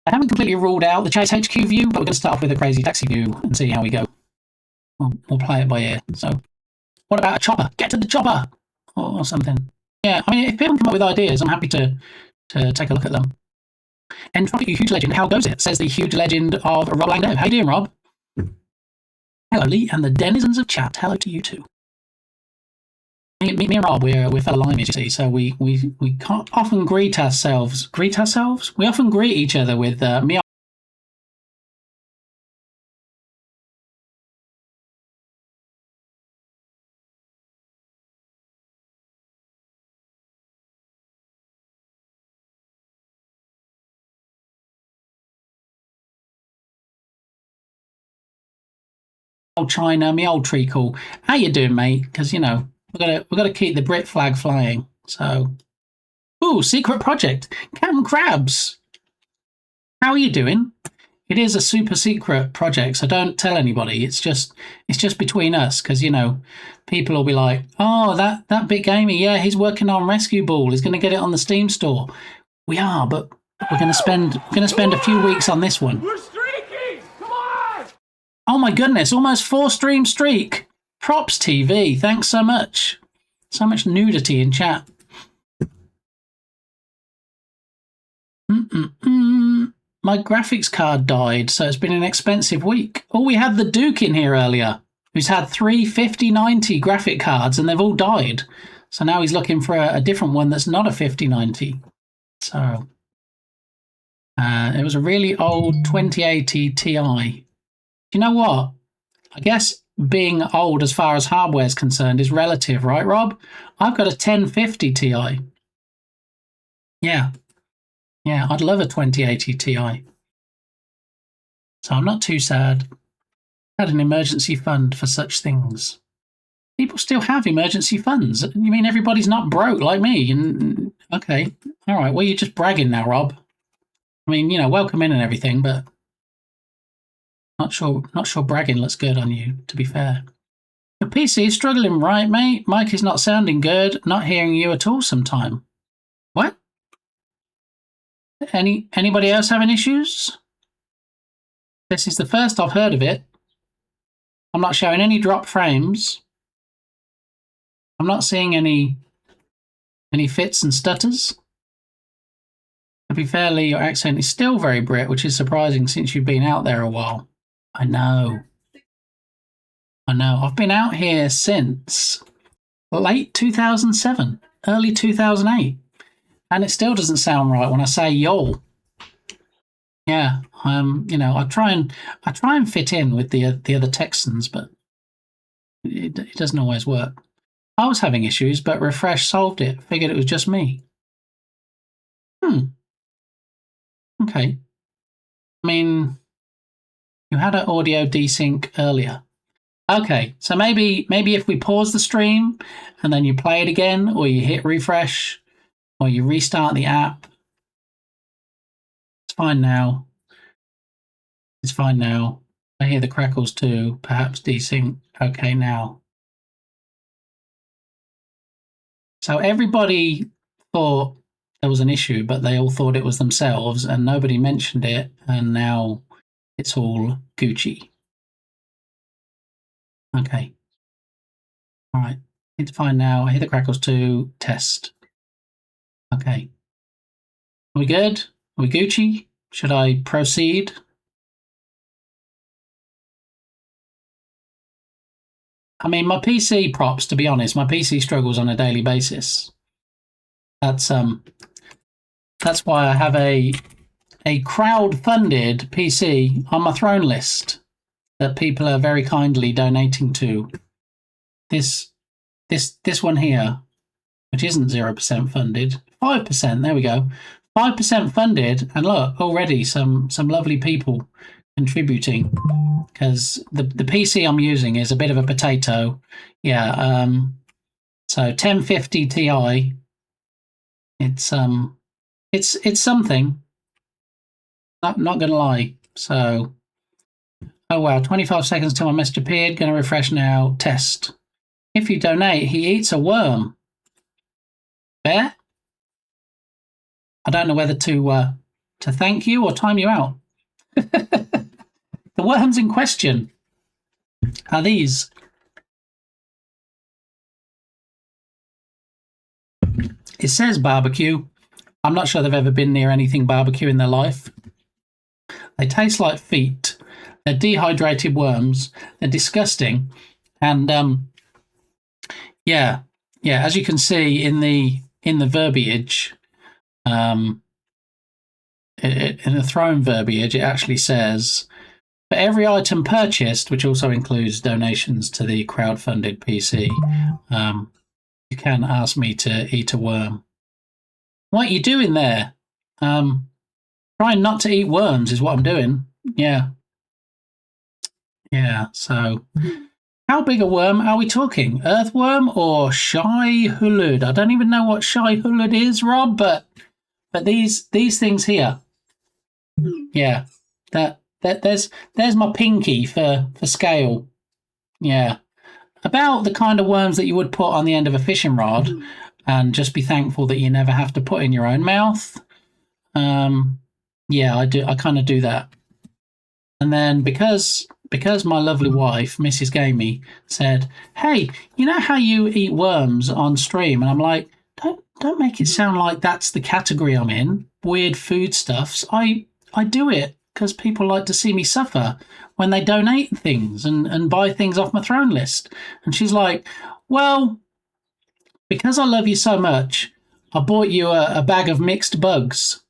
I haven't completely ruled out the Chase HQ view, but we're going to start off with a crazy taxi view and see how we go. We'll play it by ear. So what about a chopper? Get to the chopper! Or something. Yeah, I mean, if people come up with ideas, I'm happy to take a look at them. Entropic, you huge legend. How goes it? Says the huge legend of Rob Langdale. How you doing, Rob? Hello, Lee, and the denizens of chat. Hello to you too. Me and Rob, we're fellow limeys, you see, so we can't often greet ourselves. Greet ourselves? We often greet each other with me. Old China, me old treacle. How you doing, mate? Because you know we've got to keep the Brit flag flying. So, ooh, secret project, Captain Krabs. How are you doing? It is a super secret project, so don't tell anybody. It's just between us, because you know people will be like, oh, that Bit Gamey, yeah, he's working on Rescue Ball. He's going to get it on the Steam store. We are, but we're going to spend a few weeks on this one. Oh my goodness, almost 4 stream streak. Props TV, thanks so much. So much nudity in chat. My graphics card died, so it's been an expensive week. Oh, we had the Duke in here earlier, who's had 3 5090 graphic cards and they've all died. So now he's looking for a different one that's not a 5090. So it was a really old 2080 Ti. You know what? I guess being old as far as hardware is concerned is relative, right, Rob? I've got a 1050 Ti. Yeah, I'd love a 2080 Ti. So I'm not too sad. I had an emergency fund for such things. People still have emergency funds. You mean everybody's not broke like me? And okay, all right. Well, you're just bragging now, Rob. I mean, you know, welcome in and everything, but. Not sure bragging looks good on you, to be fair. Your PC is struggling, right, mate? Mike is not sounding good. Not hearing you at all sometime. What? Anybody else having issues? This is the first I've heard of it. I'm not showing any drop frames. I'm not seeing any fits and stutters. To be fair, Lee, your accent is still very Brit, which is surprising since you've been out there a while. I know. I've been out here since late 2007, early 2008, and it still doesn't sound right when I say y'all. Yeah, you know, I try and fit in with the other Texans, but it doesn't always work. I was having issues, but Refresh solved it. Figured it was just me. Okay. I mean, you had an audio desync earlier. Okay, so maybe if we pause the stream and then you play it again, or you hit refresh, or you restart the app, it's fine now. It's fine now. I hear the crackles too. Perhaps desync. Okay, now. So everybody thought there was an issue, but they all thought it was themselves, and nobody mentioned it, and now it's all Gucci. Okay. All right. It's fine now. I hear the crackles too. Test. Okay. Are we good? Are we Gucci? Should I proceed? I mean, my PC props, to be honest, my PC struggles on a daily basis. That's That's why I have a crowd-funded PC on my throne list that people are very kindly donating to. This one here, which isn't 0% funded, 5%. There we go, 5% funded, and look, already some lovely people contributing, because the PC I'm using is a bit of a potato. Yeah, so 1050 Ti. It's something. Not gonna lie. So, oh wow, 25 seconds till my message appeared. Gonna refresh now. Test. If you donate, he eats a worm. Bear? I don't know whether to thank you or time you out. The worms in question are these. It says barbecue. I'm not sure they've ever been near anything barbecue in their life. They taste like feet. They're dehydrated worms. They're disgusting. And yeah, as you can see in the verbiage, in the throne verbiage, it actually says, for every item purchased, which also includes donations to the crowdfunded PC, you can ask me to eat a worm. What are you doing there? Trying not to eat worms is what I'm doing. Yeah, so how big a worm are we talking? Earthworm or Shai Hulud? I don't even know what Shai Hulud is, Rob, but these things here. Yeah, there's my pinky for scale. Yeah, about the kind of worms that you would put on the end of a fishing rod, and just be thankful that you never have to put in your own mouth. Yeah, I do. I kind of do that. And then because my lovely wife, Mrs. Gamey, said, "Hey, you know how you eat worms on stream?" And I'm like, "Don't make it sound like that's the category I'm in. Weird foodstuffs. I do it because people like to see me suffer when they donate things and buy things off my throne list." And she's like, "Well, because I love you so much, I bought you a bag of mixed bugs."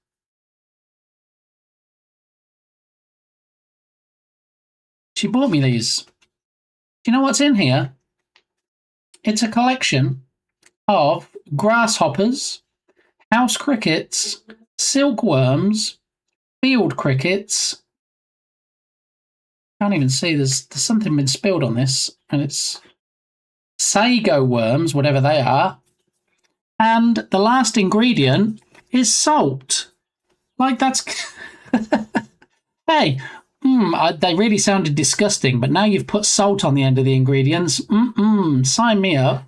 She bought me these. Do you know what's in here? It's a collection of grasshoppers, house crickets, silkworms, field crickets. Can't even see. There's something been spilled on this, and it's sago worms, whatever they are. And the last ingredient is salt. Like that's... Hey, they really sounded disgusting, but now you've put salt on the end of the ingredients. Sign me up.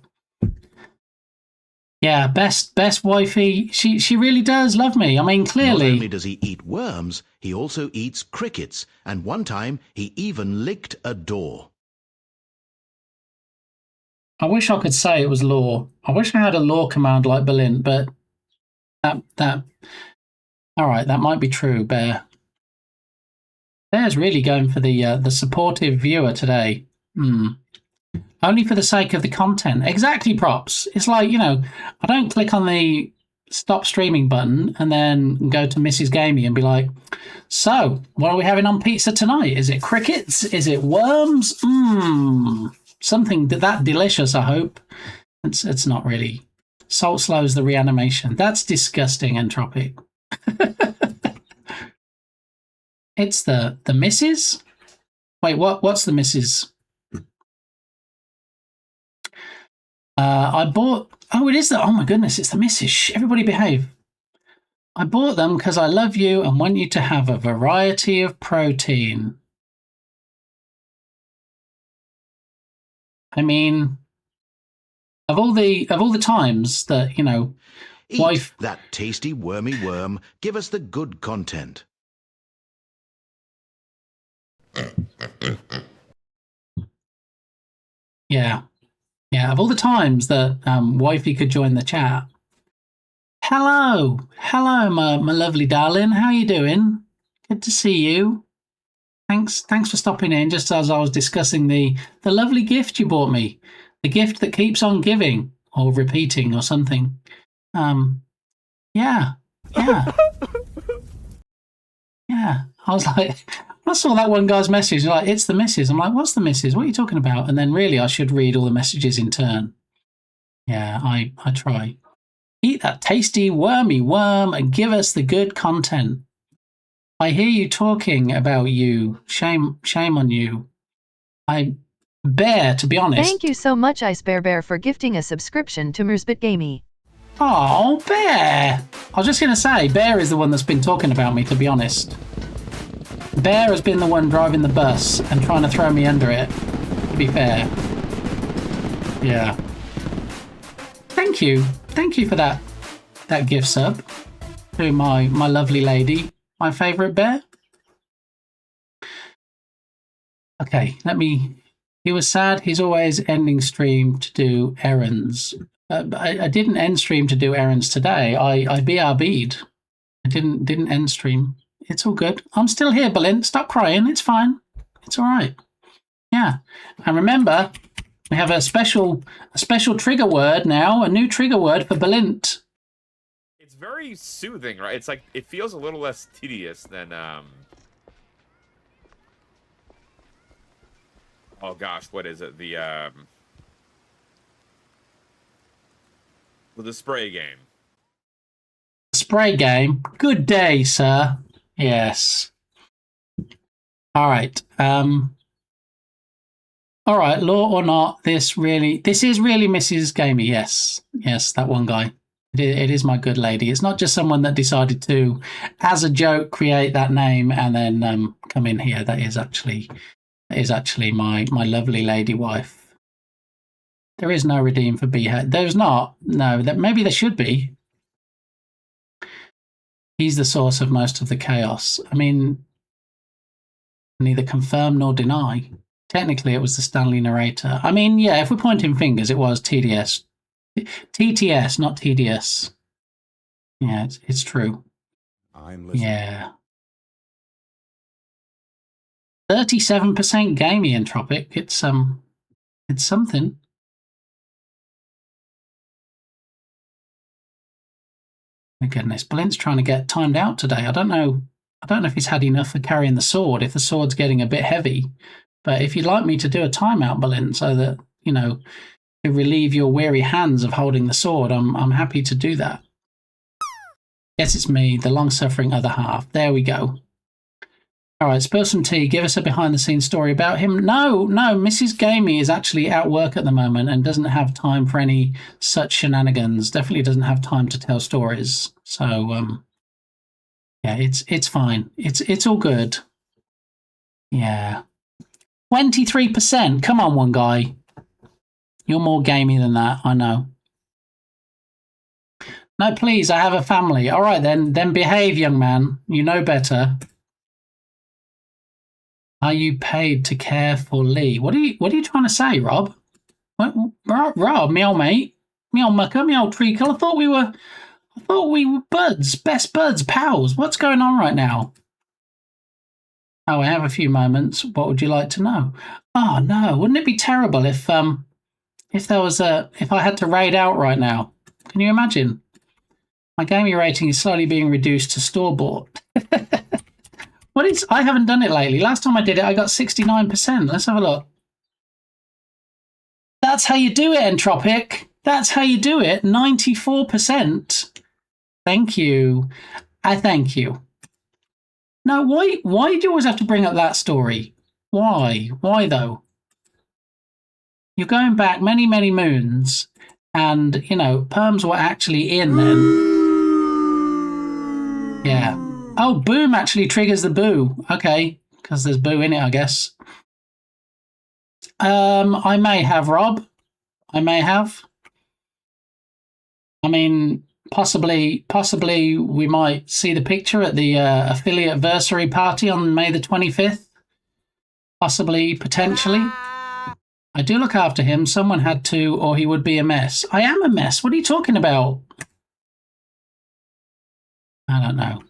Yeah, best wifey. She really does love me. I mean, clearly. Not only does he eat worms, he also eats crickets, and one time he even licked a door. I wish I could say it was law. I wish I had a law command like Berlin, but that all right, that might be true, Bear. Bear's really going for the supportive viewer today. Only for the sake of the content. Exactly, Props. It's like, I don't click on the stop streaming button and then go to Mrs. Gamey and be like, so, what are we having on pizza tonight? Is it crickets? Is it worms? Something that delicious, I hope. It's not really. Salt slows the reanimation. That's disgusting, Entropic. It's the missus? Wait, what's the missus? I bought... Oh, it is the... Oh my goodness, it's the missus. Shh, everybody behave. I bought them because I love you and want you to have a variety of protein. I mean, of all the times that, Eat wife... that tasty wormy worm. Give us the good content. Yeah, of all the times that wifey could join the chat. Hello, my lovely darling. How you doing? Good to see you. Thanks for stopping in just as I was discussing the lovely gift you bought me. The gift that keeps on giving or repeating or something. Yeah. Yeah. Yeah. I was like, I saw that one guy's message, like, it's the missus. I'm like, what's the missus? What are you talking about? And then really I should read all the messages in turn. Yeah, I try. Eat that tasty wormy worm and give us the good content. I hear you talking about you. Shame on you. Bear, to be honest. Thank you so much, Ice Bear, for gifting a subscription to Mersbit Gamey. Oh, Bear! I was just going to say, Bear is the one that's been talking about me, to be honest. Bear has been the one driving the bus and trying to throw me under it, to be fair. Yeah. Thank you. Thank you for that gift sub to my lovely lady, my favourite bear. Okay, he was sad. He's always ending stream to do errands. I didn't end stream to do errands today. I BRB'd. I didn't end stream. It's all good. I'm still here, Balint. Stop crying. It's fine. It's all right. Yeah. And remember, we have a special trigger word now. A new trigger word for Balint. It's very soothing, right? It's like it feels a little less tedious than oh gosh, what is it? The spray game. Spray game. Good day, sir. Yes. All right. All right. Law or not, this is really Mrs. Gamey. Yes. Yes, that one guy. It is my good lady. It's not just someone that decided to, as a joke, create that name and then come in here. That is actually my lovely lady wife. There is no redeem for Behead. There's not. No, maybe there should be. He's the source of most of the chaos. I mean, neither confirm nor deny. Technically, it was the Stanley narrator. I mean, yeah, if we're pointing fingers, it was TDS. TTS, not TDS. Yeah, it's true. I'm listening. Yeah. 37% gamey entropic. It's something. My goodness, Blint's trying to get timed out today. I don't know if he's had enough for carrying the sword, if the sword's getting a bit heavy. But if you'd like me to do a timeout, Blint, so that, to relieve your weary hands of holding the sword, I'm happy to do that. Yes, it's me, the long-suffering other half. There we go. All right, spill some tea. Give us a behind-the-scenes story about him. No, Mrs. Gamey is actually at work at the moment and doesn't have time for any such shenanigans. Definitely doesn't have time to tell stories. So, yeah, it's fine. It's all good. Yeah. 23%. Come on, one guy. You're more gamey than that, I know. No, please, I have a family. All right, then behave, young man. You know better. Are you paid to care for Lee? What are you trying to say, Rob? Rob, meow mate, meow mucker, meow treacle. I thought we were buds, best buds, pals. What's going on right now? Oh, I have a few moments. What would you like to know? Oh no, wouldn't it be terrible if I had to raid out right now? Can you imagine? My gaming rating is slowly being reduced to store-bought. I haven't done it lately. Last time I did it, I got 69%. Let's have a look. That's how you do it, Entropic. That's how you do it. 94%. Thank you. I thank you. Now, why do you always have to bring up that story? Why? Why, though? You're going back many, many moons, and, perms were actually in then. Yeah. Oh, boom actually triggers the boo. Okay, because there's boo in it, I guess. I may have, Rob. I may have. I mean, possibly we might see the picture at the affiliate anniversary party on May the 25th. Possibly, potentially. I do look after him. Someone had to, or he would be a mess. I am a mess. What are you talking about? I don't know.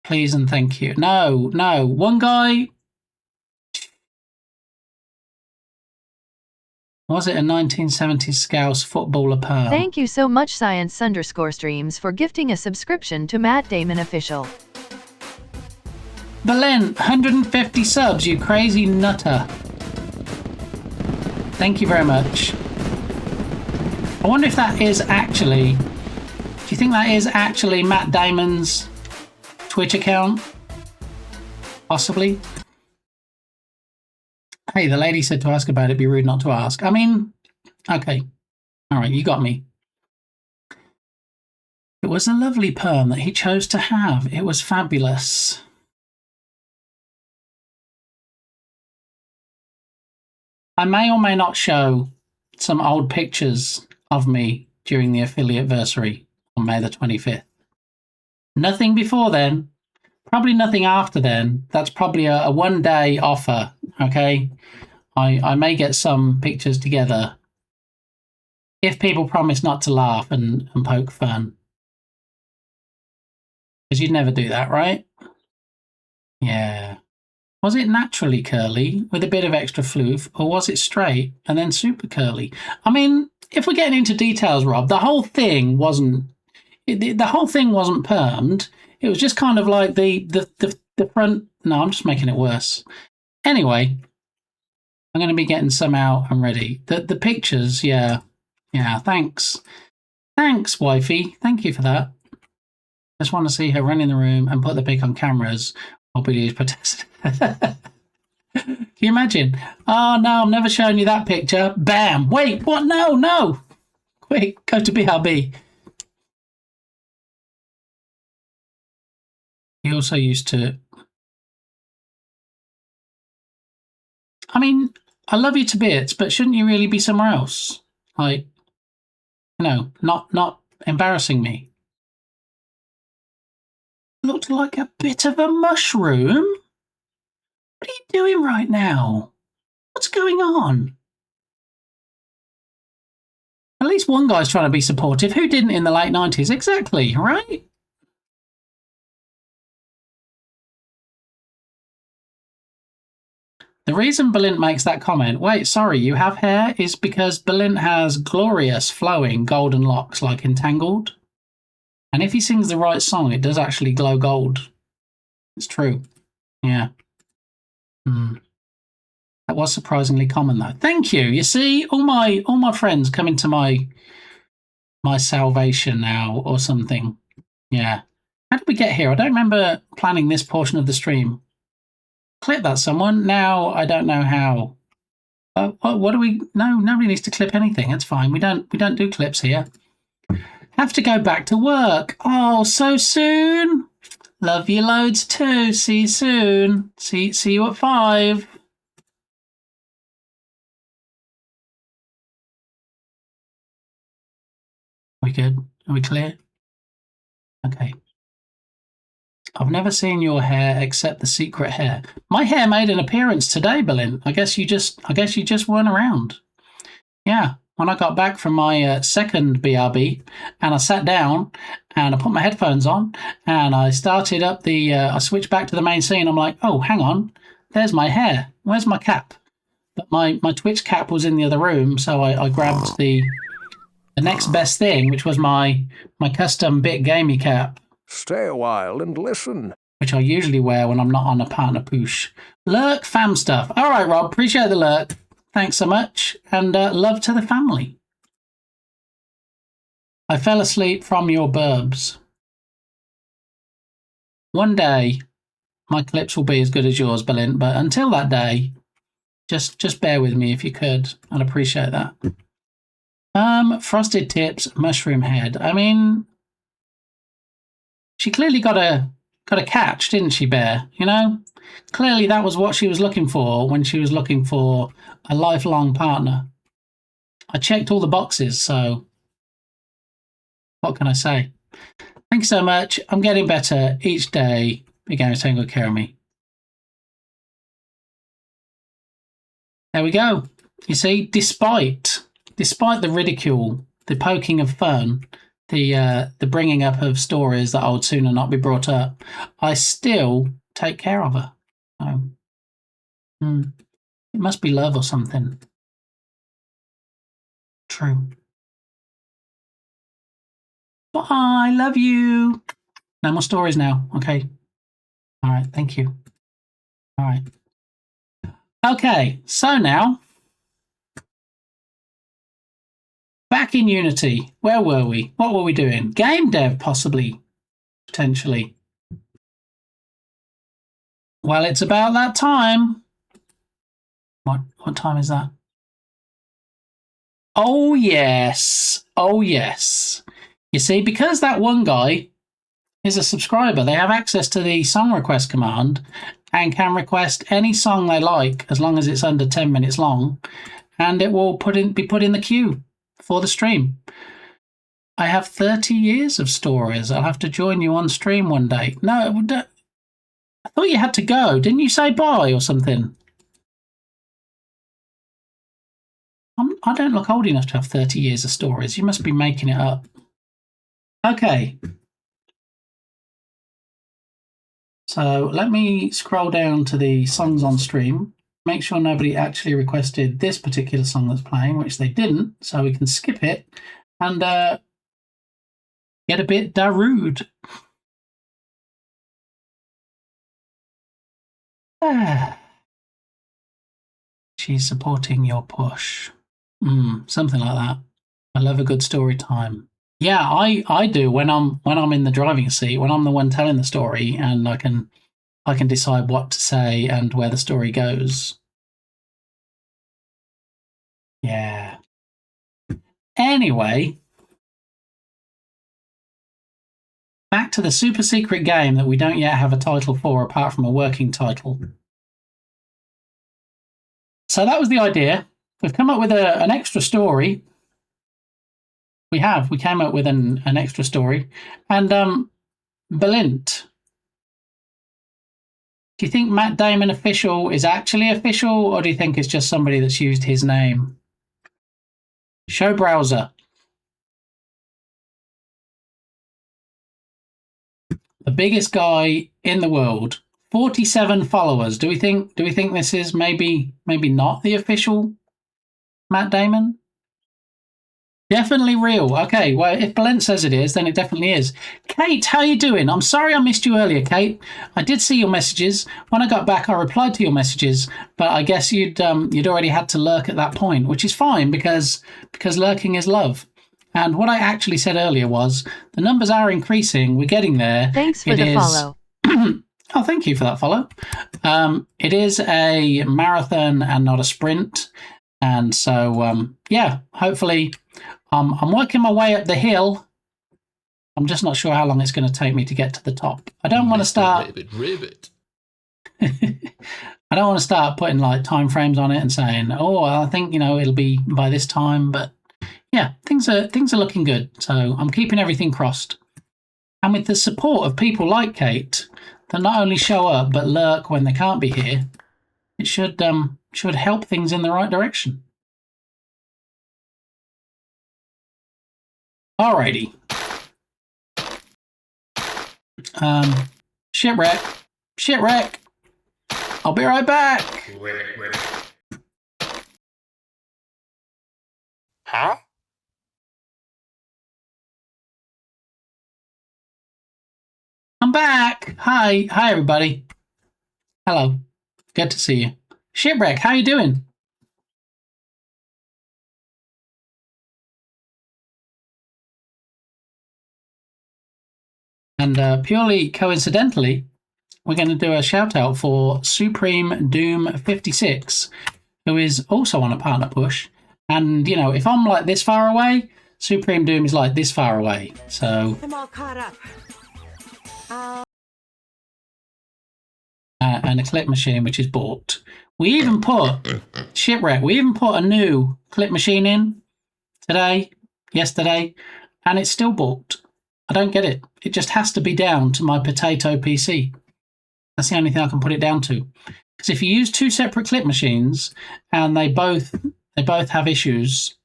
Please and thank you. No. One guy. Was it a 1970s Scouse footballer perm? Thank you so much Science_Streams for gifting a subscription to Matt Damon Official. Berlin, 150 subs, you crazy nutter. Thank you very much. I wonder if that is actually... Do you think that is actually Matt Damon's Twitch account? Possibly. Hey, the lady said to ask about it, be rude not to ask. I mean, okay. All right, you got me. It was a lovely perm that he chose to have. It was fabulous. I may or may not show some old pictures of me during the affiliate-versary on May the 25th. Nothing before then. Probably nothing after then. That's probably a one-day offer, okay? I may get some pictures together if people promise not to laugh and poke fun. Because you'd never do that, right? Yeah. Was it naturally curly with a bit of extra floof, or was it straight and then super curly? I mean, if we're getting into details, Rob, the whole thing wasn't permed. It was just kind of like the front. No, I'm just making it worse. Anyway, I'm going to be getting some out and ready. The pictures, yeah. Thanks, wifey. Thank you for that. Just want to see her run in the room and put the pic on cameras. Nobody's protested. Can you imagine? Oh no, I'm never showing you that picture. Bam! Wait, what? No! Quick, go to BRB. He also used to. I mean, I love you to bits, but shouldn't you really be somewhere else? Like, you know, not embarrassing me. Looked like a bit of a mushroom. What are you doing right now? What's going on? At least one guy's trying to be supportive. Who didn't in the late 90s? Exactly, right? The reason Balint makes that comment, wait, sorry, you have hair, is because Balint has glorious, flowing, golden locks like Entangled. And if he sings the right song, it does actually glow gold. It's true. Yeah. That was surprisingly common, though. Thank you. You see, all my friends come into my salvation now, or something. Yeah. How did we get here? I don't remember planning this portion of the stream. Clip that, someone. Now I don't know how. What do we? No, nobody needs to clip anything. It's fine. We don't do clips here. Have to go back to work. Oh, so soon. Love you loads too. See you soon. See you at 5. We good? Are we clear? Okay. I've never seen your hair except the secret hair. My hair made an appearance today, Berlin. I guess you just weren't around. Yeah. When I got back from my second BRB, and I sat down, and I put my headphones on, and I started up I switched back to the main scene. I'm like, oh, hang on, there's my hair. Where's my cap? But my Twitch cap was in the other room, so I grabbed the next best thing, which was my custom Bit Gamey cap. Stay a while and listen. Which I usually wear when I'm not on a partner push. Lurk fam stuff. All right, Rob, appreciate the lurk. Thanks so much, and love to the family. I fell asleep from your burbs. One day, my clips will be as good as yours, Berlin, but until that day, just bear with me if you could. I'd appreciate that. Frosted tips, mushroom head. I mean, she clearly got a catch, didn't she, Bear? You know? Clearly that was what she was looking for when she was looking for a lifelong partner. I checked all the boxes, so what can I say? Thanks so much. I'm getting better each day. You're going to take good care of me. There we go. You see, despite the ridicule, the poking of fun, the bringing up of stories that I would sooner not be brought up, I still take care of her. Oh. It must be love or something. True. Bye. Love you. No more stories now. Okay. All right. Thank you. All right. Okay. So now, back in Unity. Where were we? What were we doing? Game dev, possibly. Potentially. Well, it's about that time. What time is that? Oh, yes. Oh, yes. You see, because that one guy is a subscriber, they have access to the song request command and can request any song they like as long as it's under 10 minutes long, and it will be put in the queue for the stream. I have 30 years of stories. I'll have to join you on stream one day. No, I thought you had to go. Didn't you say bye or something? I don't look old enough to have 30 years of stories. You must be making it up. Okay. So let me scroll down to the songs on stream. Make sure nobody actually requested this particular song that's playing, which they didn't. So we can skip it and get a bit Darude. She's supporting your push. Something like that. I love a good story time. Yeah, I do when I'm in the driving seat, when I'm the one telling the story, and I can decide what to say and where the story goes. Yeah. Anyway, back to the super secret game that we don't yet have a title for apart from a working title. So that was the idea. We've come up with an extra story. We came up with an extra story. And Belint, do you think Matt Damon official is actually official, or do you think it's just somebody that's used his name? Show browser. The biggest guy in the world. 47 followers. Do we think this is maybe not the official Matt Damon? Definitely real. Okay, well, if Belent says it is, then it definitely is. Kate, how you doing? I'm sorry I missed you earlier, Kate. I did see your messages. When I got back, I replied to your messages, but I guess you'd already had to lurk at that point, which is fine because lurking is love. And what I actually said earlier was the numbers are increasing. We're getting there. Thanks for the follow. Oh, thank you for that follow. It is a marathon and not a sprint. And so, yeah, hopefully I'm working my way up the hill. I'm just not sure how long it's going to take me to get to the top. I don't want to start... Ribbit. I don't want to start putting like time frames on it and saying, oh, I think, it'll be by this time. But yeah, things are looking good. So I'm keeping everything crossed. And with the support of people like Kate that not only show up but lurk when they can't be here, it should help things in the right direction. Alrighty. Shipwreck. I'll be right back. Huh? I'm back. Hi everybody. Hello. Good to see you. Shipwreck, how you doing? And purely coincidentally, we're going to do a shout out for Supreme Doom 56, who is also on a partner push. And, if I'm like this far away, Supreme Doom is like this far away. So I'm all caught up. And a clip machine, which is bought. We even put Shipwreck. We even put a new clip machine in yesterday, and it's still bought. I don't get it. It just has to be down to my potato PC. That's the only thing I can put it down to. Because if you use two separate clip machines and they both have issues,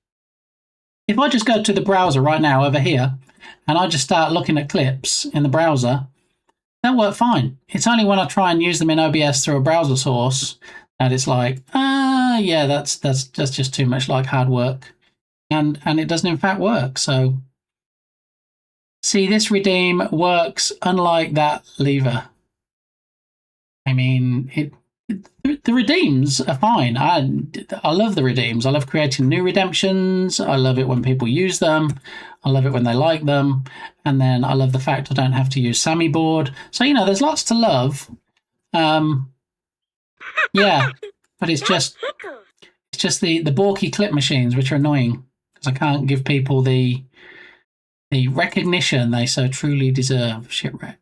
if I just go to the browser right now over here and I just start looking at clips in the browser, they'll work fine. It's only when I try and use them in OBS through a browser source that it's like, yeah, that's just too much like hard work. and it doesn't in fact work. So see, this redeem works unlike that lever. I mean, the redeems are fine. I love the redeems. I love creating new redemptions. I love it when people use them. I love it when they like them. And then I love the fact I don't have to use Sammy board. So, you know, there's lots to love. Yeah, but it's just the Borky clip machines which are annoying because I can't give people the recognition they so truly deserve. Shipwreck.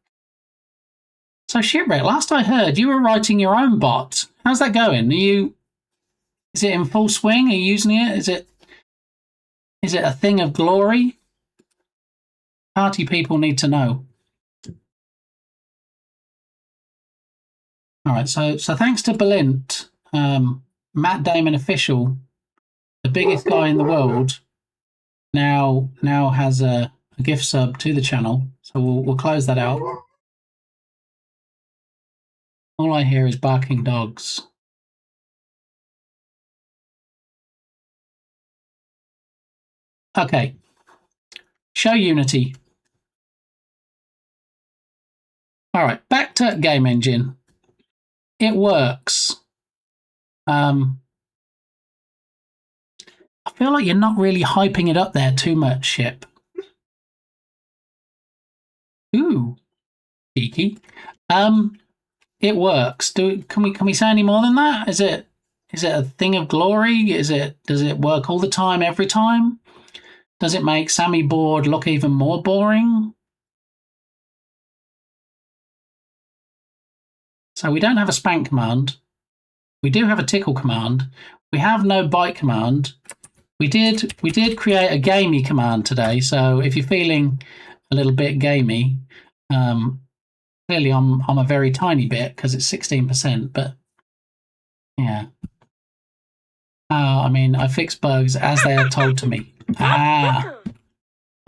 So Shipwreck, last I heard, you were writing your own bot. How's that going? Is it in full swing? Are you using it? Is it a thing of glory? Party people need to know. All right, so thanks to Belint, Matt Damon official, the biggest guy in the world, now has a gift sub to the channel. So we'll close that out. All I hear is barking dogs. Okay. Show Unity. All right, back to Game Engine. It works. I feel like you're not really hyping it up there too much, Ship. Ooh, cheeky. It works. Can we say any more than that? Is it a thing of glory? Does it work all the time, every time? Does it make Sammy board look even more boring? So we don't have a spank command. We do have a tickle command. We have no bite command. We did create a gamey command today. So if you're feeling a little bit gamey, clearly I'm a very tiny bit because it's 16%. But yeah, I mean I fix bugs as they are told to me.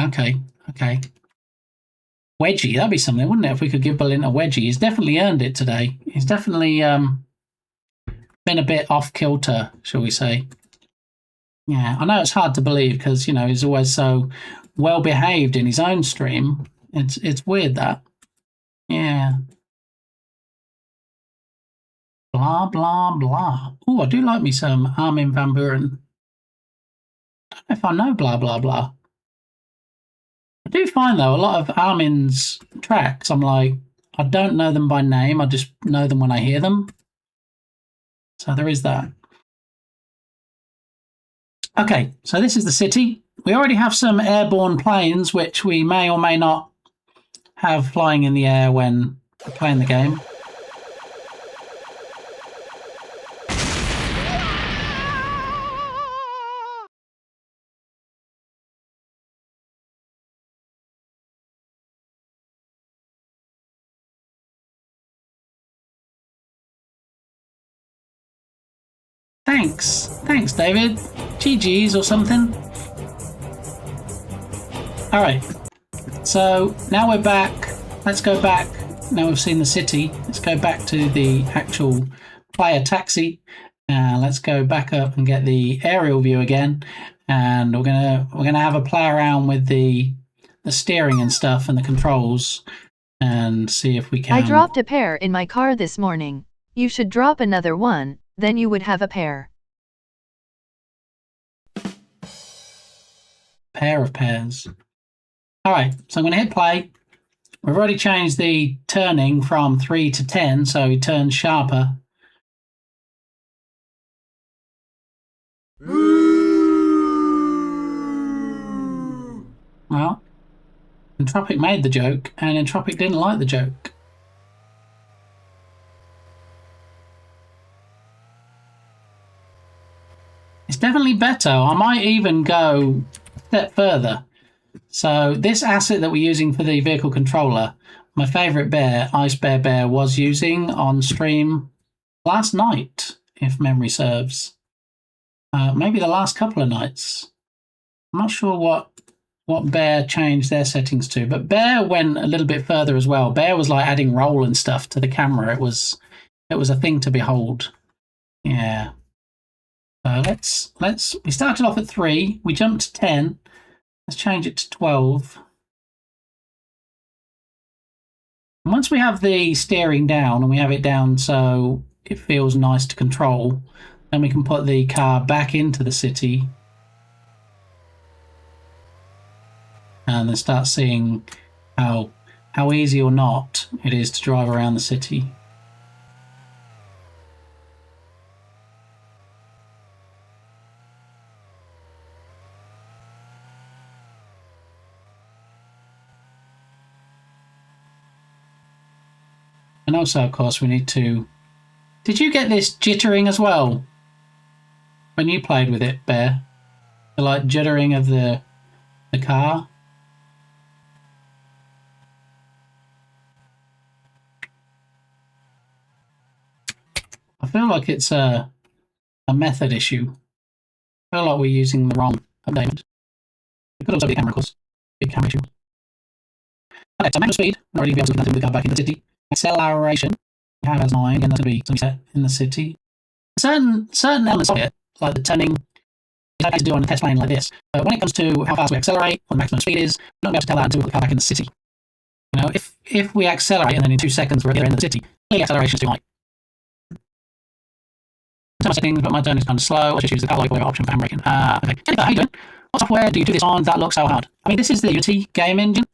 Okay. Wedgie, that'd be something, wouldn't it? If we could give Belint a wedgie. He's definitely earned it today. He's definitely been a bit off kilter, shall we say. Yeah, I know it's hard to believe because, you know, he's always so well behaved in his own stream. It's weird that. Yeah. Blah, blah, blah. Oh, I do like me some Armin van Buuren. I don't know if I know blah, blah, blah. I do find, though, a lot of Armin's tracks, I'm like, I don't know them by name. I just know them when I hear them. So there is that. Okay, so this is the city. We already have some airborne planes, which we may or may not have flying in the air when playing the game. Thanks, David. GG's or something. All right. So now we're back. Let's go back. Now we've seen the city. Let's go back to the actual player taxi. Let's go back up and get the aerial view again. And we're gonna have a play around with the steering and stuff and the controls and see if we can. I dropped a pear in my car this morning. You should drop another one. Then you would have a pair. Pair of pairs. All right, so I'm going to hit play. We've already changed the turning from 3 to 10, so he turns sharper. Well, Entropic made the joke, and Entropic didn't like the joke. It's definitely better. I might even go a step further. So this asset that we're using for the vehicle controller, my favourite bear, Ice Bear Bear, was using on stream last night, if memory serves. Maybe the last couple of nights. I'm not sure what Bear changed their settings to, but Bear went a little bit further as well. Bear was like adding roll and stuff to the camera. It was a thing to behold. Yeah. So we started off at 3, we jumped to 10. Let's change it to 12. And once we have the steering down and we have it down so it feels nice to control, then we can put the car back into the city and then start seeing how easy or not it is to drive around the city. And also, of course, we need to... Did you get this jittering as well? When you played with it, Bear? The, like, jittering of the car? I feel like it's a method issue. I feel like we're using the wrong update. It could also be a camera, of course. Big camera issue. Okay, so maximum speed. Not really be able to get the car back in the city. Acceleration. We have as 9, and that's going to be set in the city. Certain elements of it, like the turning, is okay to do on a test plane like this. But when it comes to how fast we accelerate, what the maximum speed is, we're not going to be able to tell that until we put the car back in the city. You know, if we accelerate and then in 2 seconds we're at the end of the city, clearly acceleration is too high. So my settings, but my turn is kind of slow. I'll just use the car option for handbraking. Okay. Jennifer, how you doing? What software do you do this on? That looks so hard. I mean, this is the Unity game engine.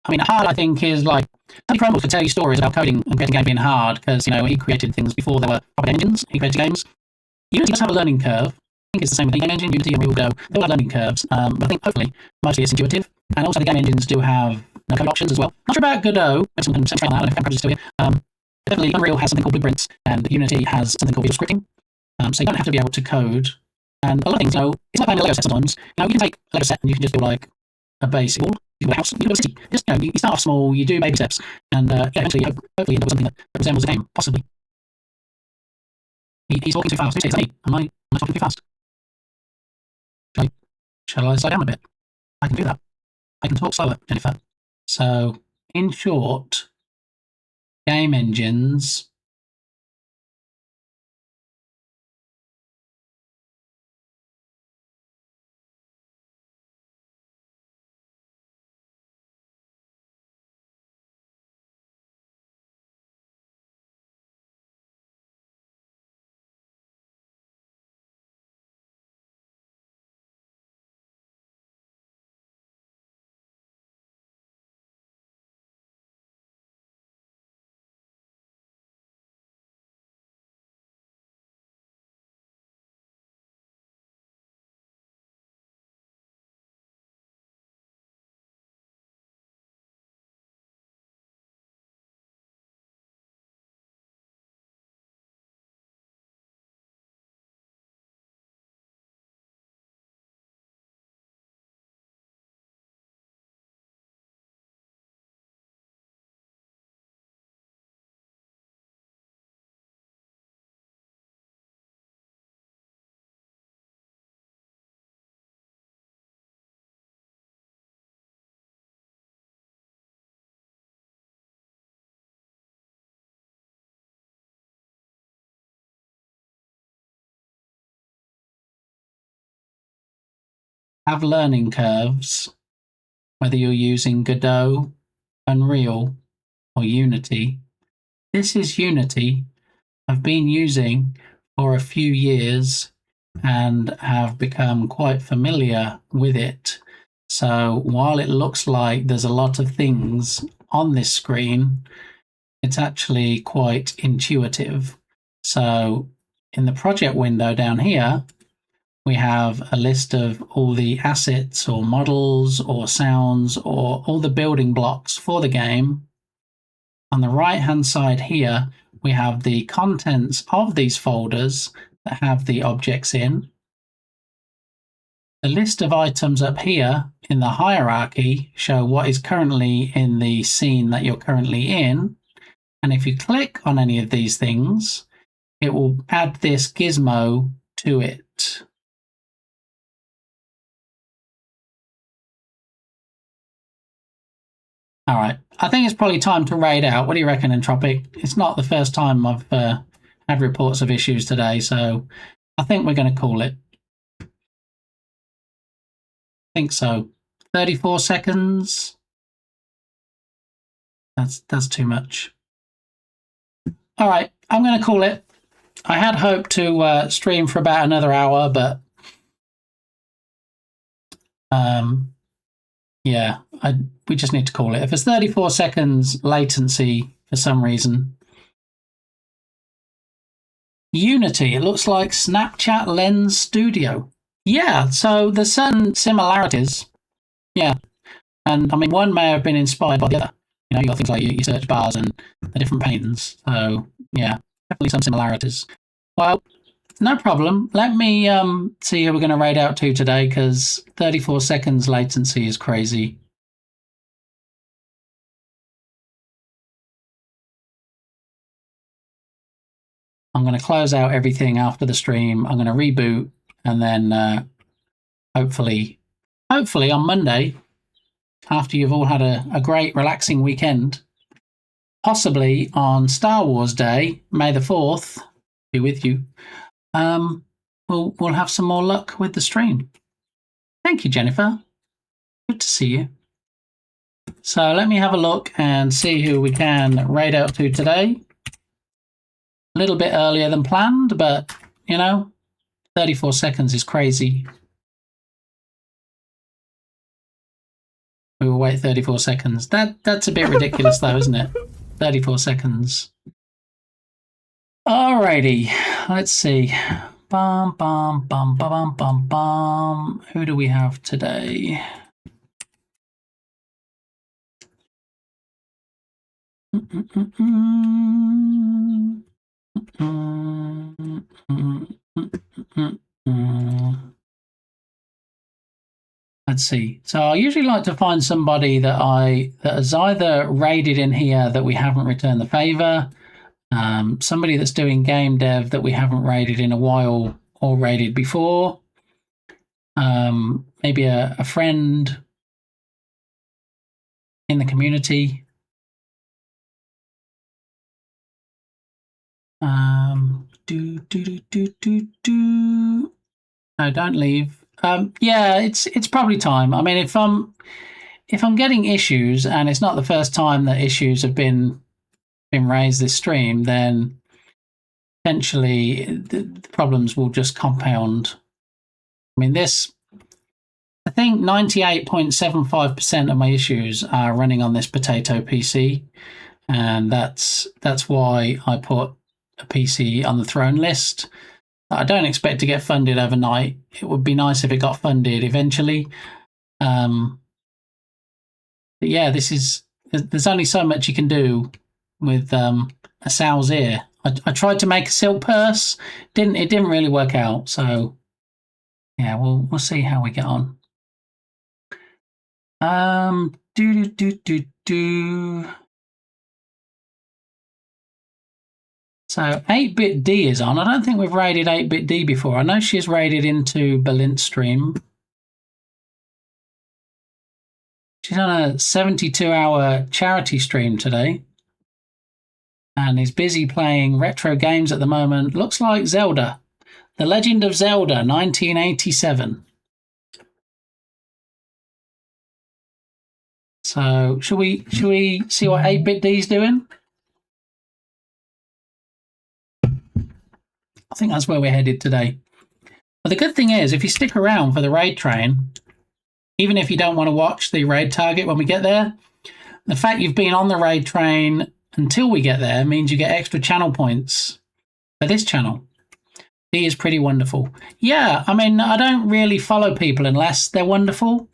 I mean, hard, I think, is like... Tony Cromwell could tell you stories about coding and getting game being hard, because, you know, he created things before there were proper engines. He created games. Unity does have a learning curve. I think it's the same with the game engine, Unity and Real Go. They all have learning curves, but I think, hopefully, mostly it's intuitive. And also the game engines do have no-code options as well. Not sure about Godot. Maybe someone can explain that. I don't know if I'm still here. Definitely, Unreal has something called blueprints, and Unity has something called visual scripting. So you don't have to be able to code. And a lot of things, you know, it's like playing a Lego set sometimes. You know, you can take a Lego set and you can just build like a basic wall. You build a house, you build a city. Just, you know, you start off small, you do baby steps, and eventually, hopefully, end up with something that resembles a game, possibly. He's walking too fast. Who says me? Am I talking too fast? Shall I slow down a bit? I can do that. I can talk slower, Jennifer. So, in short, game engines have learning curves, whether you're using Godot, Unreal, or Unity. This is Unity. I've been using for a few years and have become quite familiar with it. So while it looks like there's a lot of things on this screen, it's actually quite intuitive. So in the project window down here, we have a list of all the assets or models or sounds or all the building blocks for the game. On the right-hand side here, we have the contents of these folders that have the objects in. The list of items up here in the hierarchy show what is currently in the scene that you're currently in. And if you click on any of these things, it will add this gizmo to it. All right, I think it's probably time to raid out. What do you reckon, Entropic? It's not the first time I've had reports of issues today, so I think we're going to call it. I think so. 34 seconds. That's too much. All right, I'm going to call it. I had hoped to stream for about another hour, but yeah, we just need to call it. If it's 34 seconds latency for some reason. Unity, it looks like Snapchat Lens Studio. Yeah, so there's certain similarities. Yeah, and I mean, one may have been inspired by the other. You know, you got things like your search bars and the different paintings. So yeah, definitely some similarities. Well, no problem. Let me see who we're going to raid out to today, because 34 seconds latency is crazy. I'm going to close out everything after the stream. I'm going to reboot, and then hopefully on Monday, after you've all had a great relaxing weekend, possibly on Star Wars Day, May the 4th, be with you, we'll have some more luck with the stream. Thank you, Jennifer. Good to see you. So let me have a look and see who we can raid out to today. A little bit earlier than planned, but, you know, 34 seconds is crazy. We will wait 34 seconds. That's a bit ridiculous, though, isn't it? 34 seconds. Alrighty, let's see. Bum, bum, bum, bum, bum, bum. Who do we have today? Let's see. So I usually like to find somebody that has either raided in here that we haven't returned the favor, somebody that's doing game dev that we haven't raided in a while or raided before, maybe a friend in the community. No, don't leave. Yeah, it's probably time. I mean, if I'm getting issues, and it's not the first time that issues have been raised this stream, then potentially the problems will just compound. I mean, I think 98.75% of my issues are running on this potato PC, and that's why I put a PC on the throne list. I don't expect to get funded overnight. It would be nice if it got funded eventually. But yeah, there's only so much you can do with a sow's ear. I tried to make a silk purse. It didn't really work out. So yeah, we'll see how we get on. So 8-Bit D is on. I don't think we've raided 8-Bit D before. I know she's raided into Balint's stream. She's on a 72-hour charity stream today, and is busy playing retro games at the moment. Looks like Zelda. The Legend of Zelda, 1987. So should we see what 8-Bit D's doing? I think that's where we're headed today. But the good thing is, if you stick around for the raid train, even if you don't want to watch the raid target when we get there, the fact you've been on the raid train until we get there means you get extra channel points for this channel. He is pretty wonderful. Yeah, I mean, I don't really follow people unless they're wonderful.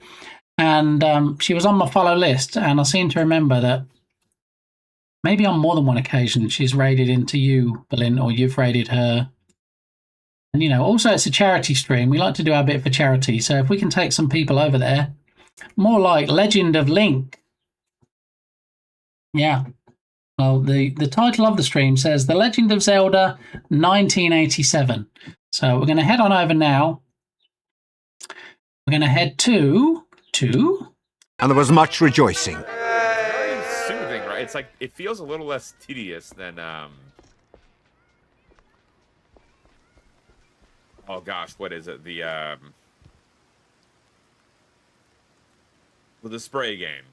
And she was on my follow list, and I seem to remember that maybe on more than one occasion she's raided into you, Balint, or you've raided her. And, you know, also it's a charity stream. We like to do our bit for charity. So if we can take some people over there, more like Legend of Link. Yeah. Well, the title of the stream says The Legend of Zelda 1987. So we're going to head on over now. We're going to head to... And there was much rejoicing. Very soothing, right? It's like, it feels a little less tedious than oh gosh, what is it? The spray game.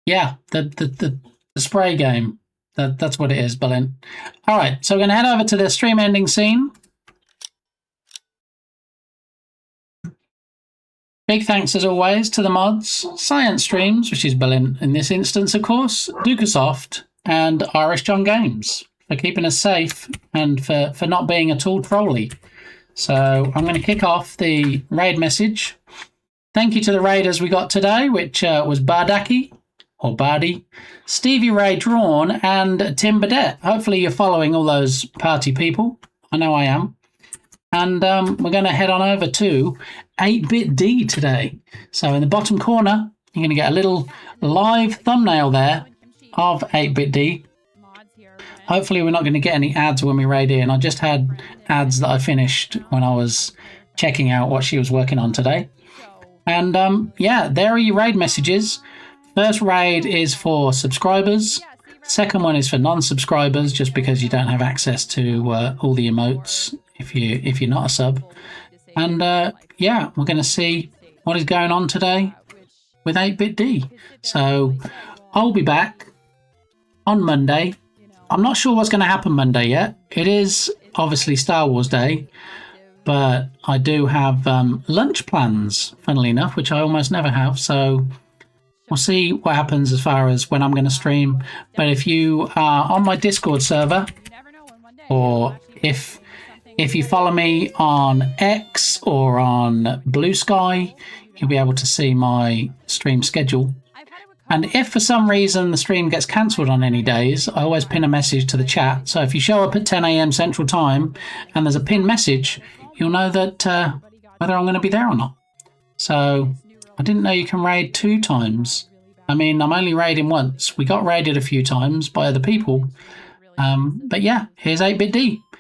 Yeah, the spray game. That's what it is, Berlin. All right, so we're going to head over to the stream ending scene. Big thanks, as always, to the mods, Science Streams, which is Berlin in this instance, of course, Dukasoft, and Irish John Games for keeping us safe and for not being at all trolly. So I'm going to kick off the raid message. Thank you to the raiders we got today, which was Bardaki, or Bardi, Stevie Ray Drawn, and Tim Badette. Hopefully you're following all those party people. I know I am. And we're going to head on over to 8BitD today. So in the bottom corner, you're going to get a little live thumbnail there of 8BitD. Hopefully we're not going to get any ads when we raid in. I just had ads that I finished when I was checking out what she was working on today. And yeah, there are your raid messages. First raid is for subscribers. Second one is for non-subscribers, just because you don't have access to all the emotes if you're not a sub. And yeah, we're going to see what is going on today with 8BitD. So I'll be back on Monday. I'm not sure what's going to happen Monday yet. It is obviously Star Wars Day, but I do have lunch plans, funnily enough, which I almost never have. So we'll see what happens as far as when I'm going to stream. But if you are on my Discord server, or if you follow me on X or on Blue Sky, you'll be able to see my stream schedule. And if for some reason the stream gets cancelled on any days, I always pin a message to the chat. So if you show up at 10 AM Central Time and there's a pinned message, you'll know that whether I'm going to be there or not. So I didn't know you can raid 2 times. I mean, I'm only raiding once. We got raided a few times by other people. But yeah, here's 8BitD.